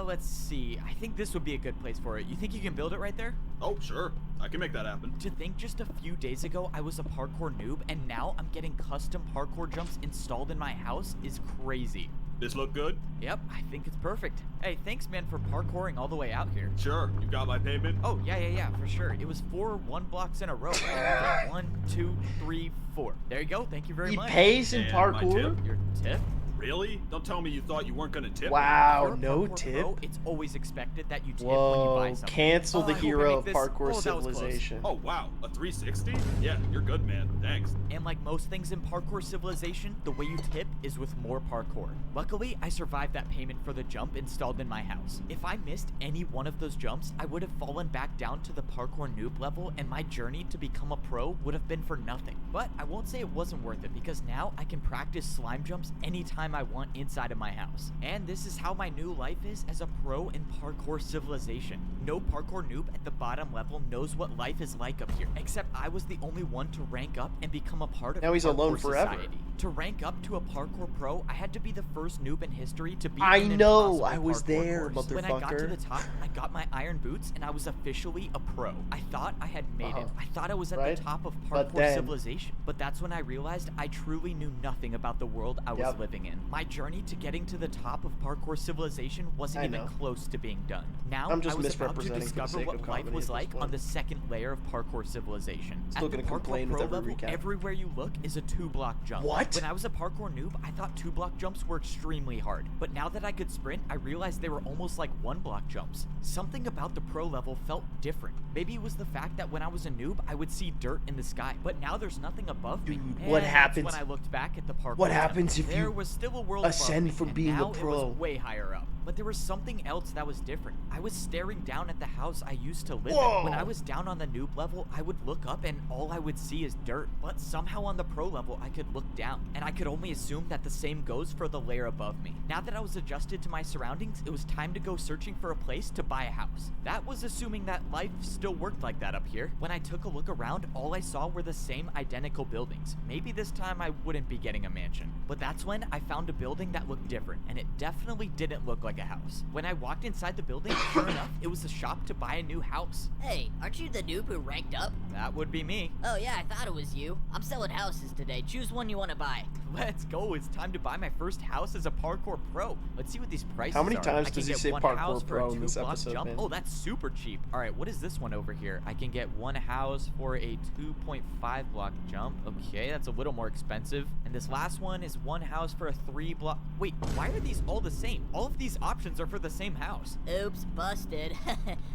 [SPEAKER 11] Let's see. I think this would be a good place for it. You think you can build it right there?
[SPEAKER 12] Oh, sure. I can make that happen.
[SPEAKER 11] To think just a few days ago I was a parkour noob and now I'm getting custom parkour jumps installed in my house is crazy.
[SPEAKER 12] This look good?
[SPEAKER 11] Yep, I think it's perfect. Hey, thanks, man, for parkouring all the way out here.
[SPEAKER 12] Sure. You got my payment?
[SPEAKER 11] Oh, yeah, for sure. It was 4 1 blocks in a row, right? Okay, 1, 2, 3, 4. There you go. Thank you very much.
[SPEAKER 1] He pays in
[SPEAKER 12] And my
[SPEAKER 1] parkour?
[SPEAKER 12] tip?
[SPEAKER 11] Your tip?
[SPEAKER 12] Really? Don't tell me you thought you weren't gonna tip.
[SPEAKER 1] Wow,
[SPEAKER 11] If you're a
[SPEAKER 1] no
[SPEAKER 11] parkour
[SPEAKER 1] tip?
[SPEAKER 11] pro, it's always expected that you tip when you
[SPEAKER 1] Whoa,
[SPEAKER 11] buy something.
[SPEAKER 1] cancel
[SPEAKER 11] Oh,
[SPEAKER 1] the
[SPEAKER 11] I hope I
[SPEAKER 1] hero
[SPEAKER 11] make
[SPEAKER 1] of
[SPEAKER 11] this.
[SPEAKER 1] parkour
[SPEAKER 11] Oh, that was close.
[SPEAKER 1] civilization.
[SPEAKER 12] Oh wow, a 360? Yeah, you're good, man. Thanks.
[SPEAKER 11] And like most things in parkour civilization, the way you tip is with more parkour. Luckily, I survived that payment for the jump installed in my house. If I missed any one of those jumps, I would have fallen back down to the parkour noob level, and my journey to become a pro would have been for nothing. But I won't say it wasn't worth it, because now I can practice slime jumps anytime I want inside of my house. And this is how my new life is as a pro in parkour civilization. No parkour noob at the bottom level knows what life is like up here, except I was the only one to rank up and become a part of
[SPEAKER 1] Now he's
[SPEAKER 11] parkour
[SPEAKER 1] alone forever.
[SPEAKER 11] society. To rank up to a parkour pro, I had to be the first noob in history to beat
[SPEAKER 1] I
[SPEAKER 11] an
[SPEAKER 1] know,
[SPEAKER 11] impossible
[SPEAKER 1] I was
[SPEAKER 11] parkour
[SPEAKER 1] there,
[SPEAKER 11] course. When I got to
[SPEAKER 1] motherfucker.
[SPEAKER 11] the top, I got my iron boots and I was officially a pro. I thought I had made it. I thought I was at
[SPEAKER 1] Right?
[SPEAKER 11] the top of
[SPEAKER 1] But
[SPEAKER 11] parkour
[SPEAKER 1] then-
[SPEAKER 11] civilization. But that's when I realized I truly knew nothing about the world I was
[SPEAKER 1] Yep.
[SPEAKER 11] living in. My journey to getting to the top of parkour civilization wasn't
[SPEAKER 1] I
[SPEAKER 11] even
[SPEAKER 1] know.
[SPEAKER 11] close to being done. Now
[SPEAKER 1] I'm just
[SPEAKER 11] I was about to
[SPEAKER 1] misrepresenting for the
[SPEAKER 11] discover
[SPEAKER 1] sake
[SPEAKER 11] what
[SPEAKER 1] of
[SPEAKER 11] life
[SPEAKER 1] comedy
[SPEAKER 11] was
[SPEAKER 1] at this
[SPEAKER 11] like
[SPEAKER 1] point.
[SPEAKER 11] on the second layer of parkour civilization.
[SPEAKER 1] Still
[SPEAKER 11] At the
[SPEAKER 1] gonna complain
[SPEAKER 11] parkour
[SPEAKER 1] with
[SPEAKER 11] pro
[SPEAKER 1] every
[SPEAKER 11] level,
[SPEAKER 1] recap.
[SPEAKER 11] everywhere you look is a 2-block jump.
[SPEAKER 1] What?
[SPEAKER 11] When I was a parkour noob, I thought 2-block jumps were extremely hard. But now that I could sprint, I realized they were almost like 1-block jumps. Something about the pro level felt different. Maybe it was the fact that when I was a noob, I would see dirt in the sky. But now there's nothing above me.
[SPEAKER 1] Dude,
[SPEAKER 11] And
[SPEAKER 1] what
[SPEAKER 11] that's
[SPEAKER 1] happens-
[SPEAKER 11] when I looked back at the parkour
[SPEAKER 1] what
[SPEAKER 11] temple.
[SPEAKER 1] happens if
[SPEAKER 11] there
[SPEAKER 1] you
[SPEAKER 11] was still a world
[SPEAKER 1] ascend
[SPEAKER 11] above me,
[SPEAKER 1] from
[SPEAKER 11] and
[SPEAKER 1] being a
[SPEAKER 11] now
[SPEAKER 1] pro?
[SPEAKER 11] It was way higher up. But there was something else that was different. I was staring down at the house I used to live in. When I was down on the noob level, I would look up and all I would see is dirt. But somehow on the pro level, I could look down. And I could only assume that the same goes for the layer above me. Now that I was adjusted to my surroundings, it was time to go searching for a place to buy a house. That was assuming that life still worked like that up here. When I took a look around, all I saw were the same identical buildings. Maybe this time I wouldn't be getting a mansion. But that's when I found a building that looked different, and it definitely didn't look like a house. When I walked inside the building, sure enough, it was a shop to buy a new house.
[SPEAKER 13] Hey, aren't you the noob who ranked up?
[SPEAKER 11] That would be me.
[SPEAKER 13] Oh yeah, I thought it was you. I'm selling houses today. Choose one you want to buy.
[SPEAKER 11] Let's go. It's time to buy my first house as a parkour pro. Let's see what these prices are.
[SPEAKER 1] How many times
[SPEAKER 11] I can
[SPEAKER 1] does he
[SPEAKER 11] get
[SPEAKER 1] say
[SPEAKER 11] one
[SPEAKER 1] parkour
[SPEAKER 11] house for a
[SPEAKER 1] pro in this
[SPEAKER 11] 2-block
[SPEAKER 1] episode,
[SPEAKER 11] jump.
[SPEAKER 1] man?
[SPEAKER 11] Oh, that's super cheap. All right, what is this one over here? I can get one house for a 2.5 block jump. Okay, that's a little more expensive. And this last one is one house for a 3-block. Wait, why are these all the same? All of these options are for the same house.
[SPEAKER 13] Oops, busted.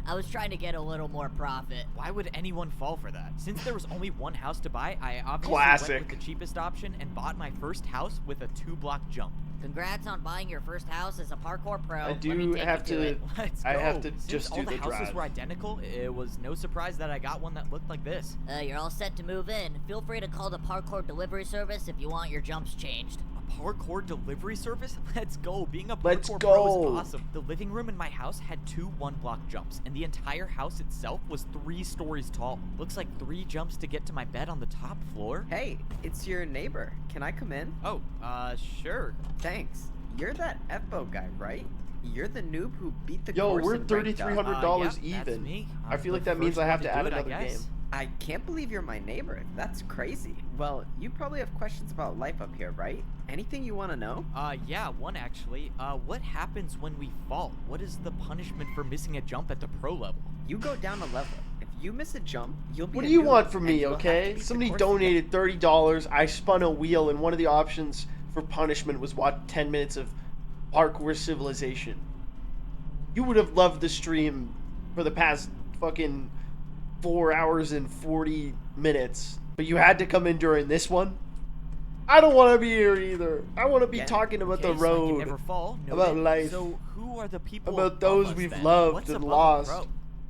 [SPEAKER 13] I was trying to get a little more profit.
[SPEAKER 11] Why would anyone fall for that? Since there was only one house to buy, I obviously
[SPEAKER 1] Classic.
[SPEAKER 11] went with the cheapest option and bought my first house with a 2-block jump.
[SPEAKER 13] Congrats on buying your first house as a parkour pro.
[SPEAKER 1] I
[SPEAKER 13] Let me
[SPEAKER 1] do
[SPEAKER 13] take
[SPEAKER 1] have
[SPEAKER 13] you
[SPEAKER 1] to.
[SPEAKER 13] it.
[SPEAKER 11] Let's go.
[SPEAKER 1] I have to
[SPEAKER 11] Since
[SPEAKER 1] just
[SPEAKER 11] all
[SPEAKER 1] do
[SPEAKER 11] the
[SPEAKER 1] the
[SPEAKER 11] houses
[SPEAKER 1] drive.
[SPEAKER 11] were identical, it was no surprise that I got one that looked like this.
[SPEAKER 13] You're all set to move in. Feel free to call the parkour delivery service if you want your jumps changed.
[SPEAKER 11] A parkour delivery service? Let's go. Being a
[SPEAKER 1] Let's
[SPEAKER 11] parkour pro
[SPEAKER 1] go.
[SPEAKER 11] is awesome. The living room in my house had 2 1-block jumps, and the entire house itself was 3 stories tall. Looks like 3 jumps to get to my bed on the top floor.
[SPEAKER 14] Hey, it's your neighbor. Can I come in?
[SPEAKER 11] Oh, sure.
[SPEAKER 14] Thanks. You're that FBO guy, right? You're the noob who beat the
[SPEAKER 1] Yo,
[SPEAKER 14] course
[SPEAKER 1] we're
[SPEAKER 14] and ranked up.
[SPEAKER 1] $3,300
[SPEAKER 11] yeah, that's
[SPEAKER 1] even.
[SPEAKER 11] me.
[SPEAKER 1] I feel like
[SPEAKER 11] the
[SPEAKER 1] that means
[SPEAKER 11] first
[SPEAKER 1] I have
[SPEAKER 11] one
[SPEAKER 1] to add
[SPEAKER 11] do it, I
[SPEAKER 1] another
[SPEAKER 11] guess.
[SPEAKER 1] game.
[SPEAKER 14] I can't believe you're my neighbor. That's crazy. Well, you probably have questions about life up here, right? Anything you want to know?
[SPEAKER 11] Yeah, one actually. What happens when we fall? What is the punishment for missing a jump at the pro level?
[SPEAKER 14] You go down a level. If you miss a jump, you'll be
[SPEAKER 1] What
[SPEAKER 14] a
[SPEAKER 1] do you
[SPEAKER 14] noob,
[SPEAKER 1] want from
[SPEAKER 14] and
[SPEAKER 1] me,
[SPEAKER 14] you'll have to
[SPEAKER 1] okay?
[SPEAKER 14] beat the
[SPEAKER 1] Somebody
[SPEAKER 14] course
[SPEAKER 1] donated $30. I spun a wheel, and one of the options for punishment was watch 10 minutes of parkour civilization. You would have loved the stream for the past fucking 4 hours and 40 minutes, but you had to come in during this one? I don't want to be here either. I want to be
[SPEAKER 14] Yeah.
[SPEAKER 1] talking about
[SPEAKER 11] Okay,
[SPEAKER 1] the
[SPEAKER 11] so I can
[SPEAKER 1] road,
[SPEAKER 11] never fall.
[SPEAKER 1] about
[SPEAKER 11] Noted.
[SPEAKER 1] life,
[SPEAKER 11] So who are the people
[SPEAKER 1] about
[SPEAKER 11] above
[SPEAKER 1] those
[SPEAKER 11] us
[SPEAKER 1] we've
[SPEAKER 11] then?
[SPEAKER 1] loved
[SPEAKER 11] What's
[SPEAKER 1] and
[SPEAKER 11] above a
[SPEAKER 1] lost.
[SPEAKER 11] pro?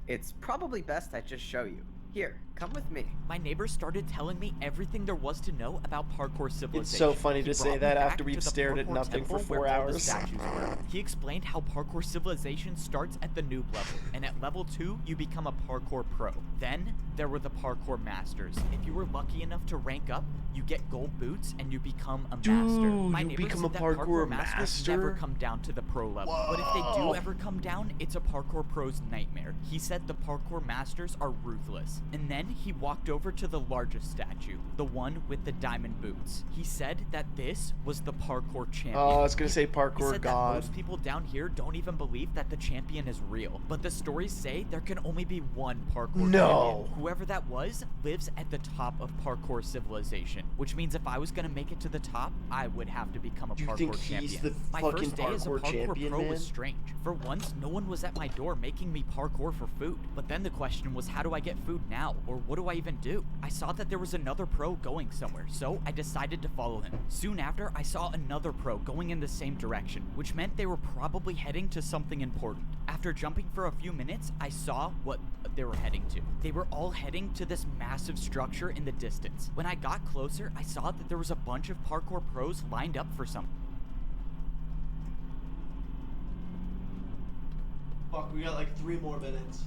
[SPEAKER 14] It's probably best I just show you. Here, come with me.
[SPEAKER 11] My neighbor started telling me everything there was to know about parkour civilization.
[SPEAKER 1] It's so funny
[SPEAKER 11] He
[SPEAKER 1] to say
[SPEAKER 11] brought me
[SPEAKER 1] that
[SPEAKER 11] back
[SPEAKER 1] after we've
[SPEAKER 11] to the
[SPEAKER 1] stared at
[SPEAKER 11] parkour
[SPEAKER 1] nothing for
[SPEAKER 11] temple
[SPEAKER 1] 4
[SPEAKER 11] where all the
[SPEAKER 1] hours.
[SPEAKER 11] statues were. He explained how parkour civilization starts at the noob level, and at level 2, you become a parkour pro. Then, there were the parkour masters. If you were lucky enough to rank up, you get gold boots and you become a master. My
[SPEAKER 1] you
[SPEAKER 11] neighbor
[SPEAKER 1] become
[SPEAKER 11] said
[SPEAKER 1] a
[SPEAKER 11] that
[SPEAKER 1] parkour
[SPEAKER 11] masters
[SPEAKER 1] master?
[SPEAKER 11] never come down to the pro level. But if they do
[SPEAKER 1] Whoa.
[SPEAKER 11] ever come down, it's a parkour pro's nightmare. He said the parkour masters are ruthless. And then he walked over to the largest statue, the one with the diamond boots. He said that this was the parkour champion.
[SPEAKER 1] Oh, I was gonna say
[SPEAKER 11] He
[SPEAKER 1] parkour
[SPEAKER 11] said
[SPEAKER 1] god.
[SPEAKER 11] that most people down here don't even believe that the champion is real, but the stories say there can only be one parkour champion. Whoever that was lives at the top of parkour civilization, which means if I was gonna make it to the top, I would have to become a
[SPEAKER 1] You
[SPEAKER 11] parkour
[SPEAKER 1] think
[SPEAKER 11] champion.
[SPEAKER 1] he's the
[SPEAKER 11] My
[SPEAKER 1] fucking
[SPEAKER 11] first day as a
[SPEAKER 1] parkour
[SPEAKER 11] parkour
[SPEAKER 1] champion,
[SPEAKER 11] pro
[SPEAKER 1] man?
[SPEAKER 11] was strange. For once, no one was at my door making me parkour for food. But then the question was, how do I get food now? Or what do I even do? I saw that there was another pro going somewhere, so I decided to follow him. Soon after, I saw another pro going in the same direction, which meant they were probably heading to something important. After jumping for a few minutes, I saw what they were heading to. They were all heading to this massive structure in the distance. When I got closer, I saw that there was a bunch of parkour pros lined up for something.
[SPEAKER 1] Fuck, we got like 3 more minutes.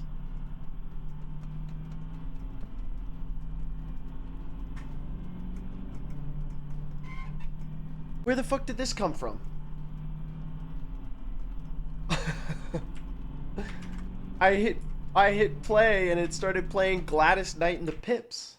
[SPEAKER 1] Where the fuck did this come from? I hit play and it started playing Gladys Knight and the Pips.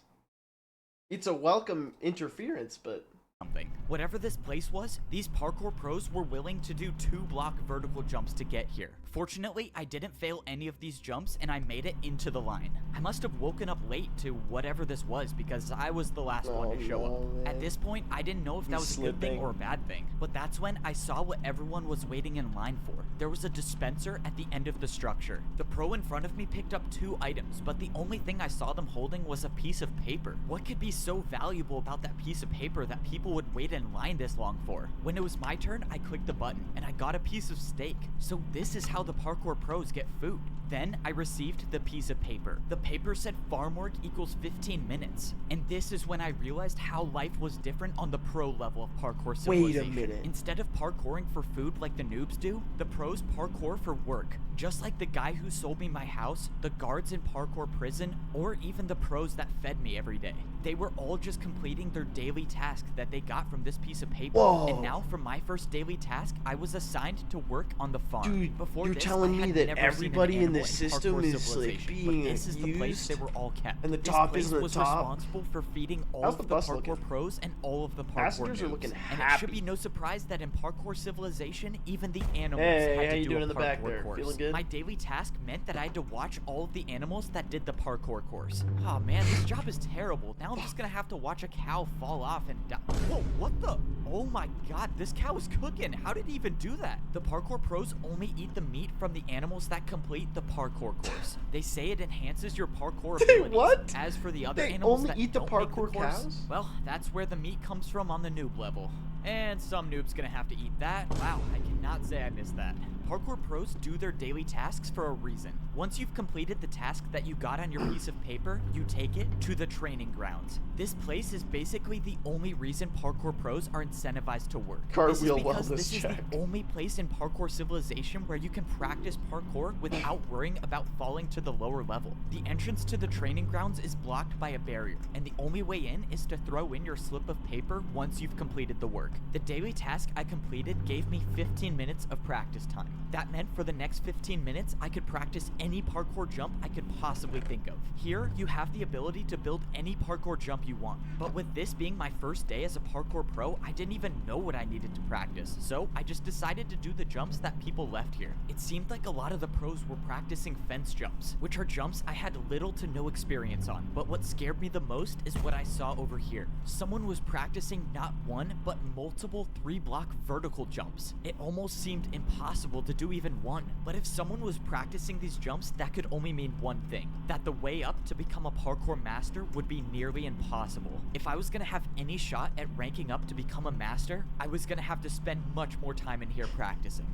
[SPEAKER 1] It's a welcome interference, but
[SPEAKER 11] something. Whatever this place was, these parkour pros were willing to do 2-block vertical jumps to get here. Fortunately, I didn't fail any of these jumps and I made it into the line. I must have woken up late to whatever this was because I was the last one to show up. At this point, I didn't know if that was a good thing or a bad thing, but that's when I saw what everyone was waiting in line for. There was a dispenser at the end of the structure. The pro in front of me picked up 2 items, but the only thing I saw them holding was a piece of paper. What could be so valuable about that piece of paper that people would wait in line this long for? When it was my turn, I clicked the button and I got a piece of steak. So this is how the parkour pros get food. Then I received the piece of paper. The paper said farm work equals 15 minutes. And this is when I realized how life was different on the pro level of parkour civilization.
[SPEAKER 1] Wait a minute.
[SPEAKER 11] Instead of parkouring for food like the noobs do, the pros parkour for work. Just like the guy who sold me my house, the guards in parkour prison, or even the pros that fed me every day. They were all just completing their daily task that they got from this piece of paper.
[SPEAKER 1] Whoa.
[SPEAKER 11] And now for my first daily task, I was assigned to work on the farm.
[SPEAKER 1] Dude,
[SPEAKER 11] Before
[SPEAKER 1] you're
[SPEAKER 11] this,
[SPEAKER 1] telling
[SPEAKER 11] I
[SPEAKER 1] me
[SPEAKER 11] had
[SPEAKER 1] that
[SPEAKER 11] never
[SPEAKER 1] everybody
[SPEAKER 11] seen an
[SPEAKER 1] in
[SPEAKER 11] animal
[SPEAKER 1] this system
[SPEAKER 11] parkour
[SPEAKER 1] is like
[SPEAKER 11] civilization, but
[SPEAKER 1] being
[SPEAKER 11] this is the place
[SPEAKER 1] used,
[SPEAKER 11] they were all kept.
[SPEAKER 1] and the
[SPEAKER 11] This
[SPEAKER 1] top
[SPEAKER 11] place
[SPEAKER 1] isn't the
[SPEAKER 11] was
[SPEAKER 1] top?
[SPEAKER 11] responsible for feeding all
[SPEAKER 1] How's
[SPEAKER 11] of
[SPEAKER 1] the
[SPEAKER 11] the
[SPEAKER 1] bus
[SPEAKER 11] parkour
[SPEAKER 1] looking?
[SPEAKER 11] pros and all of the parkour
[SPEAKER 1] Passengers are
[SPEAKER 11] noobs.
[SPEAKER 1] looking
[SPEAKER 11] And it should be no surprise that in parkour civilization, even the animals
[SPEAKER 1] Hey,
[SPEAKER 11] had
[SPEAKER 1] how
[SPEAKER 11] to
[SPEAKER 1] you
[SPEAKER 11] do
[SPEAKER 1] doing
[SPEAKER 11] a
[SPEAKER 1] in the back
[SPEAKER 11] parkour
[SPEAKER 1] there?
[SPEAKER 11] course.
[SPEAKER 1] Feeling good?
[SPEAKER 11] My daily task meant that I had to watch all of the animals that did the parkour course. Oh man, this job is terrible. Now I'm just gonna have to watch a cow fall off and die. Whoa, what the? Oh my god, this cow is cooking. How did he even do that? The parkour pros only eat the meat from the animals that complete the parkour course. They say it enhances your parkour abilities.
[SPEAKER 1] What?
[SPEAKER 11] As for the other
[SPEAKER 1] They
[SPEAKER 11] animals
[SPEAKER 1] only
[SPEAKER 11] that
[SPEAKER 1] eat the
[SPEAKER 11] don't make
[SPEAKER 1] parkour
[SPEAKER 11] course,
[SPEAKER 1] cows?
[SPEAKER 11] well, that's where the meat comes from on the noob level. And some noob's gonna have to eat that. Wow, I cannot say I missed that. Parkour pros do their daily tasks for a reason. Once you've completed the task that you got on your piece of paper, you take it to the training grounds. This place is basically the only reason parkour pros are incentivized to work.
[SPEAKER 1] Cartwheel
[SPEAKER 11] this is because
[SPEAKER 1] wellness
[SPEAKER 11] this is
[SPEAKER 1] check.
[SPEAKER 11] the only place in parkour civilization where you can practice parkour without worrying about falling to the lower level. The entrance to the training grounds is blocked by a barrier, and the only way in is to throw in your slip of paper once you've completed the work. The daily task I completed gave me 15 minutes of practice time. That meant for the next 15 minutes, I could practice any parkour jump I could possibly think of. Here, you have the ability to build any parkour jump you want. But with this being my first day as a parkour pro, I didn't even know what I needed to practice. So I just decided to do the jumps that people left here. It seemed like a lot of the pros were practicing fence jumps, which are jumps I had little to no experience on. But what scared me the most is what I saw over here. Someone was practicing not one, but multiple 3-block vertical jumps. It almost seemed impossible to do even one. But if someone was practicing these jumps, that could only mean one thing, that the way up to become a parkour master would be nearly impossible. If I was gonna have any shot at ranking up to become a master, I was gonna have to spend much more time in here practicing.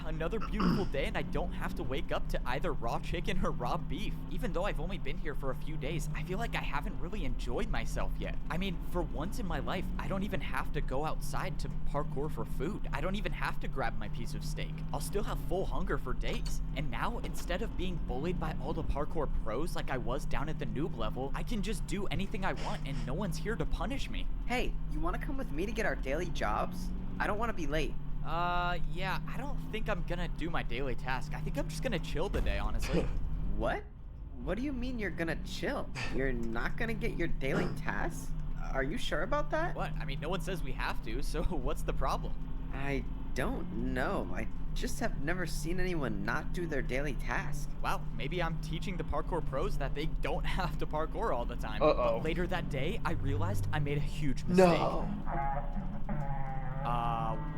[SPEAKER 11] Another beautiful day, and I don't have to wake up to either raw chicken or raw beef. Even though I've only been here for a few days, I feel like I haven't really enjoyed myself yet. I mean, for once in my life, I don't even have to go outside to parkour for food. I don't even have to grab my piece of steak. I'll still have full hunger for days. And now, instead of being bullied by all the parkour pros like I was down at the noob level, I can just do anything I want and no one's here to punish me.
[SPEAKER 14] Hey, you want to come with me to get our daily jobs? I don't want to be late.
[SPEAKER 11] Yeah, I don't think I'm gonna do my daily task. I think I'm just gonna chill today, honestly.
[SPEAKER 14] What? What do you mean you're gonna chill? You're not gonna get your daily tasks? Are you sure about that?
[SPEAKER 11] What? I mean, no one says we have to, so what's the problem?
[SPEAKER 14] I don't know. I just have never seen anyone not do their daily task.
[SPEAKER 11] Wow, maybe I'm teaching the parkour pros that they don't have to parkour all the time.
[SPEAKER 1] Uh-oh.
[SPEAKER 11] But later that day, I realized I made a huge mistake.
[SPEAKER 1] No.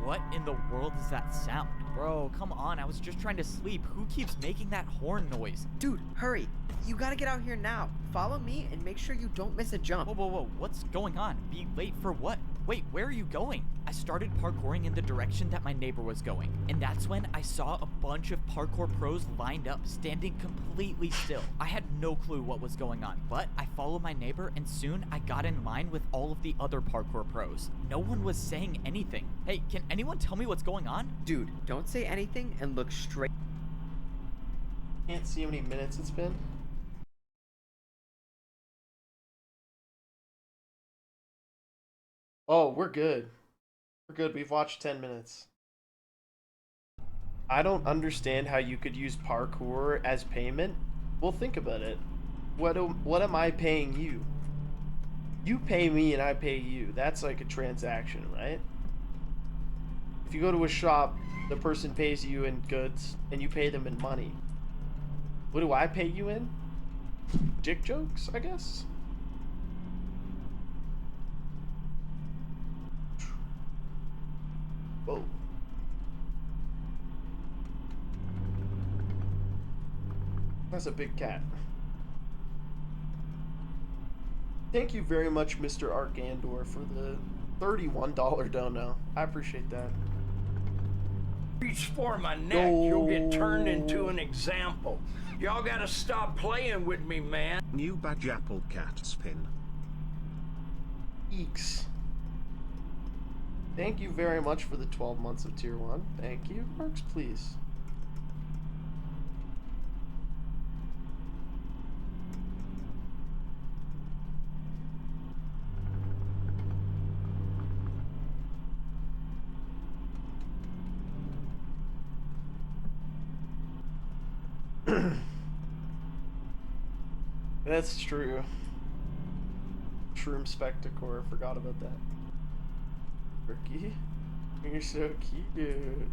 [SPEAKER 11] What in the world is that sound? Bro, come on, I was just trying to sleep. Who keeps making that horn noise?
[SPEAKER 14] Dude, hurry. You gotta get out here now. Follow me and make sure you don't miss a jump.
[SPEAKER 11] Whoa, what's going on? Be late for what? Wait, where are you going? I started parkouring in the direction that my neighbor was going, and that's when I saw a bunch of parkour pros lined up, standing completely still. I had no clue what was going on, but I followed my neighbor, and soon I got in line with all of the other parkour pros. No one was saying anything. Hey, can anyone tell me what's going on?
[SPEAKER 14] Dude, don't say anything and look straight.
[SPEAKER 1] Can't see how many minutes it's been. Oh, we're good. We're good. We've watched 10 minutes. I don't understand how you could use parkour as payment. Well, think about it. What am I paying you? You pay me and I pay you. That's like a transaction, right? If you go to a shop, the person pays you in goods and you pay them in money. What do I pay you in? Dick jokes, I guess? Whoa. That's a big cat. Thank you very much, Mr. Arcandor, for the $31 dono. I appreciate that.
[SPEAKER 2] Reach for my neck, you'll get turned into an example. Y'all gotta stop playing with me, man.
[SPEAKER 4] New badge apple cat spin.
[SPEAKER 1] Eeks. Thank you very much for the 12 months of tier 1. Thank you. Marks, please. That's true. Shroom Spectacore, forgot about that. Turkey, you're so cute.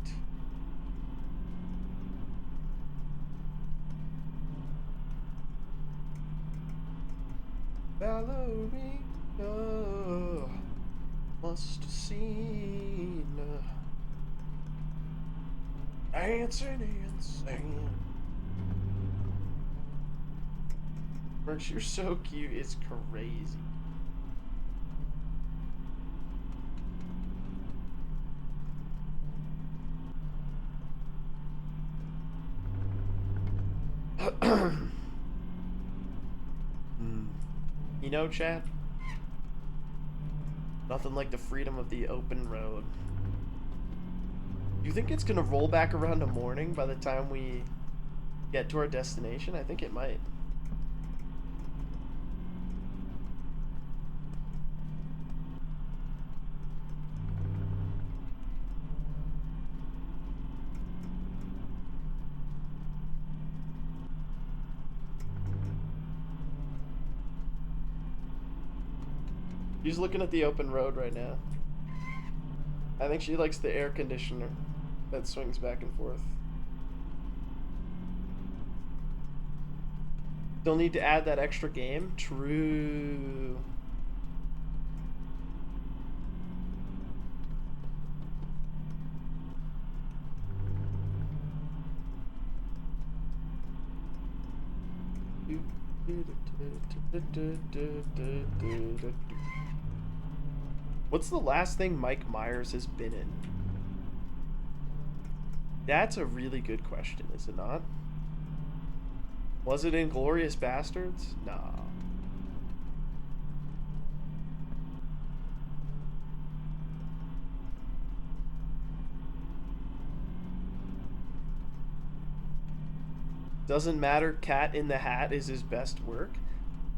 [SPEAKER 1] Ballerina must have seen dancing and singing. Merch, you're so cute, it's crazy. You know, chat? Nothing like the freedom of the open road. Do you think it's gonna roll back around to morning by the time we get to our destination? I think it might. She's looking at the open road right now. I think she likes the air conditioner that swings back and forth. Still need to add that extra game? True. What's the last thing Mike Myers has been in? That's a really good question, is it not? Was it Inglourious Bastards? Nah. Doesn't Matter, Cat in the Hat is his best work.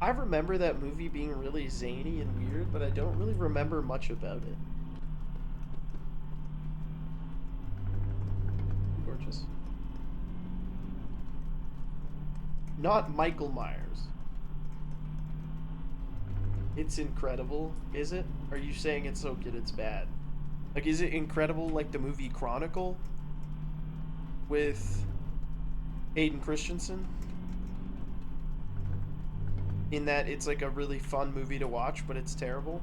[SPEAKER 1] I remember that movie being really zany and weird, but I don't really remember much about it. Gorgeous. Not Michael Myers. It's incredible, is it? Are you saying it's so good it's bad? Like, is it incredible like the movie Chronicle? With Hayden Christensen? In that it's like a really fun movie to watch, but it's terrible?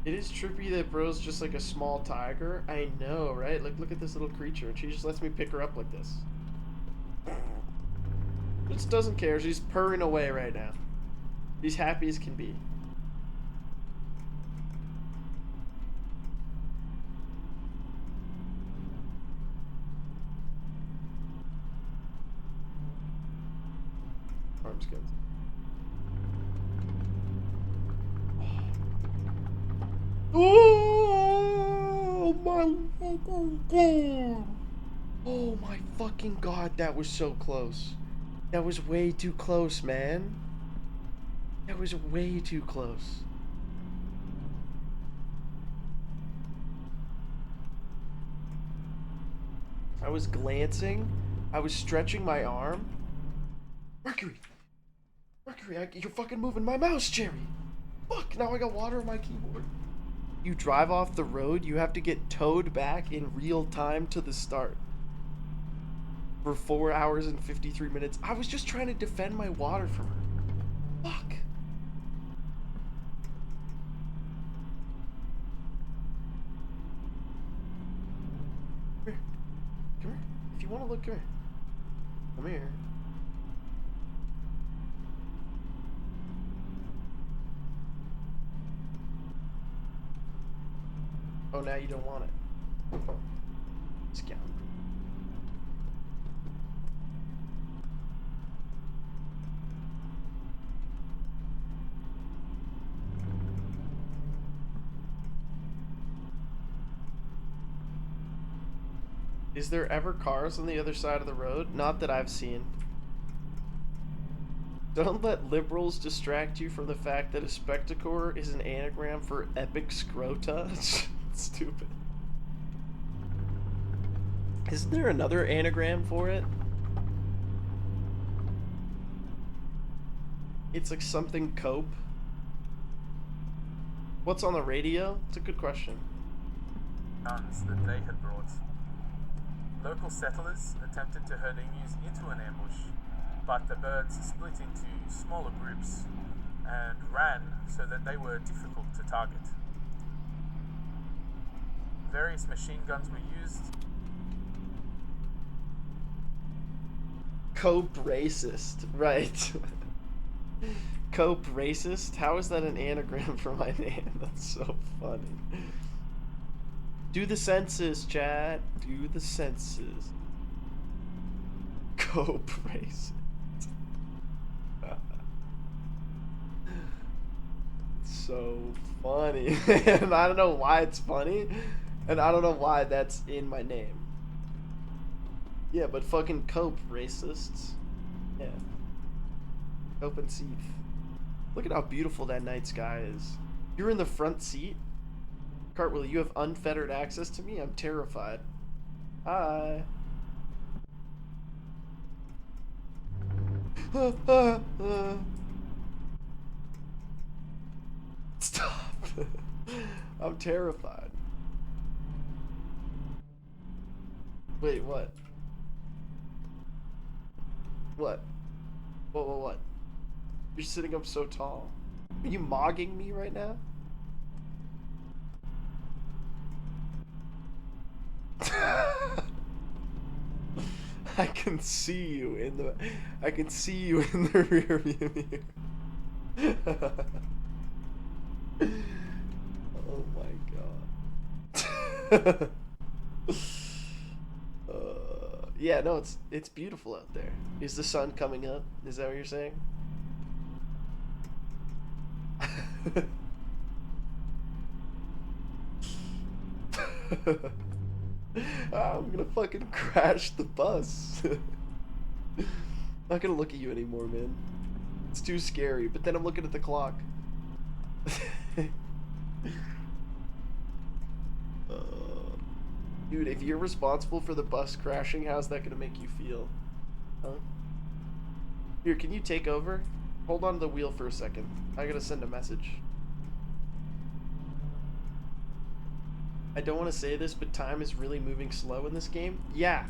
[SPEAKER 1] It is trippy that bro's just like a small tiger. I know, right? Like, look at this little creature, and she just lets me pick her up like this. Just doesn't care. She's purring away right now. She's happy as can be. Arm skins. Oh my fucking god! Oh my fucking god, that was so close. That was way too close, man. That was way too close. I was glancing. I was stretching my arm. Mercury! Mercury, you're fucking moving my mouse, Jerry! Fuck, now I got water on my keyboard. You drive off the road, you have to get towed back in real time to the start. For 4 hours and 53 minutes. I was just trying to defend my water from her. Fuck. Come here. Come here. If you want to look, come here. Come here. Oh, now you don't want it. Scoundrel. Is there ever cars on the other side of the road? Not that I've seen. Don't let liberals distract you from the fact that a spectacore is an anagram for epic scrota. Stupid. Isn't there another anagram for it? It's like something cope. What's on the radio? It's a good question.
[SPEAKER 6] Guns that they had brought. Local settlers attempted to herd emus into an ambush, but the birds split into smaller groups and ran so that they were difficult to target. Various machine guns were used.
[SPEAKER 1] Cope racist, right. Cope racist? How is that an anagram for my name? That's so funny. Do the census, chat. Do the census. Cope racist. So funny. And I don't know why it's funny. And I don't know why that's in my name. Yeah, but fucking cope, racists. Yeah. Cope and Seath. Look at how beautiful that night sky is. You're in the front seat? Cartwheel, you have unfettered access to me? I'm terrified. Hi. Stop. I'm terrified. Wait, what? What? What? You're sitting up so tall. Are you mogging me right now? I can see you in the rear view mirror. Oh my god. Yeah, no, it's beautiful out there. Is the sun coming up? Is that what you're saying? I'm gonna fucking crash the bus. I'm not gonna look at you anymore, man. It's too scary. But then I'm looking at the clock. Dude, if you're responsible for the bus crashing, how's that gonna make you feel? Huh? Here, can you take over? Hold on to the wheel for a second. I gotta send a message. I don't want to say this, but time is really moving slow in this game. Yeah,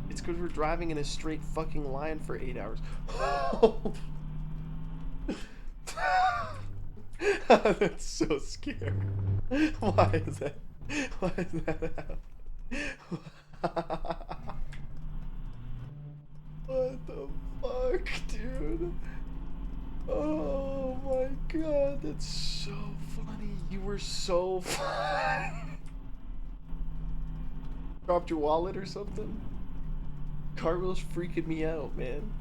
[SPEAKER 1] it's because we're driving in a straight fucking line for 8 hours. That's so scary. Why is that? Why is that happening? What the fuck, dude? Oh my god, that's so funny. You were so funny. Dropped your wallet or something? Cartwheel's freaking me out, man.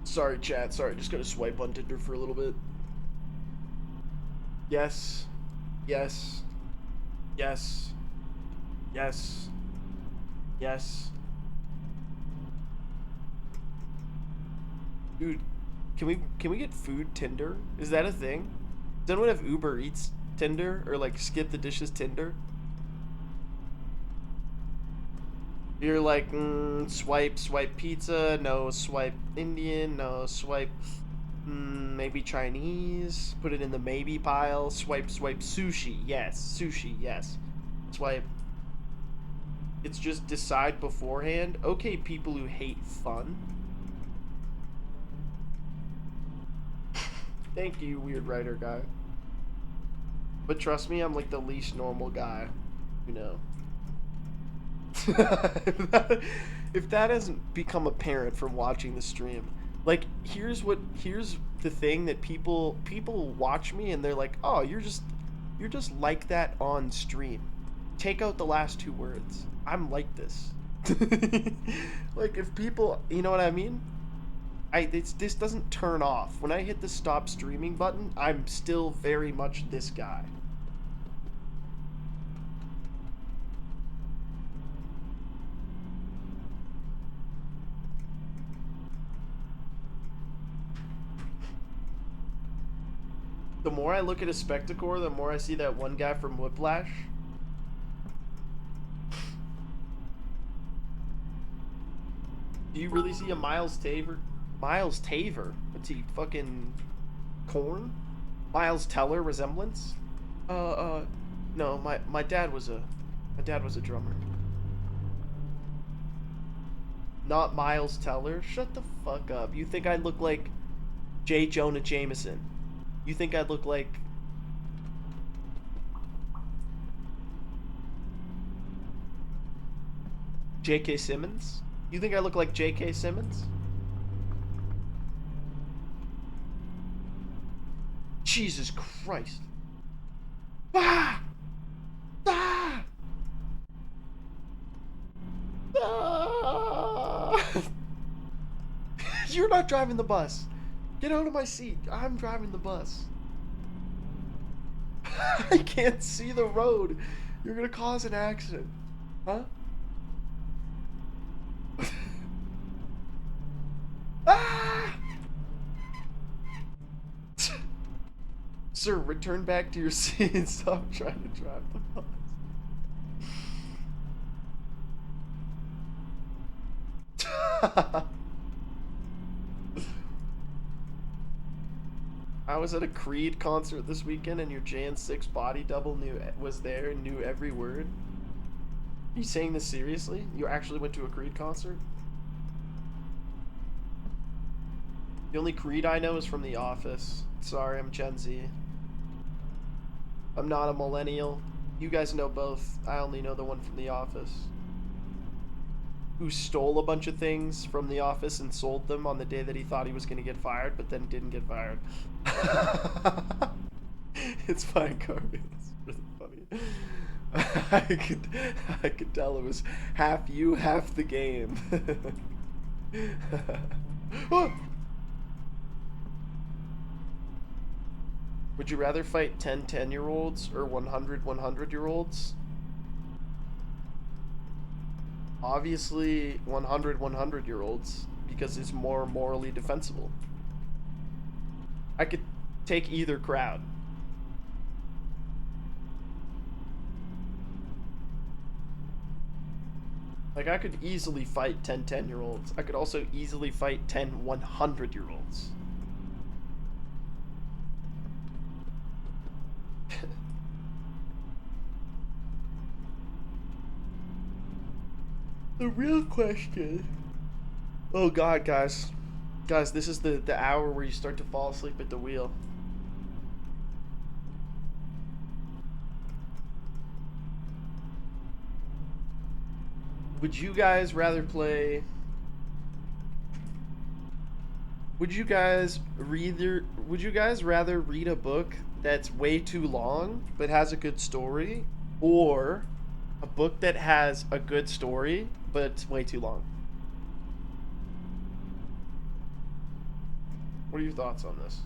[SPEAKER 1] Sorry, chat. Sorry, just gotta swipe on Tinder for a little bit. Yes. Yes. Yes. Yes. Yes. Dude, can we get food Tinder? Is that a thing? Does anyone have Uber Eats Tinder or like skip the dishes Tinder? You're like, swipe pizza, no swipe Indian, no swipe maybe Chinese, put it in the maybe pile, swipe sushi, yes, swipe. It's just decide beforehand. Okay, people who hate fun. Thank you, weird writer guy. But trust me, I'm like the least normal guy, you know. If that hasn't become apparent from watching the stream, like here's the thing that people watch me and they're like, oh, you're just like that on stream. Take out the last 2 words. I'm like this. Like if people, you know what I mean? This doesn't turn off. When I hit the stop streaming button, I'm still very much this guy. The more I look at a Spectacore, the more I see that one guy from Whiplash. Do you really see a Miles Taver? Miles Taver? What's he, fucking Corn? Miles Teller resemblance? No, my dad was a drummer. Not Miles Teller? Shut the fuck up. You think I look like J. Jonah Jameson? You think I'd look like J.K. Simmons? You think I look like J.K. Simmons? Jesus Christ. Ah! Ah! Ah! You're not driving the bus. Get out of my seat. I'm driving the bus. I can't see the road. You're gonna cause an accident. Huh? Ah! Sir, return back to your seat and stop trying to drive the bus. I was at a Creed concert this weekend and your Jan 6 body double was there and knew every word. Are you saying this seriously? You actually went to a Creed concert? The only Creed I know is from The Office. Sorry, I'm Gen Z. I'm not a millennial. You guys know both. I only know the one from The Office. Who stole a bunch of things from The Office and sold them on the day that he thought he was going to get fired, but then didn't get fired. It's fine, Carby. It's really funny. I could tell it was half you, half the game. Oh! Would you rather fight 10 10-year-olds or 100 100-year-olds? Obviously 100 100-year-olds, because it's more morally defensible. I could take either crowd. Like, I could easily fight 10 10-year-olds. I could also easily fight 10 100-year-olds. The real question... Oh god, guys. Guys, this is the hour where you start to fall asleep at the wheel. Would you guys rather play... Would you guys rather read a book that's way too long but has a good story, or a book that has a good story but it's way too long? What are your thoughts on this?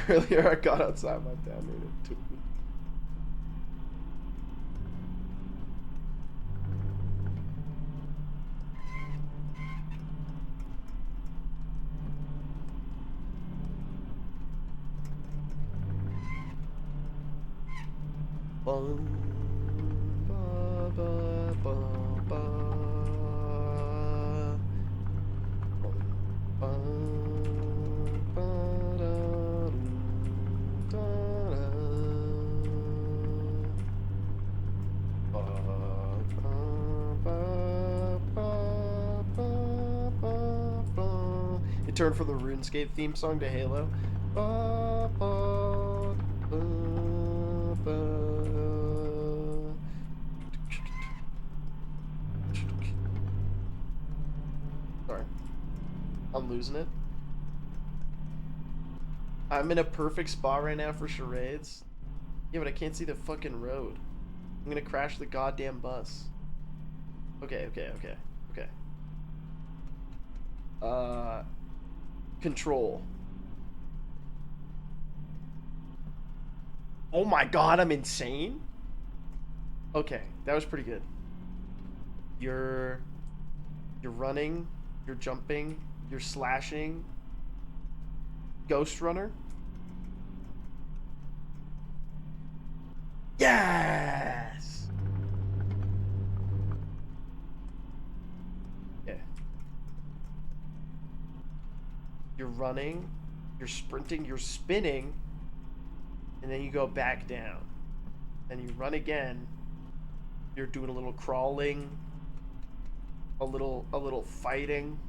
[SPEAKER 1] Earlier I got outside, my dad made it to me. Bum, ba, ba, ba, ba. Bum, ba, ba, da, da, da. Ba, ba, ba, ba, ba, ba, ba. It turned from the RuneScape theme song to Halo. Ba, ba, ba, ba. Sorry. I'm losing it. I'm in a perfect spot right now for charades. Yeah, but I can't see the fucking road. I'm gonna crash the goddamn bus. Okay. Control. Oh my god, I'm insane? Okay, that was pretty good. You're running, you're jumping, you're slashing. Ghost Runner. Yes! Yeah. You're running, you're sprinting, you're spinning, and then you go back down. Then you run again. You're doing a little crawling, a little fighting.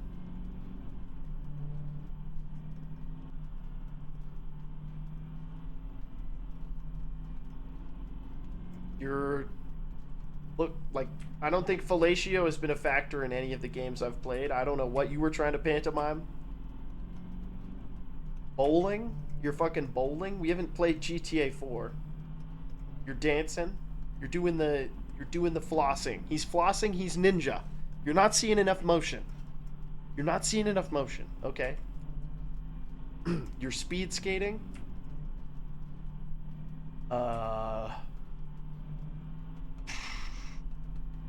[SPEAKER 1] Look, like, I don't think fellatio has been a factor in any of the games I've played. I don't know what you were trying to pantomime. Bowling? You're fucking bowling? We haven't played GTA 4. You're dancing. You're doing the flossing. He's flossing, he's ninja. You're not seeing enough motion. You're not seeing enough motion, okay? You're speed skating.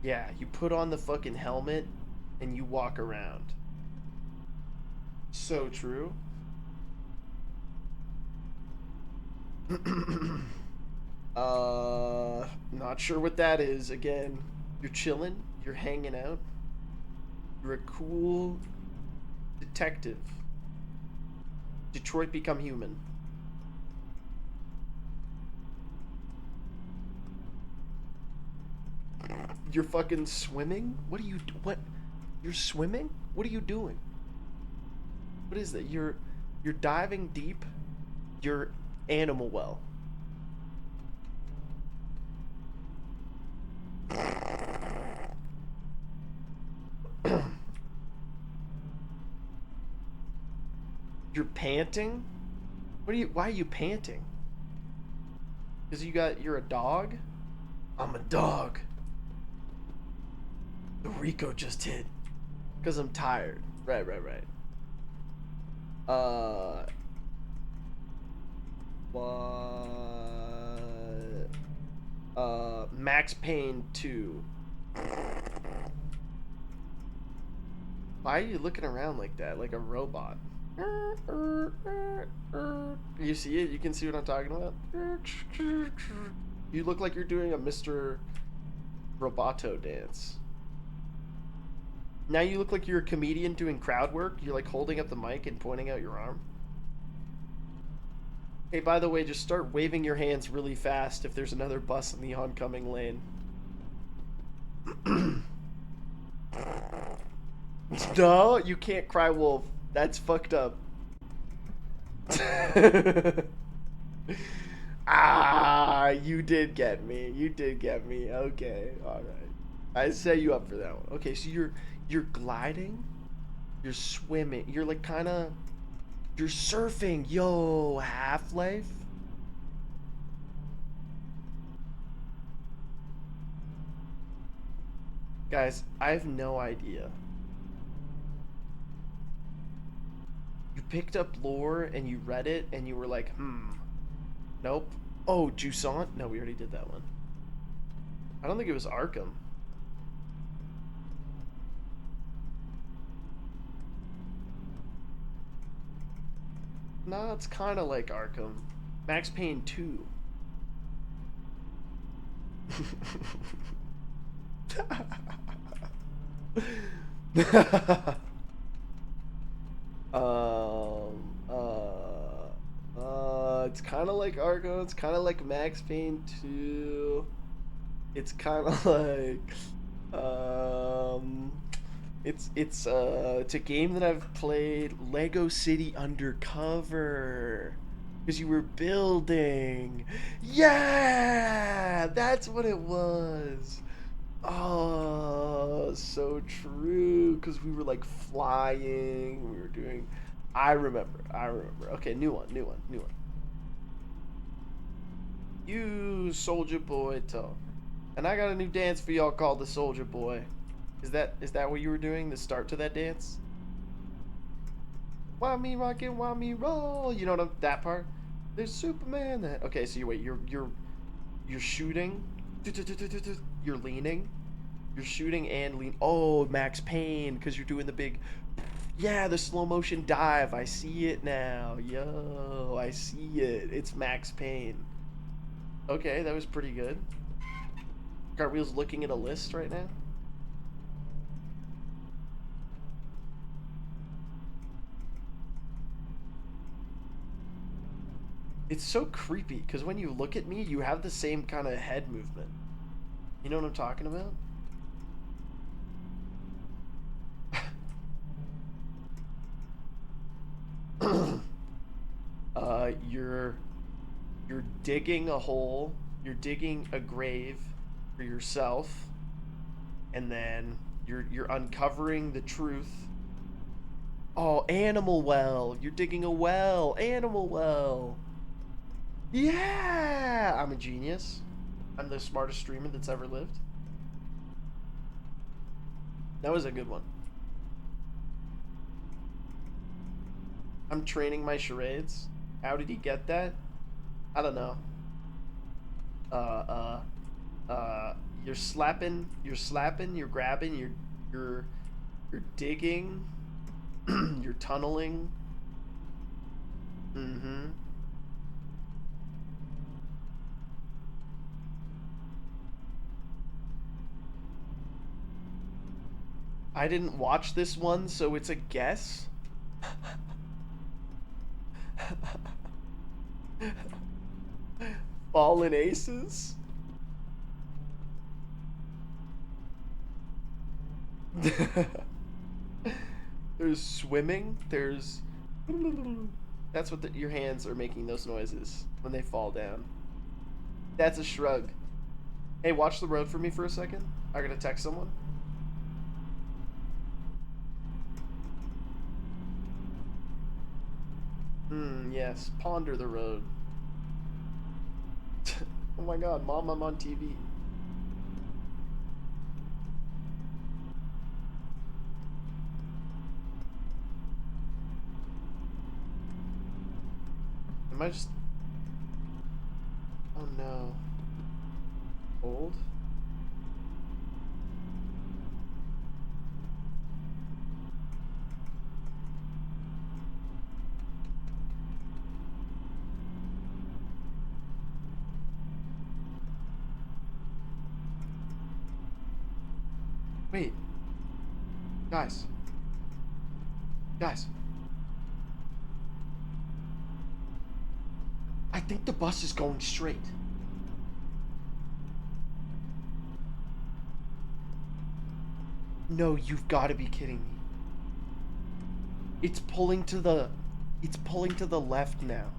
[SPEAKER 1] Yeah, you put on the fucking helmet and you walk around. So true. Not sure what that is. Again, you're chilling, you're hanging out. You're a cool detective. Detroit Become Human. You're fucking swimming? What? You're swimming? What are you doing? What is that? You're diving deep. You're Animal Well. You're panting? Why are you panting? Because you're a dog? I'm a dog. The Rico just hit. Because I'm tired. Right. Max Payne 2. Why are you looking around like that? Like a robot? You see it? You can see what I'm talking about? You look like you're doing a Mr. Roboto dance. Now you look like you're a comedian doing crowd work. You're like holding up the mic and pointing out your arm. Hey, by the way, just start waving your hands really fast if there's another bus in the oncoming lane. No, you can't cry wolf. That's fucked up. Ah, you did get me. You did get me. Okay, all right. I set you up for that one. Okay, so you're gliding, you're swimming, you're like kind of, you're surfing. Yo, Half-Life. Guys, I have no idea. You picked up lore and you read it and you were like, nope. Oh, Jusant? No, we already did that one. I don't think it was Arkham. No, it's kind of like Arkham. Max Payne 2. It's kind of like Arkham. It's kind of like Max Payne 2. It's kind of like, it's a game that I've played. Lego City Undercover, because you were building. Yeah, that's what it was. Oh, so true. Because we were like flying. We were doing. I remember. Okay, new one. You Soldier Boy tall. And I got a new dance for y'all called the Soldier Boy. Is that what you were doing? The start to that dance? Why me rockin', why me roll? You know that part? There's Superman that. Okay, so you're shooting. You're leaning. You're shooting and lean. Oh, Max Payne, because you're doing the big. Yeah, the slow motion dive. I see it now. Yo, I see it. It's Max Payne. Okay, that was pretty good. Cartwheel's looking at a list right now. It's so creepy because when you look at me, you have the same kind of head movement. You know what I'm talking about? You're digging a hole. You're digging a grave for yourself, and then you're uncovering the truth. Oh, animal well. You're digging a well. Animal well. Yeah! I'm a genius. I'm the smartest streamer that's ever lived. That was a good one. I'm training my charades. How did he get that? I don't know. You're slapping, you're grabbing, you're digging, you're tunneling. Mm-hmm. I didn't watch this one, so it's a guess. Fallen Aces? There's swimming. There's. That's what your hands are making those noises when they fall down. That's a shrug. Hey, watch the road for me for a second. I gotta text someone. Yes. Ponder the road. Oh my god, Mom, I'm on TV. Am I just... Oh no. Old? Wait. Guys. Guys. I think the bus is going straight. No, you've got to be kidding me. It's pulling to the left now.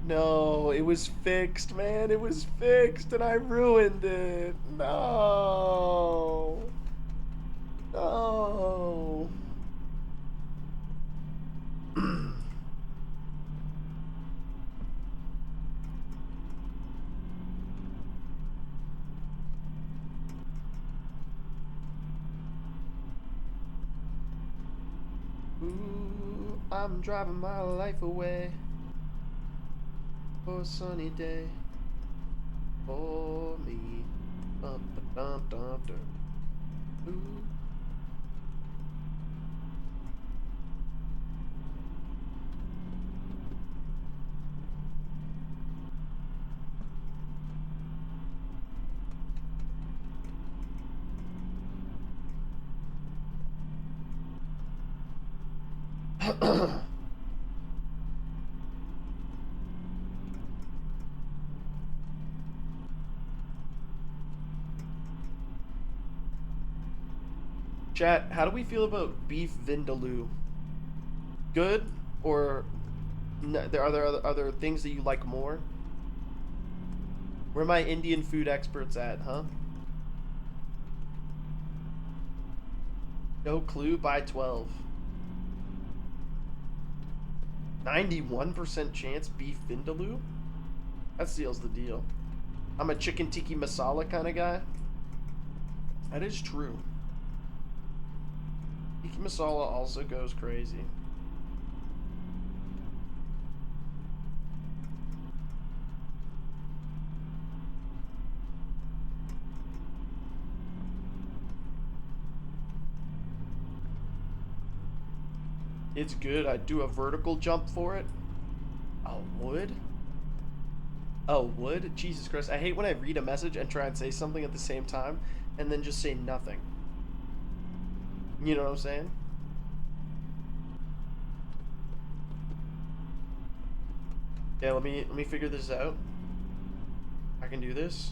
[SPEAKER 1] No, it was fixed, man. It was fixed and I ruined it. No. No. Ooh, I'm driving my life away for a sunny day for me. Dum, dum, dum, dum. Ooh. Chat, how do we feel about beef vindaloo? Good, or are there other things that you like more? Where are my Indian food experts at, huh? No clue, by 12. 91% chance beef vindaloo? That seals the deal. I'm a chicken tikka masala kind of guy. That is true. Tikka masala also goes crazy. It's good. I'd do a vertical jump for it. Oh, would? Oh, would? Jesus Christ. I hate when I read a message and try and say something at the same time and then just say nothing. You know what I'm saying? Yeah, let me figure this out. I can do this.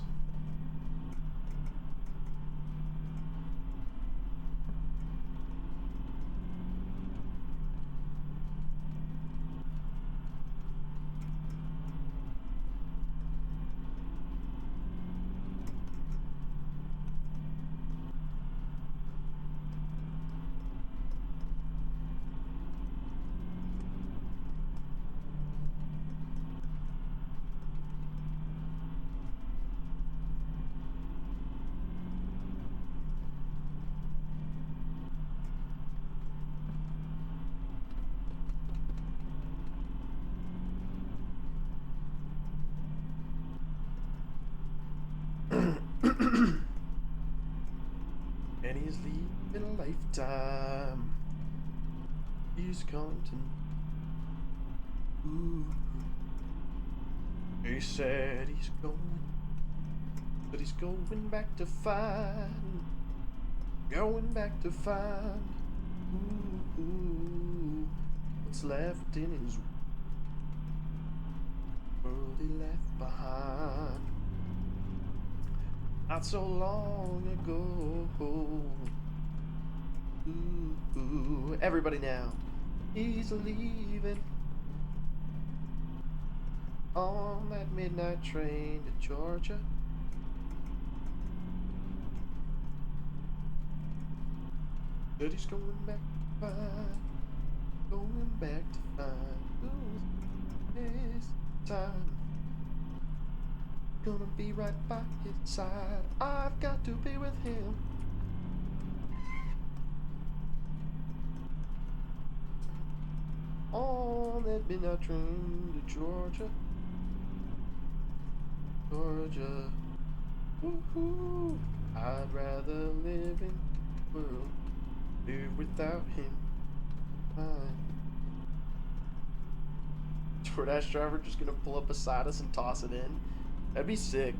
[SPEAKER 1] And he's leaving a lifetime. He's counting. Ooh. He said he's going, but he's going back to find. Going back to find. Ooh, what's left in his world he left behind. Not so long ago. Ooh, everybody now. He's leaving on that midnight train to Georgia. But he's going back to find. Going back to find. This time. Gonna be right by his side. I've got to be with him. On that midnight train to Georgia. Georgia. Woohoo. I'd rather live in the world. Live without him. Fine. DoorDash driver just gonna pull up beside us and toss it in. That'd be sick.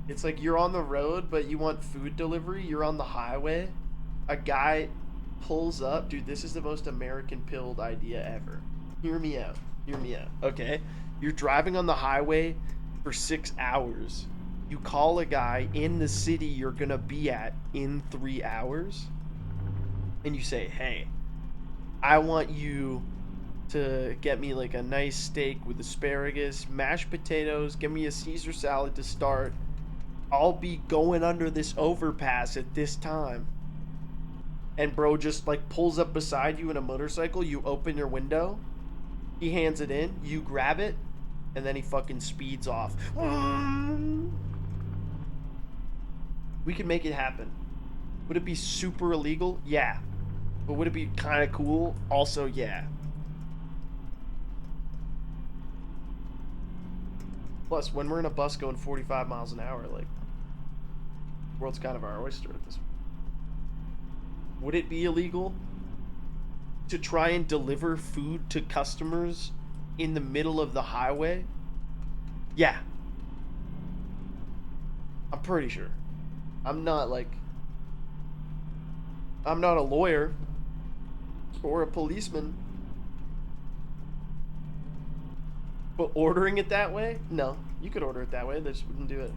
[SPEAKER 1] It's like you're on the road, but you want food delivery. You're on the highway. A guy pulls up. Dude, this is the most American pilled idea ever. Hear me out. Hear me out. Okay? You're driving on the highway for 6 hours. You call a guy in the city you're going to be at in 3 hours. And you say, hey, I want you to get me like a nice steak with asparagus, mashed potatoes, give me a Caesar salad to start. I'll be going under this overpass at this time. And bro just like pulls up beside you in a motorcycle. You open your window. He hands it in. You grab it. And then he fucking speeds off. We can make it happen. Would it be super illegal? Yeah. But would it be kind of cool? Also, yeah. Plus, when we're in a bus going 45 miles an hour, like, the world's kind of our oyster at this point. Would it be illegal to try and deliver food to customers in the middle of the highway? Yeah. I'm pretty sure. I'm not a lawyer or a policeman. But ordering it that way? No. You could order it that way. They just wouldn't do it.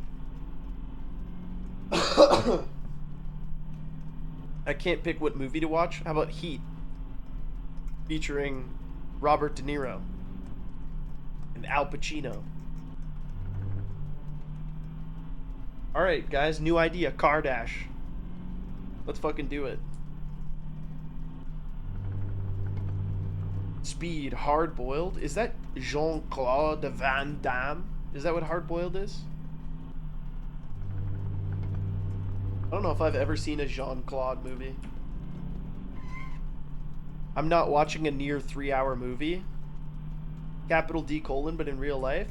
[SPEAKER 1] I can't pick what movie to watch. How about Heat? Featuring Robert De Niro and Al Pacino. Alright, guys. New idea. Car Dash. Let's fucking do it. Speed, hard boiled. Is that Jean-Claude Van Damme? Is that what hard boiled is? I don't know if I've ever seen a Jean-Claude movie. I'm not watching a near 3-hour movie. Capital D : but in real life.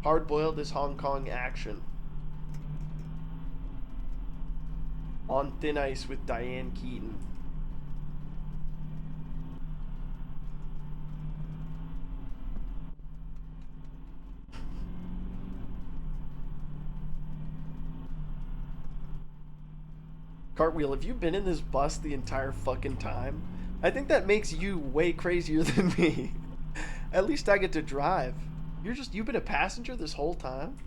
[SPEAKER 1] Hard-boiled is Hong Kong action. On Thin Ice with Diane Keaton. Cartwheel, have you been in this bus the entire fucking time? I think that makes you way crazier than me. At least I get to drive. You've been a passenger this whole time?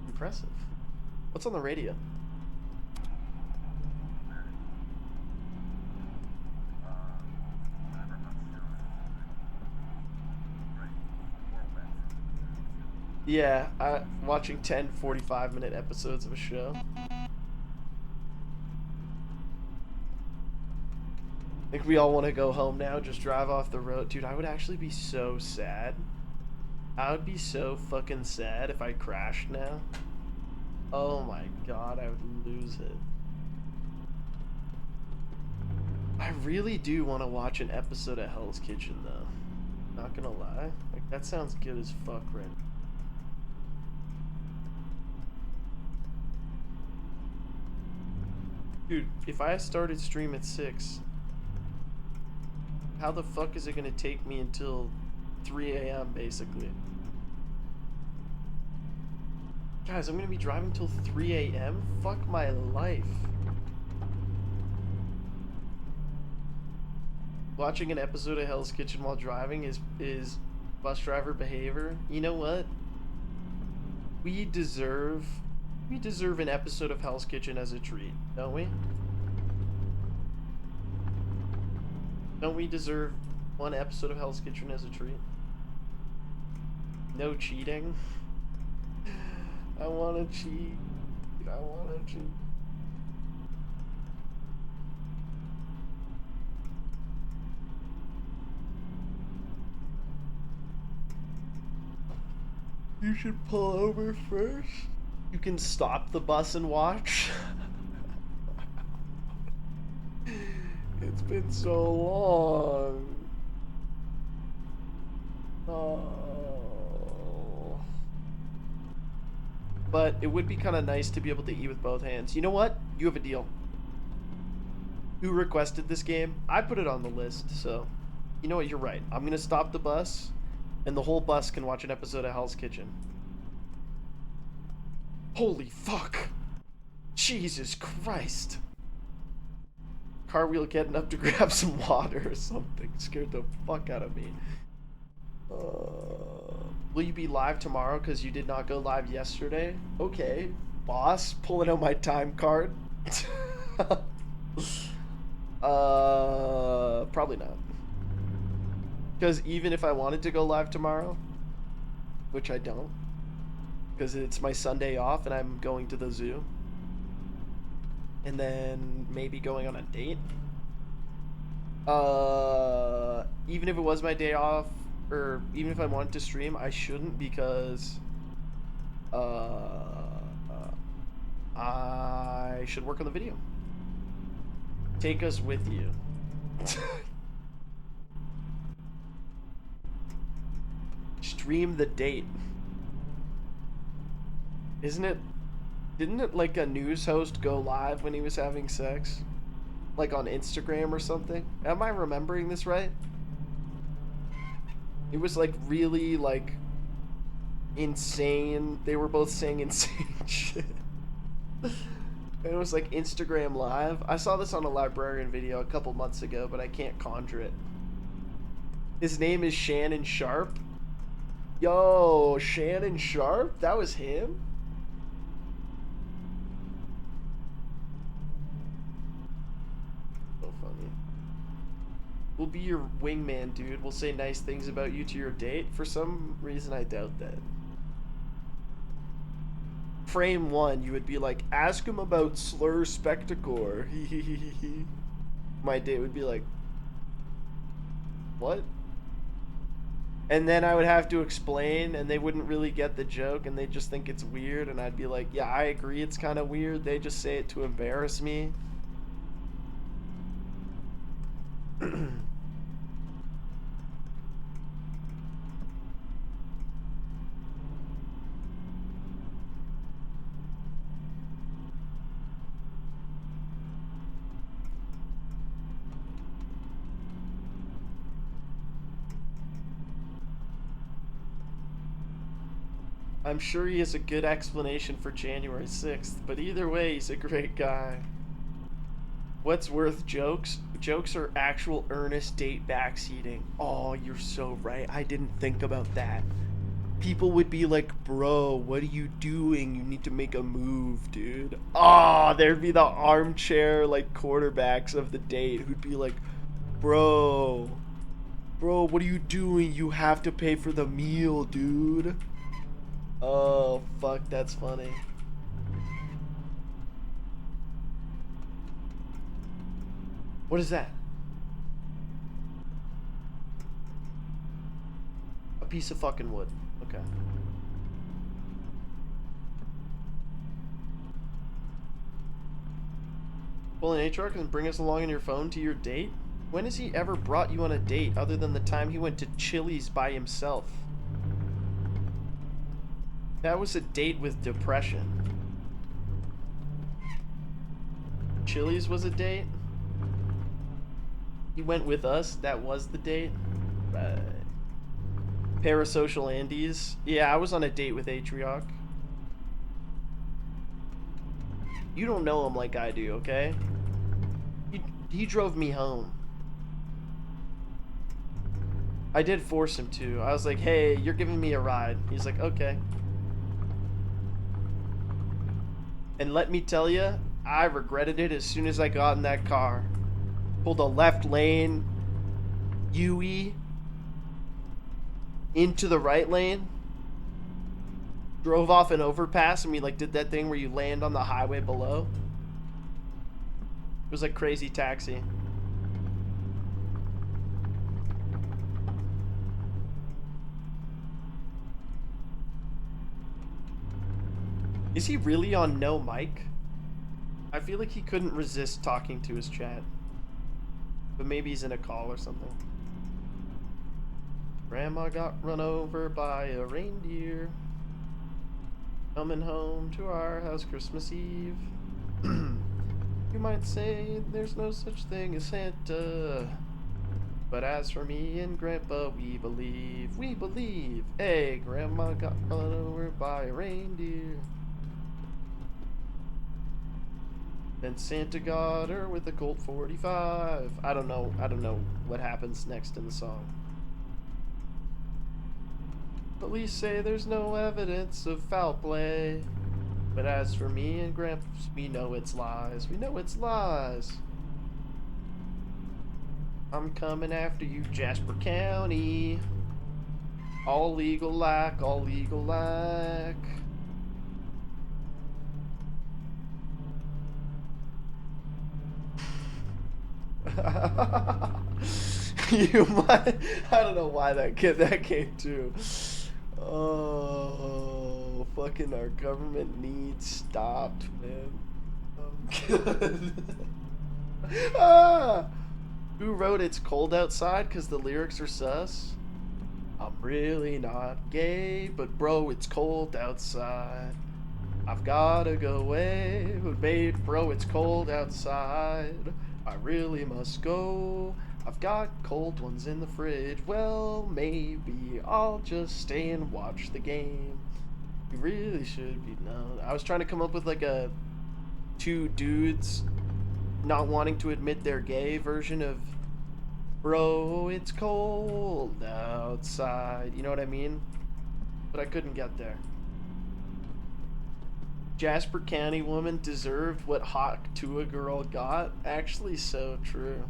[SPEAKER 1] Impressive. What's on the radio? Yeah, watching 10 45-minute episodes of a show. I think we all want to go home now, just drive off the road. Dude, I would actually be so sad. I would be so fucking sad if I crashed now. Oh my god, I would lose it. I really do want to watch an episode of Hell's Kitchen, though. Not gonna lie. Like, that sounds good as fuck right now. Dude, if I started stream at 6, how the fuck is it gonna take me until 3 a.m. basically? Guys, I'm gonna be driving till 3 a.m.? Fuck my life. Watching an episode of Hell's Kitchen while driving is bus driver behavior. You know what? We deserve an episode of Hell's Kitchen as a treat, don't we? Don't we deserve one episode of Hell's Kitchen as a treat? No cheating. I wanna cheat. I wanna cheat. You should pull over first. You can stop the bus and watch. It's been so long. Oh. but it would be kind of nice to be able to eat with both hands. You know what? You have a deal. Who requested this game? I put it on the list, so you know what? You're right. I'm gonna stop the bus, and the whole bus can watch an episode of Hell's Kitchen. Holy fuck! Jesus Christ! Cartwheel getting up to grab some water or something scared the fuck out of me. Will you be live tomorrow because you did not go live yesterday? Okay, boss, pulling out my time card. Probably not. Because even if I wanted to go live tomorrow, which I don't, because it's my Sunday off and I'm going to the zoo, and then maybe going on a date. Even if it was my day off, or even if I wanted to stream, I shouldn't, because I should work on the video. Take us with you. Stream the date. Isn't it? Didn't it like a news host go live when he was having sex? Like on Instagram or something? Am I remembering this right? It was like really like insane. They were both saying insane shit. And it was like Instagram live. I saw this on a librarian video a couple months ago, but I can't conjure it. His name is Shannon Sharp. Yo, Shannon Sharp? That was him? So funny. We'll be your wingman, dude. We'll say nice things about you to your date. For some reason, I doubt that. Frame 1, you would be like, ask him about Slur Spectacor. My date would be like, what? And then I would have to explain, and they wouldn't really get the joke, and they just think it's weird, and I'd be like, yeah, I agree, it's kind of weird. They just say it to embarrass me. I'm sure he has a good explanation for January 6th, but either way, he's a great guy. What's worth jokes? Jokes are actual earnest date backseating. Oh, you're so right. I didn't think about that. People would be like, bro, what are you doing? You need to make a move, dude. Oh, there'd be the armchair, like, quarterbacks of the date who'd be like, bro, what are you doing? You have to pay for the meal, dude. Oh, fuck, that's funny. What is that? A piece of fucking wood. Okay. Pull an HR and bring us along on your phone to your date? When has he ever brought you on a date other than the time he went to Chili's by himself? That was a date with depression. Chili's was a date? He went with us? That was the date? Right. Parasocial Andes? Yeah, I was on a date with Atrioc. You don't know him like I do, okay? He drove me home. I did force him to. I was like, hey, you're giving me a ride. He's like, okay. And let me tell you, I regretted it as soon as I got in that car. Pulled a left lane, UE, into the right lane, drove off an overpass, and we like did that thing where you land on the highway below. It was like Crazy Taxi. Is he really on no mic? I feel like he couldn't resist talking to his chat. But maybe he's in a call or something. Grandma got run over by a reindeer. Coming home to our house Christmas Eve. You might say there's no such thing as Santa. But as for me and Grandpa, we believe, we believe. Hey, Grandma got run over by a reindeer. Then Santa got her with a Colt 45. I don't know what happens next in the song. Police say there's no evidence of foul play. But as for me and Gramps, we know it's lies. We know it's lies. I'm coming after you, Jasper County. All legal like, all legal like. You might. I don't know why that came too. Oh, fucking our government needs stopped, man. Good. Ah! Who wrote It's Cold Outside? Because the lyrics are sus? I'm really not gay, but bro, it's cold outside. I've gotta go away, but babe, bro, it's cold outside. I really must go. I've got cold ones in the fridge. Well, maybe I'll just stay and watch the game. You really should be known. I was trying to come up with like a two dudes not wanting to admit they're gay version of bro, it's cold outside. You know what I mean? But I couldn't get there. Jasper County woman deserved what Hawk Tua girl got. Actually, so true.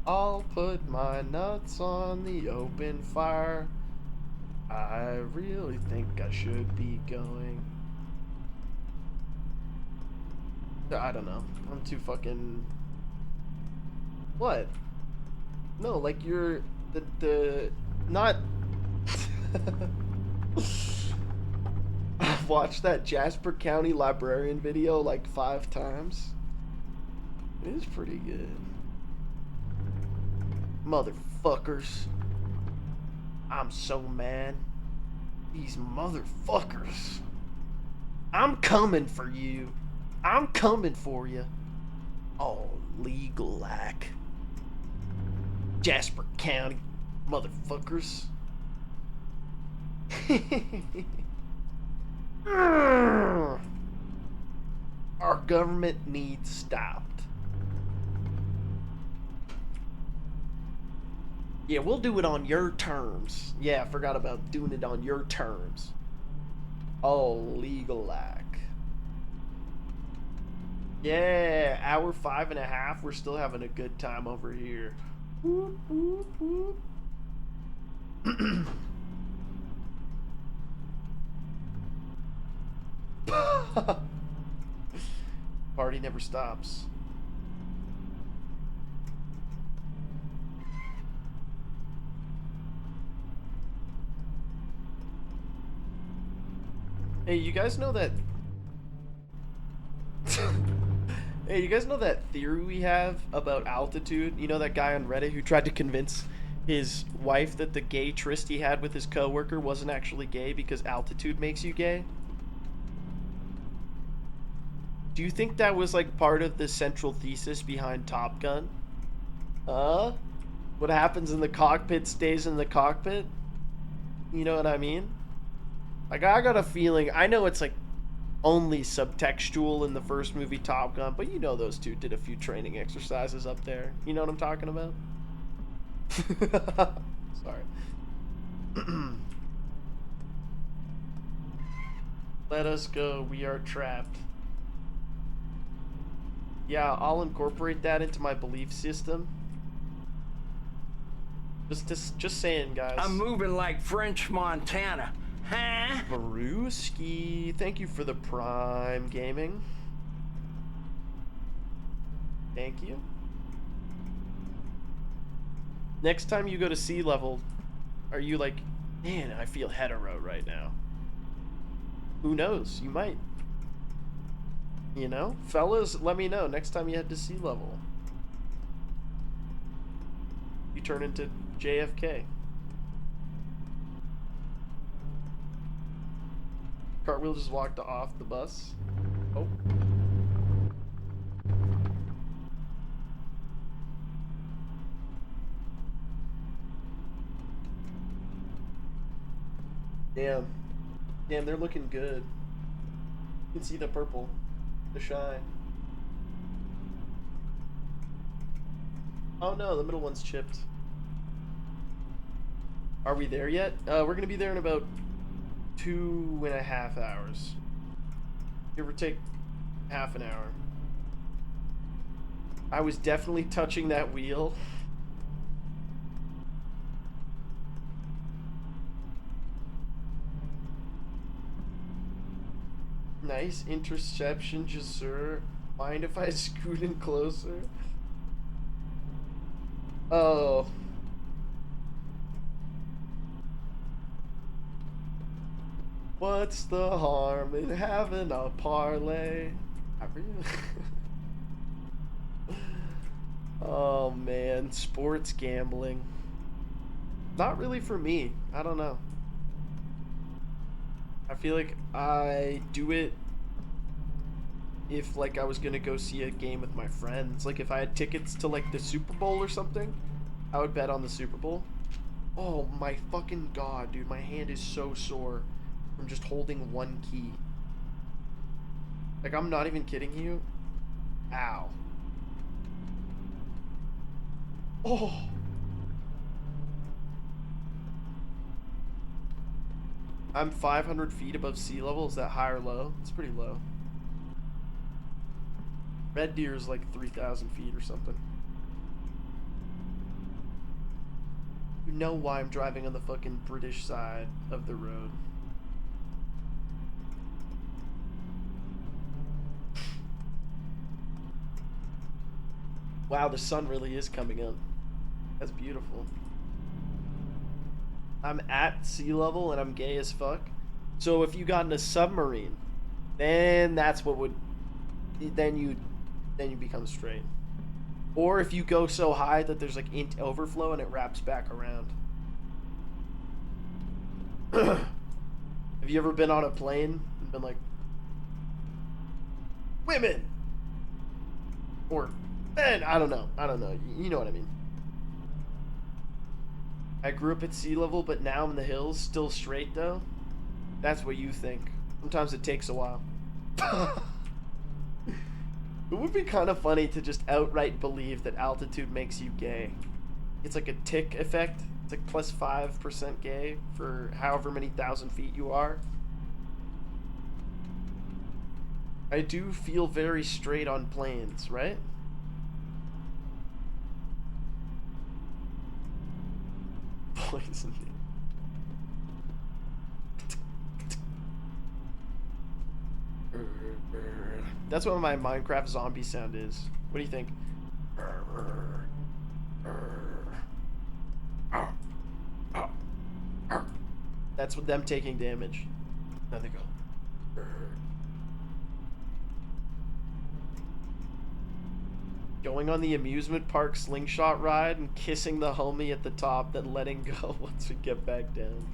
[SPEAKER 1] I'll put my nuts on the open fire. I really think I should be going. I don't know. I'm too fucking... What? No, like you're... The... Not... I've watched that Jasper County librarian video like 5 times. It is pretty good. Motherfuckers. I'm so mad. These motherfuckers. I'm coming for you. I'm coming for you. All legal like. Jasper County. Motherfuckers. Our government needs stopped. Yeah, we'll do it on your terms. Yeah, I forgot about doing it on your terms. All legal like. Yeah, hour 5.5. We're still having a good time over here. Whoop, whoop, whoop. Party never stops. Hey, you guys know that... Hey, you guys know that theory we have about altitude? You know that guy on Reddit who tried to convince his wife that the gay tryst he had with his coworker wasn't actually gay because altitude makes you gay? Do you think that was like part of the central thesis behind Top Gun? What happens in the cockpit stays in the cockpit? You know what I mean? Like, I got a feeling, I know it's like only subtextual in the first movie Top Gun, but you know those two did a few training exercises up there. You know what I'm talking about? Sorry. Let us go, we are trapped. Yeah, I'll incorporate that into my belief system. Just saying, guys.
[SPEAKER 2] I'm moving like French Montana. Huh?
[SPEAKER 1] Baruski, thank you for the Prime Gaming. Thank you. Next time you go to sea level, are you like, man, I feel hetero right now? Who knows? You might. You know? Fellas, let me know next time you head to sea level. You turn into JFK. Cartwheel just walked off the bus. Oh. Damn. Damn, they're looking good. You can see the purple. The shine. Oh no, the middle one's chipped. Are we there yet? We're gonna be there in about 2.5 hours. Give or take half an hour. I was definitely touching that wheel. Nice interception, Jasur. Mind if I scoot in closer? Oh. What's the harm in having a parlay? Oh man, sports gambling. Not really for me. I don't know. I feel like I do it if like I was gonna go see a game with my friends. Like if I had tickets to like the Super Bowl or something, I would bet on the Super Bowl. Oh my fucking god, dude, my hand is so sore from just holding one key. Like I'm not even kidding you. Ow. Oh. I'm 500 feet above sea level. Is that high or low? It's pretty low. Red Deer is like 3,000 feet or something. You know why I'm driving on the fucking British side of the road. Wow, the sun really is coming up. That's beautiful. I'm at sea level and I'm gay as fuck. So if you got in a submarine, then that's what would then you become straight. Or if you go so high that there's like int overflow and it wraps back around. Have you ever been on a plane and been like, women? Or men? I don't know. You know what I mean. I grew up at sea level, but now I'm in the hills, still straight though. That's what you think. Sometimes it takes a while. It would be kind of funny to just outright believe that altitude makes you gay. It's like a tick effect. It's like plus 5% gay for however many thousand feet you are. I do feel very straight on planes, right? Poison. That's what my Minecraft zombie sound is. What do you think? That's what them taking damage. Now they go. Going on the amusement park slingshot ride and kissing the homie at the top, then letting go once we get back down.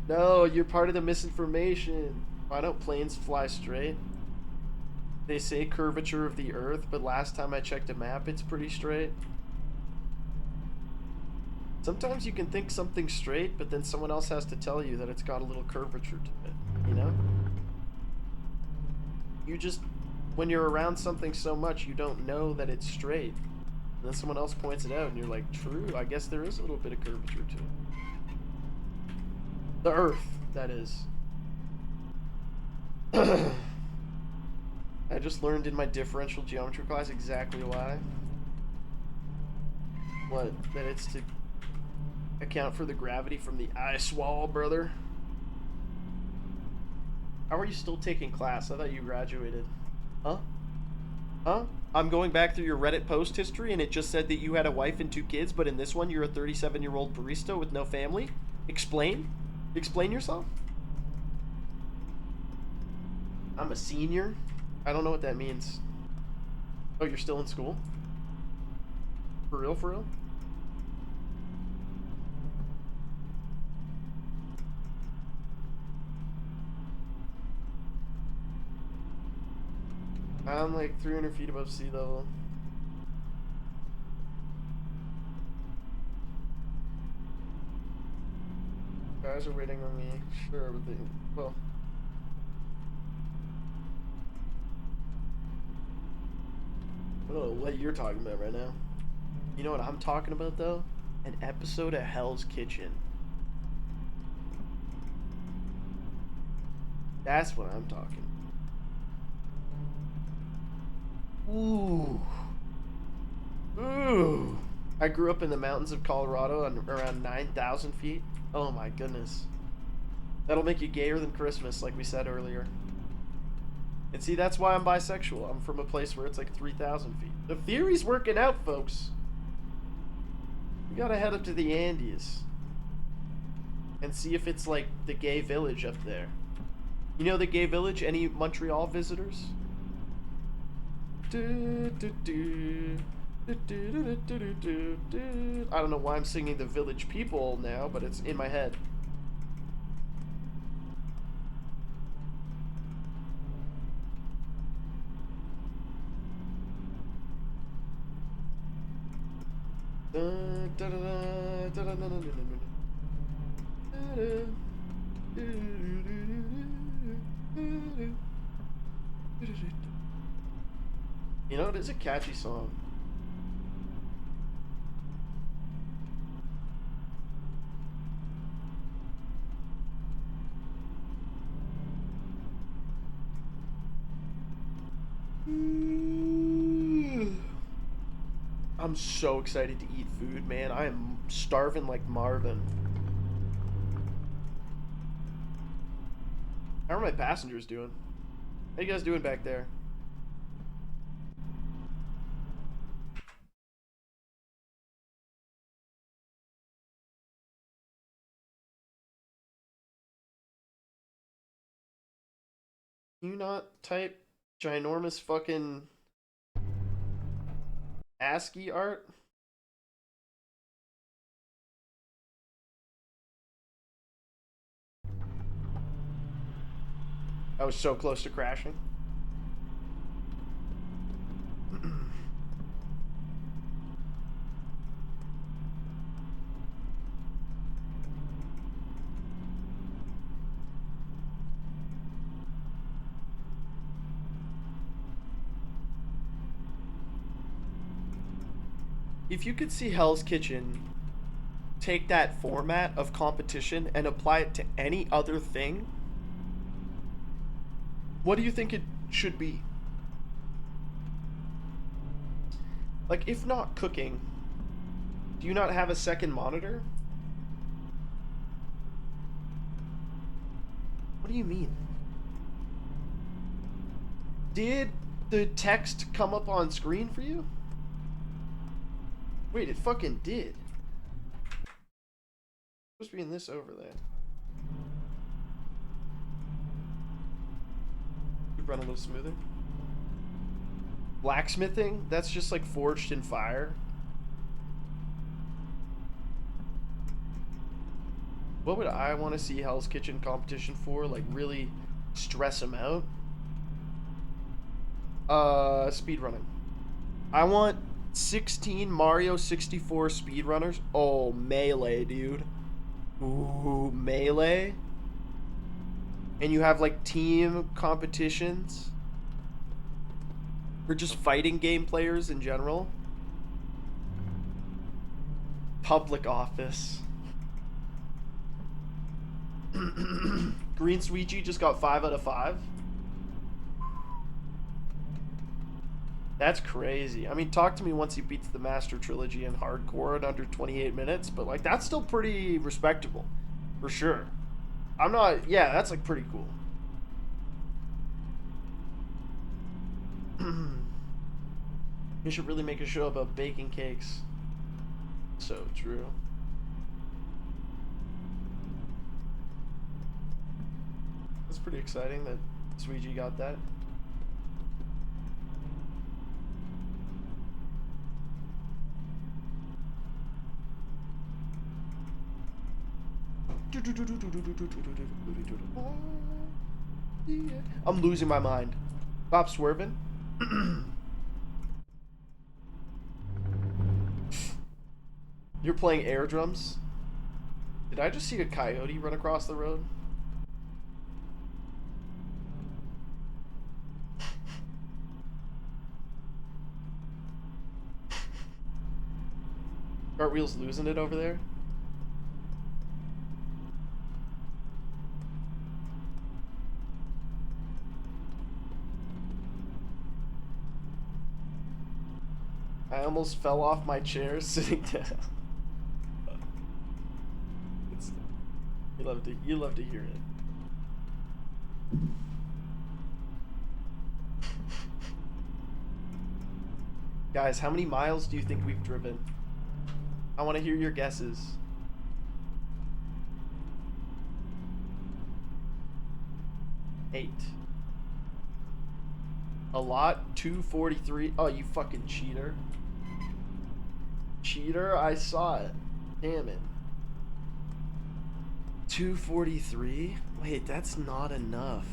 [SPEAKER 1] No, you're part of the misinformation. Why don't planes fly straight? They say curvature of the earth, but last time I checked a map, it's pretty straight. Sometimes you can think something's straight, but then someone else has to tell you that it's got a little curvature to it, you know? You just, when you're around something so much, you don't know that it's straight. And then someone else points it out, and you're like, true, I guess there is a little bit of curvature to it. The earth, that is. I just learned in my differential geometry class exactly why. What? That it's to account for the gravity from the ice wall, brother. How are you still taking class? I thought you graduated. Huh? Huh? I'm going back through your Reddit post history, and it just said that you had a wife and 2 kids, but in this one, you're a 37-year-old barista with no family. Explain? Explain yourself? I'm a senior? I don't know what that means. Oh, you're still in school? For real, for real? I'm like 300 feet above sea level. Guys are waiting on me. Sure, but they, well. I don't know what you're talking about right now. You know what I'm talking about though? An episode of Hell's Kitchen. That's what I'm talking. Ooh. Ooh. I grew up in the mountains of Colorado on around 9,000 feet. Oh my goodness. That'll make you gayer than Christmas, like we said earlier. And see, that's why I'm bisexual. I'm from a place where it's like 3,000 feet. The theory's working out, folks. We gotta head up to the Andes and see if it's like the gay village up there. You know the gay village? Any Montreal visitors? I don't know why I'm singing the Village People now, but it's in my head. You know, it is a catchy song. I'm so excited to eat food, man. I am starving like Marvin. How are my passengers doing? How you guys doing back there? Can you not type ginormous fucking ASCII art? I was so close to crashing. If you could see Hell's Kitchen take that format of competition and apply it to any other thing, what do you think it should be? Like, if not cooking, do you not have a second monitor? What do you mean? Did the text come up on screen for you? Wait, it fucking did. It's supposed to be in this overlay. Could run a little smoother. Blacksmithing? That's just like forged in fire. What would I want to see Hell's Kitchen competition for? Like really stress them out? Speedrunning. I want 16 Mario 64 speedrunners. Oh, Melee, dude. Ooh, Melee. And you have like team competitions. Or just fighting game players in general. Public office. Green Sweetie just got 5 out of 5. That's crazy. I mean, talk to me once he beats the Master Trilogy in hardcore in under 28 minutes, but like that's still pretty respectable. For sure. I'm not, yeah, that's like pretty cool. We should really make a show about baking cakes. So true. That's pretty exciting that Sweegie got that. I'm losing my mind. Stop swerving. You're playing air drums? Did I just see a coyote run across the road? Cartwheel's losing it over there. I almost fell off my chair sitting down. You love to hear it. Guys, how many miles do you think we've driven? I want to hear your guesses. Eight. A lot? 243. Oh, you fucking cheater. Cheater? I saw it. Damn it. 243? Wait, that's not enough.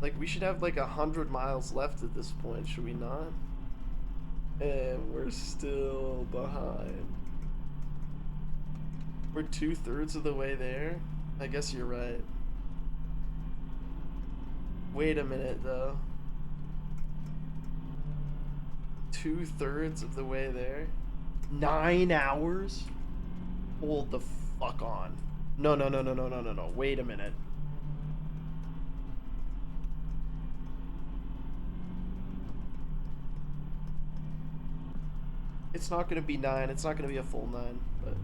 [SPEAKER 1] Like, we should have like 100 miles left at this point, should we not? And we're still behind. We're 2/3 of the way there? I guess you're right. Wait a minute, though. 2/3 of the way there? 9 hours? Hold the fuck on. No. Wait a minute. It's not gonna be 9. It's not gonna be a full 9, but...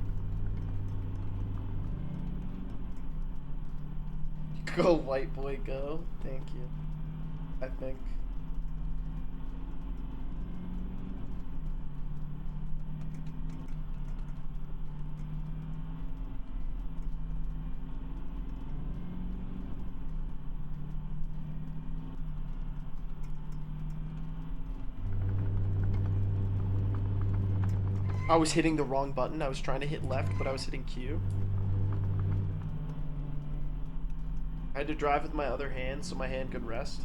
[SPEAKER 1] Go, white boy, go. Thank you. I think. I was hitting the wrong button. I was trying to hit left, but I was hitting Q. I had to drive with my other hand so my hand could rest.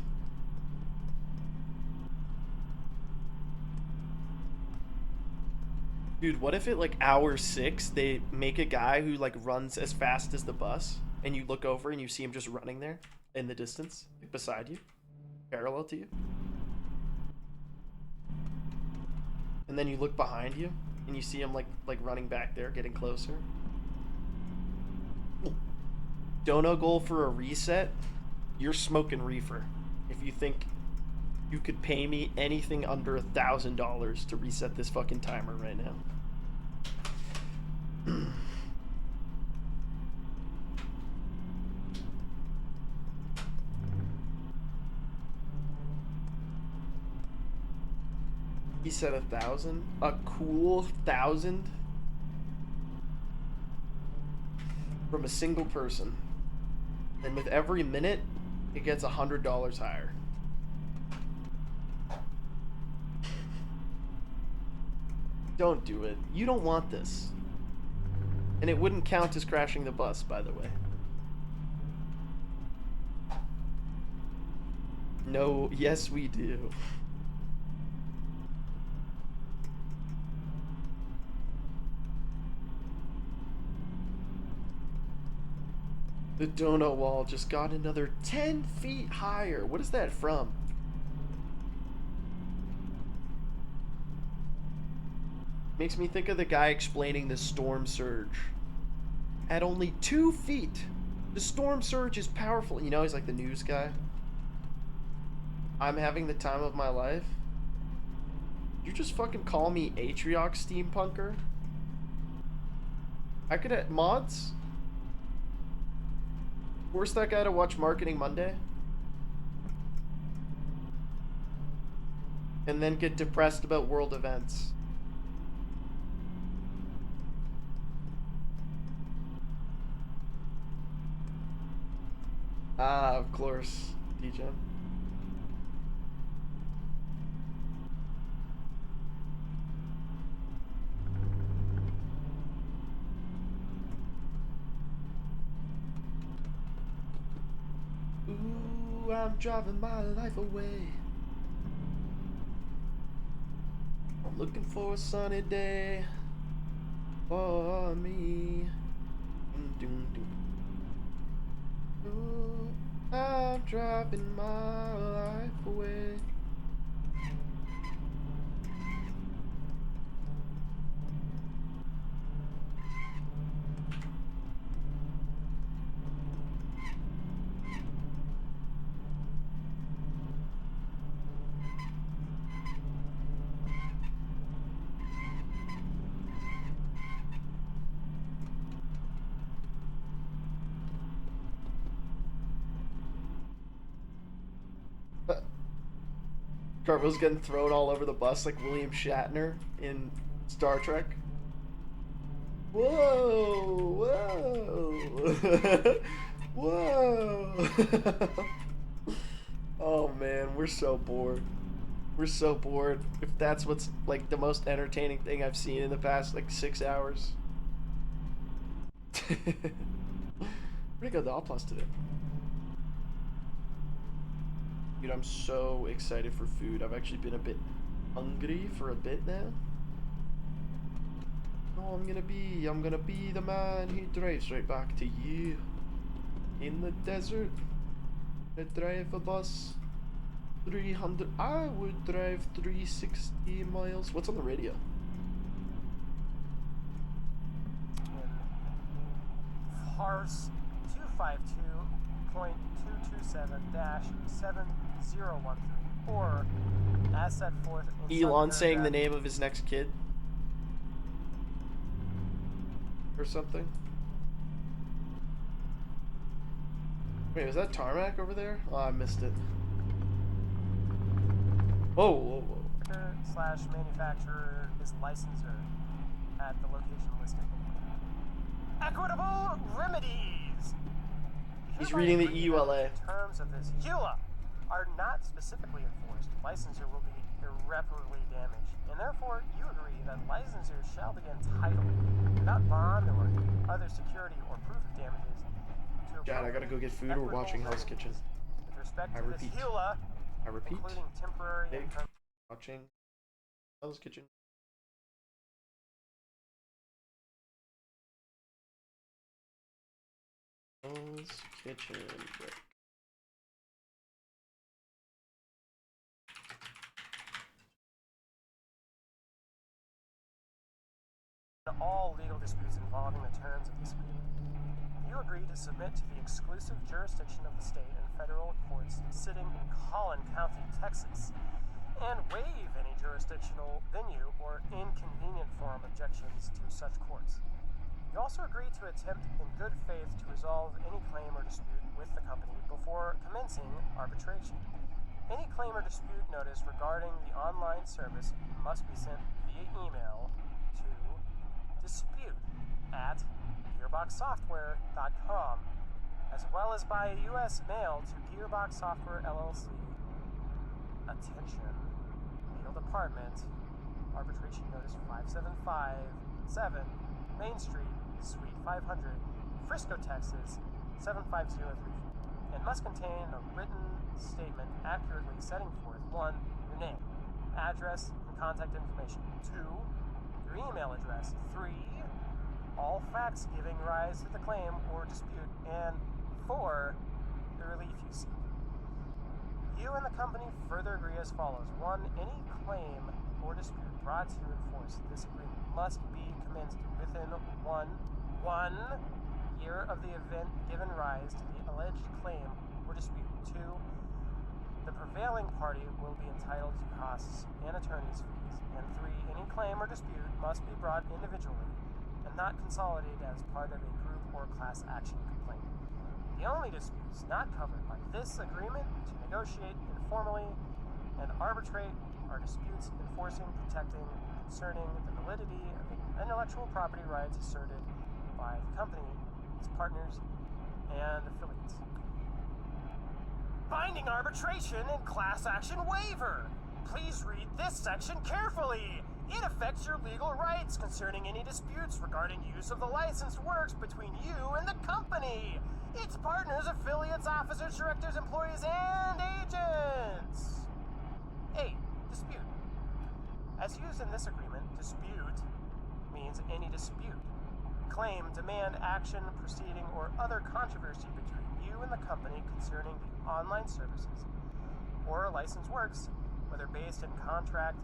[SPEAKER 1] Dude, what if at like hour 6 they make a guy who like runs as fast as the bus and you look over and you see him just running there in the distance, like beside you, parallel to you? And then you look behind you and you see him like running back there, getting closer. Dono goal for a reset? You're smoking reefer. If you think you could pay me anything under $1,000 to reset this fucking timer right now. He said 1,000? A cool 1,000? From a single person. And with every minute, it gets $100 higher. Don't do it. You don't want this. And it wouldn't count as crashing the bus, by the way. No, yes we do. The donut wall just got another 10 feet higher. What is that from? Makes me think of the guy explaining the storm surge. At only 2 feet, the storm surge is powerful. You know, he's like the news guy. I'm having the time of my life. You just fucking call me Atriox Steampunker? I could have mods? Force that guy to watch Marketing Monday? and then get depressed about world events. Ah, of course, DJ. Ooh, I'm driving my life away. I'm looking for a sunny day for me. Ooh, I'm driving my life away. Cartwheel's getting thrown all over the bus like William Shatner in Star Trek. Whoa, whoa, whoa. Oh man, we're so bored. We're so bored. If that's what's like the most entertaining thing I've seen in the past like 6 hours. Pretty good the applause today. Dude, I'm so excited for food. I've actually been a bit hungry for a bit now. Oh, I'm gonna be the man who drives right back to you. In the desert. I drive a bus 300, I would drive 360 miles. What's on the radio?
[SPEAKER 7] Farce 252.227-7013, or as set forth in
[SPEAKER 1] Elon saying the name of his next kid? Or something? Wait, was that tarmac over there? Oh, I missed it. Whoa, whoa, whoa.
[SPEAKER 7] Slash manufacturer is licensor at the location listed. Equitable remedies!
[SPEAKER 1] He's reading the EULA.
[SPEAKER 7] Terms of this EULA are not specifically enforced. Licensor will be irreparably damaged, and therefore you agree that licensors shall be entitled, without bond or other security or proof of damages, to
[SPEAKER 1] Dad, I gotta go get food. We're watching Hell's Kitchen.
[SPEAKER 7] with respect
[SPEAKER 1] I
[SPEAKER 7] to this
[SPEAKER 1] repeat.
[SPEAKER 7] EULA,
[SPEAKER 1] I repeat.
[SPEAKER 7] including temporary and
[SPEAKER 1] Watching Hell's Kitchen. Hell's Kitchen.
[SPEAKER 7] all legal disputes involving the terms of this agreement. You agree to submit to the exclusive jurisdiction of the state and federal courts sitting in Collin County, Texas, and waive any jurisdictional venue or inconvenient forum objections to such courts. You also agree to attempt in good faith to resolve any claim or dispute with the company before commencing arbitration. Any claim or dispute notice regarding the online service must be sent via email to dispute@gearboxsoftware.com, as well as by U.S. mail to Gearbox Software LLC. Attention, Legal Department, Arbitration Notice 5757, Main Street, Suite 500, Frisco, Texas, 75034, and must contain a written statement accurately setting forth 1. Your name, address, and contact information. 2. Your email address. 3. All facts giving rise to the claim or dispute. And 4. The relief you seek. You and the company further agree as follows. 1. Any claim or dispute brought to enforce this agreement must be commenced within 1 year of the event given rise to the alleged claim or dispute. 2. The prevailing party will be entitled to costs and attorney's fees. And 3. Any claim or dispute must be brought individually and not consolidated as part of a group or class action complaint. The only disputes not covered by this agreement to negotiate informally and arbitrate are disputes enforcing, protecting, concerning the validity of intellectual property rights asserted by the company, its partners, and affiliates. Binding arbitration and class action waiver. Please read this section carefully. It affects your legal rights concerning any disputes regarding use of the licensed works between you and the company, its partners, affiliates, officers, directors, employees, and agents. 8. Dispute. As used in this agreement, dispute means any dispute, claim, demand, action, proceeding, or other controversy between you and the company concerning the online services or licensed works, whether based in contract,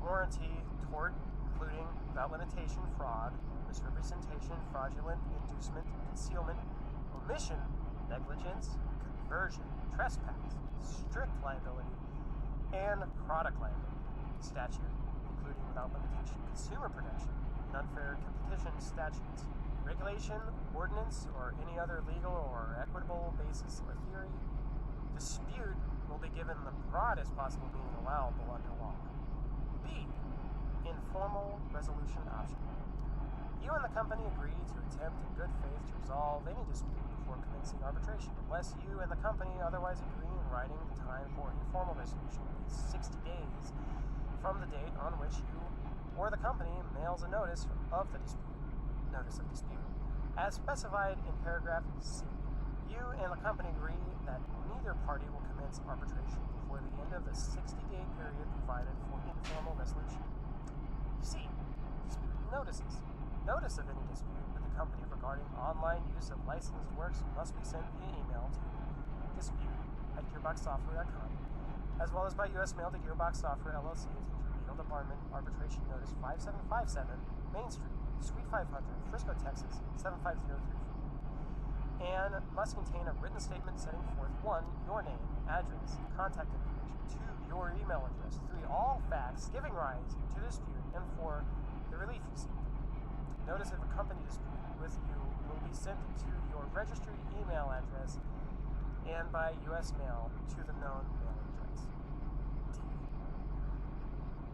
[SPEAKER 7] warranty, tort, including without limitation, fraud, misrepresentation, fraudulent inducement, concealment, omission, negligence, conversion, trespass, strict liability, and product liability statute, including without limitation, consumer protection, and unfair competition statutes, regulation, ordinance, or any other legal or equitable basis or theory. Dispute will be given the broadest possible meaning allowable under law. B. Informal resolution option. You and the company agree to attempt in good faith to resolve any dispute before commencing arbitration, unless you and the company otherwise agree in writing the time for informal resolution will be 60 days from the date on which you or the company mails a notice of dispute, as specified in paragraph C. You and the company agree that neither party will commence arbitration before the end of the 60-day period provided for informal resolution. C. Dispute notices. Notice of any dispute with the company regarding online use of licensed works must be sent via email to dispute@gearboxsoftware.com, as well as by U.S. mail to Gearbox Software LLC, Legal Department, Arbitration Notice 5757, Main Street, Suite 500, Frisco, Texas 75034, and must contain a written statement setting forth 1. Your name, address, contact information, 2. Your email address, 3. All facts giving rise to the dispute, and 4. The relief you seek. Notice of a company dispute with you will be sent to your registered email address and by U.S. mail to the known mailing address. D.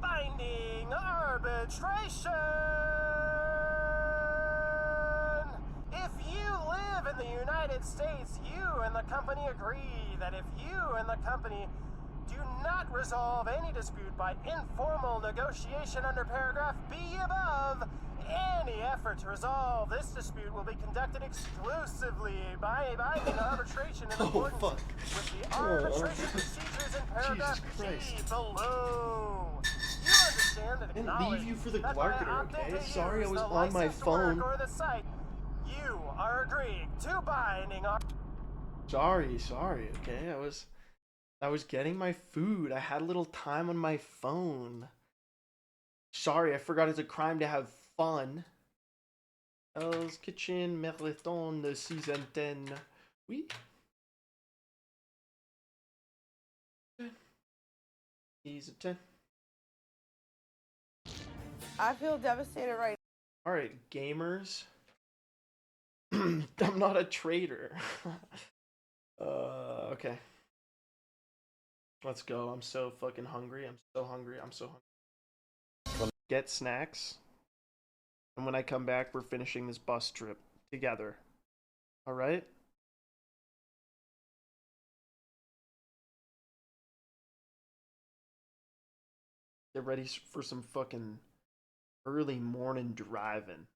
[SPEAKER 7] Binding arbitration! If you live in the United States, you and the company agree that if you and the company do not resolve any dispute by informal negotiation under paragraph B above, any effort to resolve this dispute will be conducted exclusively by binding arbitration in accordance with the arbitration procedures in paragraph G below. You understand and acknowledge
[SPEAKER 1] leave you for the
[SPEAKER 7] that by
[SPEAKER 1] Glarketer,
[SPEAKER 7] opting
[SPEAKER 1] okay?
[SPEAKER 7] to
[SPEAKER 1] Sorry, I
[SPEAKER 7] use
[SPEAKER 1] was
[SPEAKER 7] the
[SPEAKER 1] on my
[SPEAKER 7] licensed
[SPEAKER 1] phone.
[SPEAKER 7] work or the site, you are agreeing to binding
[SPEAKER 1] Sorry, okay? I was getting my food. I had a little time on my phone. Sorry, I forgot it's a crime to have fun. Hell's Kitchen Marathon de Season 10. Oui. Season 10.
[SPEAKER 15] I feel devastated right
[SPEAKER 1] now. Alright, gamers. I'm not a traitor. Okay. Let's go. I'm so fucking hungry. I'm so hungry. Get snacks. And when I come back, we're finishing this bus trip together. Alright? Get ready for some fucking early morning driving.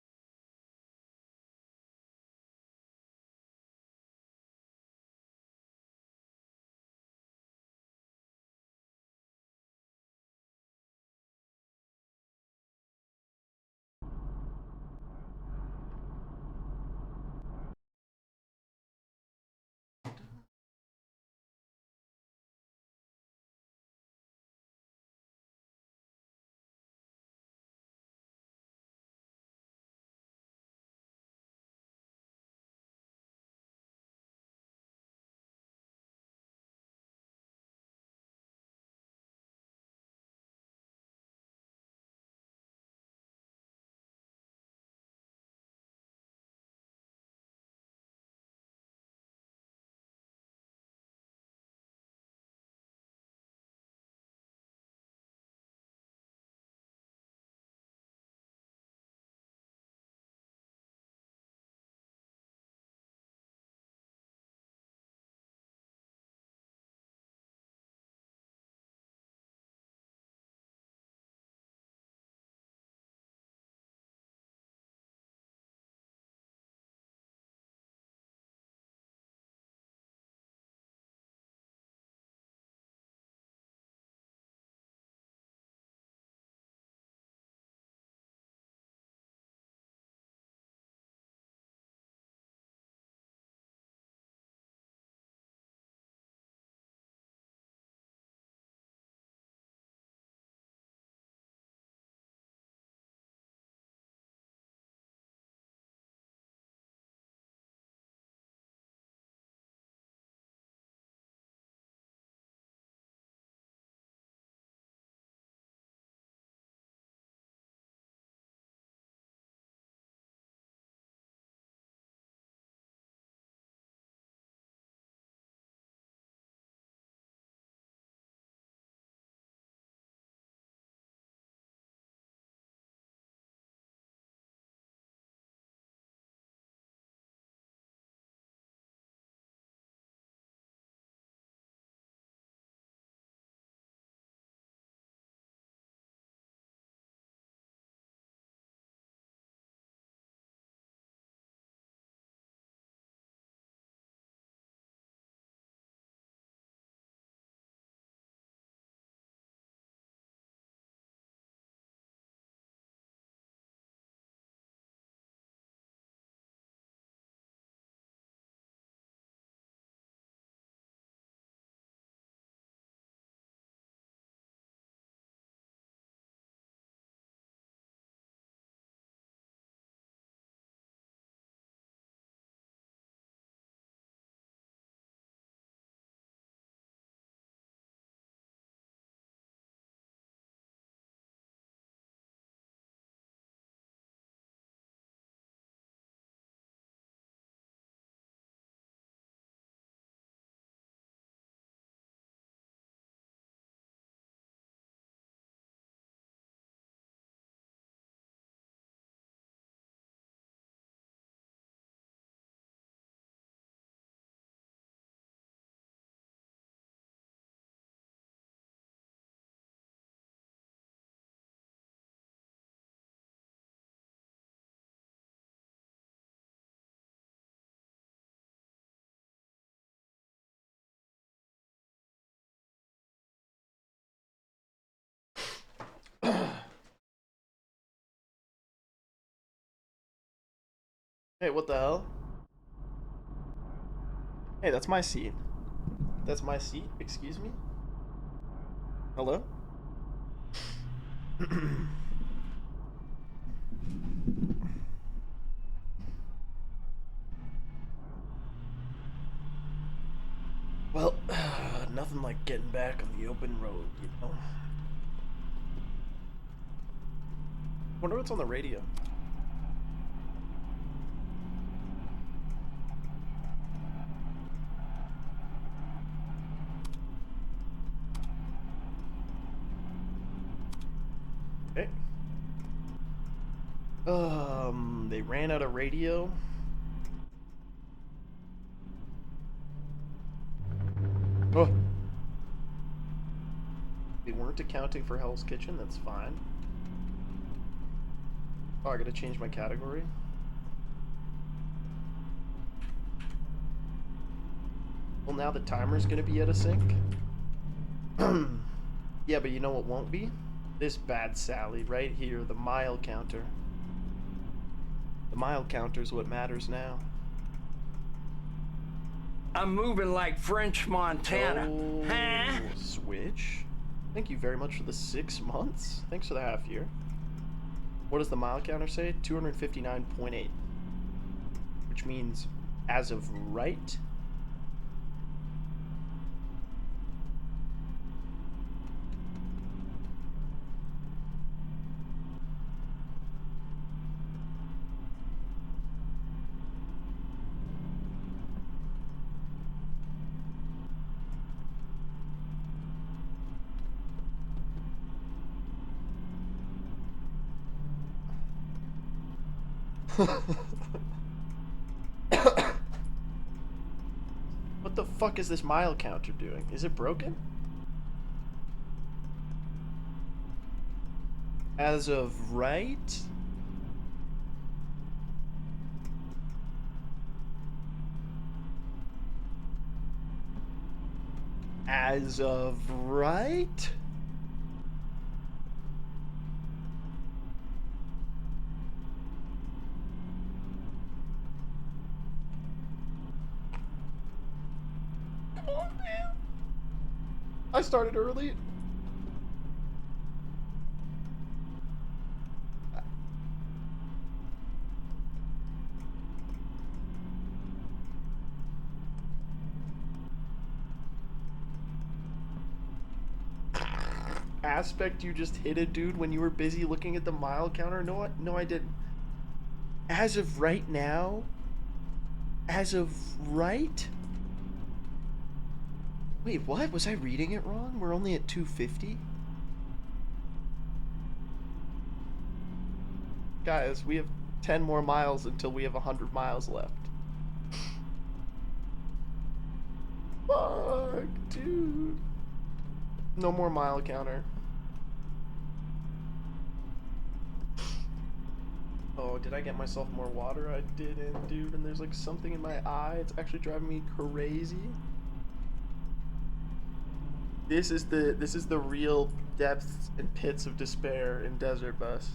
[SPEAKER 1] Hey, what the hell? Hey, that's my seat. That's my seat? Excuse me? Hello? Well, nothing like getting back on the open road, you know? Wonder what's on the radio. Okay. They ran out of radio. Oh. They weren't accounting for Hell's Kitchen, that's fine. Oh, I gotta change my category. Well, now the timer's gonna be out of sync. Yeah, but you know what won't be? This bad Sally right here, the mile counter. The mile counter's what matters now.
[SPEAKER 2] I'm moving like French Montana.
[SPEAKER 1] Oh,
[SPEAKER 2] Huh?
[SPEAKER 1] Switch. Thank you very much for the 6 months. Thanks for the half year. What does the mile counter say? 259.8. Which means, as of right... What the fuck is this mile counter doing? Is it broken? As of right? As of right? Come on, man. I started early. Aspect, you just hit a dude when you were busy looking at the mile counter? No, I didn't. As of right now? As of right? Wait, what? Was I reading it wrong? We're only at 250? Guys, we have 10 more miles until we have 100 miles left. Fuck, dude. No more mile counter. Oh, did I get myself more water? I didn't, dude. And there's like something in my eye. It's actually driving me crazy. This is the real depths and pits of despair in Desert Bus.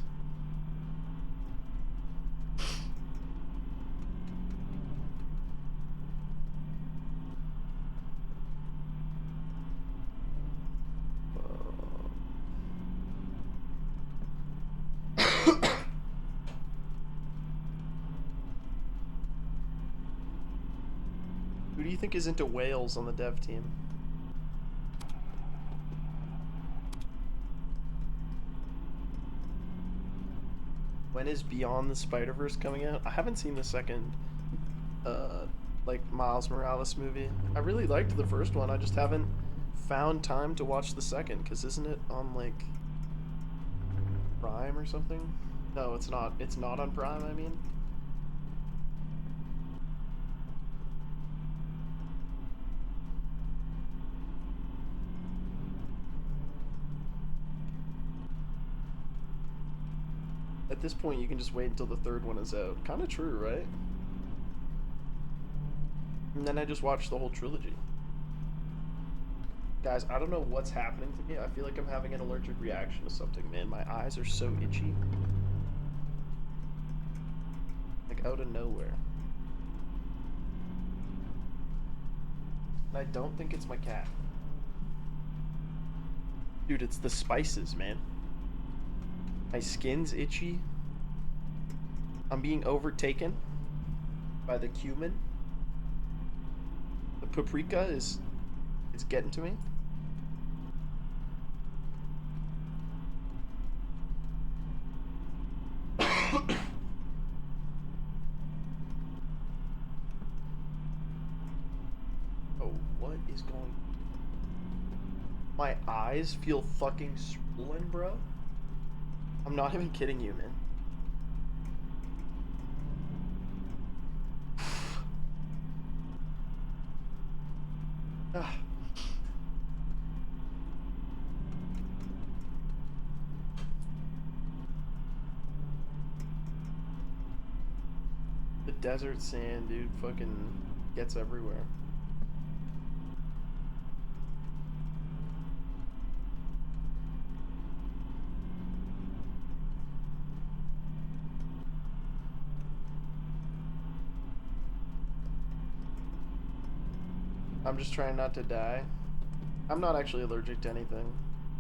[SPEAKER 1] Who do you think is into whales on the dev team? When is Beyond the Spider-Verse coming out? I haven't seen the second, like, Miles Morales movie. I really liked the first one. I just haven't found time to watch the second, because isn't it on, like, Prime or something? No, it's not. It's not on Prime, I mean. At this point, you can just wait until the third one is out. Kind of true, right? And then I just watched the whole trilogy. Guys, I don't know what's happening to me. I feel like I'm having an allergic reaction to something, man. My eyes are so itchy. Like, out of nowhere. And I don't think it's my cat. Dude, it's the spices, man. My skin's itchy. I'm being overtaken by the cumin. The paprika is getting to me. Oh, what is going? My eyes feel fucking swollen, bro. I'm not even kidding you, man. Ah. The desert sand, dude, fucking gets everywhere. I'm just trying not to die. I'm not actually allergic to anything,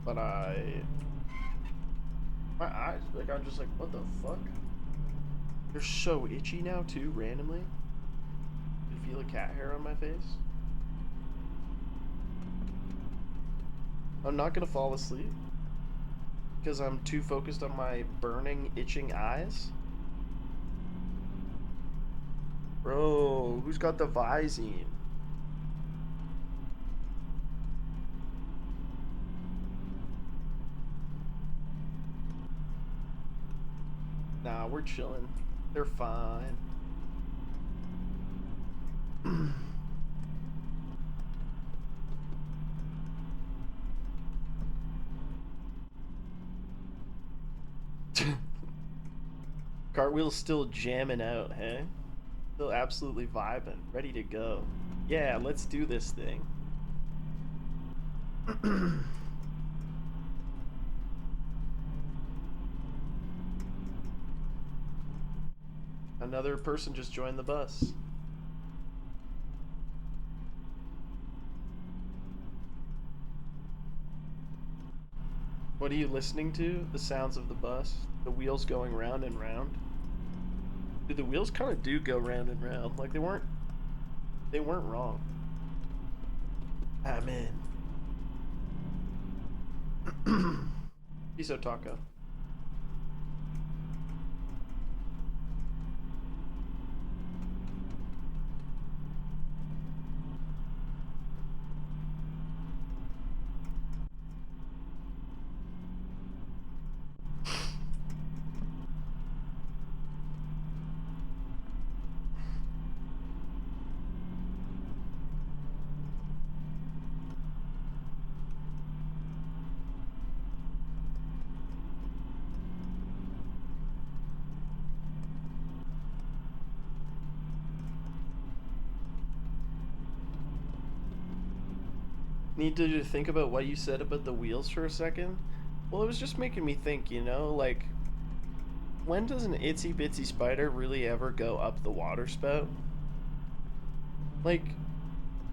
[SPEAKER 1] but my eyes, like, I'm just like, what the fuck? They're so itchy now too, randomly. You feel a cat hair on my face? I'm not gonna fall asleep because I'm too focused on my burning, itching eyes. Bro, who's got the Visine? Nah, we're chilling. They're fine. Cartwheel's still jamming out, hey? Still absolutely vibing, ready to go. Yeah, let's do this thing. Another person just joined the bus. What are you listening to? The sounds of the bus? The wheels going round and round? Dude, the wheels kind of do go round and round. Like, they weren't wrong. I'm in. Piso taco. Need to think about what you said about the wheels for a second. Well, it was just making me think, you know, like, when does an itsy bitsy spider really ever go up the water spout? Like,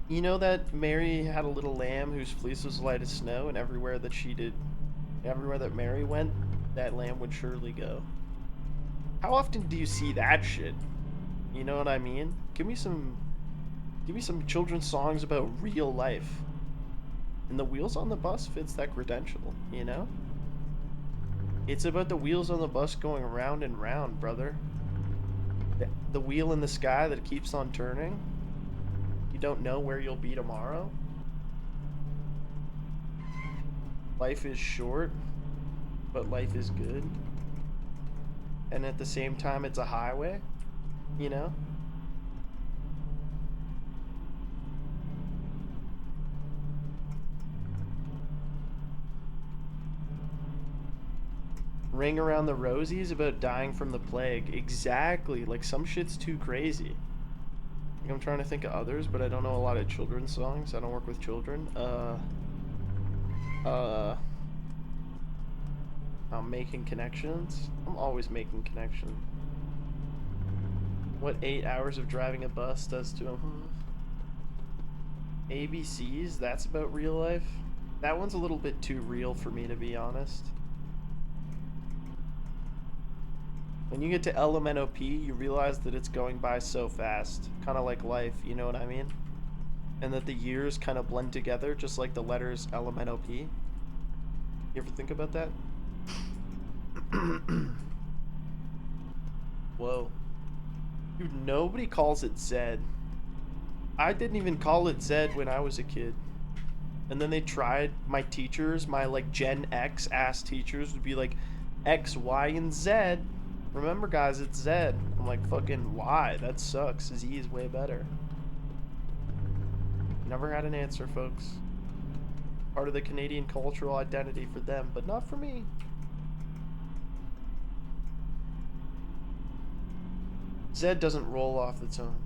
[SPEAKER 1] you know that Mary had a little lamb whose fleece was light as snow, and everywhere that Mary went, that lamb would surely go. How often do you see that shit? You know what I mean? Give me some children's songs about real life. And the wheels on the bus fits that credential, you know? It's about the wheels on the bus going round and round, brother. The wheel in the sky that keeps on turning. You don't know where you'll be tomorrow. Life is short, but life is good. And at the same time, it's a highway, you know? Ring Around the Rosies about dying from the plague. Exactly. Like, some shit's too crazy. Like, I'm trying to think of others, but I don't know a lot of children's songs. I don't work with children. I'm making connections. I'm always making connections. What 8 hours of driving a bus does to him? ABCs, that's about real life. That one's a little bit too real for me, to be honest. When you get to LMNOP, you realize that it's going by so fast. Kind of like life, you know what I mean? And that the years kind of blend together, just like the letters LMNOP. You ever think about that? Whoa. Dude, nobody calls it Zed. I didn't even call it Zed when I was a kid. And then they tried, my teachers, my like Gen X ass teachers would be like, X, Y, and Z. Remember guys, it's Zed. I'm like, fucking why? That sucks. Z is way better. Never had an answer, folks. Part of the Canadian cultural identity for them, but not for me. Zed doesn't roll off the tongue.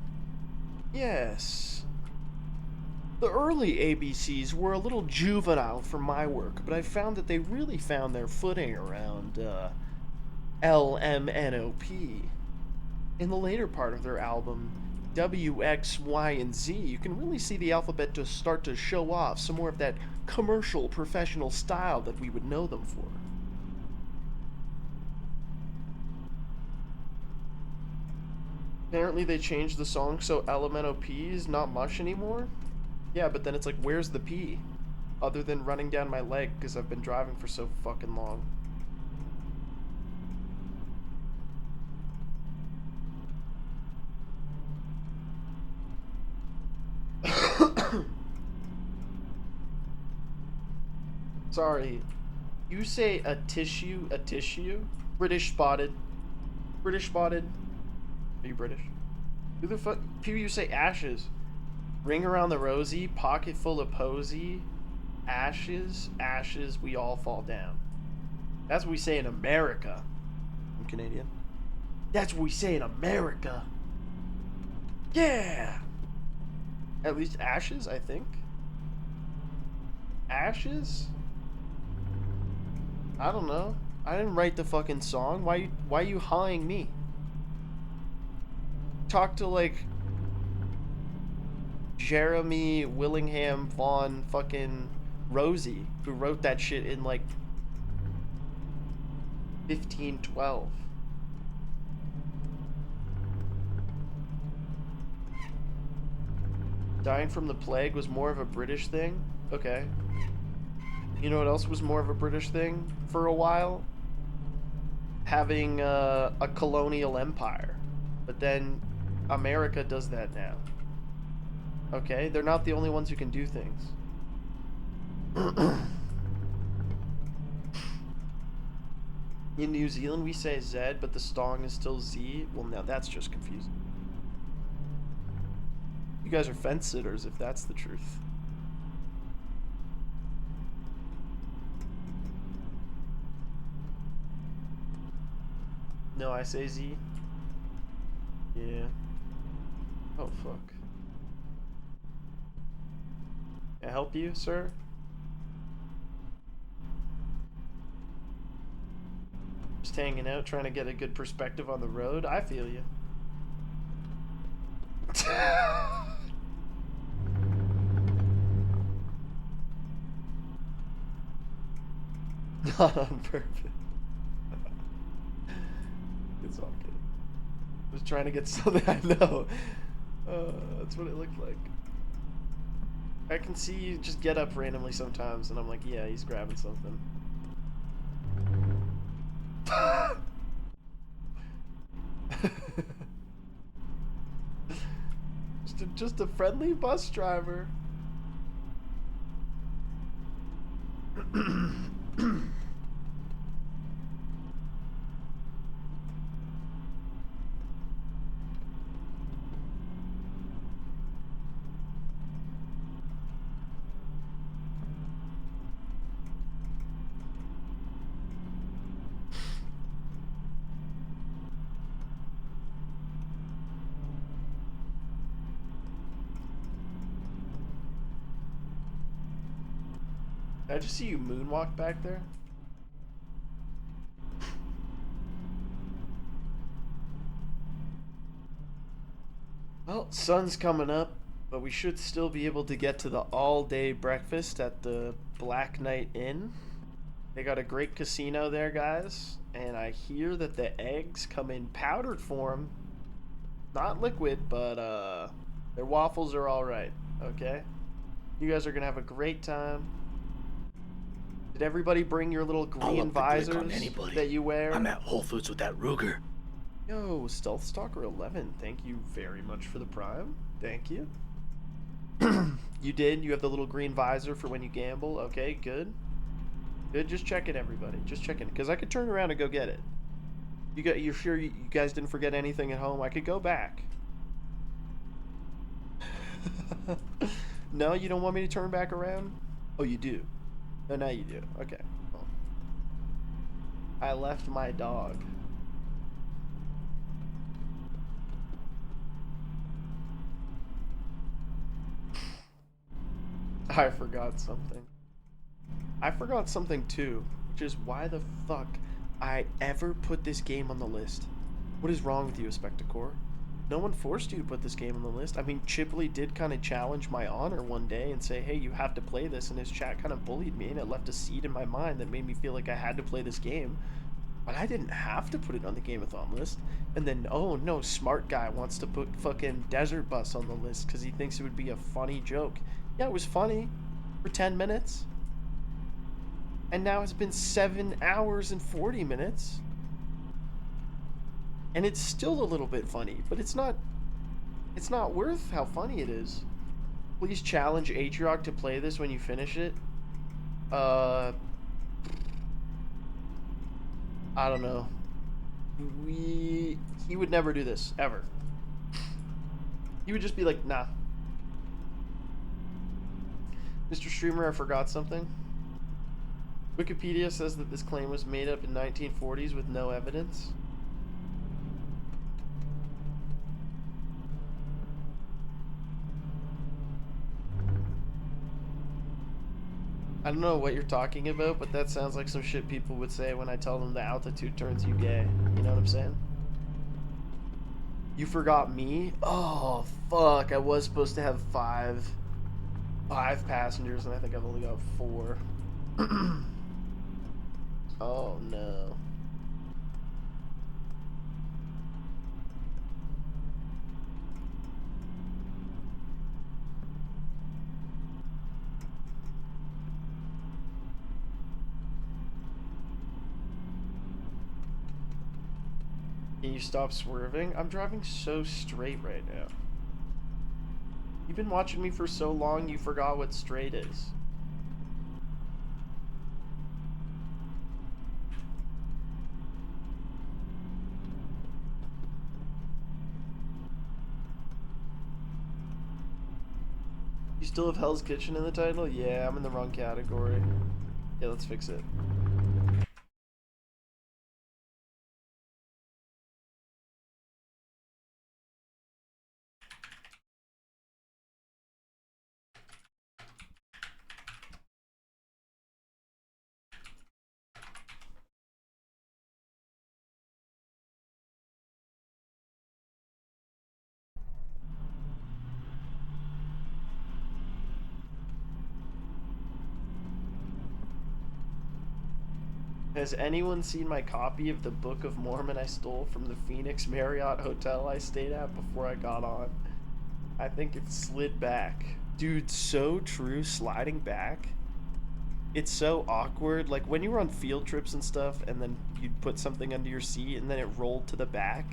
[SPEAKER 1] Yes. The early ABCs were a little juvenile for my work, but I found that they really found their footing around LMNOP. In the later part of their album, W, X, Y, and Z, you can really see the alphabet to start to show off some more of that commercial, professional style that we would know them for. Apparently they changed the song so LMNOP is not mush anymore. Yeah, but then it's like, where's the P? Other than running down my leg because I've been driving for so fucking long. Sorry. You say a tissue? British spotted. British spotted. Are you British? Who the fuck? People you say ashes. Ring around the rosy, pocket full of posy. Ashes, ashes, we all fall down. That's what we say in America. I'm Canadian. That's what we say in America. Yeah! At least ashes, I think. Ashes? I don't know. I didn't write the fucking song. Why you hawing me? Talk to like Jeremy Willingham Vaughn fucking Rosie, who wrote that shit in like 1512. Dying from the plague was more of a British thing? Okay. You know what else was more of a British thing for a while? Having a colonial empire. But then America does that now. Okay, they're not the only ones who can do things. In New Zealand we say Z, but the song is still Z. Well, now that's just confusing. You guys are fence sitters if that's the truth. No, I say Z. Yeah. Oh, fuck. Can I help you, sir? Just hanging out, trying to get a good perspective on the road. I feel you. Not on purpose. It's all good. Just trying to get something. I know. That's what it looked like. I can see you just get up randomly sometimes, and I'm like, yeah, he's grabbing something. just a friendly bus driver. Did I just see you moonwalk back there? Well, sun's coming up, but we should still be able to get to the all-day breakfast at the Black Knight Inn. They got a great casino there, guys, and I hear that the eggs come in powdered form. Not liquid, but their waffles are alright, okay? You guys are gonna have a great time. Did everybody bring your little green visors that you wear?
[SPEAKER 5] I'm at Whole Foods with that Ruger.
[SPEAKER 1] Yo, Stealth Stalker 11, thank you very much for the prime. Thank you. You did? You have the little green visor for when you gamble? Okay, good. Good, just checking, everybody. Just checking, because I could turn around and go get it. You're sure you guys didn't forget anything at home? I could go back. No, you don't want me to turn back around? Oh, you do? No, now you do. Okay. Well, I left my dog. I forgot something. I forgot something too, which is why the fuck I ever put this game on the list. What is wrong with you, Spectacor? No one forced you to put this game on the list. I mean, Chipley did kind of challenge my honor one day and say, hey, you have to play this, and his chat kind of bullied me, and it left a seed in my mind that made me feel like I had to play this game. But I didn't have to put it on the GAME-ATHON list. And then, oh no, smart guy wants to put fucking Desert Bus on the list because he thinks it would be a funny joke. Yeah, it was funny for 10 minutes. And now it's been 7 hours and 40 minutes. And it's still a little bit funny, but it's not worth how funny it is. Please challenge Atriarch to play this when you finish it. I don't know. He would never do this, ever. He would just be like, nah. Mr. Streamer, I forgot something. Wikipedia says that this claim was made up in 1940s with no evidence. I don't know what you're talking about, but that sounds like some shit people would say when I tell them the altitude turns you gay. You know what I'm saying? You forgot me? Oh, fuck. I was supposed to have five passengers, and I think I've only got 4. Oh, no. Can you stop swerving? I'm driving so straight right now. You've been watching me for so long, you forgot what straight is. You still have Hell's Kitchen in the title? Yeah, I'm in the wrong category. Yeah, let's fix it. Has anyone seen my copy of the Book of Mormon I stole from the Phoenix Marriott Hotel I stayed at before I got on? I think it slid back. Dude, so true, sliding back. It's so awkward. Like when you were on field trips and stuff and then you'd put something under your seat and then it rolled to the back.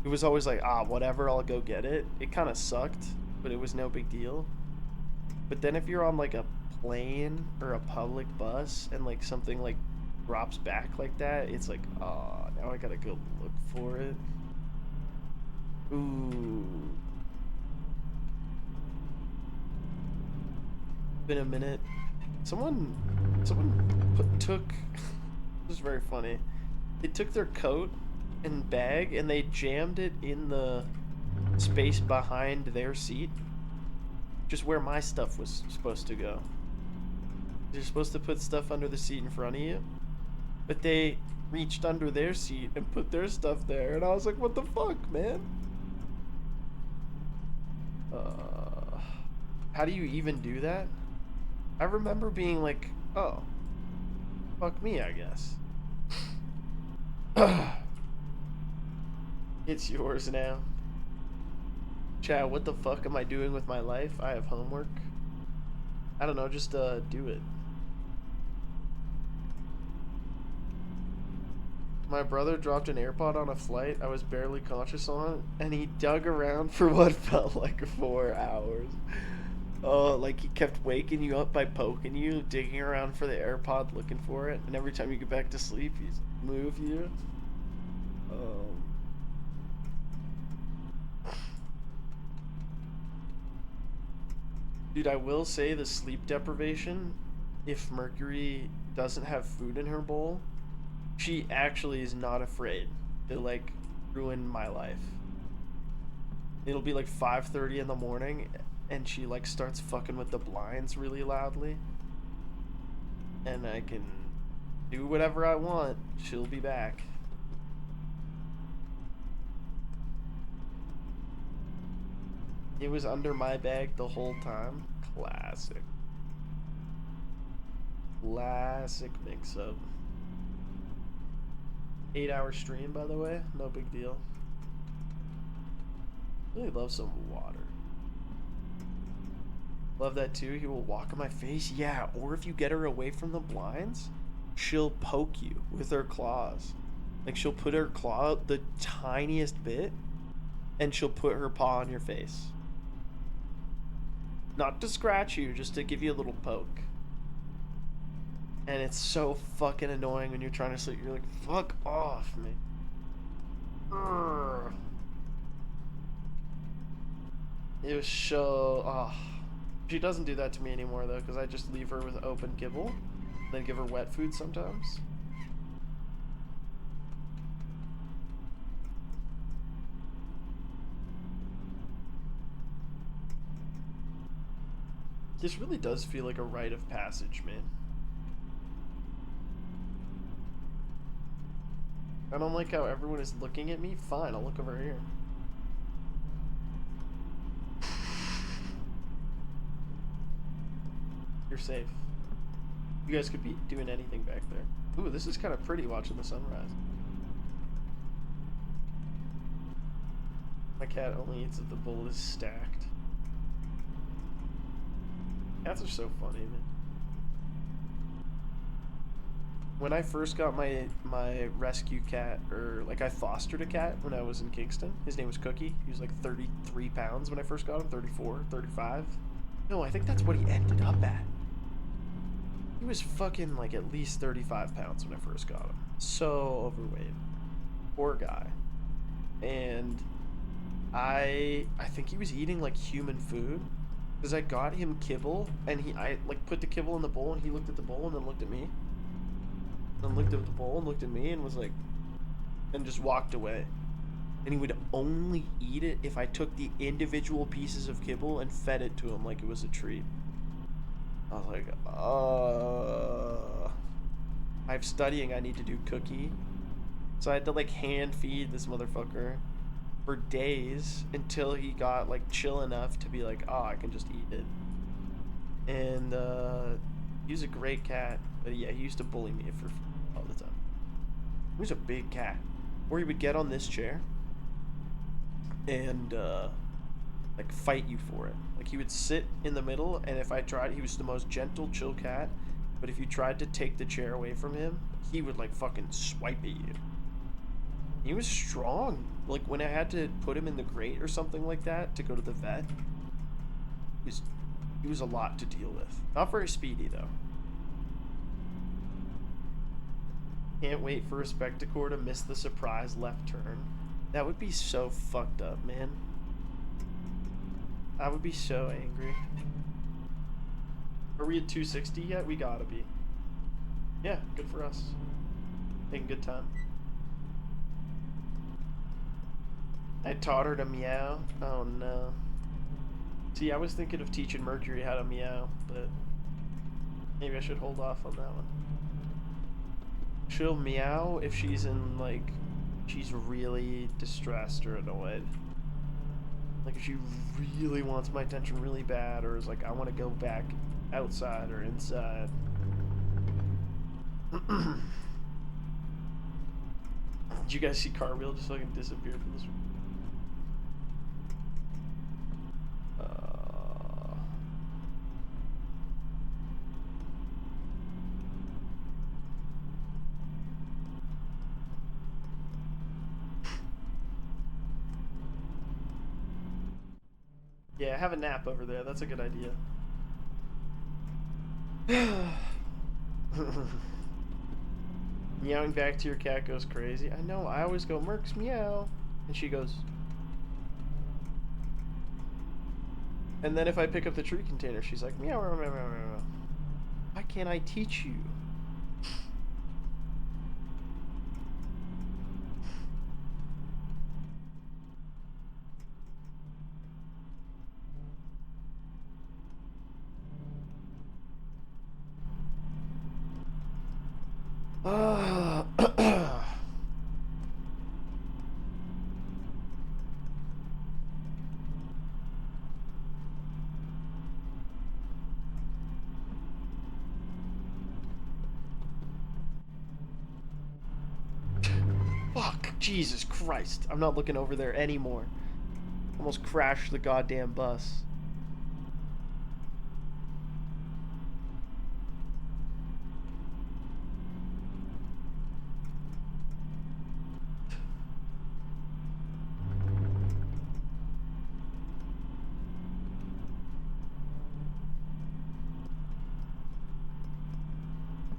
[SPEAKER 1] It was always like, ah, whatever, I'll go get it. It kind of sucked, but it was no big deal. But then if you're on like a plane or a public bus and like something like drops back like that, it's like, oh, now I gotta go look for it. Ooh. Been a minute. Someone took, this is very funny. They took their coat and bag and they jammed it in the space behind their seat, just where my stuff was supposed to go. You're supposed to put stuff under the seat in front of you. But they reached under their seat and put their stuff there. And I was like, what the fuck, man? How do you even do that? I remember being like, oh, fuck me, I guess. It's yours now. Chat, what the fuck am I doing with my life? I have homework. I don't know, just do it. My brother dropped an AirPod on a flight I was barely conscious on, and he dug around for what felt like 4 hours. Oh, like he kept waking you up by poking you, digging around for the AirPod, looking for it, and every time you get back to sleep, he's move you. Dude, I will say the sleep deprivation, if Mercury doesn't have food in her bowl, she actually is not afraid to, like, ruin my life. It'll be like 5:30 in the morning, and she, like, starts fucking with the blinds really loudly. And I can do whatever I want. She'll be back. It was under my bag the whole time. Classic. Classic mix-up. 8-hour stream, by the way. No big deal. Really love some water. Love that too. He will walk in my face. Yeah, or if you get her away from the blinds, she'll poke you with her claws. Like, she'll put her claw out the tiniest bit, and she'll put her paw on your face. Not to scratch you, just to give you a little poke. And it's so fucking annoying when you're trying to sleep. You're like, fuck off, man. Urgh. It was so... Oh. She doesn't do that to me anymore, though, because I just leave her with open kibble. Then give her wet food sometimes. This really does feel like a rite of passage, man. I don't like how everyone is looking at me. Fine, I'll look over here. You're safe. You guys could be doing anything back there. Ooh, this is kind of pretty watching the sunrise. My cat only eats if the bowl is stacked. Cats are so funny, man. When I first got my rescue cat, or like I fostered a cat when I was in Kingston. His name was Cookie. He was like 33 pounds when I first got him. 34, 35. No, I think that's what he ended up at. He was fucking like at least 35 pounds when I first got him. So overweight. Poor guy. And I think he was eating like human food. Because I got him kibble, and I like put the kibble in the bowl, and he looked at the bowl and then looked at me. Then looked at the bowl and looked at me and was like, and just walked away. And he would only eat it if I took the individual pieces of kibble and fed it to him like it was a treat. I was like, I'm studying, I need to do Cookie. So I had to like hand feed this motherfucker for days until he got like chill enough to be like, oh, I can just eat it. And he was a great cat, but yeah, he used to bully me for all the time. He was a big cat, or he would get on this chair and like fight you for it. Like he would sit in the middle, and if I tried, he was the most gentle, chill cat, but if you tried to take the chair away from him, he would like fucking swipe at you. He was strong. Like when I had to put him in the grate or something like that to go to the vet, he was a lot to deal with. Not very speedy though. Can't wait for a Spectacore to miss the surprise left turn. That would be so fucked up, man. I would be so angry. Are we at 260 yet? We gotta be. Yeah, good for us. Making good time. I taught her to meow. Oh no. See, I was thinking of teaching Mercury how to meow, but maybe I should hold off on that one. She'll meow if she's in, like, she's really distressed or annoyed. Like if she really wants my attention really bad, or is like, I want to go back outside or inside. Did you guys see Cartwheel just fucking disappear from this? Yeah, have a nap over there. That's a good idea. Meowing back to your cat goes crazy. I know, I always go, Mercs, meow. And she goes. And then if I pick up the tree container, she's like, meow, meow, meow, meow, meow. Why can't I teach you? Fuck, Jesus Christ. I'm not looking over there anymore. Almost crashed the goddamn bus.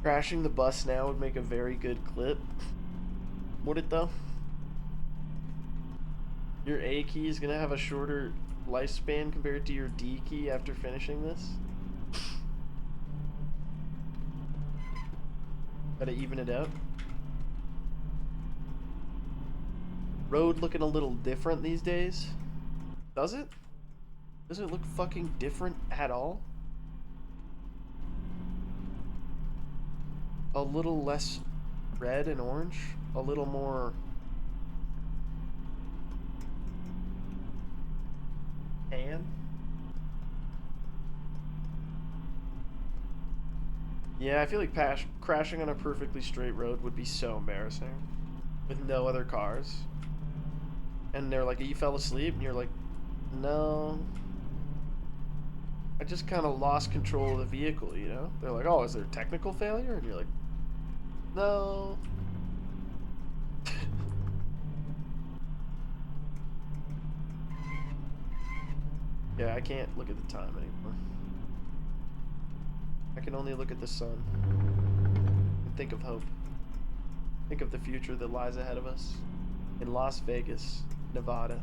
[SPEAKER 1] Crashing the bus now would make a very good clip. Would it though? Your A key is gonna have a shorter lifespan compared to your D key after finishing this? Gotta even it out. Road looking a little different these days. Does it? Does it look fucking different at all? A little less red and orange, a little more tan. Yeah, I feel like crashing on a perfectly straight road would be so embarrassing with no other cars. And they're like, you fell asleep? And you're like, no. I just kind of lost control of the vehicle, you know? They're like, oh, is there a technical failure? And you're like, no. Yeah, I can't look at the time anymore. I can only look at the sun and think of hope. Think of the future that lies ahead of us in Las Vegas, Nevada.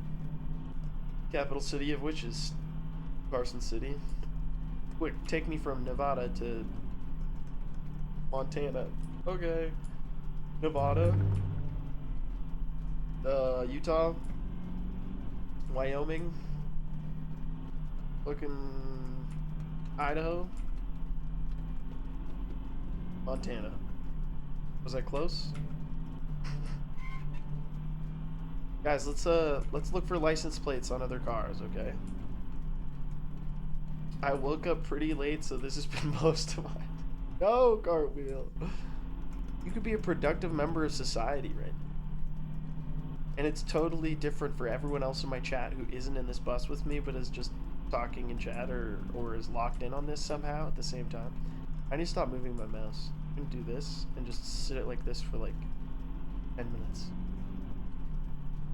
[SPEAKER 1] Capital city of which is Carson City. Quick, take me from Nevada to Montana. Okay. Nevada. Utah. Wyoming. Fucking Idaho. Montana. Was I close? Guys, let's look for license plates on other cars, okay? I woke up pretty late, so this has been most of mine. No, Cartwheel. You could be a productive member of society right now. And it's totally different for everyone else in my chat who isn't in this bus with me, but is just talking in chat or is locked in on this somehow at the same time. I need to stop moving my mouse. I'm gonna do this and just sit it like this for like 10 minutes.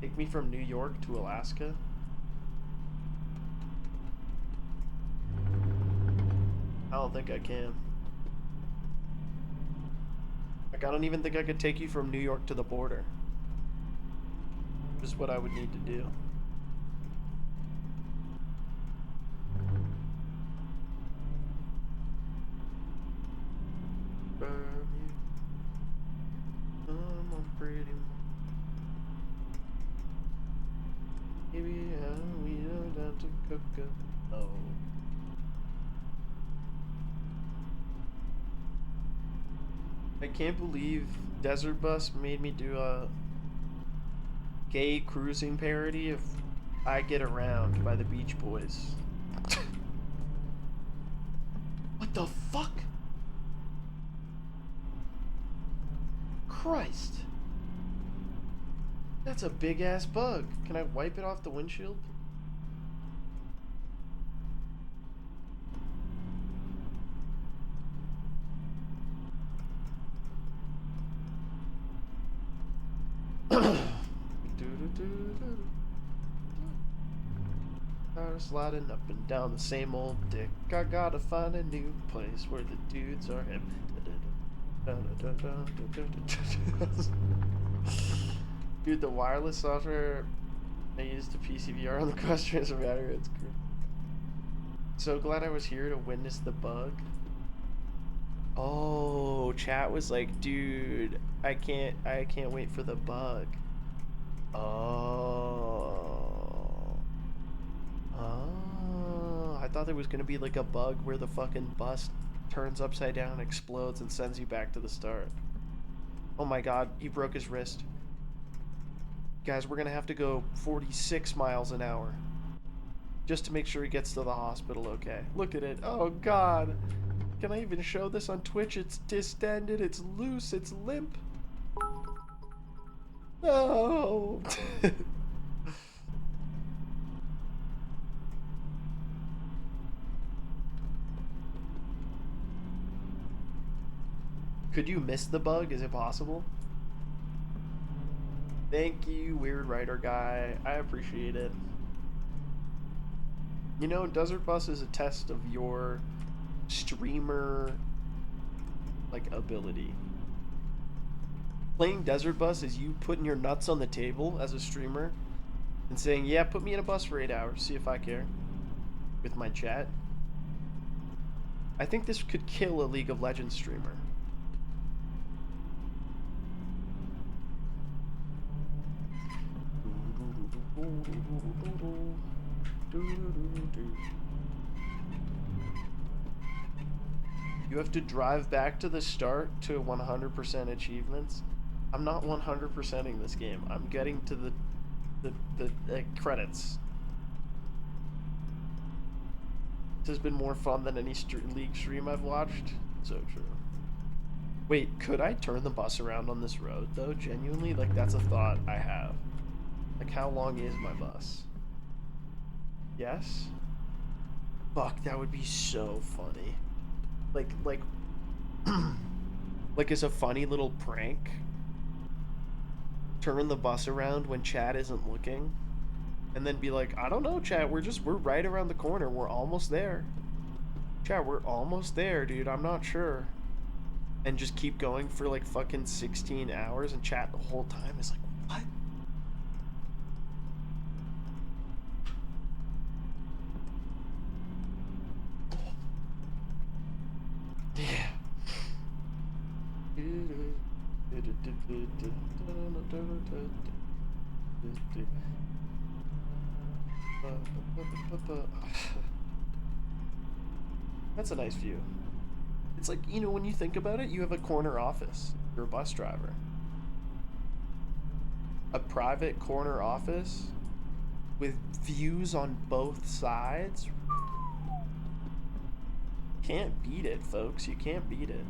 [SPEAKER 1] Take me from New York to Alaska. I don't think I can. Like, I don't even think I could take you from New York to the border. Which is what I would need to do. Maybe we go down to Coca. Oh. I can't believe Desert Bus made me do a gay cruising parody of I Get Around by the Beach Boys. What the fuck? Christ. That's a big ass bug. Can I wipe it off the windshield? Sliding up and down the same old dick. I gotta find a new place where the dudes are hip. Dude, the wireless software I used to PCVR on the cross transfer battery, it's great. So glad I was here to witness the bug. Oh, chat was like, dude, I can't wait for the bug. I thought there was gonna be like a bug where the fucking bus turns upside down, explodes, and sends you back to the start. Oh my god, he broke his wrist. Guys, we're gonna have to go 46 miles an hour just to make sure he gets to the hospital okay. Look at it. Oh god. Can I even show this on Twitch? It's distended, it's loose, it's limp. No. Could you miss the bug? Is it possible? Thank you, Weird Writer Guy. I appreciate it. You know, Desert Bus is a test of your streamer, like, ability. Playing Desert Bus is you putting your nuts on the table as a streamer and saying, yeah, put me in a bus for 8 hours, see if I care. With my chat. I think this could kill a League of Legends streamer. You have to drive back to the start to 100% achievements. I'm not 100%ing this game. I'm getting to the credits. This has been more fun than any League stream I've watched. So true. Wait, could I turn the bus around on this road though? Genuinely, like that's a thought I have. Like, how long is my bus? Yes? Fuck, that would be so funny. Like, like as a funny little prank. Turn the bus around when Chad isn't looking. And then be like, I don't know, Chad, we're right around the corner. We're almost there. Chad, we're almost there, dude. I'm not sure. And just keep going for like fucking 16 hours and chat the whole time is like, what? Yeah. That's a nice view. It's like, you know, when you think about it, you have a corner office. You're a bus driver. A private corner office with views on both sides. Can't beat it, folks. You can't beat it.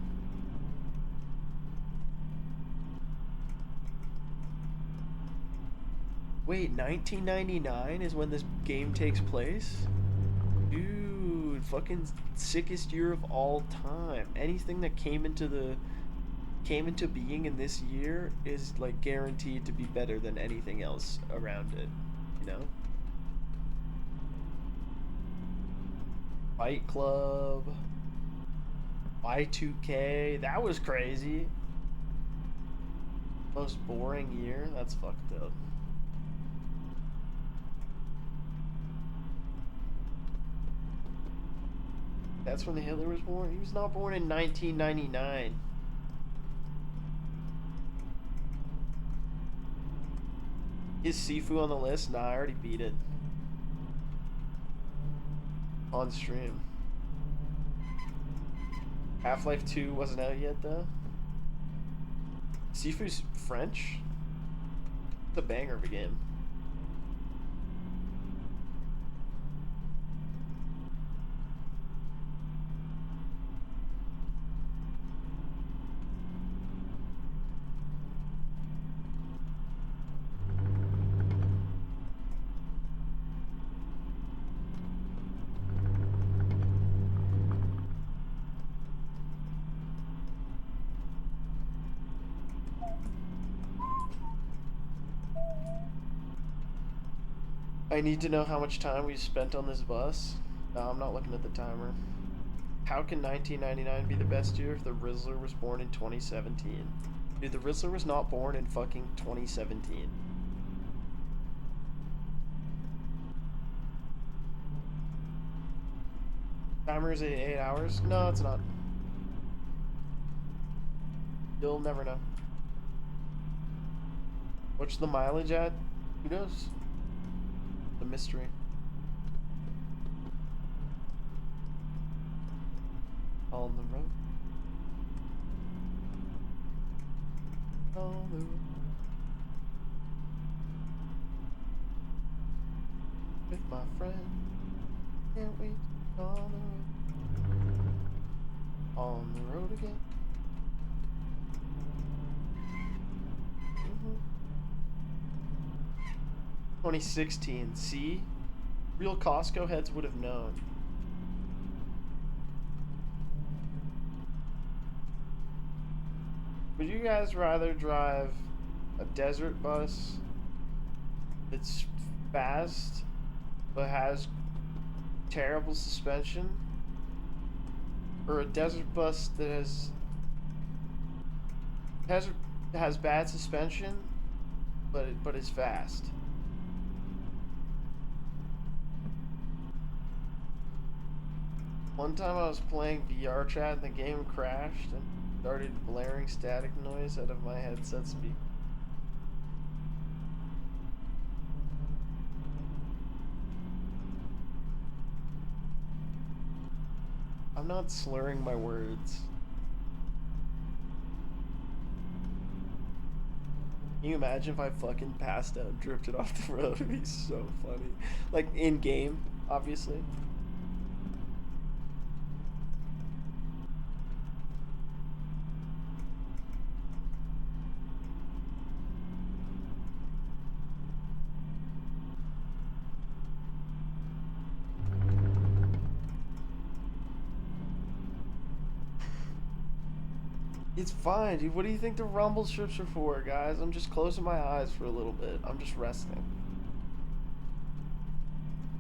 [SPEAKER 1] Wait, 1999 is when this game takes place? Dude, fucking sickest year of all time. Anything that came into being in this year is like guaranteed to be better than anything else around it, you know? Fight Club, Y2K, that was crazy. Most boring year? That's fucked up. That's when Hitler was born? He was not born in 1999. Is Sifu on the list? Nah, I already beat it. On stream. Half-Life 2 wasn't out yet though. Sifu's French? It's a banger of a game. I need to know how much time we spent on this bus. No, I'm not looking at the timer. How can 1999 be the best year if the Rizzler was born in 2017? Dude, the Rizzler was not born in fucking 2017. Timer is 8 hours? No, it's not. You'll never know. What's the mileage at? Who knows? The mystery. On the road. On the road. With my friend. Can't wait to be on the road. On the road again. 2016. See? Real Costco heads would have known. Would you guys rather drive a desert bus that's fast but has terrible suspension, or a desert bus that has bad suspension but is fast? One time I was playing VR chat and the game crashed and started blaring static noise out of my headset speaker. I'm not slurring my words. Can you imagine if I fucking passed out and drifted off the road? It'd be so funny. Like, in game, obviously. It's fine, dude. What do you think the rumble strips are for, guys? I'm just closing my eyes for a little bit. I'm just resting.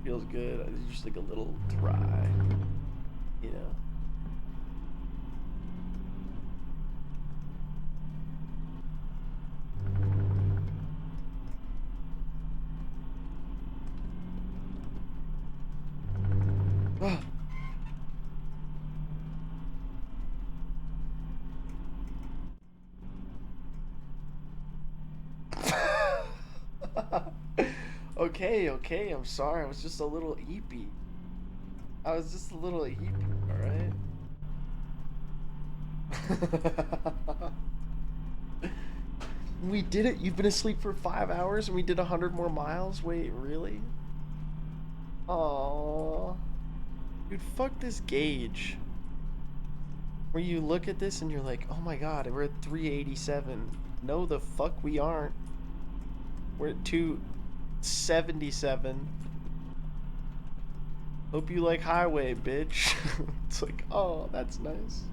[SPEAKER 1] Feels good. It's just like a little dry, you know? Okay, I'm sorry. I was just a little eepy. Alright? We did it. You've been asleep for 5 hours and we did 100 more miles? Wait, really? Aww. Dude, fuck this gauge. Where you look at this and you're like, oh my god, we're at 387. No, the fuck we aren't. We're at 277. Hope you like highway, bitch. It's like, oh, that's nice.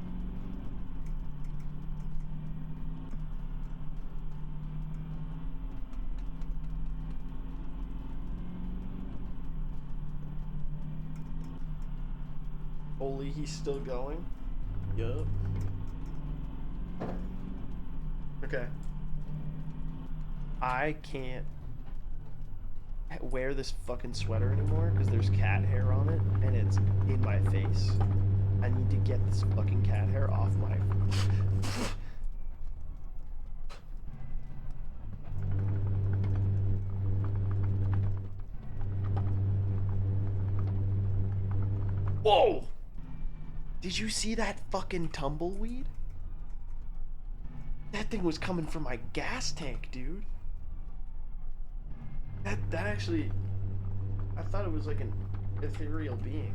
[SPEAKER 1] Holy, he's still going? Yup. Okay. I can't wear this fucking sweater anymore because there's cat hair on it and it's in my face. I need to get this fucking cat hair off my... Whoa! Did you see that fucking tumbleweed? That thing was coming from my gas tank, dude. That actually... I thought it was like an ethereal being.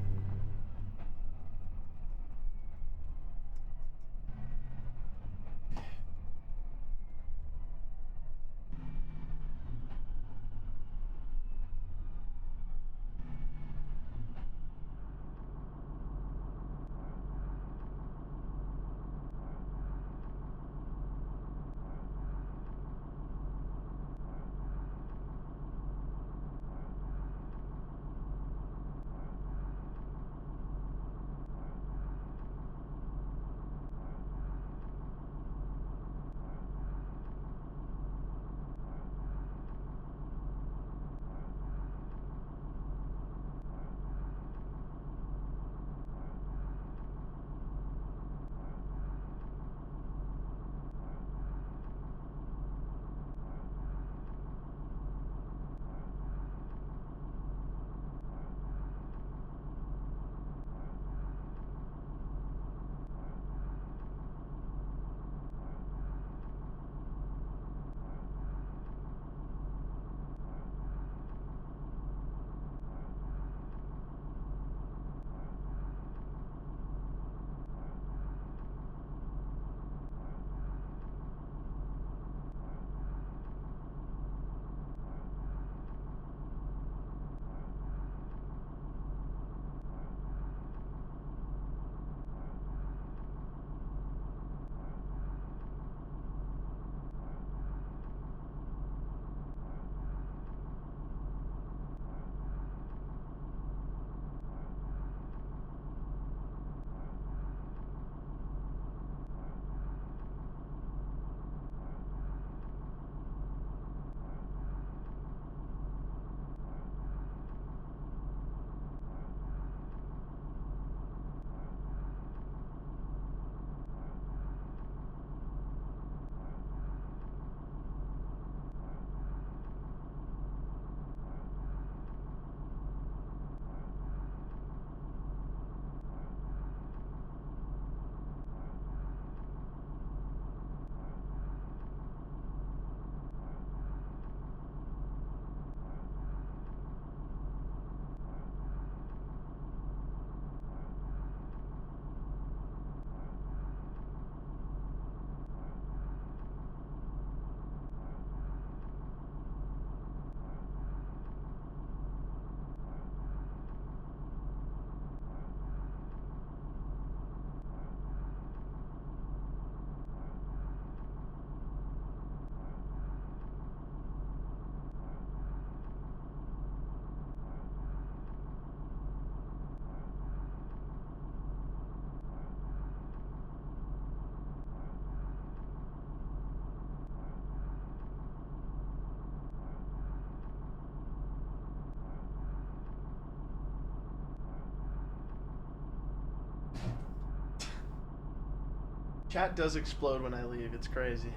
[SPEAKER 1] Chat does explode when I leave. It's crazy.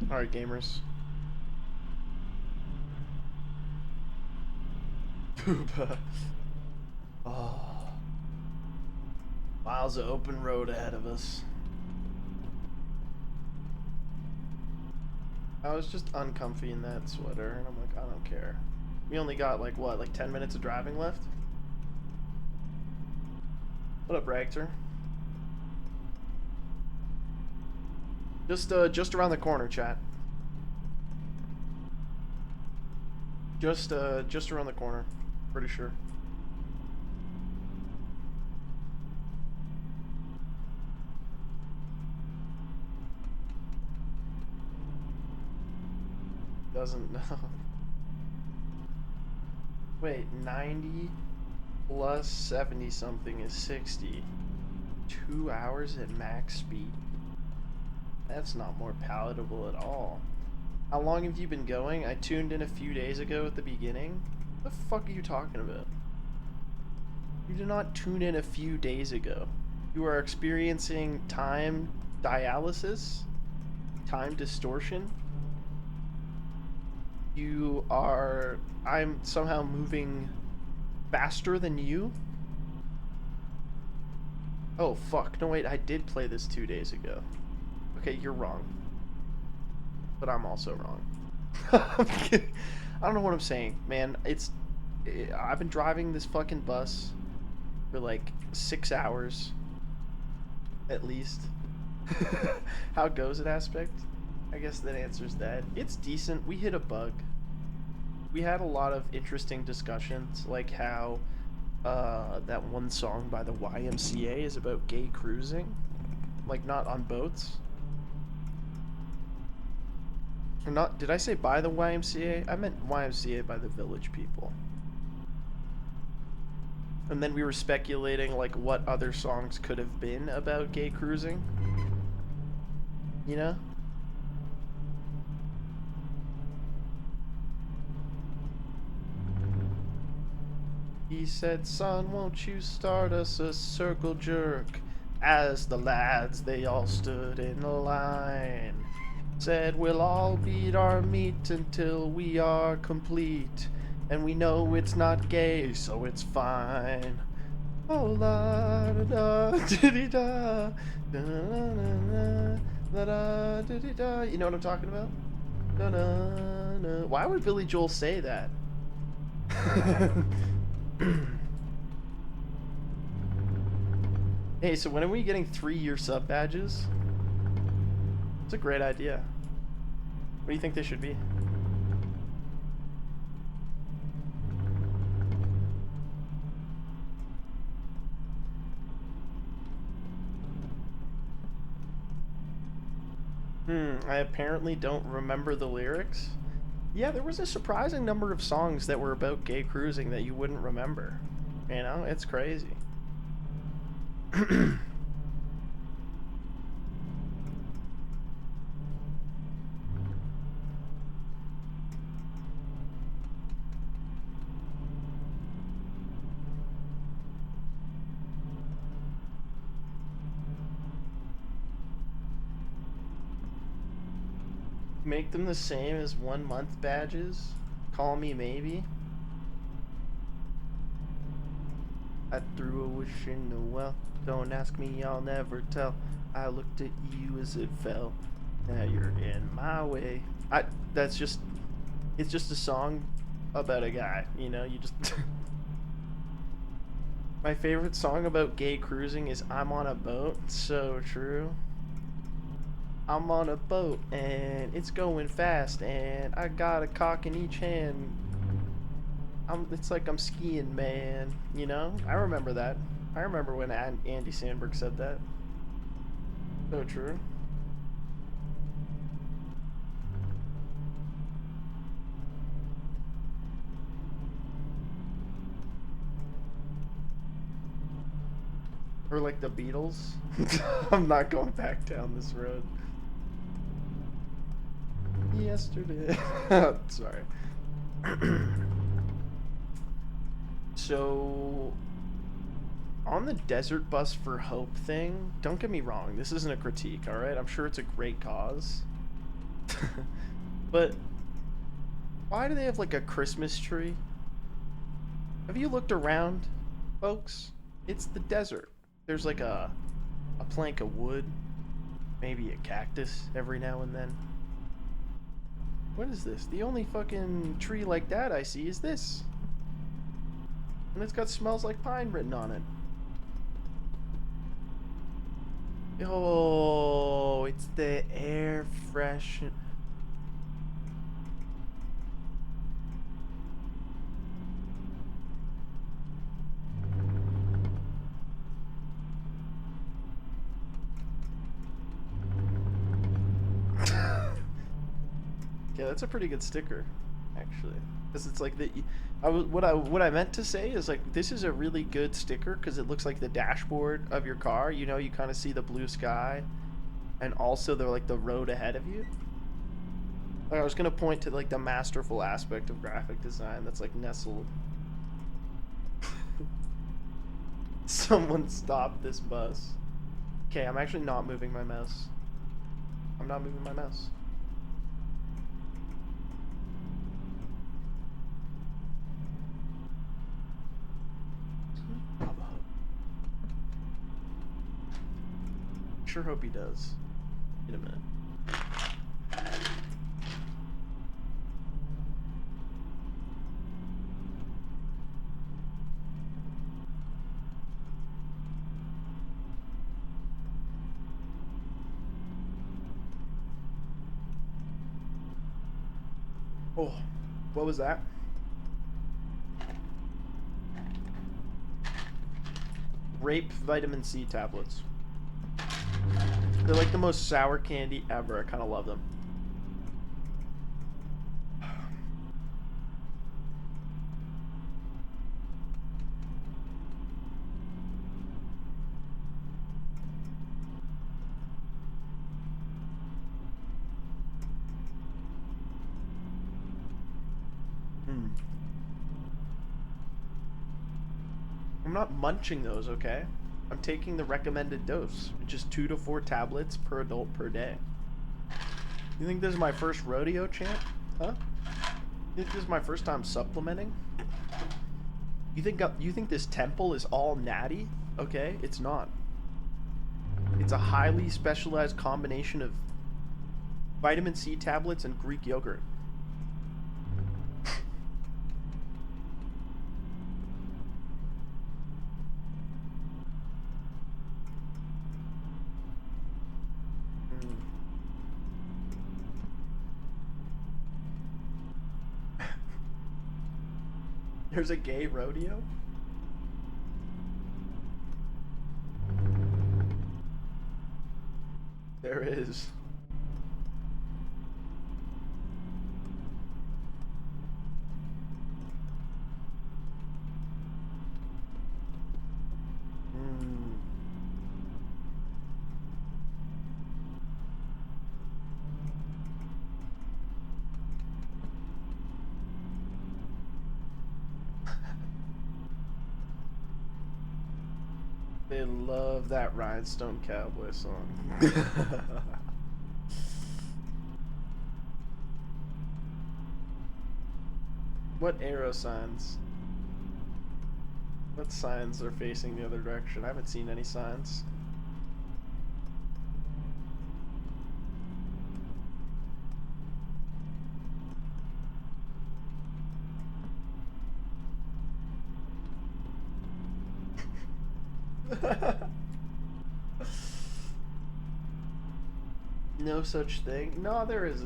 [SPEAKER 1] Alright, gamers. Poopa. Oh. Miles of open road ahead of us. I was just uncomfy in that sweater, and I'm like, I don't care. We only got, like, what, like 10 minutes of driving left? What up, Ragter? Just around the corner, chat. Just around the corner. Pretty sure. Doesn't know. Wait, 90 plus 70 something is 60. 2 hours at max speed. That's not more palatable at all. How long have you been going? I tuned in a few days ago at the beginning. What the fuck are you talking about? You did not tune in a few days ago. You are experiencing time dialysis? Time distortion? I'm somehow moving faster than you? Oh fuck, no wait, I did play this 2 days ago. Okay, you're wrong. But I'm also wrong. I don't know what I'm saying, man. I've been driving this fucking bus for like 6 hours. At least. How goes it aspect? I guess that answers that. It's decent. We hit a bug. We had a lot of interesting discussions, like how that one song by the YMCA is about gay cruising. Like, not on boats. Or not, did I say by the YMCA? I meant YMCA by the Village People. And then we were speculating, like, what other songs could have been about gay cruising. You know? He said, son, won't you start us a circle jerk? As the lads, they all stood in a line. Said, we'll all beat our meat until we are complete. And we know it's not gay, so it's fine. Oh la da da diddy da da da da da diddy da. You know what I'm talking about? Da da da. Why would Billy Joel say that? Hey, so when are we getting 3-year sub badges? It's a great idea. What do you think they should be? I apparently don't remember the lyrics. Yeah, there was a surprising number of songs that were about gay cruising that you wouldn't remember. You know, it's crazy. Make them the same as 1 month badges? Call me maybe? I threw a wish in the well. Don't ask me, I'll never tell. I looked at you as it fell. Now you're in my way. It's just a song about a guy, you know, you just... My favorite song about gay cruising is I'm on a boat. So true. I'm on a boat and it's going fast and I got a cock in each hand. It's like I'm skiing, man. You know? I remember that. I remember when Andy Samberg said that. So true. Or like the Beatles. I'm not going back down this road. Yesterday. Sorry. So On the desert bus for hope thing, don't get me wrong, this isn't a critique, alright? I'm sure it's a great cause. But why do they have like a Christmas tree? Have you looked around, folks? It's the desert. There's like a plank of wood, maybe a cactus every now and then. What is this? The only fucking tree like that I see is this. And it's got "smells like pine" written on it. Oh, it's the air freshen. Yeah, that's a pretty good sticker, actually. Because it's like what I meant to say is like this is a really good sticker because it looks like the dashboard of your car. You know, you kind of see the blue sky, and also they're like the road ahead of you. Like, I was gonna point to like the masterful aspect of graphic design that's like nestled. Someone stop this bus. Okay, I'm actually not moving my mouse. I'm not moving my mouse. Sure hope he does. Wait a minute. Oh, what was that? Rape vitamin C tablets. They're like the most sour candy ever. I kind of love them. I'm not munching those, okay? I'm taking the recommended dose, which is 2 to 4 tablets per adult per day. You think this is my first rodeo, champ? Huh? You think this is my first time supplementing? You think this temple is all natty? Okay, it's not. It's a highly specialized combination of vitamin C tablets and Greek yogurt. There's a gay rodeo? There is. They love that Rhinestone Cowboy song. What arrow signs? What signs are facing the other direction? I haven't seen any signs. No such thing. No, there is.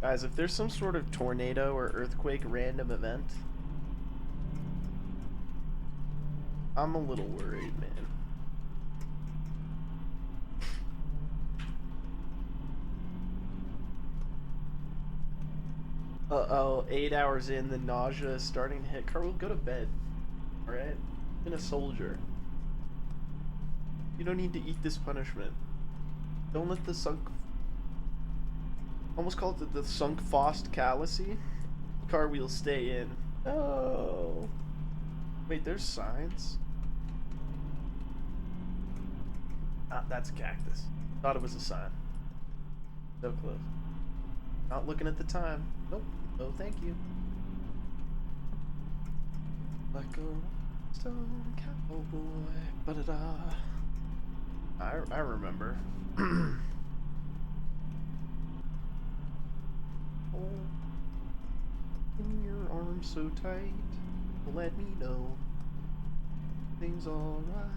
[SPEAKER 1] Guys, if there's some sort of tornado or earthquake random event, I'm a little worried, man. Uh-oh, 8 hours in, the nausea is starting to hit. Carl, go to bed. Alright? Been a soldier. You don't need to eat this punishment. Don't let the sunk... Almost call it the sunk Faust fallacy. Car wheels stay in. Oh. Wait, there's signs? Ah, that's a cactus. Thought it was a sign. So close. Not looking at the time. Nope. No, thank you. Like a stone cowboy. Ba-da-da. I remember. Oh, in your arms so tight, let me know things alright.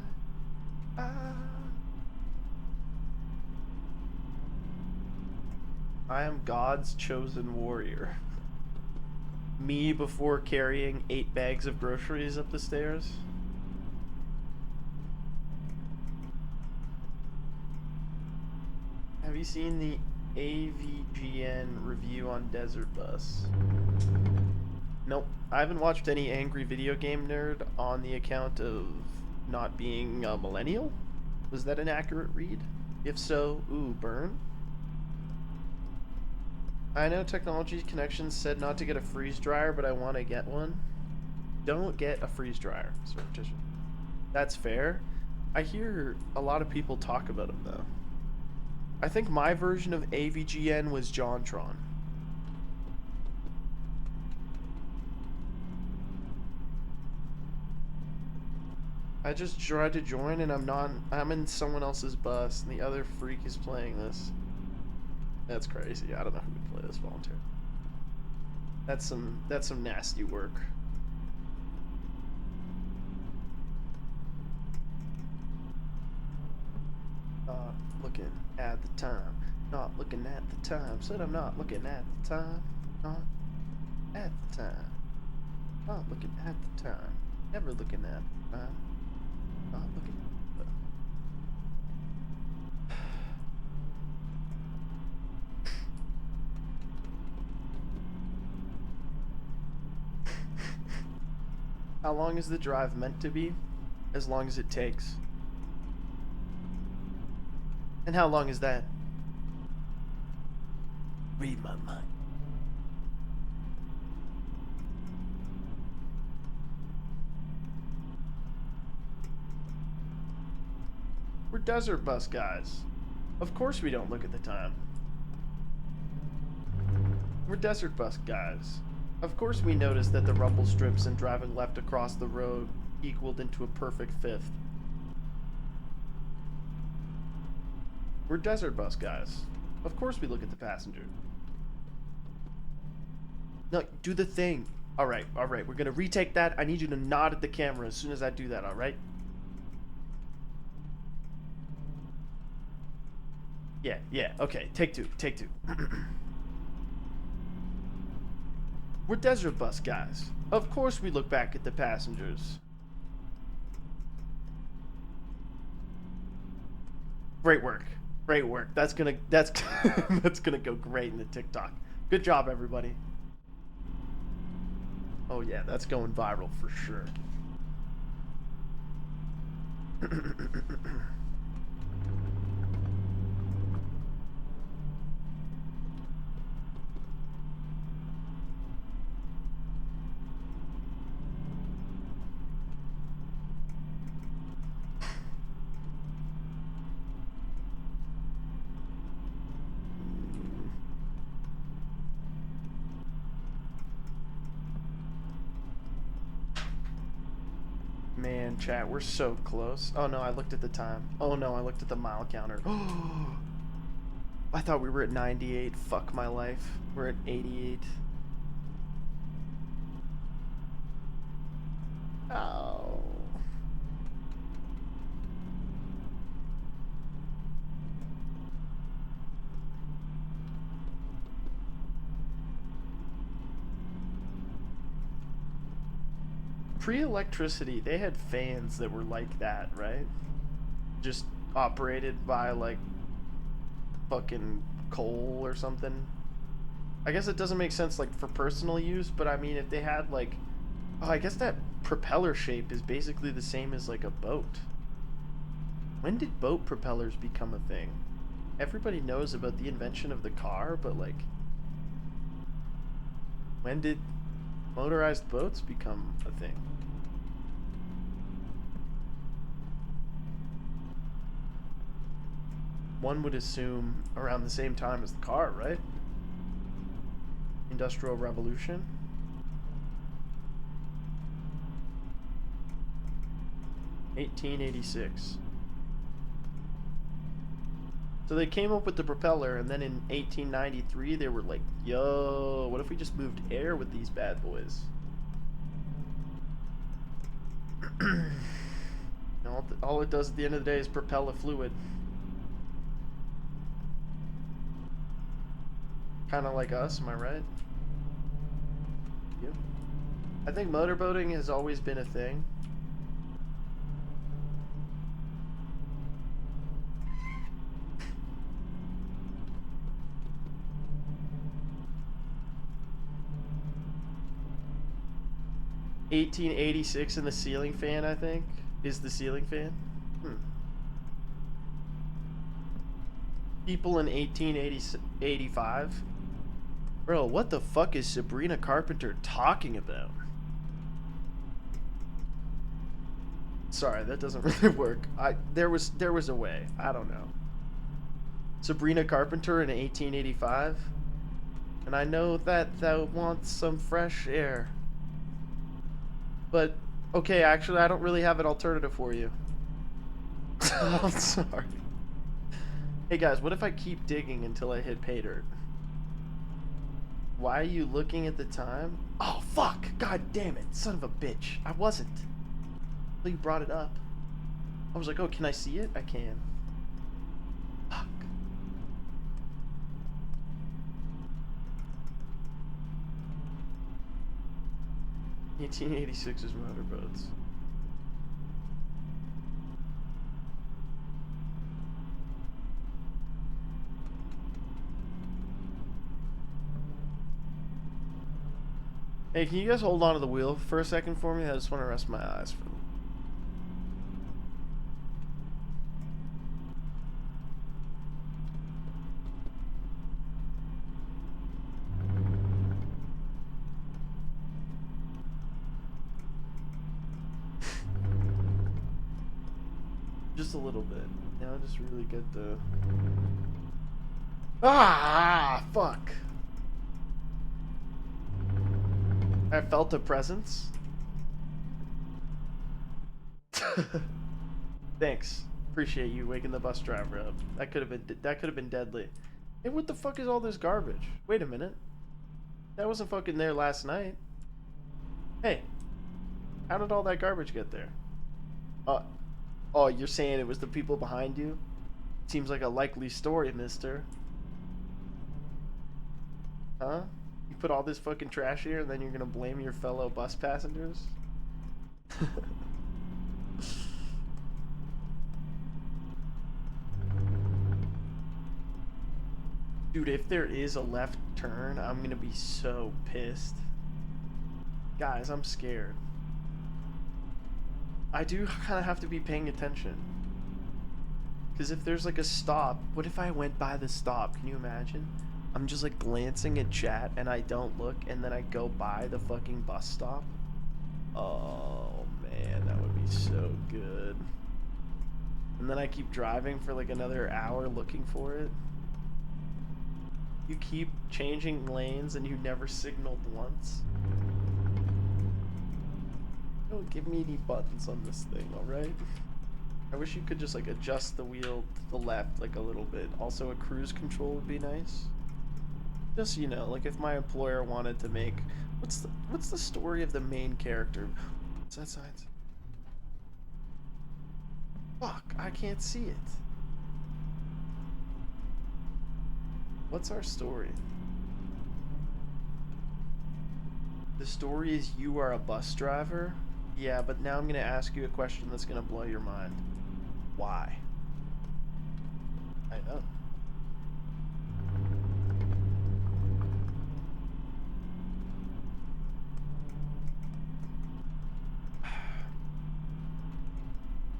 [SPEAKER 1] I am God's chosen warrior. Me before carrying 8 bags of groceries up the stairs. Have you seen the AVGN review on Desert Bus? Nope. I haven't watched any angry video game nerd on the account of not being a millennial. Was that an accurate read? If so, ooh, burn. I know Technology Connections said not to get a freeze dryer, but I want to get one. Don't get a freeze dryer, Surreptitious. That's fair. I hear a lot of people talk about them, though. I think my version of AVGN was JonTron. I just tried to join and I'm in someone else's bus and the other freak is playing this. That's crazy. I don't know who would play this volunteer. That's some nasty work. Looking at the time, not looking at the time. Said I'm not looking at the time, not at the time, not looking at the time. Never looking at the time, not looking at the time. How long is the drive meant to be? As long as it takes. And how long is that? Read my mind. We're desert bus guys. Of course we don't look at the time. We're desert bus guys. Of course we noticed that the rumble strips and driving left across the road equaled into a perfect fifth. We're desert bus guys. Of course we look at the passenger. No, do the thing. Alright, we're gonna retake that. I need you to nod at the camera as soon as I do that, alright? Yeah, okay, take two. We're desert bus guys. Of course we look back at the passengers. Great work. That's gonna go great in the TikTok. Good job, everybody. Oh yeah, that's going viral for sure. Man, chat, we're so close. Oh no, I looked at the time. Oh no, I looked at the mile counter. I thought we were at 98. Fuck my life. We're at 88. Oh. Pre-electricity, they had fans that were like that, right? Just operated by, like, fucking coal or something. I guess it doesn't make sense, like, for personal use, but I mean, if they had, like... Oh, I guess that propeller shape is basically the same as, like, a boat. When did boat propellers become a thing? Everybody knows about the invention of the car, but, like... When did Motorized boats become a thing. One would assume around the same time as the car, right? Industrial Revolution. (1886). So they came up with the propeller, and then in 1893 they were like, yo, what if we just moved air with these bad boys? All it does at the end of the day is propel a fluid. Kind of like us, am I right? Yeah. I think motorboating has always been a thing. (1886) and the ceiling fan, I think, is the ceiling fan. People in 1885. Bro, what the fuck is Sabrina Carpenter talking about? Sorry, that doesn't really work. There was a way. I don't know. Sabrina Carpenter in 1885. And I know that thou wants some fresh air. But, okay, actually, I don't really have an alternative for you. I'm sorry. Hey guys, what if I keep digging until I hit pay dirt? Why are you looking at the time? Oh, fuck! God damn it, son of a bitch. I wasn't. Until you brought it up. I was like, oh, can I see it? I can. Fuck. (1886) is motorboats. Hey, can you guys hold on to the wheel for a second for me? I just want to rest my eyes for them. Just a little bit. You know, just really get the... Ah, fuck. I felt a presence. Thanks. Appreciate you waking the bus driver up. That could have been deadly. Hey, what the fuck is all this garbage? Wait a minute. That wasn't fucking there last night. Hey, how did all that garbage get there? Oh, you're saying it was the people behind you? Seems like a likely story, mister. Huh? You put all this fucking trash here and then you're gonna blame your fellow bus passengers? Dude, if there is a left turn, I'm gonna be so pissed. Guys, I'm scared. I do kind of have to be paying attention. Because if there's like a stop, what if I went by the stop? Can you imagine? I'm just like glancing at chat and I don't look and then I go by the fucking bus stop. Oh man, that would be so good. And then I keep driving for like another hour looking for it. You keep changing lanes and you never signaled once. Don't give me any buttons on this thing, alright? I wish you could just like adjust the wheel to the left like a little bit. Also a cruise control would be nice. Just, you know, like if my employer wanted to make... What's the story of the main character? What's that sign? Fuck, I can't see it. What's our story? The story is you are a bus driver? Yeah, but now I'm gonna ask you a question that's gonna blow your mind. Why? I know.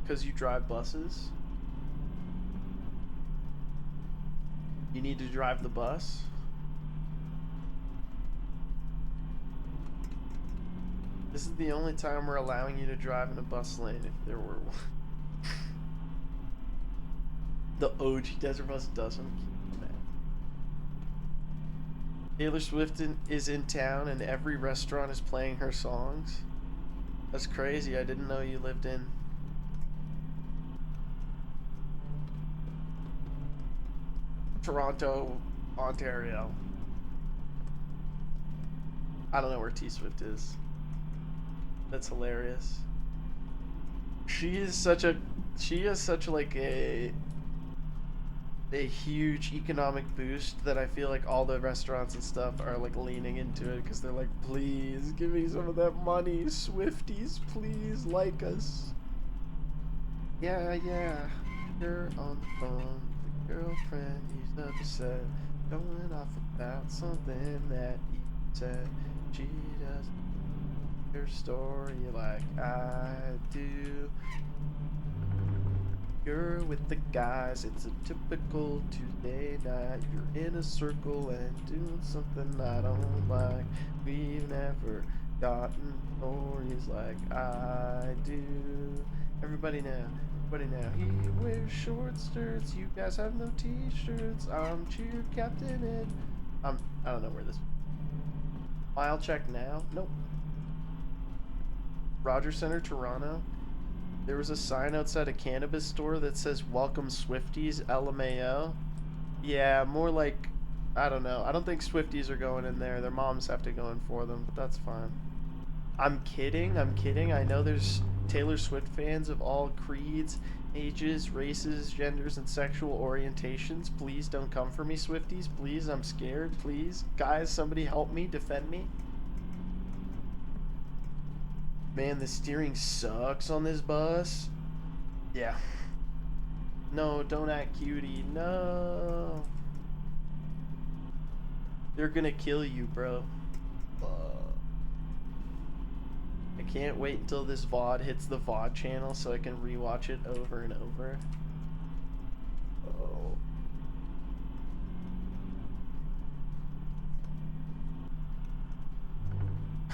[SPEAKER 1] Because you drive buses? You need to drive the bus? This is the only time we're allowing you to drive in a bus lane if there were one. The OG Desert Bus doesn't. Taylor Swift is in town and every restaurant is playing her songs. That's crazy. I didn't know you lived in Toronto, Ontario. I don't know where T Swift is. That's hilarious. She has such like a huge economic boost that I feel like all the restaurants and stuff are like leaning into it because they're like, please give me some of that money, Swifties, please like us. Yeah, you're on the phone with your girlfriend, he's upset, going off about something that he said. She does her story like I do. You're with the guys, it's a typical Tuesday night. You're in a circle and doing something I don't like. We've never gotten stories like I do. Everybody now. He wears short skirts. You guys have no t-shirts. I'm cheer captain and I don't know where this. Mile check now. Nope. Rogers Center, Toronto. There was a sign outside a cannabis store that says "Welcome Swifties, LMAO." Yeah, more like, I don't know. I don't think Swifties are going in there. Their moms have to go in for them, but that's fine. I'm kidding. I know there's Taylor Swift fans of all creeds, ages, races, genders, and sexual orientations. Please don't come for me, Swifties. Please, I'm scared. Please. Guys, somebody help me. Defend me. Man, the steering sucks on this bus. Yeah. No, don't act cutie. No. They're gonna kill you, bro. I can't wait until this VOD hits the VOD channel so I can rewatch it over and over. Oh.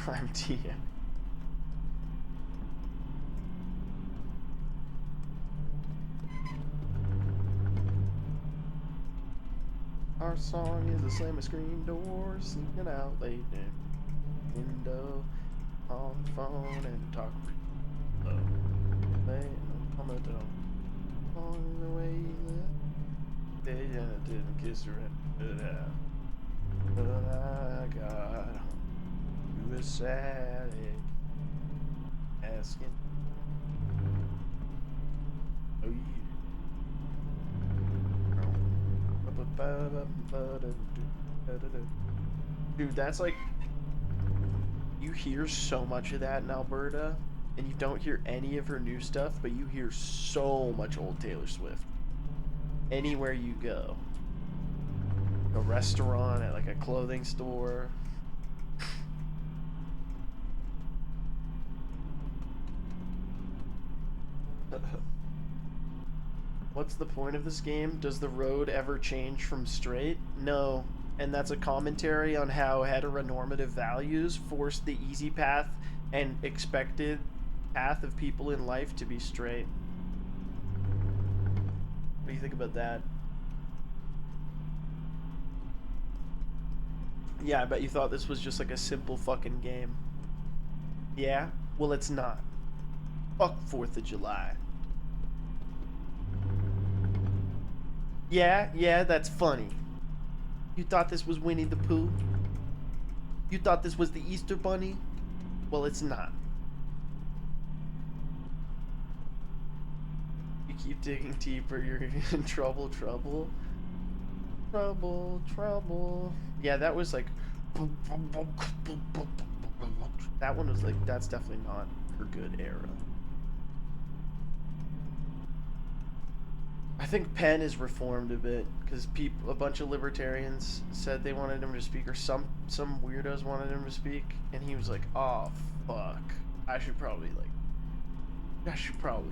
[SPEAKER 1] I'm TM. Our song is a slam a screen door, sneaking out late in window, on the phone and talk low. Laying on the door, on the way you left. They didn't kiss her and put out. But I got home to a sad egg, asking, oh yeah. Dude, that's like, you hear so much of that in Alberta, and you don't hear any of her new stuff, but you hear so much old Taylor Swift. Anywhere you go. A restaurant, at like a clothing store. What's the point of this game? Does the road ever change from straight? No. And that's a commentary on how heteronormative values force the easy path and expected path of people in life to be straight. What do you think about that? Yeah, I bet you thought this was just like a simple fucking game. Yeah? Well, it's not. Fuck 4th of July. Yeah, that's funny. You thought this was Winnie the Pooh? You thought this was the Easter Bunny? Well, it's not. You keep digging deeper, you're in trouble. Yeah, that was like... That one was like, that's definitely not her good era. I think Penn is reformed a bit because a bunch of libertarians said they wanted him to speak, or some weirdos wanted him to speak, and he was like, "Oh fuck, I should probably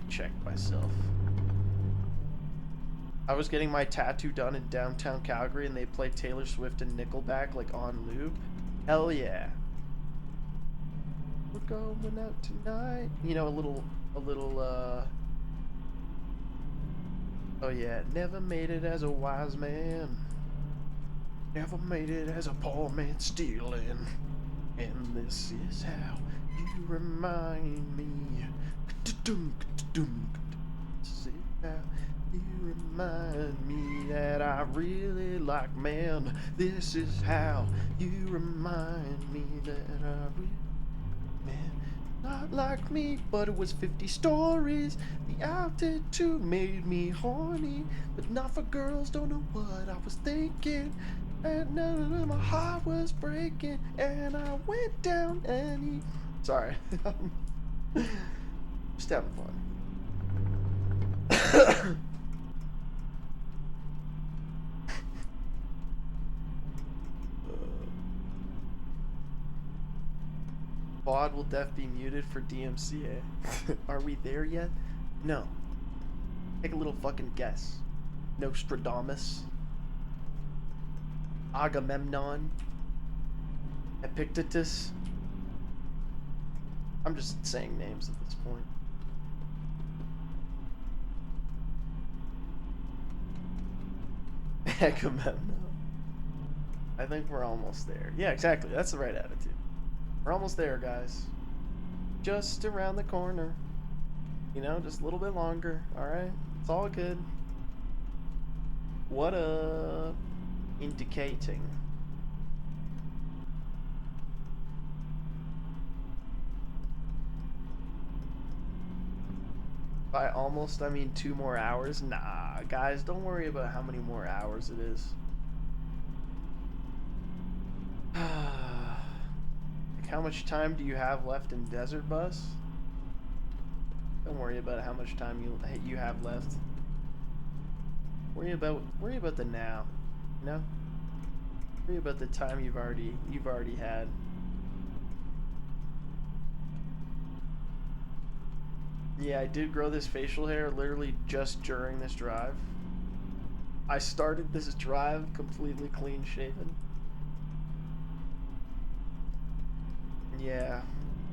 [SPEAKER 1] check myself." I was getting my tattoo done in downtown Calgary, and they play Taylor Swift and Nickelback like on loop. Hell yeah. We're going out tonight. You know, a little, oh yeah, never made it as a wise man. Never made it as a poor man stealing. And this is how you remind me. This is how you remind me that I really like men. This is how you remind me that I really man. Not like me, but it was 50 stories. The altitude made me horny, but not for girls. Don't know what I was thinking. And my heart was breaking, and I went down and he... Sorry. Just having fun. VOD will def be muted for DMCA. Are we there yet? No. Take a little fucking guess. Nostradamus. Agamemnon, Epictetus. I'm just saying names at this point. Agamemnon. I think we're almost there. Yeah, exactly. That's the right attitude. We're almost there, guys. Just around the corner. You know, just a little bit longer. Alright? It's all good. What up? Indicating. By almost, I mean 2 more hours. Nah, guys, don't worry about how many more hours it is. Like, how much time do you have left in Desert Bus? Don't worry about how much time you have left. Worry about the now. You know? Worry about the time you've already had. Yeah, I did grow this facial hair literally just during this drive. I started this drive completely clean shaven. Yeah.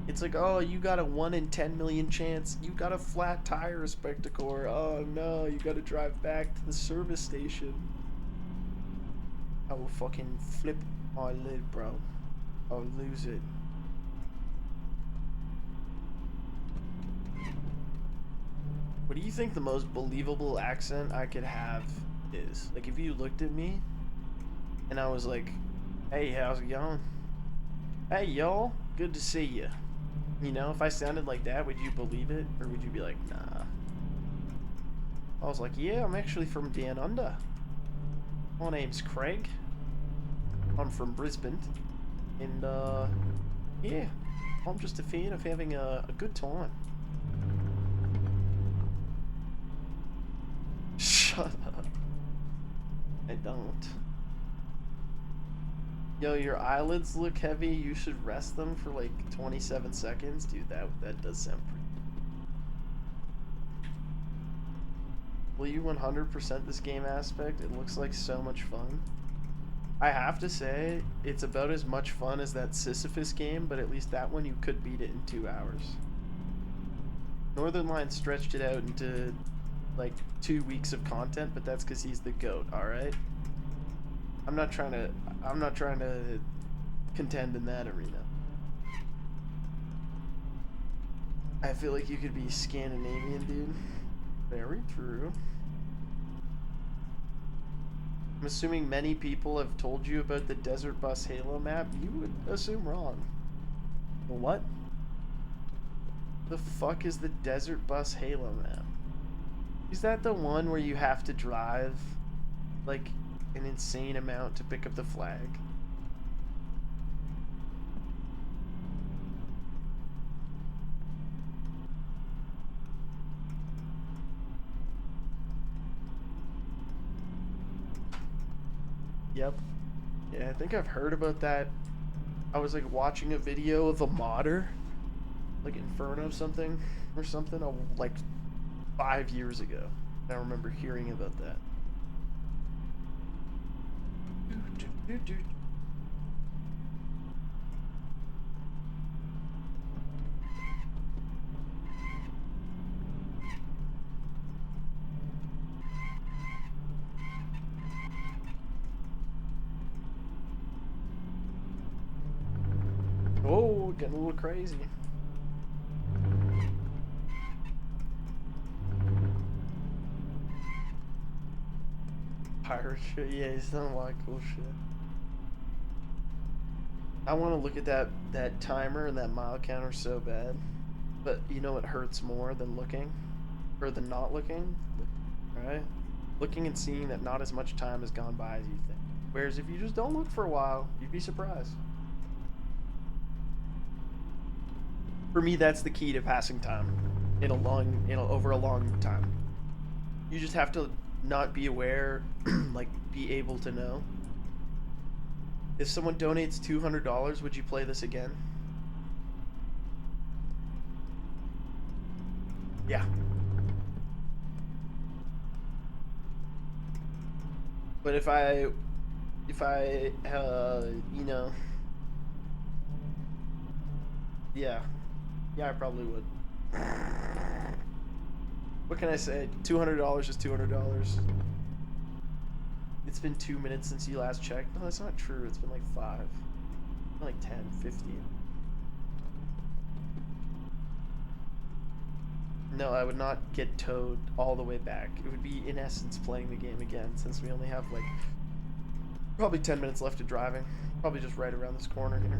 [SPEAKER 1] It's like, oh, you got a 1 in 10 million chance. You got a flat tire, Spectacor. Oh no, you gotta drive back to the service station. I will fucking flip my lid, bro. I'll lose it. What do you think the most believable accent I could have is? Like, if you looked at me and I was like, hey, how's it going? Hey, y'all, good to see you. You know, if I sounded like that, would you believe it? Or would you be like, nah? I was like, yeah, I'm actually from down under. My name's Craig. I'm from Brisbane. And, yeah, I'm just a fan of having a good time. Shut up. I don't. Yo, your eyelids look heavy. You should rest them for like 27 seconds. Dude, that does sound pretty. Will you 100% this game aspect? It looks like so much fun. I have to say, it's about as much fun as that Sisyphus game, but at least that one you could beat it in 2 hours. Northern Line stretched it out into like 2 weeks of content, but that's because he's the GOAT, alright? I'm not trying to contend in that arena. I feel like you could be Scandinavian, dude. Very true. I'm assuming many people have told you about the Desert Bus Halo map. You would assume wrong. The what? The fuck is the Desert Bus Halo map? Is that the one where you have to drive like an insane amount to pick up the flag? Yep. Yeah, I think I've heard about that. I was like watching a video of a modder, like Inferno something or something, like 5 years ago. I remember hearing about that. Oh, getting a little crazy. Pirate shit, yeah, he's done a lot of cool shit. I want to look at that timer and that mile counter so bad, but you know what hurts more than looking, or than not looking, right? Looking and seeing that not as much time has gone by as you think. Whereas if you just don't look for a while, you'd be surprised. For me, that's the key to passing time over a long time. You just have to not be aware, like be able to know. If someone donates $200, would you play this again? Yeah. But if I, you know, yeah, I probably would. What can I say? $200 is $200. It's been 2 minutes since you last checked. No, that's not true. It's been like 5. Like 10, 15. No, I would not get towed all the way back. It would be, in essence, playing the game again, since we only have, like, probably 10 minutes left of driving. Probably just right around this corner here.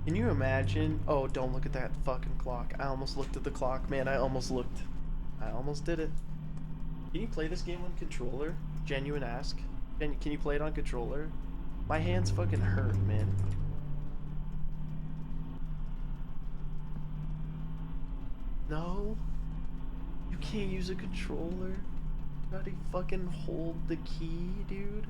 [SPEAKER 1] Can you imagine? Oh, don't look at that fucking clock. I almost looked at the clock, man. I almost looked. I almost did it. Can you play this game on controller? Genuine ask. Can you play it on controller? My hands fucking hurt, man. No? You can't use a controller? You gotta fucking hold the key, dude.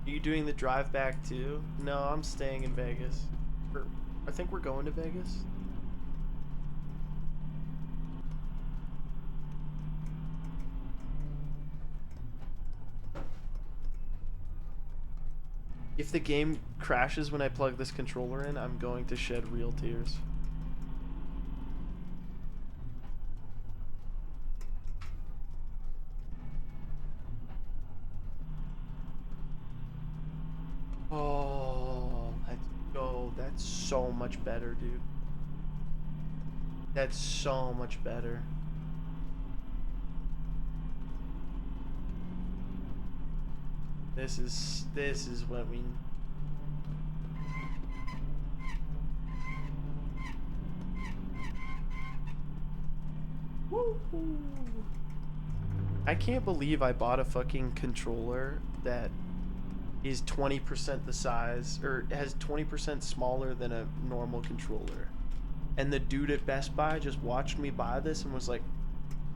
[SPEAKER 1] Are you doing the drive back too? No, I'm staying in Vegas. I think we're going to Vegas. If the game crashes when I plug this controller in, I'm going to shed real tears. Oh, that's so much better, dude. That's so much better. This is what we... Woo-hoo. I can't believe I bought a fucking controller that is 20% the size, or has 20% smaller than a normal controller. And the dude at Best Buy just watched me buy this and was like,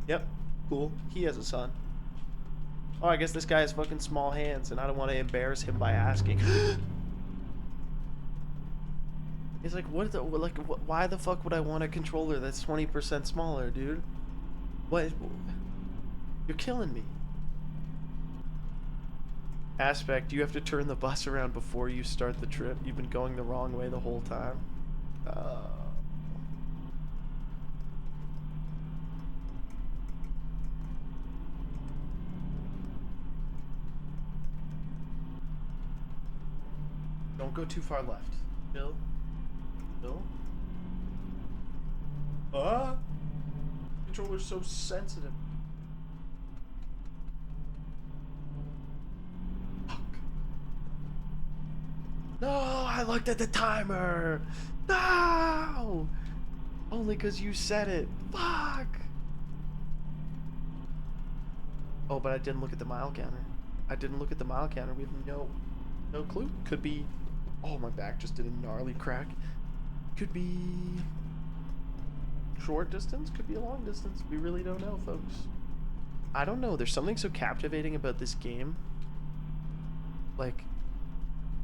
[SPEAKER 1] yep, cool, he has a son. Oh, I guess this guy has fucking small hands and I don't want to embarrass him by asking. He's like, why the fuck would I want a controller that's 20% smaller, dude? What? You're killing me. Aspect, you have to turn the bus around before you start the trip. You've been going the wrong way the whole time. Don't go too far left. Bill? Controller's so sensitive. No, I looked at the timer. No, only because you said it. Fuck. Oh, but I didn't look at the mile counter. We have no clue. Could be Oh, my back just did a gnarly crack. Could be short distance, could be a long distance. We really don't know, folks. I don't know. There's something so captivating about this game. Like,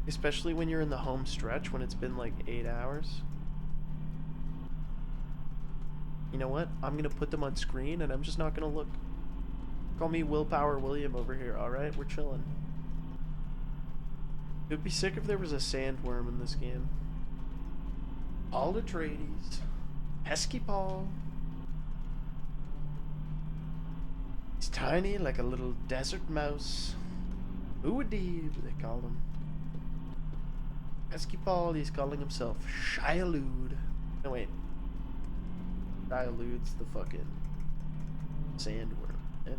[SPEAKER 1] especially when you're in the home stretch, when it's been like 8 hours. You know what? I'm gonna put them on screen and I'm just not gonna look. Call me Willpower William over here, alright? We're chilling. It would be sick if there was a sandworm in this game. Paul Atreides. Pesky Paul. He's tiny like a little desert mouse. Uadib, they call him. Pesky Paul, he's calling himself Shia-Lud. No, wait. Shia-Lud's the fucking sandworm. Yeah.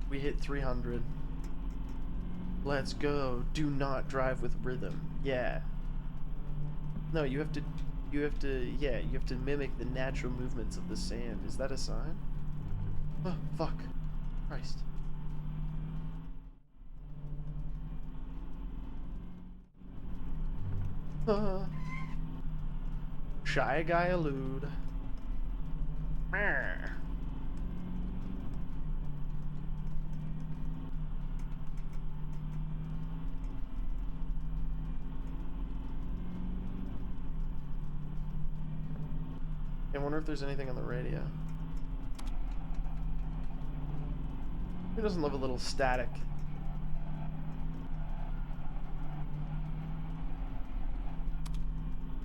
[SPEAKER 1] We hit 300. Let's go. Do not drive with rhythm. Yeah. No, you have to mimic the natural movements of the sand. Is that a sign? Oh, fuck. Christ. Shy guy elude. Meh. I wonder if there's anything on the radio. Who doesn't love a little static?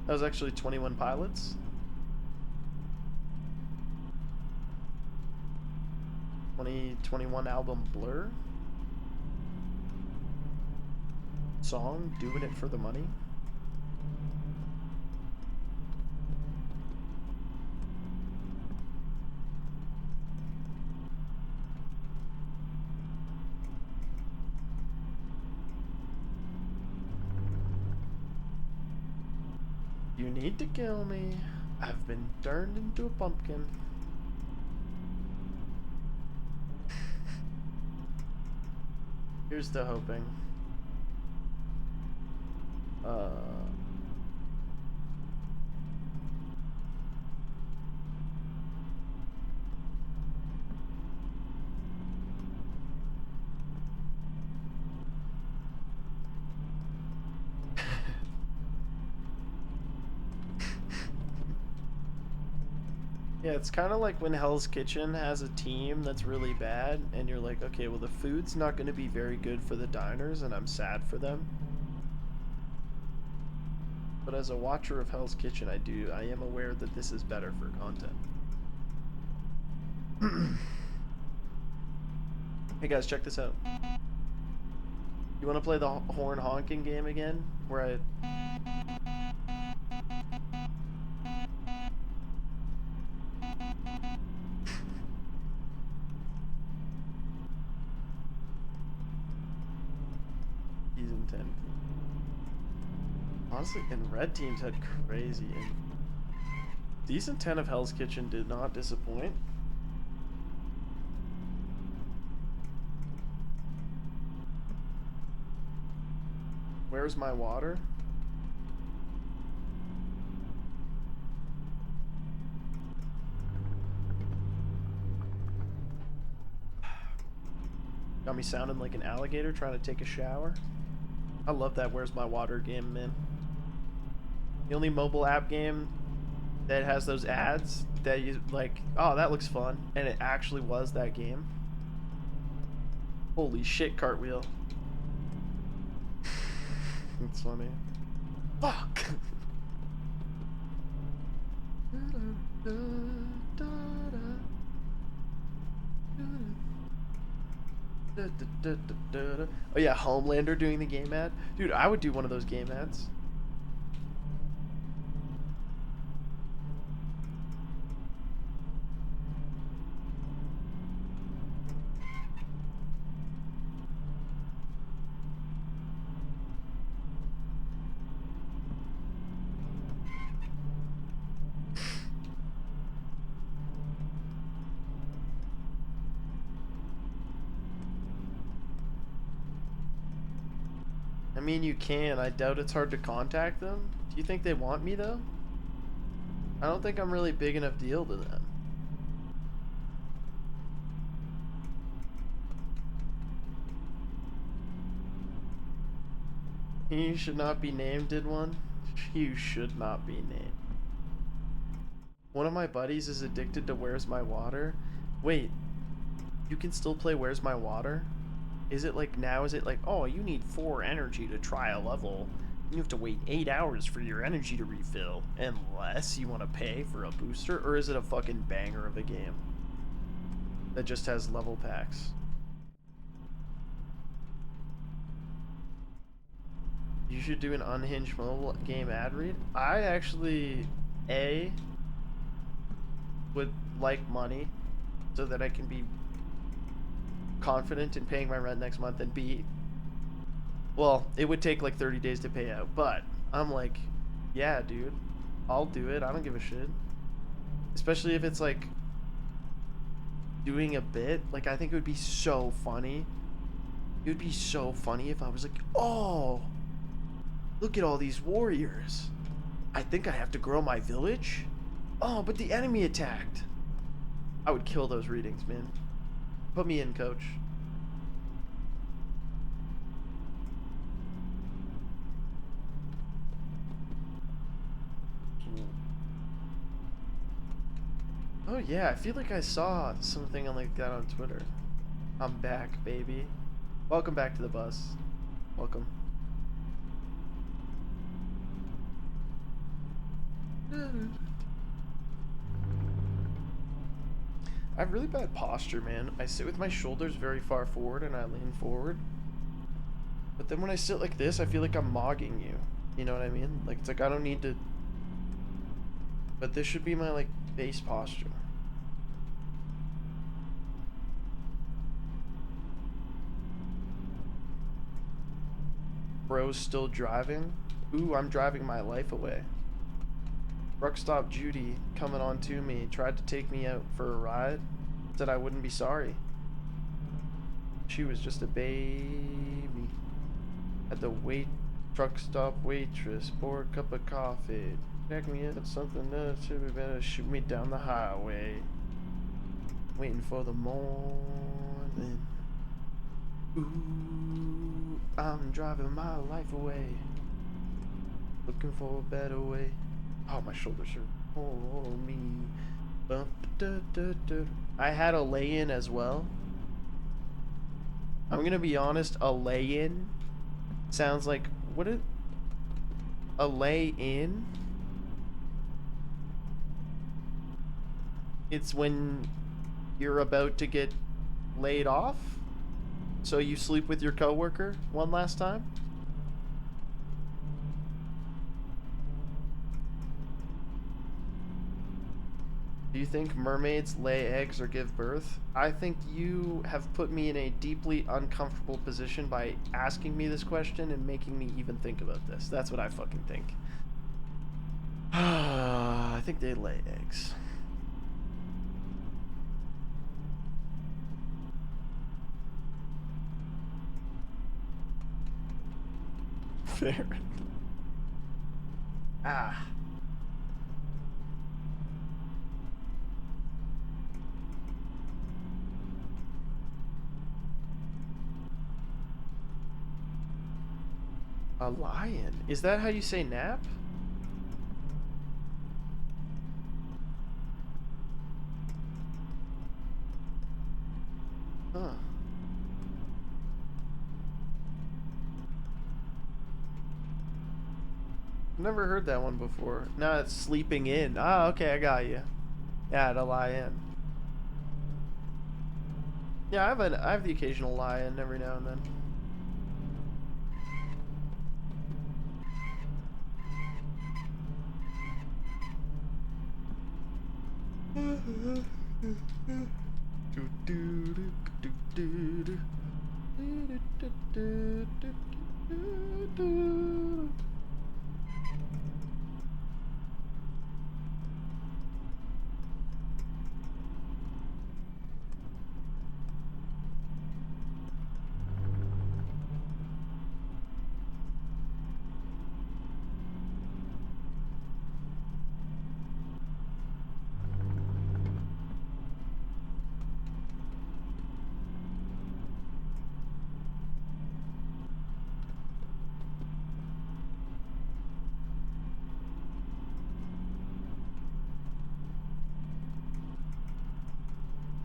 [SPEAKER 1] That was actually 21 Pilots. 2021 album Blur. Song Doing It for the Money. You need to kill me. I've been turned into a pumpkin. Here's the hoping. Yeah, it's kind of like when Hell's Kitchen has a team that's really bad, and you're like, okay, well, the food's not going to be very good for the diners, and I'm sad for them. But as a watcher of Hell's Kitchen, I am aware that this is better for content. Hey guys, check this out. You want to play the horn honking game again? Where I... Season 10. Honestly, and red teams had crazy. Season 10 of Hell's Kitchen did not disappoint. Where's my water? Got me sounding like an alligator trying to take a shower. I love that Where's My Water game, man. The only mobile app game that has those ads that you like, oh, that looks fun, and it actually was that game. Holy shit, cartwheel. It's funny. Fuck! Oh yeah, Homelander doing the game ad. Dude, I would do one of those game ads. I mean, you can. I doubt it's hard to contact them. Do you think they want me, though? I don't think I'm really big enough deal to them. You should not be named, did one? You should not be named. One of my buddies is addicted to Where's My Water? Wait, you can still play Where's My Water? Is it like now, is it like, oh, you need 4 energy to try a level. You have to wait 8 hours for your energy to refill, unless you want to pay for a booster? Or is it a fucking banger of a game that just has level packs? You should do an unhinged mobile game ad read. I actually, A, would like money so that I can be confident in paying my rent next month, and B, well, it would take like 30 days to pay out, but I'm like, yeah, dude, I'll do it. I don't give a shit. Especially if it's like doing a bit. Like, I think it would be so funny. It would be so funny if I was like, oh, look at all these warriors. I think I have to grow my village? Oh, but the enemy attacked. I would kill those readings, man. Put me in, coach. Oh yeah, I feel like I saw something like that on Twitter. I'm back, baby. Welcome back to the bus. Welcome. I have really bad posture, man. I sit with my shoulders very far forward and I lean forward. But then when I sit like this, I feel like I'm mogging you. You know what I mean? Like, it's like I don't need to... But this should be my, like, base posture. Bro's still driving? Ooh, I'm driving my life away. Truckstop Judy coming on to me, tried to take me out for a ride, said I wouldn't be sorry. She was just a baby. At the truck stop waitress, pour a cup of coffee, check me out something that should be better, shoot me down the highway. Waiting for the morning. Ooh, I'm driving my life away. Looking for a better way. Oh, my shoulders are on me. I had a lay-in as well. I'm gonna be honest, a lay-in sounds like, a lay-in? It's when you're about to get laid off? So you sleep with your coworker one last time? Do you think mermaids lay eggs or give birth? I think you have put me in a deeply uncomfortable position by asking me this question and making me even think about this. That's what I fucking think. I think they lay eggs. Fair. Ah. A lion? Is that how you say nap? Huh. Never heard that one before. No, it's sleeping in. Ah, okay, I got you. Yeah, to lie in. Yeah, I have the occasional lie in every now and then.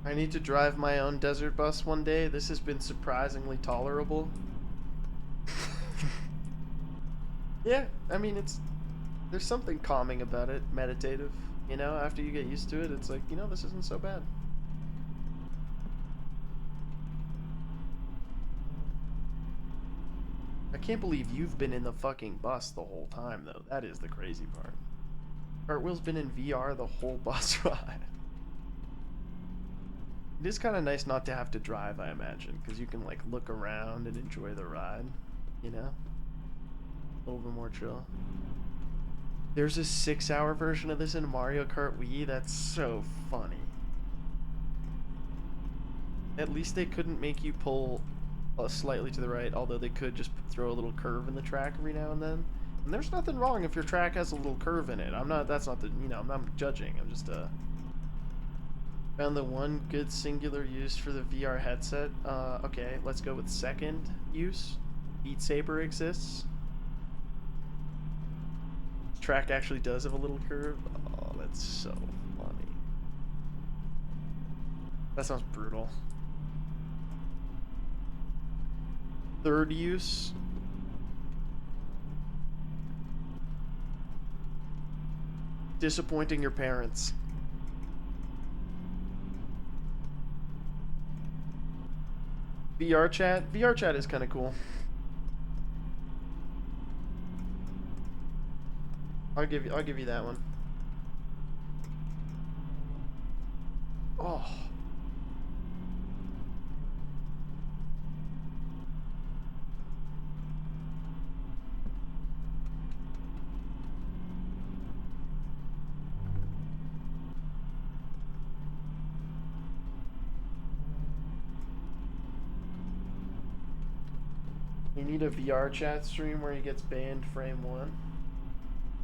[SPEAKER 1] I need to drive my own desert bus one day. This has been surprisingly tolerable. Yeah, I mean, there's something calming about it, meditative. You know, after you get used to it, it's like, you know, this isn't so bad. I can't believe you've been in the fucking bus the whole time, though. That is the crazy part. Cartwheel's been in VR the whole bus ride. It is kind of nice not to have to drive, I imagine, because you can, like, look around and enjoy the ride, you know? A little bit more chill. There's a 6-hour version of this in Mario Kart Wii. That's so funny. At least they couldn't make you pull slightly to the right, although they could just throw a little curve in the track every now and then. And there's nothing wrong if your track has a little curve in it. That's not the, you know, I'm not judging. I'm just, found the one good singular use for the VR headset. Okay, let's go with second use. Beat Saber exists. Track actually does have a little curve. Oh, that's so funny. That sounds brutal. Third use. Disappointing your parents. VR chat? VR chat is kind of cool. I'll give you that one. Oh. You need a VR chat stream where he gets banned frame 1.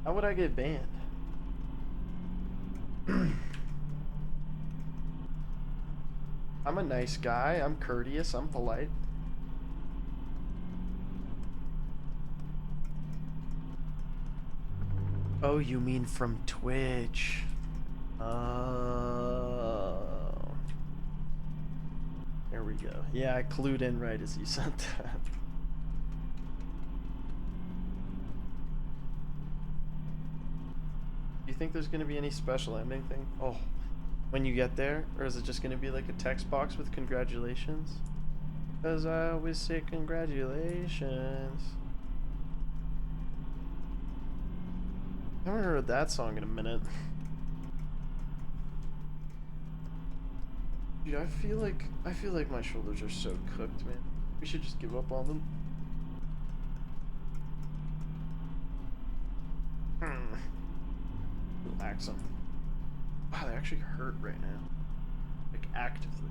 [SPEAKER 1] How would I get banned? I'm a nice guy. I'm courteous. I'm polite. Oh, you mean from Twitch? Oh. There we go. Yeah, I clued in right as you said that. Do you think there's going to be any special ending thing? Oh, when you get there? Or is it just going to be like a text box with congratulations? Because I always say congratulations. I haven't heard that song in a minute. Dude, I feel like my shoulders are so cooked, man. We should just give up on them. Relax them. Wow, they actually hurt right now. Like, actively.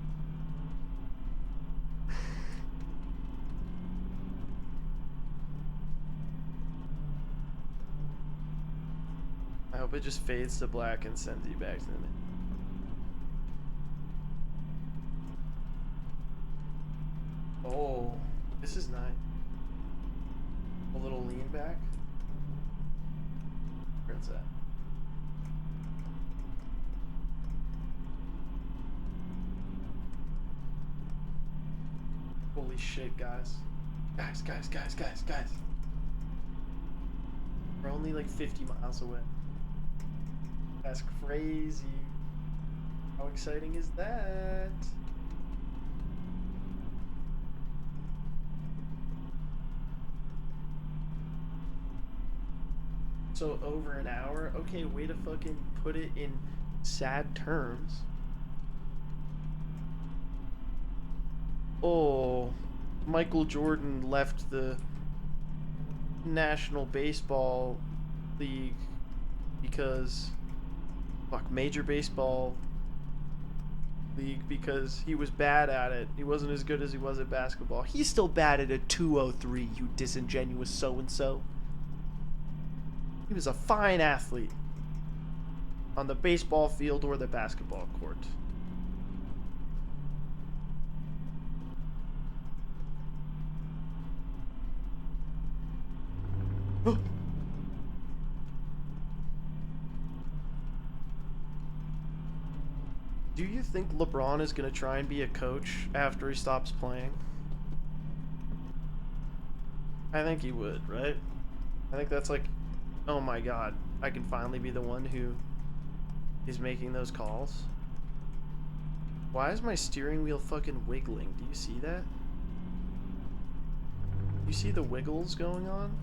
[SPEAKER 1] I hope it just fades to black and sends you back to the main. Oh, this is nice. A little lean back. Where's that? Holy shit, guys. Guys. We're only like 50 miles away. That's crazy. How exciting is that? So over an hour? Okay, way to fucking put it in sad terms. Oh, Michael Jordan left the National Baseball League because Major Baseball League because he was bad at it. He wasn't as good as he was at basketball. He's still bad at a 203, you disingenuous so-and-so. He was a fine athlete on the baseball field or the basketball court. Do you think LeBron is going to try and be a coach after he stops playing? I think he would, right? I think that's like, oh my god, I can finally be the one who is making those calls. Why is my steering wheel fucking wiggling? Do you see that? You see the wiggles going on?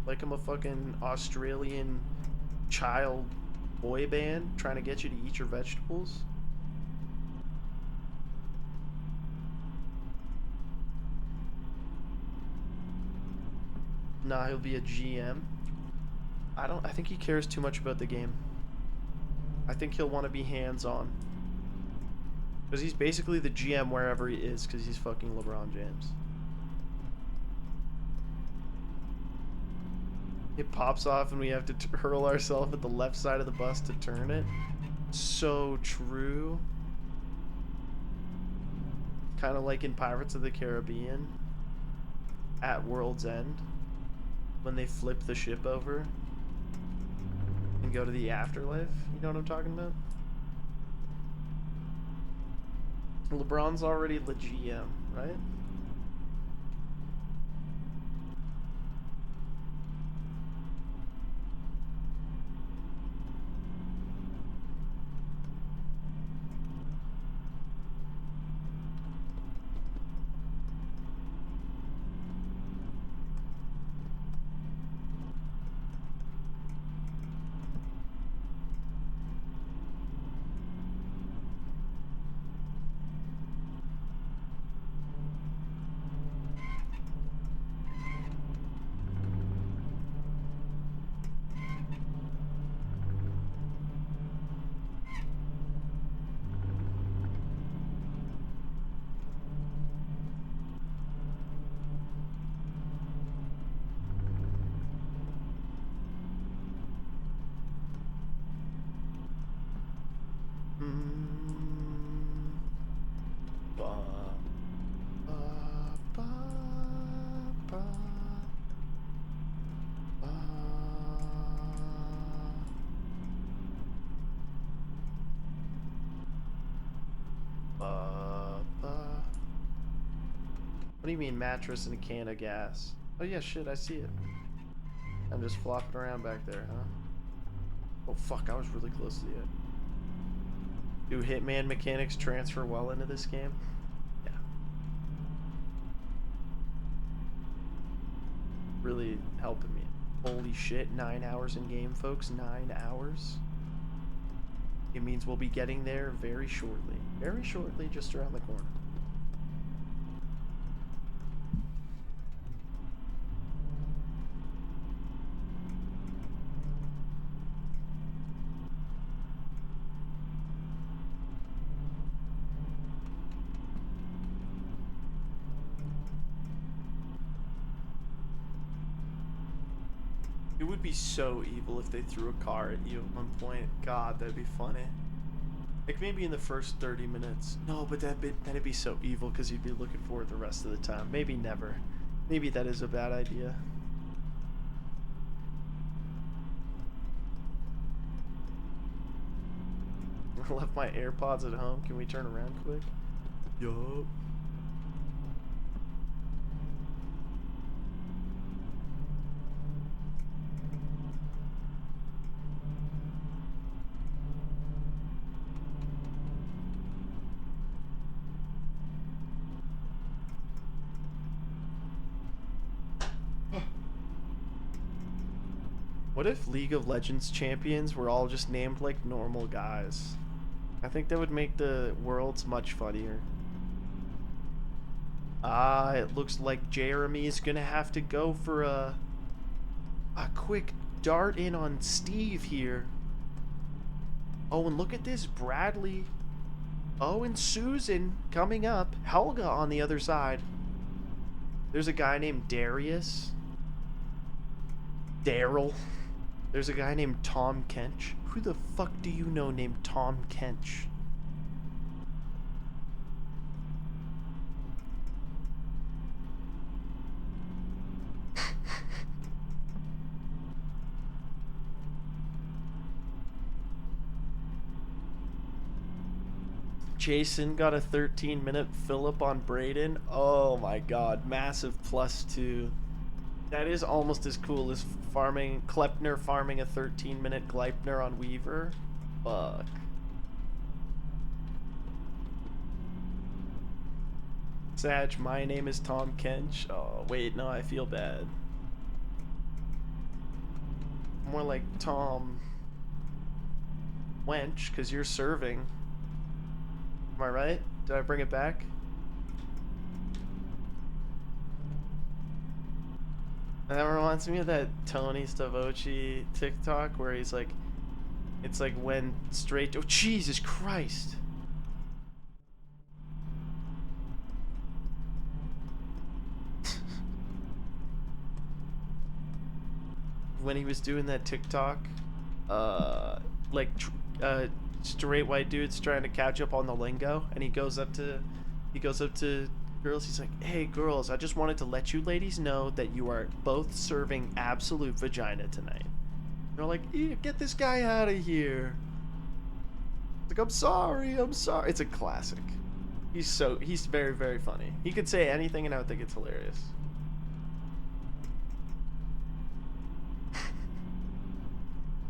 [SPEAKER 1] Like I'm a fucking Australian child boy band trying to get you to eat your vegetables? Nah, he'll be a GM. I think he cares too much about the game. I think he'll want to be hands-on. Because he's basically the GM wherever he is, because he's fucking LeBron James. It pops off and we have to hurl ourselves at the left side of the bus to turn it. So true. Kind of like in Pirates of the Caribbean. At World's End. When they flip the ship over. And go to the afterlife. You know what I'm talking about? LeBron's already the GM, right? What do you mean mattress and a can of gas? Oh yeah, shit, I see it. I'm just flopping around back there, huh? Oh fuck, I was really close to it. Do Hitman mechanics transfer well into this game? Yeah. Really helping me. Holy shit, 9 hours in game, folks. 9 hours. It means we'll be getting there very shortly. Very shortly, just around the corner. It would be so evil if they threw a car at you at one point. God, that'd be funny. Like maybe in the first 30 minutes. No, but that'd be so evil because you'd be looking for it the rest of the time. Maybe never. Maybe that is a bad idea. I left my AirPods at home. Can we turn around quick? Yup. What if League of Legends champions were all just named like normal guys? I think that would make the worlds much funnier. Ah, it looks like Jeremy's gonna have to go for a quick dart in on Steve here. Oh, and look at this, Bradley. Oh, and Susan coming up. Helga on the other side. There's a guy named Darius. Daryl. There's a guy named Tom Kench. Who the fuck do you know named Tom Kench? Jason got a 13-minute fill-up on Brayden. Oh my god, massive +2. That is almost as cool as Klepner farming a 13-minute Gleipner on Weaver. Fuck. Sag, my name is Tom Kench. Oh, wait, no, I feel bad. More like Tom Wench, because you're serving. Am I right? Did I bring it back? That reminds me of that Tony Stavocci TikTok where he's like, it's like when straight. Oh, Jesus Christ! When he was doing that TikTok, straight white dudes trying to catch up on the lingo, and he goes up to girls. He's like, "Hey girls, I just wanted to let you ladies know that you are both serving absolute vagina tonight." They're like, "Get this guy out of here." It's like, I'm sorry. It's a classic. He's very, very funny. He could say anything and I would think it's hilarious.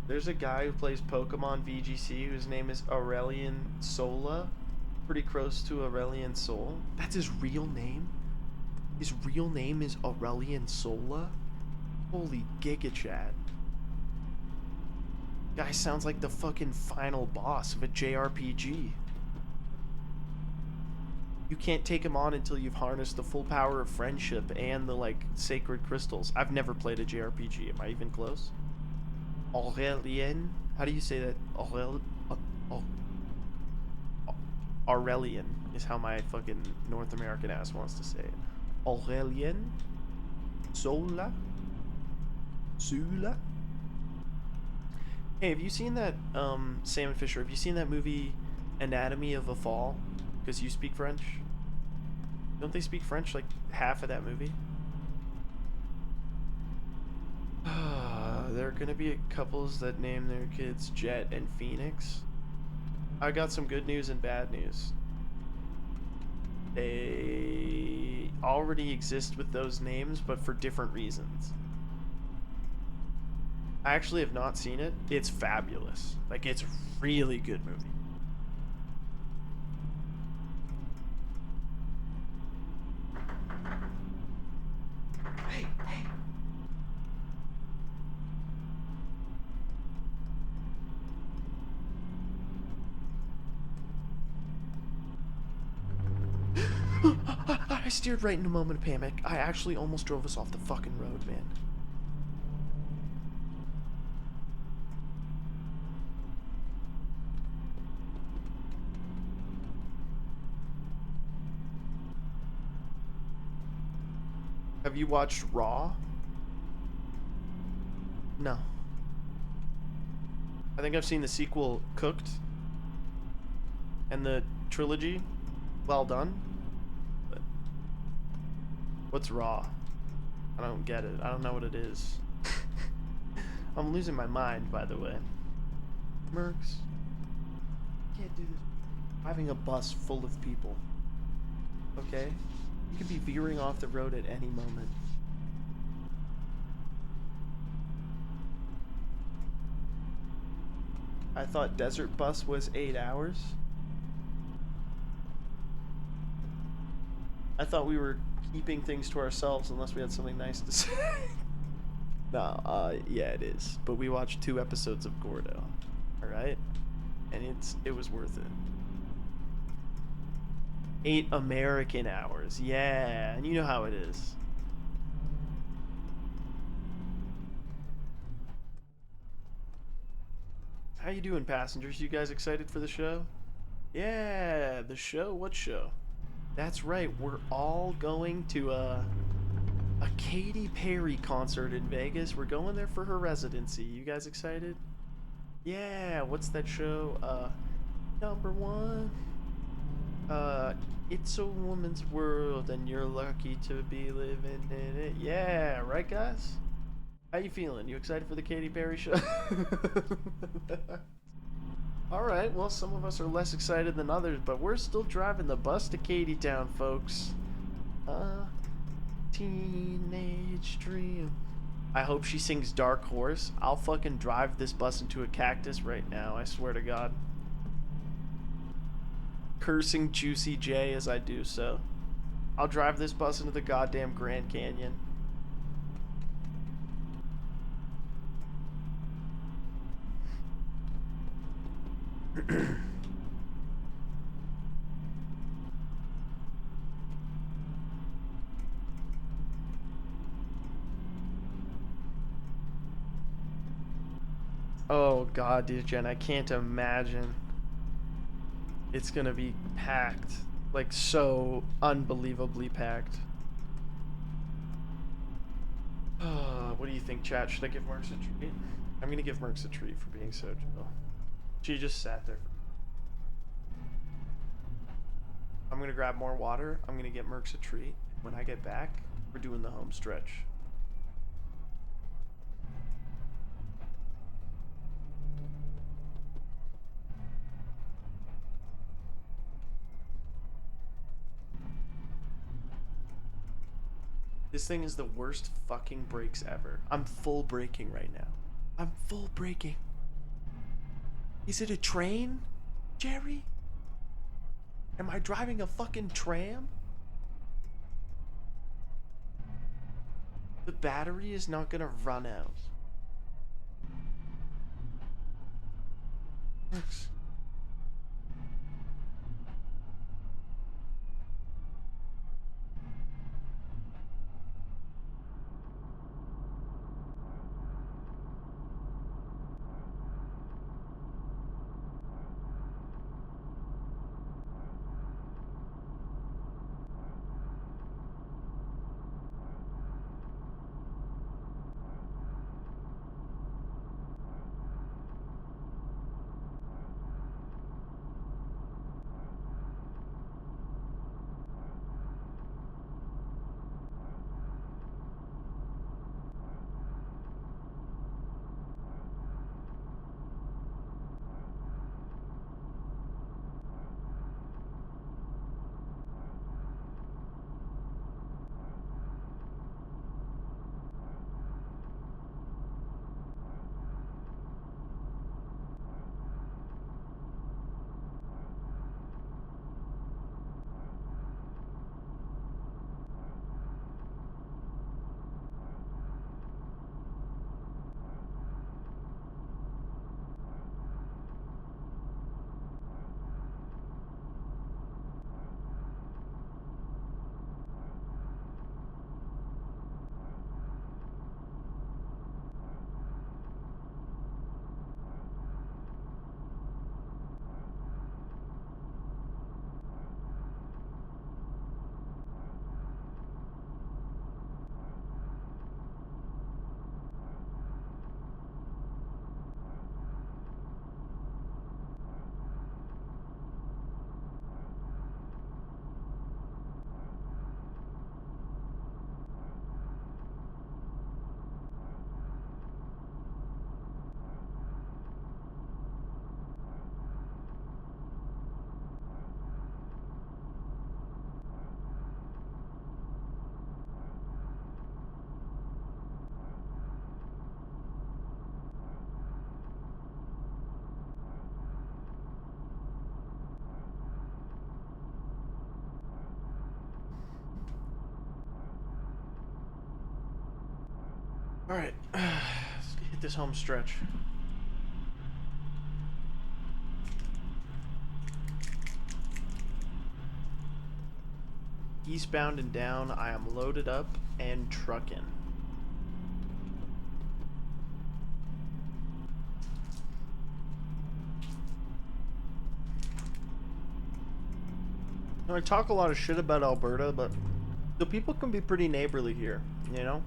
[SPEAKER 1] There's a guy who plays Pokemon VGC whose name is Aurelian Sola. Pretty close to Aurelian Sol. That's his real name? His real name is Aurelian Sola? Holy Giga Chad. Guy sounds like the fucking final boss of a JRPG. You can't take him on until you've harnessed the full power of friendship and the, like, sacred crystals. I've never played a JRPG. Am I even close? Aurelian? How do you say that? Aurelian is how my fucking North American ass wants to say it. Aurelian? Sola? Sula? Hey, have you seen that, Sam and Fisher, have you seen that movie Anatomy of a Fall? Because you speak French? Don't they speak French like half of that movie? There are gonna be couples that name their kids Jet and Phoenix. I got some good news and bad news. They already exist with those names, but for different reasons. I actually have not seen it. It's fabulous. Like, it's a really good movie. Hey. I steered right in a moment of panic. I actually almost drove us off the fucking road, man. Have you watched Raw? No. I think I've seen the sequel, Cooked, and the trilogy, Well Done. But what's Raw? I don't get it. I don't know what it is. I'm losing my mind, by the way. Mercs. Can't do this. Having a bus full of people. Okay? You could be veering off the road at any moment. I thought Desert Bus was 8 hours. I thought we were keeping things to ourselves unless we had something nice to say. No, yeah, it is. But we watched 2 episodes of Gordo. Alright? And it was worth it. 8 American hours. Yeah, and you know how it is. How you doing, passengers? You guys excited for the show? Yeah, the show? What show? That's right, we're all going to a Katy Perry concert in Vegas. We're going there for her residency. You guys excited? Yeah, what's that show? Number 1. It's a woman's world and you're lucky to be living in it. Yeah, right guys? How you feeling? You excited for the Katy Perry show? Alright, well, some of us are less excited than others, but we're still driving the bus to Katy Town, folks. Teenage dream. I hope she sings Dark Horse. I'll fucking drive this bus into a cactus right now, I swear to God. Cursing Juicy J as I do so. I'll drive this bus into the goddamn Grand Canyon. Oh god, dude, Jen, I can't imagine. It's gonna be packed. Like, so unbelievably packed. What do you think, chat? Should I give Mercs a treat? I'm gonna give Mercs a treat for being so chill. She just sat there. I'm gonna grab more water. I'm gonna get Mercs a treat. When I get back, we're doing the home stretch. This thing is the worst fucking brakes ever. I'm full braking right now. I'm full braking. Is it a train, Jerry? Am I driving a fucking tram? The battery is not gonna run out. Works. Alright, let's hit this home stretch. Eastbound and down, I am loaded up and trucking. I talk a lot of shit about Alberta, but the people can be pretty neighborly here, you know?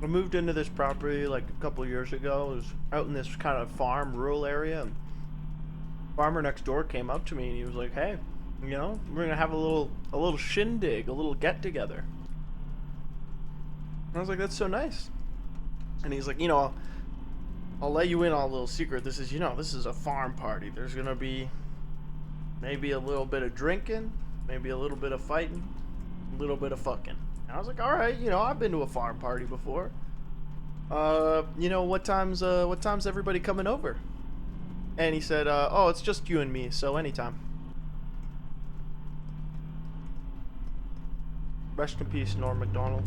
[SPEAKER 1] I moved into this property like a couple years ago. It was out in this kind of farm, rural area, and the farmer next door came up to me and he was like, "Hey, you know, we're gonna have a little shindig, a little get together." And I was like, "That's so nice." And he's like, "You know, I'll let you in on a little secret. This is, this is a farm party. There's gonna be maybe a little bit of drinking, maybe a little bit of fighting, a little bit of fucking. And I was like, all right, I've been to a farm party before. What time's everybody coming over? And he said, oh, it's just you and me, so anytime. Rest in peace, Norm Macdonald.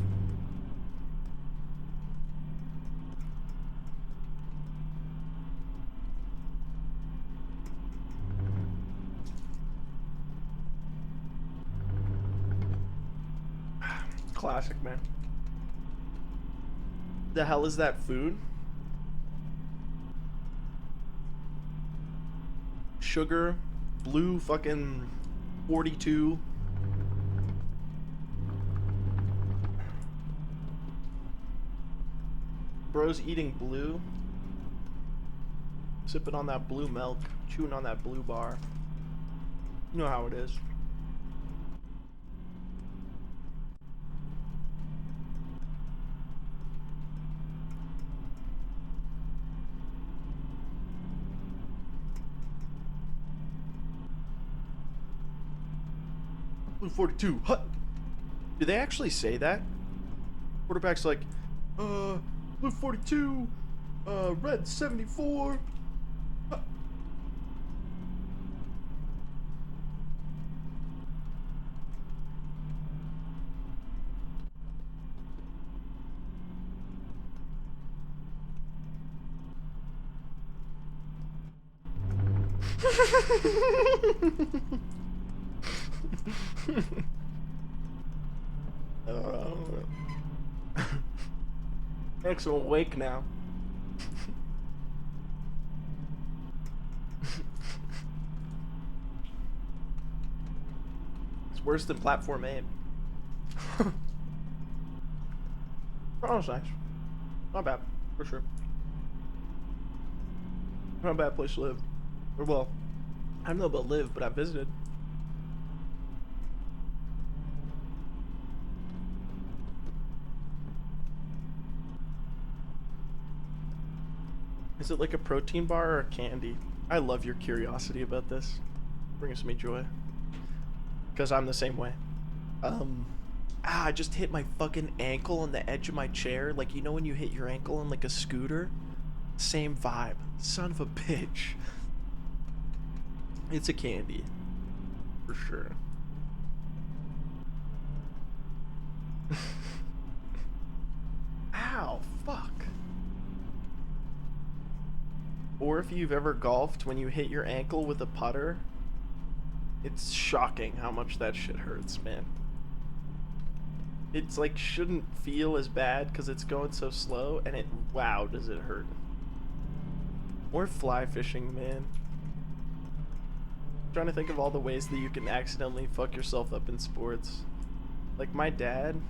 [SPEAKER 1] Classic, man. The hell is that food? Sugar, blue fucking 42. Bro's eating blue. Sipping on that blue milk, chewing on that blue bar. You know how it is. Blue 42. Hut. Did they actually say that? Quarterback's like, blue 42, red 74. Huh. Excellent wake now. It's worse than platform aim. Oh, that's nice. Not bad, for sure. Not a bad place to live. Or well, I don't know about live, but I visited. Is it like a protein bar or a candy? I love your curiosity about this. It brings me joy. Because I'm the same way. I just hit my fucking ankle on the edge of my chair. Like, when you hit your ankle on like a scooter? Same vibe. Son of a bitch. It's a candy. For sure. Ow, fuck. Or if you've ever golfed, when you hit your ankle with a putter, it's shocking how much that shit hurts, man. It's like shouldn't feel as bad because it's going so slow, and wow, does it hurt. Or fly fishing, man. I'm trying to think of all the ways that you can accidentally fuck yourself up in sports. Like my dad,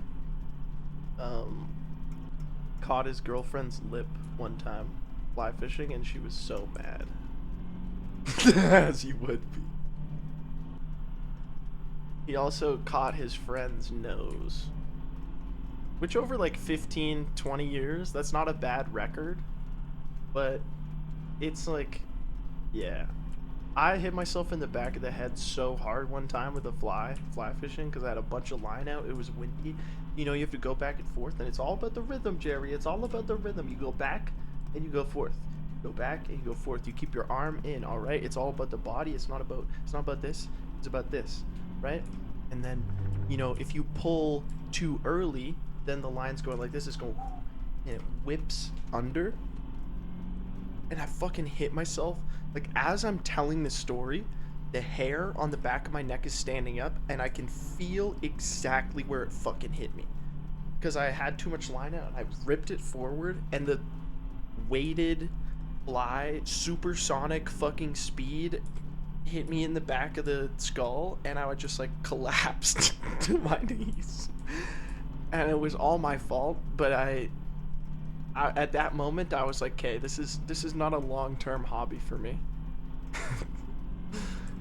[SPEAKER 1] caught his girlfriend's lip one time fly fishing, and she was so mad. As you would be. He also caught his friend's nose, which over like 15, 20 years, that's not a bad record, but it's like, yeah. I hit myself in the back of the head so hard one time with a fly fishing, because I had a bunch of line out. It was windy. You have to go back and forth, and it's all about the rhythm, Jerry. It's all about the rhythm. You go back and you go forth. Go back and you go forth. You keep your arm in, all right? It's all about the body. It's not about this. It's about this, right? And then, if you pull too early, then the line's going like this. It's going, and it whips under. And I fucking hit myself. Like, as I'm telling this story, the hair on the back of my neck is standing up, and I can feel exactly where it fucking hit me. Because I had too much line out. I ripped it forward, and the weighted fly, supersonic fucking speed hit me in the back of the skull, and I would just like collapsed to my knees. And it was all my fault, but I at that moment I was like, okay, this is not a long-term hobby for me.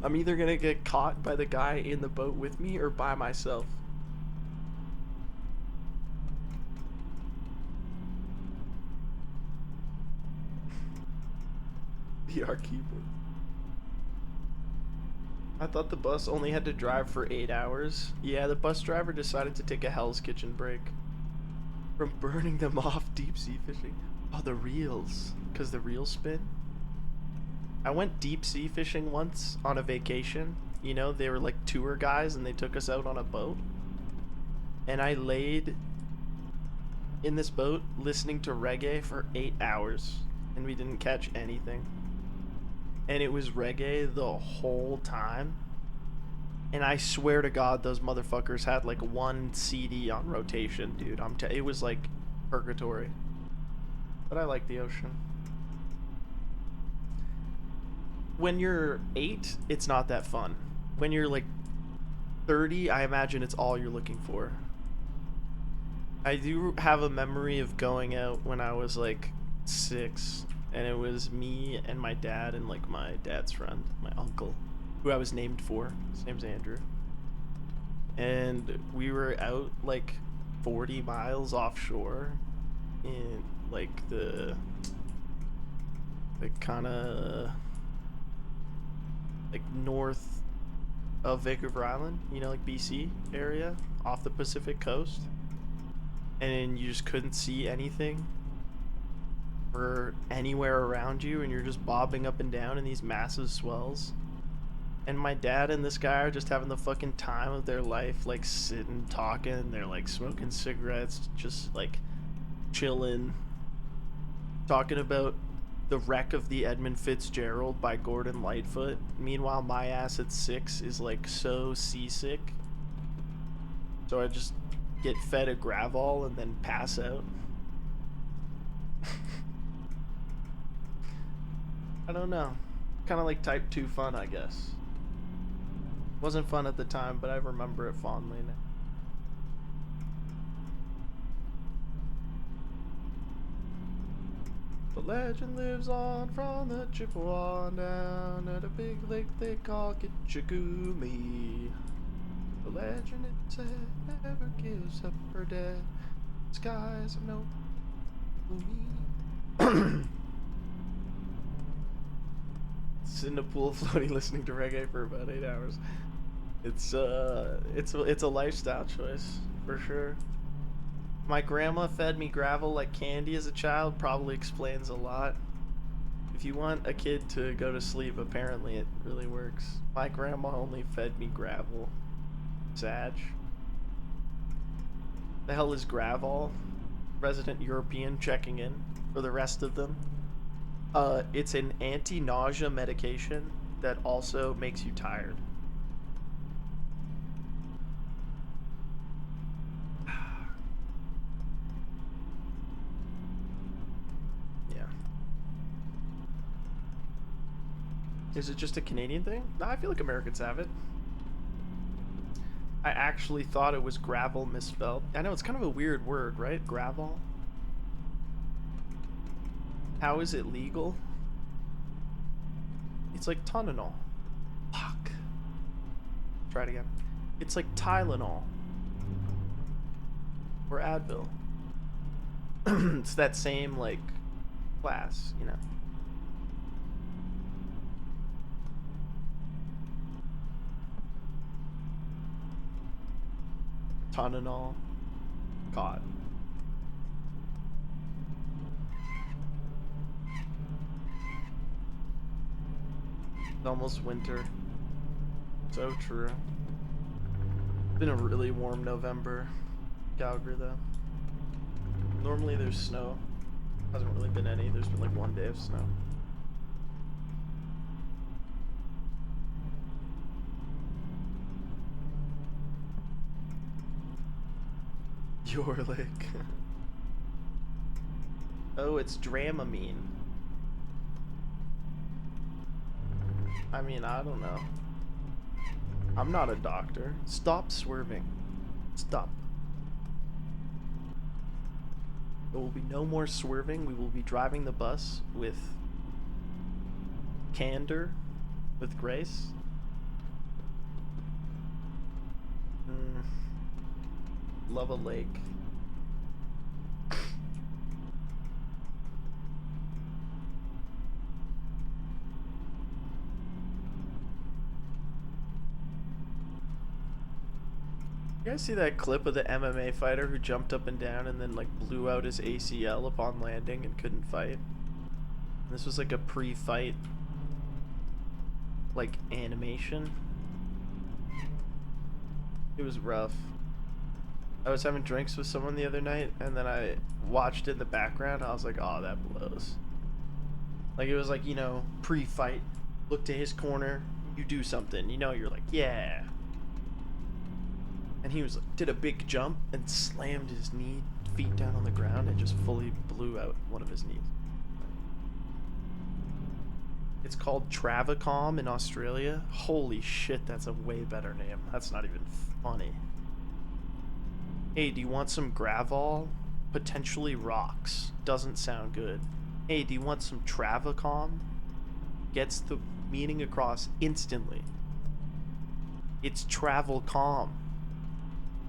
[SPEAKER 1] I'm either gonna get caught by the guy in the boat with me or by myself. VR keyboard. I thought the bus only had to drive for 8 hours. Yeah, the bus driver decided to take a Hell's Kitchen break from burning them off deep sea fishing. Oh, the reels. Because the reels spin. I went deep sea fishing once on a vacation. You know, they were like tour guys and they took us out on a boat. And I laid in this boat listening to reggae for 8 hours. And we didn't catch anything. And it was reggae the whole time. And I swear to God, those motherfuckers had like one CD on rotation, dude. It was like purgatory. But I like the ocean. When you're 8, it's not that fun. When you're like 30, I imagine it's all you're looking for. I do have a memory of going out when I was like 6. And it was me and my dad and like my dad's friend, my uncle, who I was named for. His name's Andrew. And we were out like 40 miles offshore in like the kind of like north of Vancouver Island, you know, like BC area off the Pacific coast. And you just couldn't see anything or anywhere around you, and you're just bobbing up and down in these massive swells. And my dad and this guy are just having the fucking time of their life, like sitting, talking. They're like smoking cigarettes, just like chilling, talking about the wreck of the Edmund Fitzgerald by Gordon Lightfoot. Meanwhile, my ass at 6 is like so seasick. So I just get fed a Gravol and then pass out. I don't know. Kind of like type 2 fun, I guess. Wasn't fun at the time, but I remember it fondly now. The legend lives on from the Chippewa down at a big lake they call Kitchigumi. The legend it said never gives up her dead. Skies are no gloomy. Sit in a pool floating listening to reggae for about 8 hours. It's a lifestyle choice for sure. My grandma fed me gravel like candy as a child probably explains a lot. If you want a kid to go to sleep, apparently it really works. My grandma only fed me gravel. Sag. The hell is Gravol? Resident European checking in for the rest of them. It's an anti-nausea medication that also makes you tired. Yeah. Is it just a Canadian thing? No, I feel like Americans have it. I actually thought it was gravel misspelled. I know, it's kind of a weird word, right? Gravel? How is it legal? It's like Tylenol. Fuck. Try it again. It's like Tylenol. Or Advil. It's that same, like, class, you know. Tylenol. God. It's almost winter. So true. It's been a really warm November. Calgary, though. Normally there's snow. Hasn't really been any. There's been like 1 day of snow. Your lake. Oh, it's Dramamine. I mean, I don't know. I'm not a doctor. Stop swerving. Stop. There will be no more swerving. We will be driving the bus with candor, with grace. Love a lake. You guys see that clip of the MMA fighter who jumped up and down and then like blew out his ACL upon landing and couldn't fight? This was like a pre-fight like animation. It was rough. I was having drinks with someone the other night and then I watched it in the background. I was like, oh, that blows. Like it was like, you know, pre-fight, look to his corner, you do something, you know, you're like, yeah. And he was like, did a big jump and slammed his feet down on the ground and just fully blew out one of his knees. It's called Travacom in Australia. Holy shit, that's a way better name. That's not even funny. Hey, do you want some Gravol? Potentially rocks. Doesn't sound good. Hey, do you want some Travacom? Gets the meaning across instantly. It's Travelcom.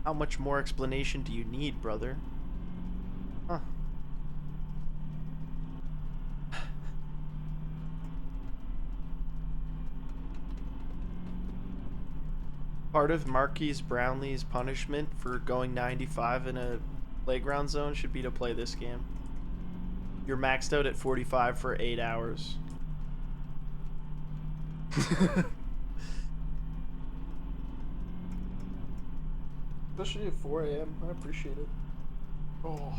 [SPEAKER 1] How much more explanation do you need, brother? Huh. Part of Marquise Brownlee's punishment for going 95 in a playground zone should be to play this game. You're maxed out at 45 for 8 hours. Especially at 4 a.m. I appreciate it. Oh.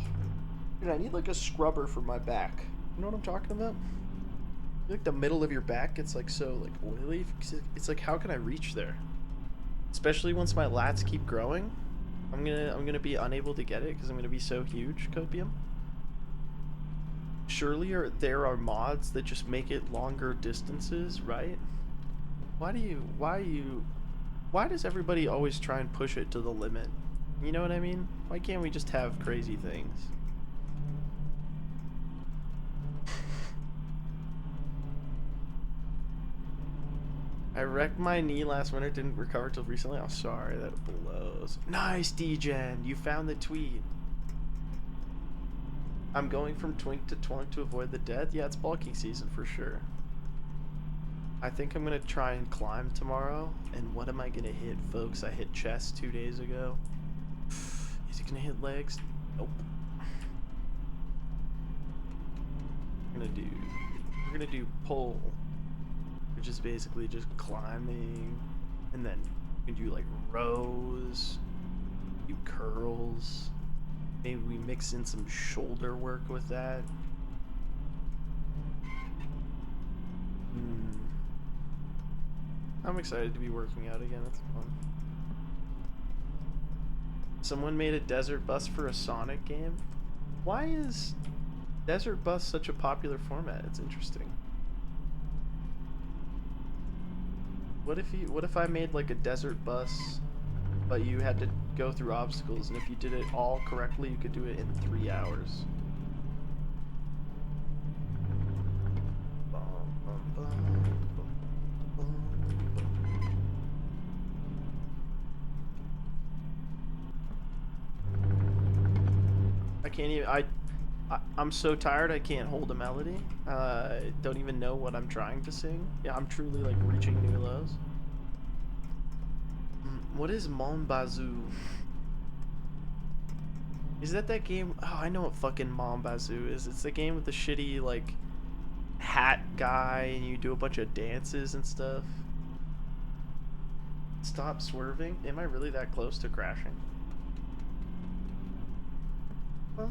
[SPEAKER 1] Dude, I need like a scrubber for my back. You know what I'm talking about? Like the middle of your back gets like so like oily. It's like, how can I reach there? Especially once my lats keep growing. I'm gonna be unable to get it because I'm gonna be so huge, Copium. Surely there are mods that just make it longer distances, right? Why does everybody always try and push it to the limit? You know what I mean? Why can't we just have crazy things? I wrecked my knee last winter, didn't recover till recently. Oh, sorry, that blows. Nice, D-Gen, you found the tweet. I'm going from twink to twunk to avoid the death. Yeah, it's bulking season for sure. I think I'm gonna try and climb tomorrow. And what am I gonna hit, folks? I hit chest 2 days ago. Is it gonna hit legs? Nope. We're gonna do pull, which is basically just climbing, and then you can do like rows, do curls. Maybe we mix in some shoulder work with that. I'm excited to be working out again. It's fun. Someone made a desert bus for a Sonic game. Why is desert bus such a popular format? It's interesting. What if I made like a desert bus, but you had to go through obstacles, and if you did it all correctly, you could do it in 3 hours. I can't even. I'm so tired I can't hold a melody. Don't even know what I'm trying to sing. Yeah, I'm truly like reaching new lows. What is Mon Bazou? Is that game? Oh, I know what fucking Mon Bazou is. It's the game with the shitty like hat guy and you do a bunch of dances and stuff. Stop swerving. Am I really that close to crashing? I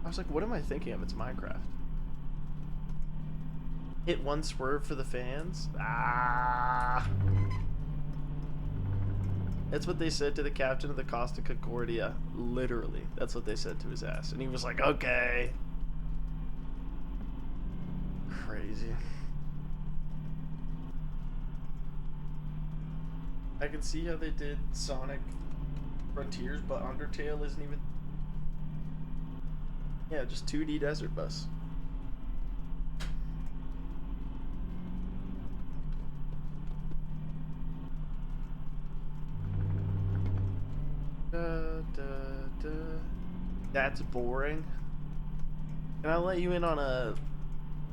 [SPEAKER 1] was like, what am I thinking of? It's Minecraft. Hit one swerve for the fans? Ah! That's what they said to the captain of the Costa Concordia. Literally. That's what they said to his ass. And he was like, okay. Crazy. I can see how they did Sonic Frontiers, but Undertale isn't even... Yeah, just 2D desert bus. Da, da, That's boring. Can I let you in on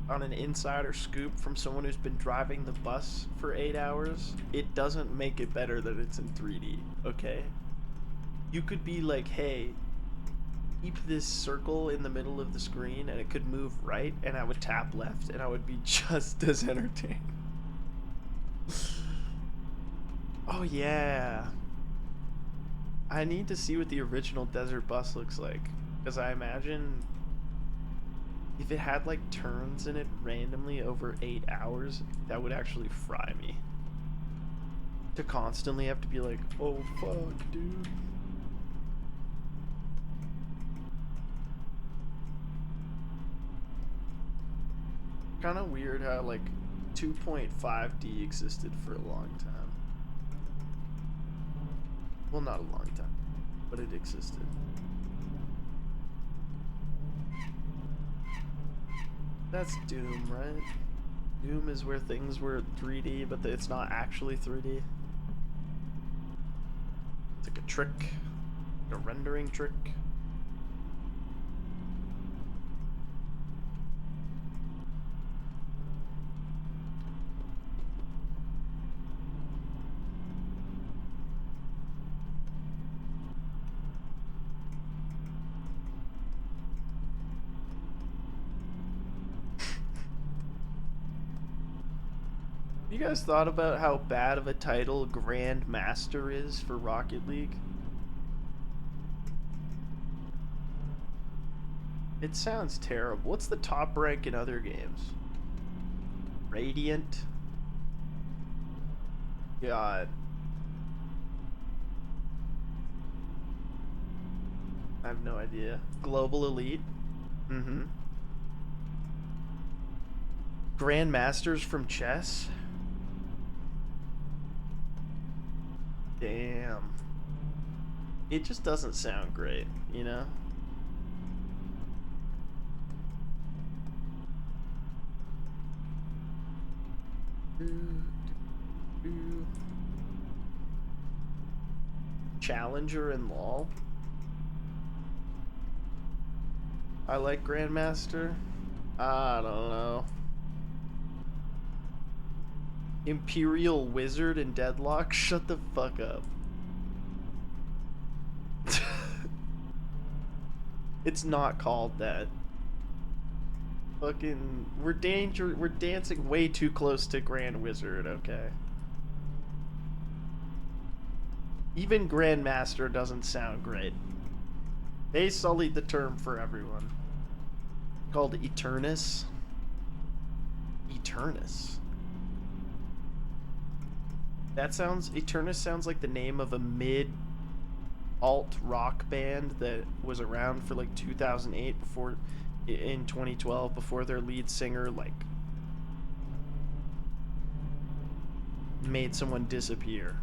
[SPEAKER 1] an insider scoop from someone who's been driving the bus for 8 hours? It doesn't make it better that it's in 3D, okay? You could be like, hey, keep this circle in the middle of the screen and it could move right, and I would tap left and I would be just as entertained. Oh yeah. I need to see what the original desert bus looks like, because I imagine if it had like turns in it randomly over 8 hours, that would actually fry me. To constantly have to be like, oh fuck, dude. Kind of weird how like 2.5D existed for a long time. Well, not a long time, but it existed. That's Doom, right? Doom is where things were 3D, but it's not actually 3D. It's like a trick, like a rendering trick. You guys thought about how bad of a title Grand Master is for Rocket League? It sounds terrible. What's the top rank in other games? Radiant? God. I have no idea. Global Elite? Mm-hmm. Grandmasters from chess? Damn. It just doesn't sound great, you know? Challenger and LOL. I like Grandmaster. I don't know. Imperial Wizard and Deadlock? Shut the fuck up. It's not called that. Fucking, we're dancing way too close to Grand Wizard, okay? Even Grandmaster doesn't sound great. They sullied the term for everyone. Called Eternus. Eternus. Eternus sounds like the name of a mid-alt rock band that was around for like 2008 before, in 2012, before their lead singer like made someone disappear.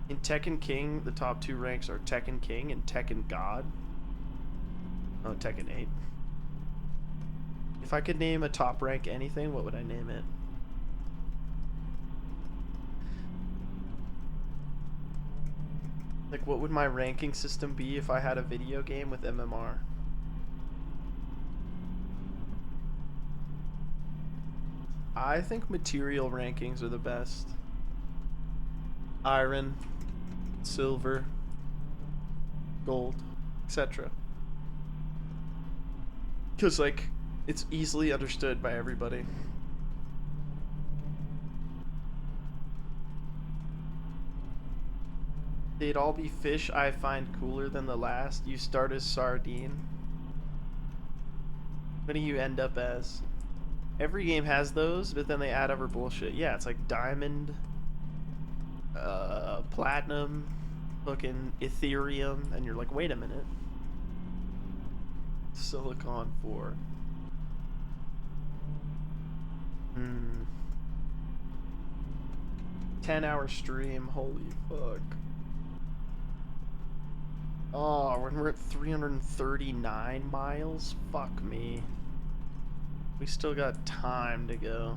[SPEAKER 1] In Tekken King, the top two ranks are Tekken King and Tekken God. Oh, Tekken 8. If I could name a top rank anything, what would I name it? Like, what would my ranking system be if I had a video game with MMR? I think material rankings are the best. Iron, silver, gold, etc. Because, like, it's easily understood by everybody. They'd all be fish I find cooler than the last. You start as sardine. What do you end up as? Every game has those, but then they add other bullshit. Yeah, it's like diamond, platinum, fucking Ethereum, and you're like, wait a minute. Silicon 4. 10-hour stream, holy fuck. Oh, when we're at 339 miles? Fuck me. We still got time to go.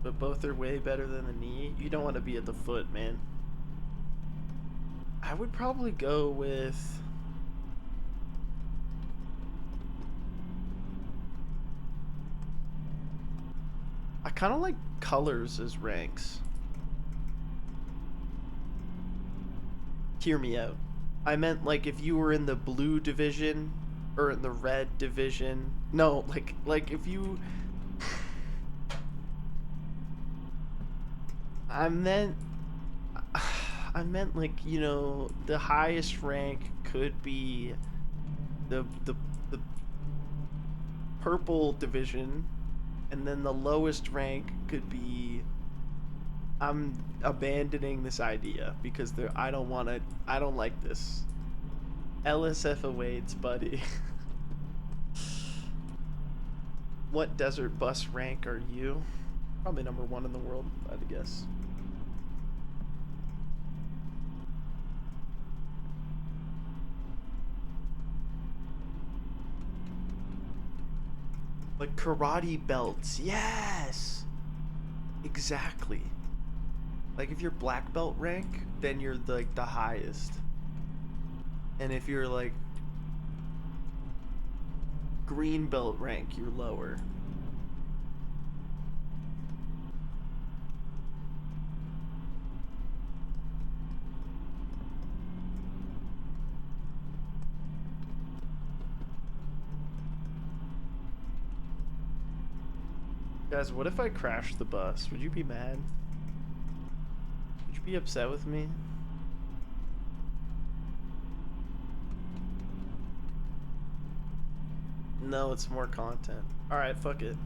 [SPEAKER 1] But both are way better than the knee. You don't want to be at the foot, man. I would probably go with... I kind of like colors as ranks. Hear me out. I meant like if you were in the blue division or in the red division. No, like if you... I meant like, you know, the highest rank could be the purple division, and then the lowest rank could be... I'm abandoning this idea because I don't like this. LSF awaits, buddy. What desert bus rank are you? Probably number 1 in the world, I'd guess. Like karate belts, yes! Exactly. Like if you're black belt rank, then you're like the highest. And if you're like green belt rank, you're lower. Guys, what if I crashed the bus? Would you be mad? Would you be upset with me? No, it's more content. Alright, fuck it.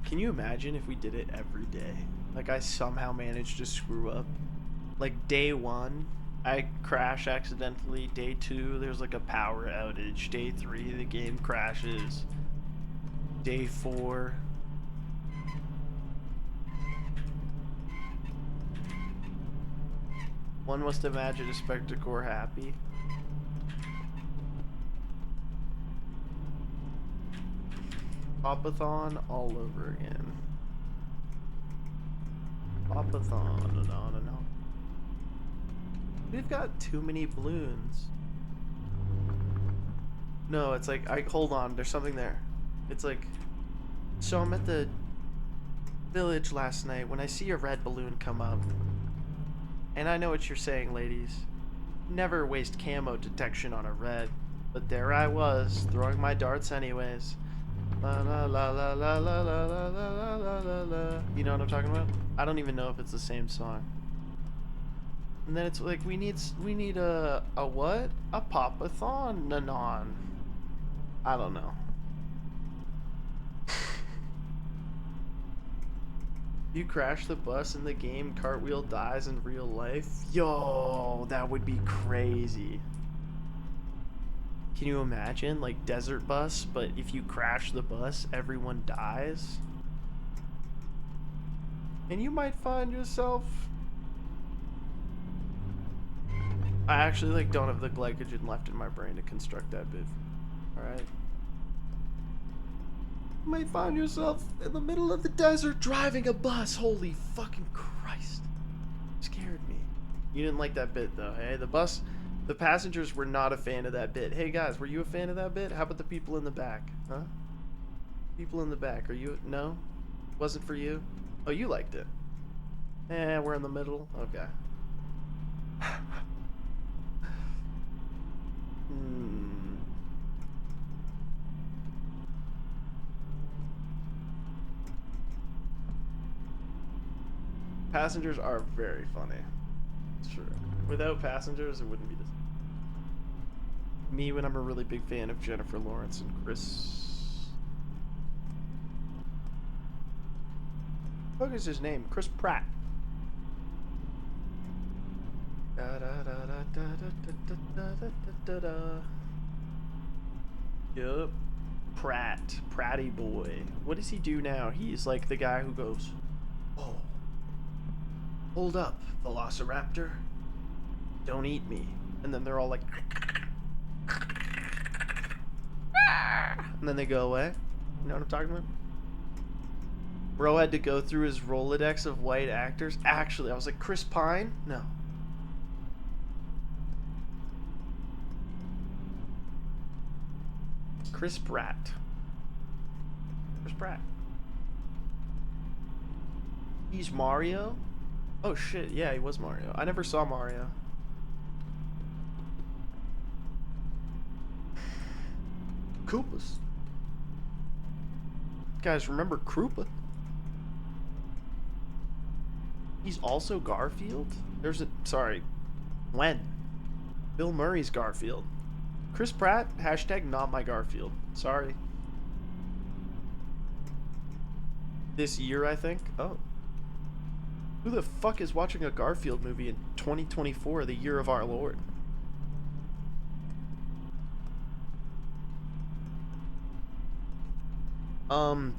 [SPEAKER 1] Can you imagine if we did it every day? Like I somehow managed to screw up. Like day 1, I crash accidentally. Day 2, there's like a power outage. Day 3, the game crashes. Day 4... One must imagine a spectacle happy. Pop-a-thon all over again. Pop-a-thon and on and on. We've got too many balloons. No, it's like, hold on, there's something there. It's like, so I'm at the village last night when I see a red balloon come up. And I know what you're saying, ladies. Never waste camo detection on a red. But there I was, throwing my darts anyways. La la la la la la la la la la la la. You know what I'm talking about? I don't even know if it's the same song. And then it's like we need a what? A pop-a-thon nanon. I don't know. You crash the bus in the game, Cartwheel dies in real life? Yo, that would be crazy. Can you imagine? Like desert bus, but if you crash the bus, everyone dies? And you might find yourself... I actually like don't have the glycogen left in my brain to construct that bit. Alright. You might find yourself in the middle of the desert driving a bus. Holy fucking Christ. Scared me. You didn't like that bit though, hey? The passengers were not a fan of that bit. Hey guys, were you a fan of that bit? How about the people in the back? Huh? People in the back, are you? No? Wasn't for you? Oh, you liked it. We're in the middle? Okay. Passengers are very funny. It's true. Without passengers, it wouldn't be this. Me when I'm a really big fan of Jennifer Lawrence and Chris. What is his name? Chris Pratt. Yup. Pratt. Pratty boy. What does he do now? He's like the guy who goes, oh. Hold up, Velociraptor. Don't eat me. And then they're all like... And then they go away. You know what I'm talking about? Bro had to go through his Rolodex of white actors. Actually, I was like, Chris Pine? No. Chris Pratt. Chris Pratt. He's Mario? Oh shit, yeah, he was Mario. I never saw Mario. Koopas. Guys, remember Krupa? He's also Garfield? There's a... Sorry. When? Bill Murray's Garfield. Chris Pratt, hashtag not my Garfield. Sorry. This year, I think? Oh. Who the fuck is watching a Garfield movie in 2024, the year of our Lord?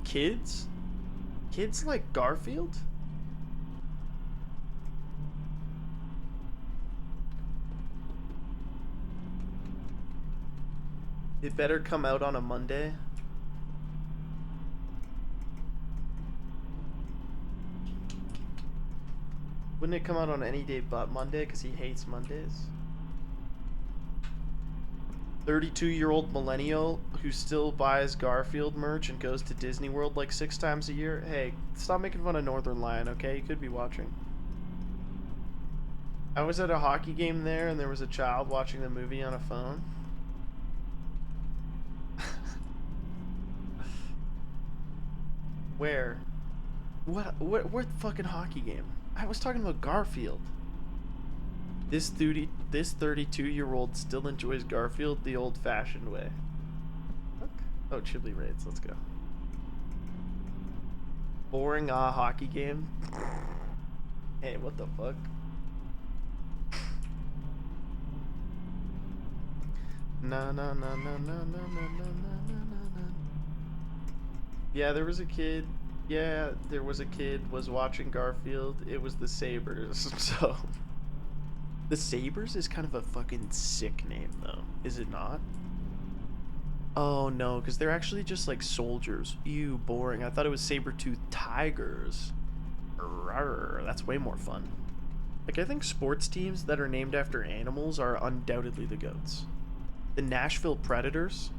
[SPEAKER 1] Kids? Kids like Garfield? It better come out on a Monday. Wouldn't it come out on any day but Monday because he hates Mondays? 32-year-old millennial who still buys Garfield merch and goes to Disney World like 6 times a year. Hey, stop making fun of Northern Lion, okay? You could be watching. I was at a hockey game there and there was a child watching the movie on a phone. Where? What fucking hockey game? I was talking about Garfield. This 32-year-old still enjoys Garfield the old-fashioned way. Oh, Chibli raids. Let's go. Boring hockey game. Hey, what the fuck? Na na na na na na na na na. Yeah, there was a kid. Yeah, there was a kid was watching Garfield. It was the Sabres. So the Sabres is kind of a fucking sick name though, is it not? Oh no, because they're actually just like soldiers. Ew, boring. I thought it was saber-toothed tigers. Rawr, that's way more fun. Like, I think sports teams that are named after animals are undoubtedly the GOATs. The Nashville Predators.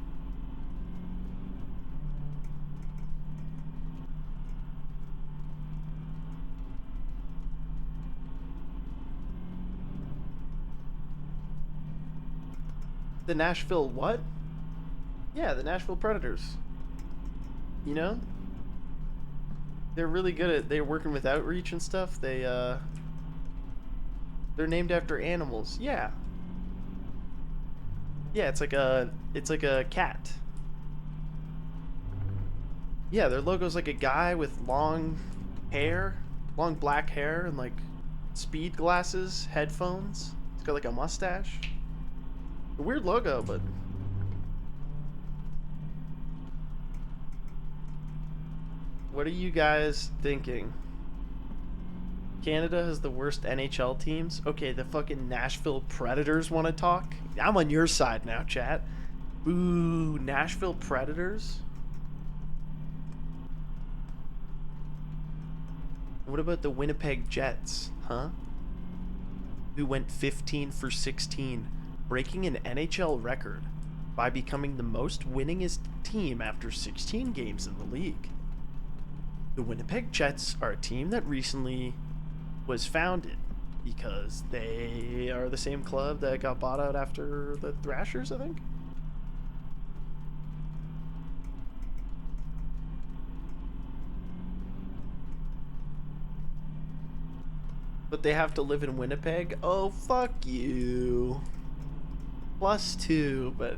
[SPEAKER 1] The Nashville what? Yeah, the Nashville Predators. You know? They're really good at, they're working with outreach and stuff. They're named after animals. Yeah. Yeah, it's like a cat. Yeah, their logo's like a guy with long hair, long black hair and like speed glasses, headphones. It's got like a mustache. A weird logo, but what are you guys thinking? Canada has the worst NHL teams? Okay, the fucking Nashville Predators want to talk? I'm on your side now, chat. Boo, Nashville Predators? What about the Winnipeg Jets, huh? Who went 15 for 16, breaking an NHL record by becoming the most winningest team after 16 games in the league. The Winnipeg Jets are a team that recently was founded because they are the same club that got bought out after the Thrashers, I think. But they have to live in Winnipeg? Oh, fuck you. +2, but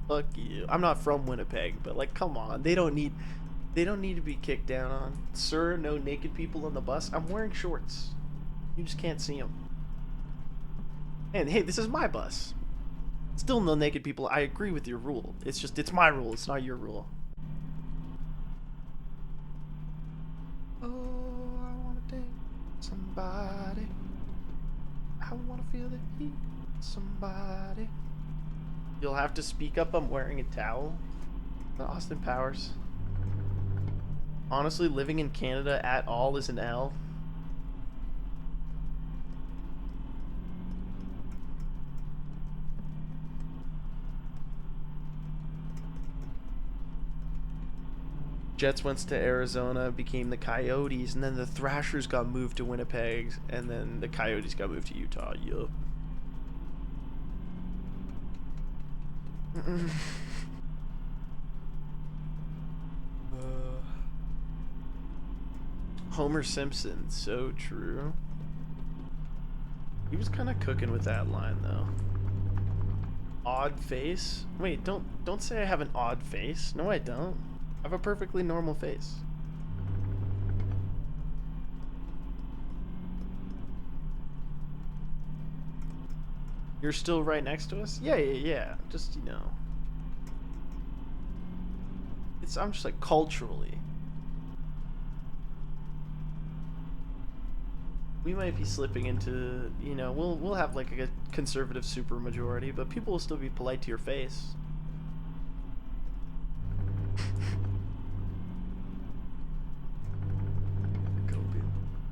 [SPEAKER 1] fuck you. I'm not from Winnipeg, but like, come on. They don't need to be kicked down on. Sir, no naked people on the bus. I'm wearing shorts. You just can't see them. And hey, this is my bus. Still no naked people. I agree with your rule. It's just, it's my rule. It's not your rule. Oh, I want to date somebody. I want to feel the heat. Somebody. You'll have to speak up. I'm wearing a towel. Austin Powers. Honestly, living in Canada at all is an L. Jets went to Arizona, became the Coyotes, and then the Thrashers got moved to Winnipeg, and then the Coyotes got moved to Utah. Yup. Homer Simpson, so true. He was kind of cooking with that line, though. Odd face? Wait, don't say I have an odd face. No, I don't. I have a perfectly normal face. You're still right next to us? Yeah. Just, you know. I'm just like culturally. We might be slipping into, you know, we'll have like a conservative supermajority, but people will still be polite to your face.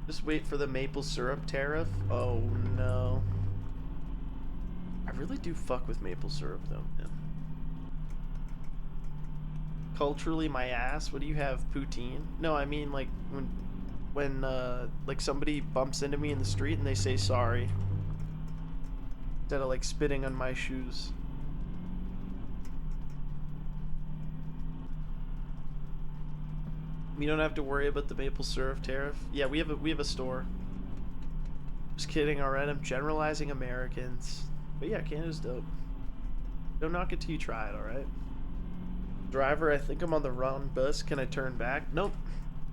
[SPEAKER 1] Just wait for the maple syrup tariff. Oh no. I really do fuck with maple syrup though, man. Culturally, my ass. What do you have, poutine? No, I mean like when like somebody bumps into me in the street and they say sorry instead of like spitting on my shoes. We don't have to worry about the maple syrup tariff. Yeah, we have a store. Just kidding, alright. I'm generalizing Americans. But yeah, Canada's dope. Don't knock it till you try it, alright? Driver, I think I'm on the wrong bus. Can I turn back? Nope.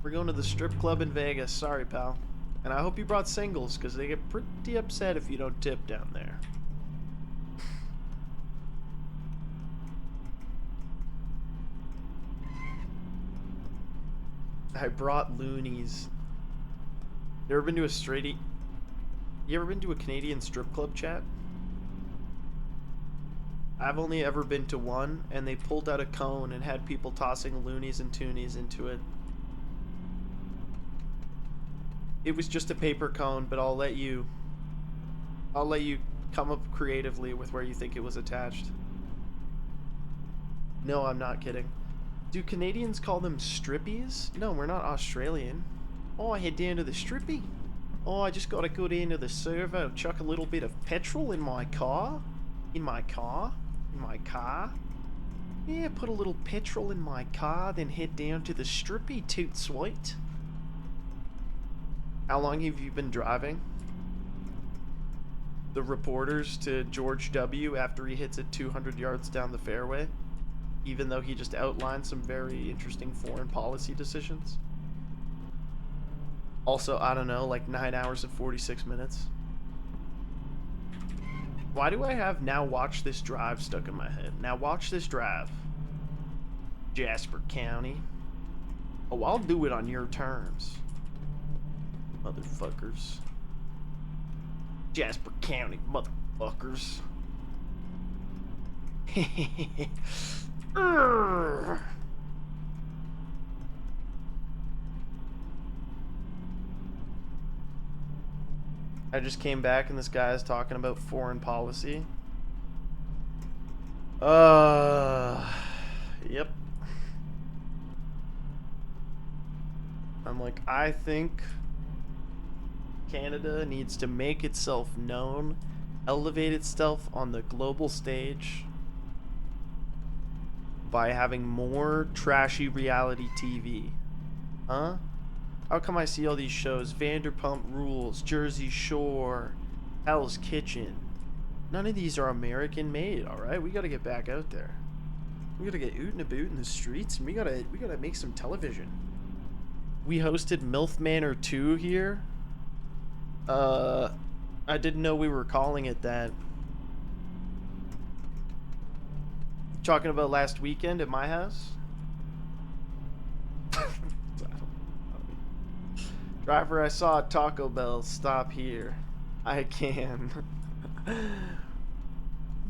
[SPEAKER 1] We're going to the strip club in Vegas. Sorry, pal. And I hope you brought singles, because they get pretty upset if you don't tip down there. I brought loonies. You ever been to a You ever been to a Canadian strip club, chat? I've only ever been to one, and they pulled out a cone and had people tossing loonies and toonies into it. It was just a paper cone, but I'll let you come up creatively with where you think it was attached. No, I'm not kidding. Do Canadians call them strippies? No, we're not Australian. Oh, I head down to the strippy. Oh, I just gotta go down to the servo, chuck a little bit of petrol in my car. In my car? Yeah, put a little petrol in my car, then head down to the strippy, toot sweet. How long have you been driving? The reporters to George W. after he hits it 200 yards down the fairway, even though he just outlined some very interesting foreign policy decisions. Also, I don't know, like 9 hours and 46 minutes. Why do I have now watch this drive stuck in my head? Now watch this drive. Jasper County. Oh, I'll do it on your terms. Motherfuckers. Jasper County, motherfuckers. I just came back and this guy is talking about foreign policy. Yep. I'm like, I think Canada needs to make itself known, elevate itself on the global stage by having more trashy reality TV. Huh? How come I see all these shows? Vanderpump Rules, Jersey Shore, Hell's Kitchen. None of these are American made, alright? We gotta get back out there. We gotta get oot and about in the streets, and we gotta make some television. We hosted MILF Manor 2 here. I didn't know we were calling it that. Talking about last weekend at my house? Driver, I saw a Taco Bell. Stop here. I can.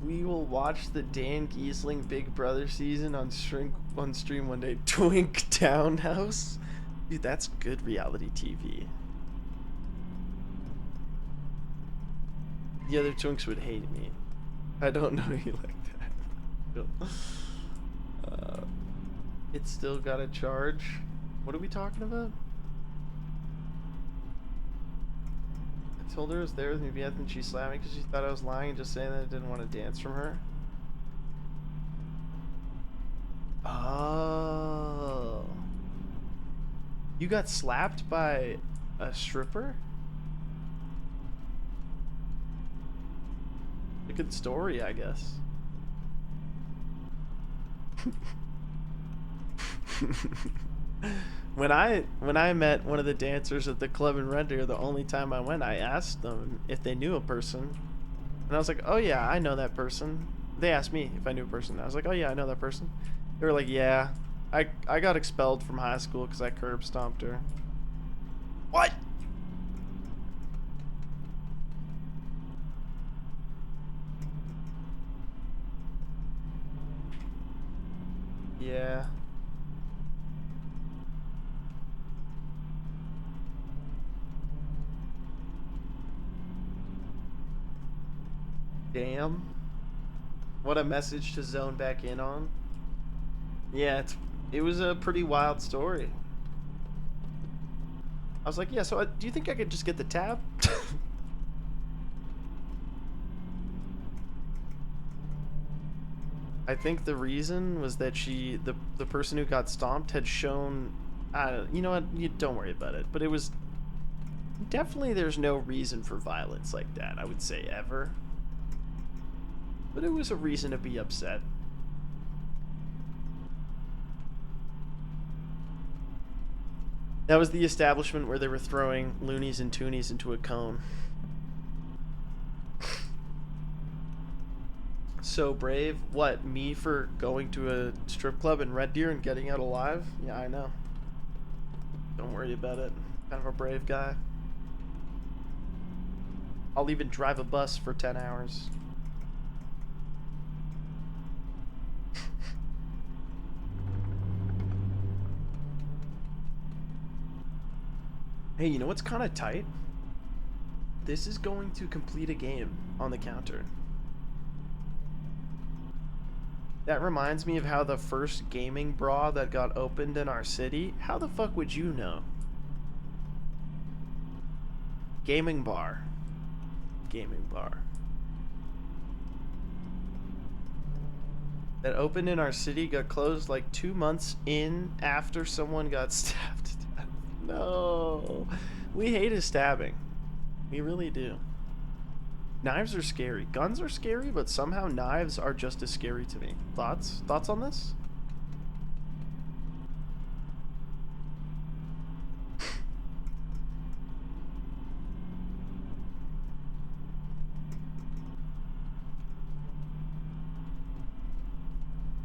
[SPEAKER 1] We will watch the Dan Giesling Big Brother season on stream one day. Twink Townhouse? Dude, that's good reality TV. The other Twinks would hate me. I don't know you like that. It's still got a charge. What are we talking about? I told her I was there with me, Beth, and she slapped me because she thought I was lying and just saying that I didn't want to dance from her. Oh. You got slapped by a stripper? A good story, I guess. When I met one of the dancers at the club in Red Deer, the only time I went, I asked them if they knew a person. And I was like, oh yeah, I know that person. They asked me if I knew a person. I was like, oh yeah, I know that person. They were like, yeah, I got expelled from high school because I curb stomped her. What? Yeah. Damn. What a message to zone back in on. Yeah, it was a pretty wild story. I was like, yeah, so do you think I could just get the tab? I think the reason was that the person who got stomped had shown, you know what, you don't worry about it, but it was definitely, there's no reason for violence like that, I would say, ever. But it was a reason to be upset. That was the establishment where they were throwing loonies and toonies into a cone. So brave. What, me for going to a strip club in Red Deer and getting out alive? Yeah, I know. Don't worry about it. Kind of a brave guy. I'll even drive a bus for 10 hours. Hey, you know what's kind of tight? This is going to complete a game on the counter. That reminds me of how the first gaming bra that got opened in our city, how the fuck would you know? Gaming bar. Gaming bar. That opened in our city got closed like 2 months in after someone got stabbed to death. No. We hate his stabbing. We really do. Knives are scary. Guns are scary, but somehow knives are just as scary to me. Thoughts? Thoughts on this?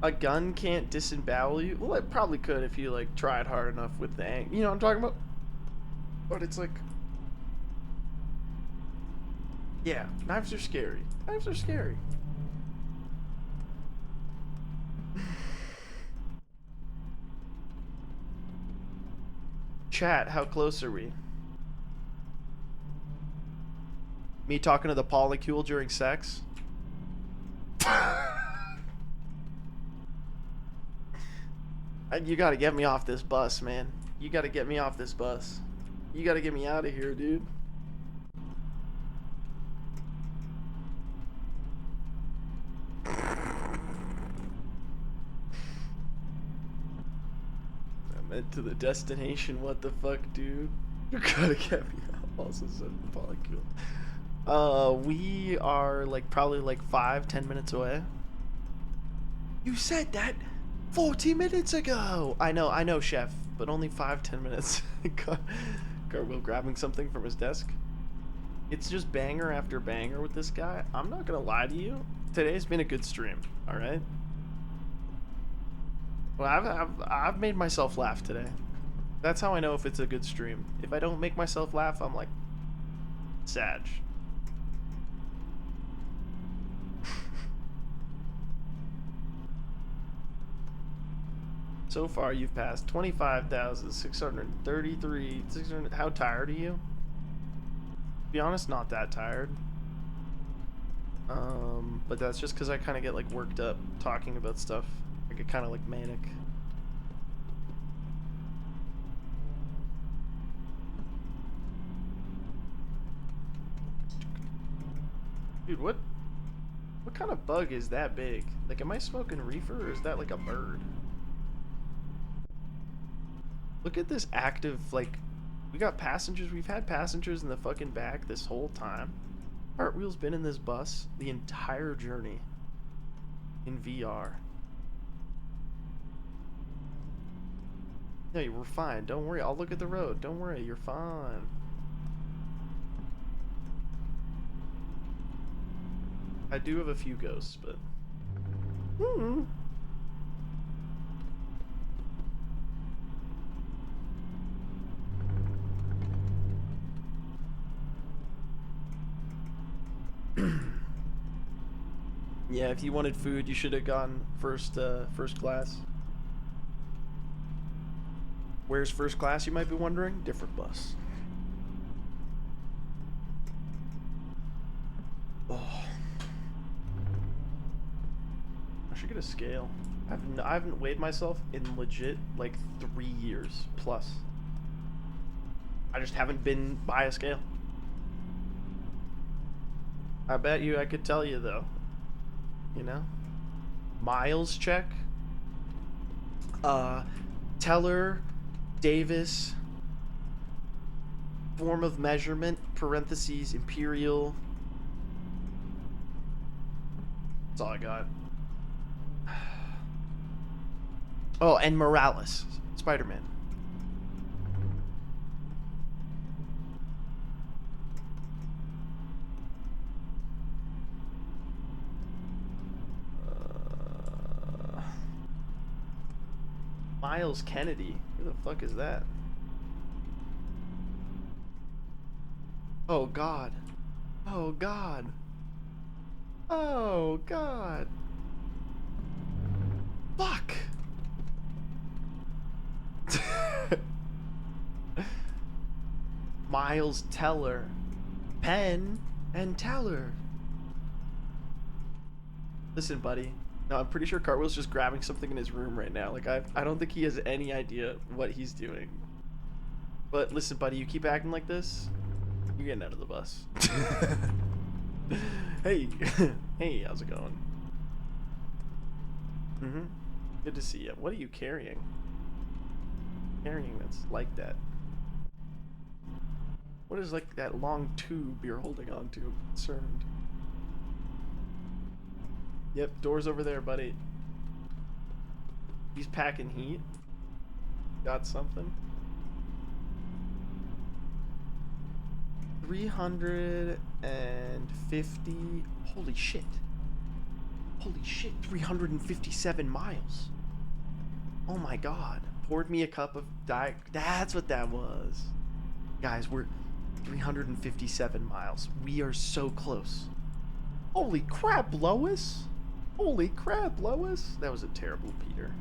[SPEAKER 1] A gun can't disembowel you? Well, it probably could if you, like, tried hard enough with the you know what I'm talking about? But it's like... Yeah, knives are scary. Knives are scary. Chat, how close are we? Me talking to the polycule during sex? You gotta get me off this bus, man. You gotta get me off this bus. You gotta get me out of here, dude. I'm headed to the destination. What the fuck, dude? You gotta get me out. Also said the polycule. We are like probably like 5-10 minutes away. You said that 40 minutes ago. I know, chef, but only 5-10 minutes. Cartwheel grabbing something from his desk. It's just banger after banger with this guy. I'm not gonna lie to you. Today's been a good stream. All right. Well, I've made myself laugh today. That's how I know if it's a good stream. If I don't make myself laugh, I'm like, Sag. So far, you've passed 25,633. 600. How tired are you? To be honest, not that tired. But that's just because I kind of get like worked up talking about stuff. I get kind of like manic. Dude, what kind of bug is that big? Like, am I smoking reefer or is that like a bird? Look at this active, like, we got passengers. We've had passengers in the fucking back this whole time. Cartwheel's been in this bus the entire journey in VR. No, we're fine. Don't worry. I'll look at the road. Don't worry. You're fine. I do have a few ghosts, but... Yeah, if you wanted food, you should have gone first class. Where's first class, you might be wondering? Different bus. Oh. I should get a scale. I haven't weighed myself in legit like 3 years plus. I just haven't been by a scale. I bet you I could tell you though. You know? Miles check. Teller, Davis, form of measurement, parentheses, imperial. That's all I got. Oh, and Morales, Spider-Man. Miles Kennedy. Who the fuck is that? Oh God. Oh God. Oh God. Fuck. Miles Teller. Penn and Teller. Listen, buddy. No, I'm pretty sure Cartwheel's just grabbing something in his room right now. Like, I don't think he has any idea what he's doing. But listen, buddy, you keep acting like this, you're getting out of the bus. Hey. Hey, how's it going? Good to see you. What are you carrying? Carrying that's like that. What is like that long tube you're holding on to? I'm concerned. Yep, door's over there, buddy. He's packing heat. Got something. 350. Holy shit. Holy shit, 357 miles. Oh my God. Poured me a cup of diet. That's what that was. Guys, we're 357 miles. We are so close. Holy crap, Lois. Holy crap, Lois. That was a terrible Peter.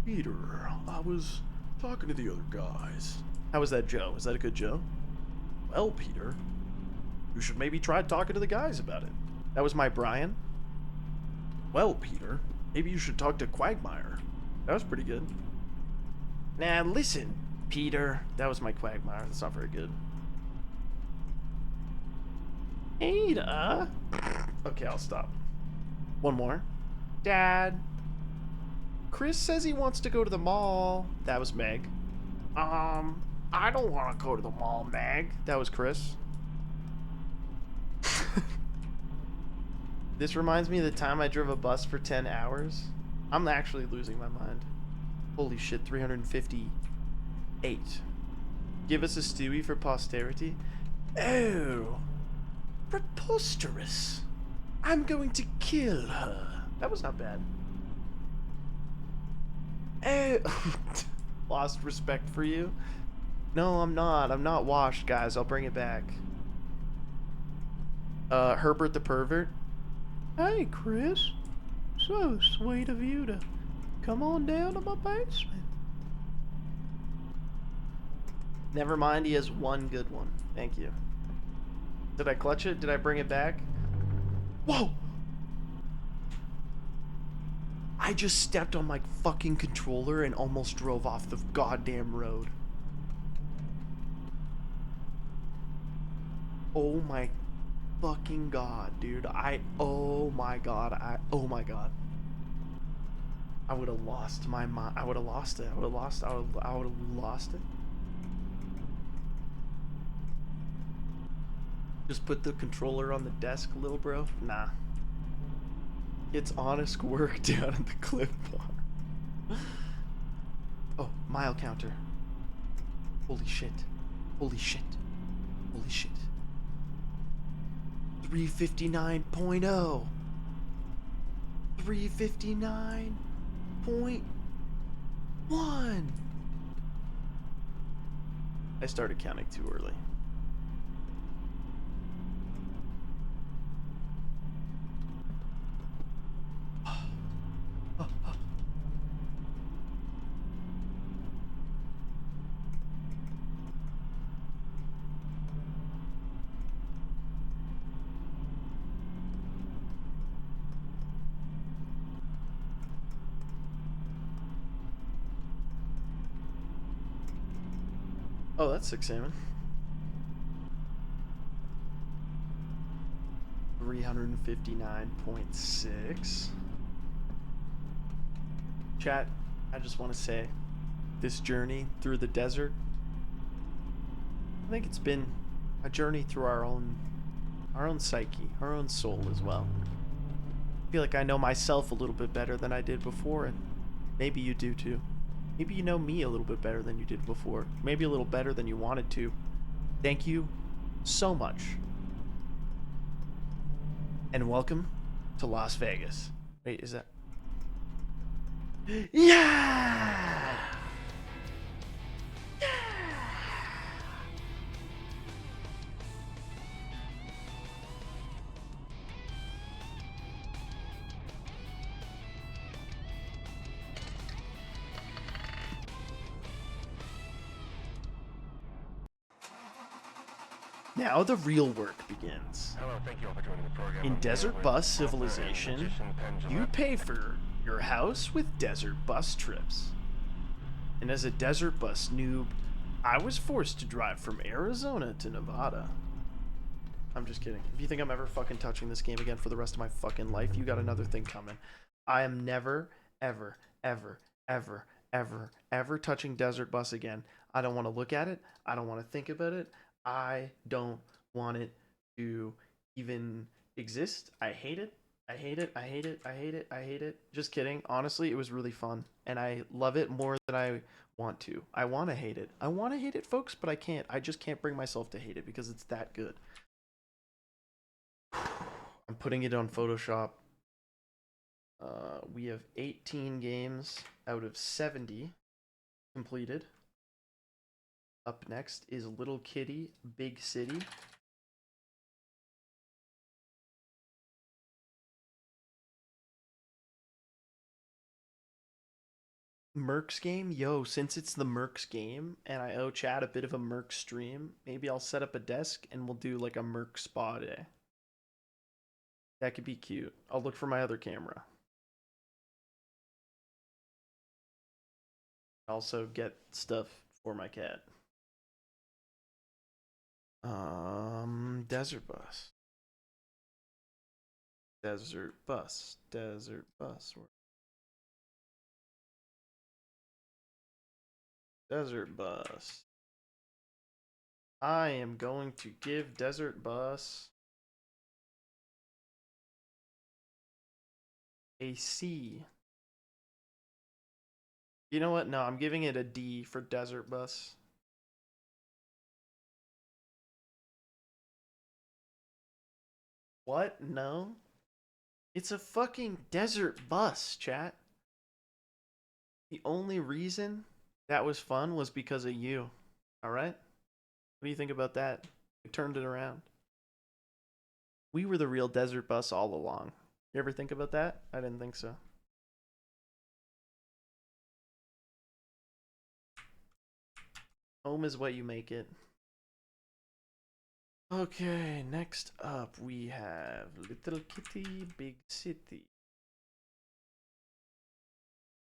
[SPEAKER 1] Peter, I was talking to the other guys. How was that, Joe? Is that a good Joe? Well, Peter, you should maybe try talking to the guys about it. That was my Brian. Well, Peter, maybe you should talk to Quagmire. That was pretty good. Now, listen, Peter. That was my Quagmire. That's not very good. Ada. Okay, I'll stop. One more. Dad. Chris says he wants to go to the mall. That was Meg. I don't want to go to the mall, Meg. That was Chris. This reminds me of the time I drove a bus for 10 hours. I'm actually losing my mind. Holy shit, 358. Give us a Stewie for posterity. Oh. Preposterous. I'm going to kill her. That was not bad. Oh. Lost respect for you? No, I'm not. I'm not washed, guys. I'll bring it back. Herbert the pervert. Hey, Chris. So sweet of you to come on down to my basement. Never mind, he has one good one. Thank you. Did I clutch it? Did I bring it back? Whoa! I just stepped on my fucking controller and almost drove off the goddamn road. Oh my fucking god, dude. Oh my god. Oh my god. I would have lost my mind. I would have lost it. I would have lost it. Just put the controller on the desk, little bro. Nah. It's honest work down at the clip bar. Oh, mile counter. Holy shit. Holy shit. Holy shit. 359.0. 359.1. I started counting too early. Oh, that's 6 salmon. 359.6. Chat, I just want to say, this journey through the desert, I think it's been a journey through our own psyche, our own soul as well. I feel like I know myself a little bit better than I did before, and maybe you do too. Maybe you know me a little bit better than you did before. Maybe a little better than you wanted to. Thank you so much. And welcome to Las Vegas. Wait, is that... Yeah! Now the real work begins.
[SPEAKER 3] Hello, thank you all for joining the program.
[SPEAKER 1] In Desert Bus Civilization, you pay for your house with Desert Bus trips. And as a Desert Bus noob, I was forced to drive from Arizona to Nevada. I'm just kidding. If you think I'm ever fucking touching this game again for the rest of my fucking life, you got another thing coming. I am never, ever, ever, ever, ever, ever touching Desert Bus again. I don't want to look at it. I don't want to think about it. I don't want it to even exist. I hate it. I hate it. I hate it. I hate it. I hate it. Just kidding. Honestly, it was really fun. And I love it more than I want to. I want to hate it. I want to hate it, folks, but I can't. I just can't bring myself to hate it because it's that good. I'm putting it on Photoshop. We have 18 games out of 70 completed. Up next is Little Kitty, Big City. Mercs game? Yo, since it's the Mercs game, and I owe Chad a bit of a Merc stream, maybe I'll set up a desk and we'll do like a Merc spa day. That could be cute. I'll look for my other camera. Also get stuff for my cat. Desert Bus. Desert Bus. Desert Bus. Desert Bus. I am going to give Desert Bus a C. You know what? No, I'm giving it a D for Desert Bus. What? No? It's a fucking desert bus, chat. The only reason that was fun was because of you. Alright? What do you think about that? We turned it around. We were the real desert bus all along. You ever think about that? I didn't think so. Home is what you make it. Okay, next up we have Little Kitty, Big City.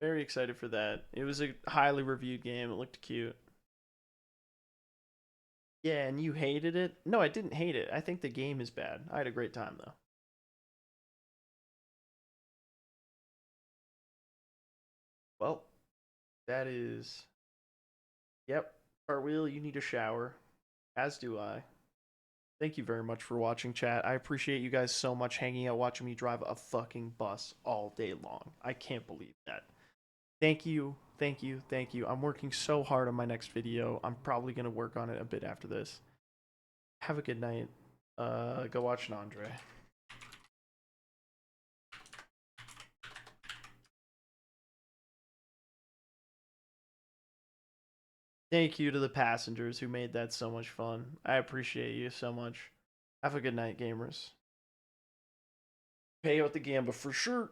[SPEAKER 1] Very excited for that. It was a highly reviewed game. It looked cute. Yeah, and you hated it? No, I didn't hate it. I think the game is bad. I had a great time, though. Well, that is... Yep. Cartwheel, you need a shower. As do I. Thank you very much for watching, chat. I appreciate you guys so much hanging out watching me drive a fucking bus all day long. I can't believe that. Thank you, thank you, thank you. I'm working so hard on my next video. I'm probably going to work on it a bit after this. Have a good night. Go watch Nandre. Thank you to the passengers who made that so much fun. I appreciate you so much. Have a good night, gamers. Pay out the gamba for sure.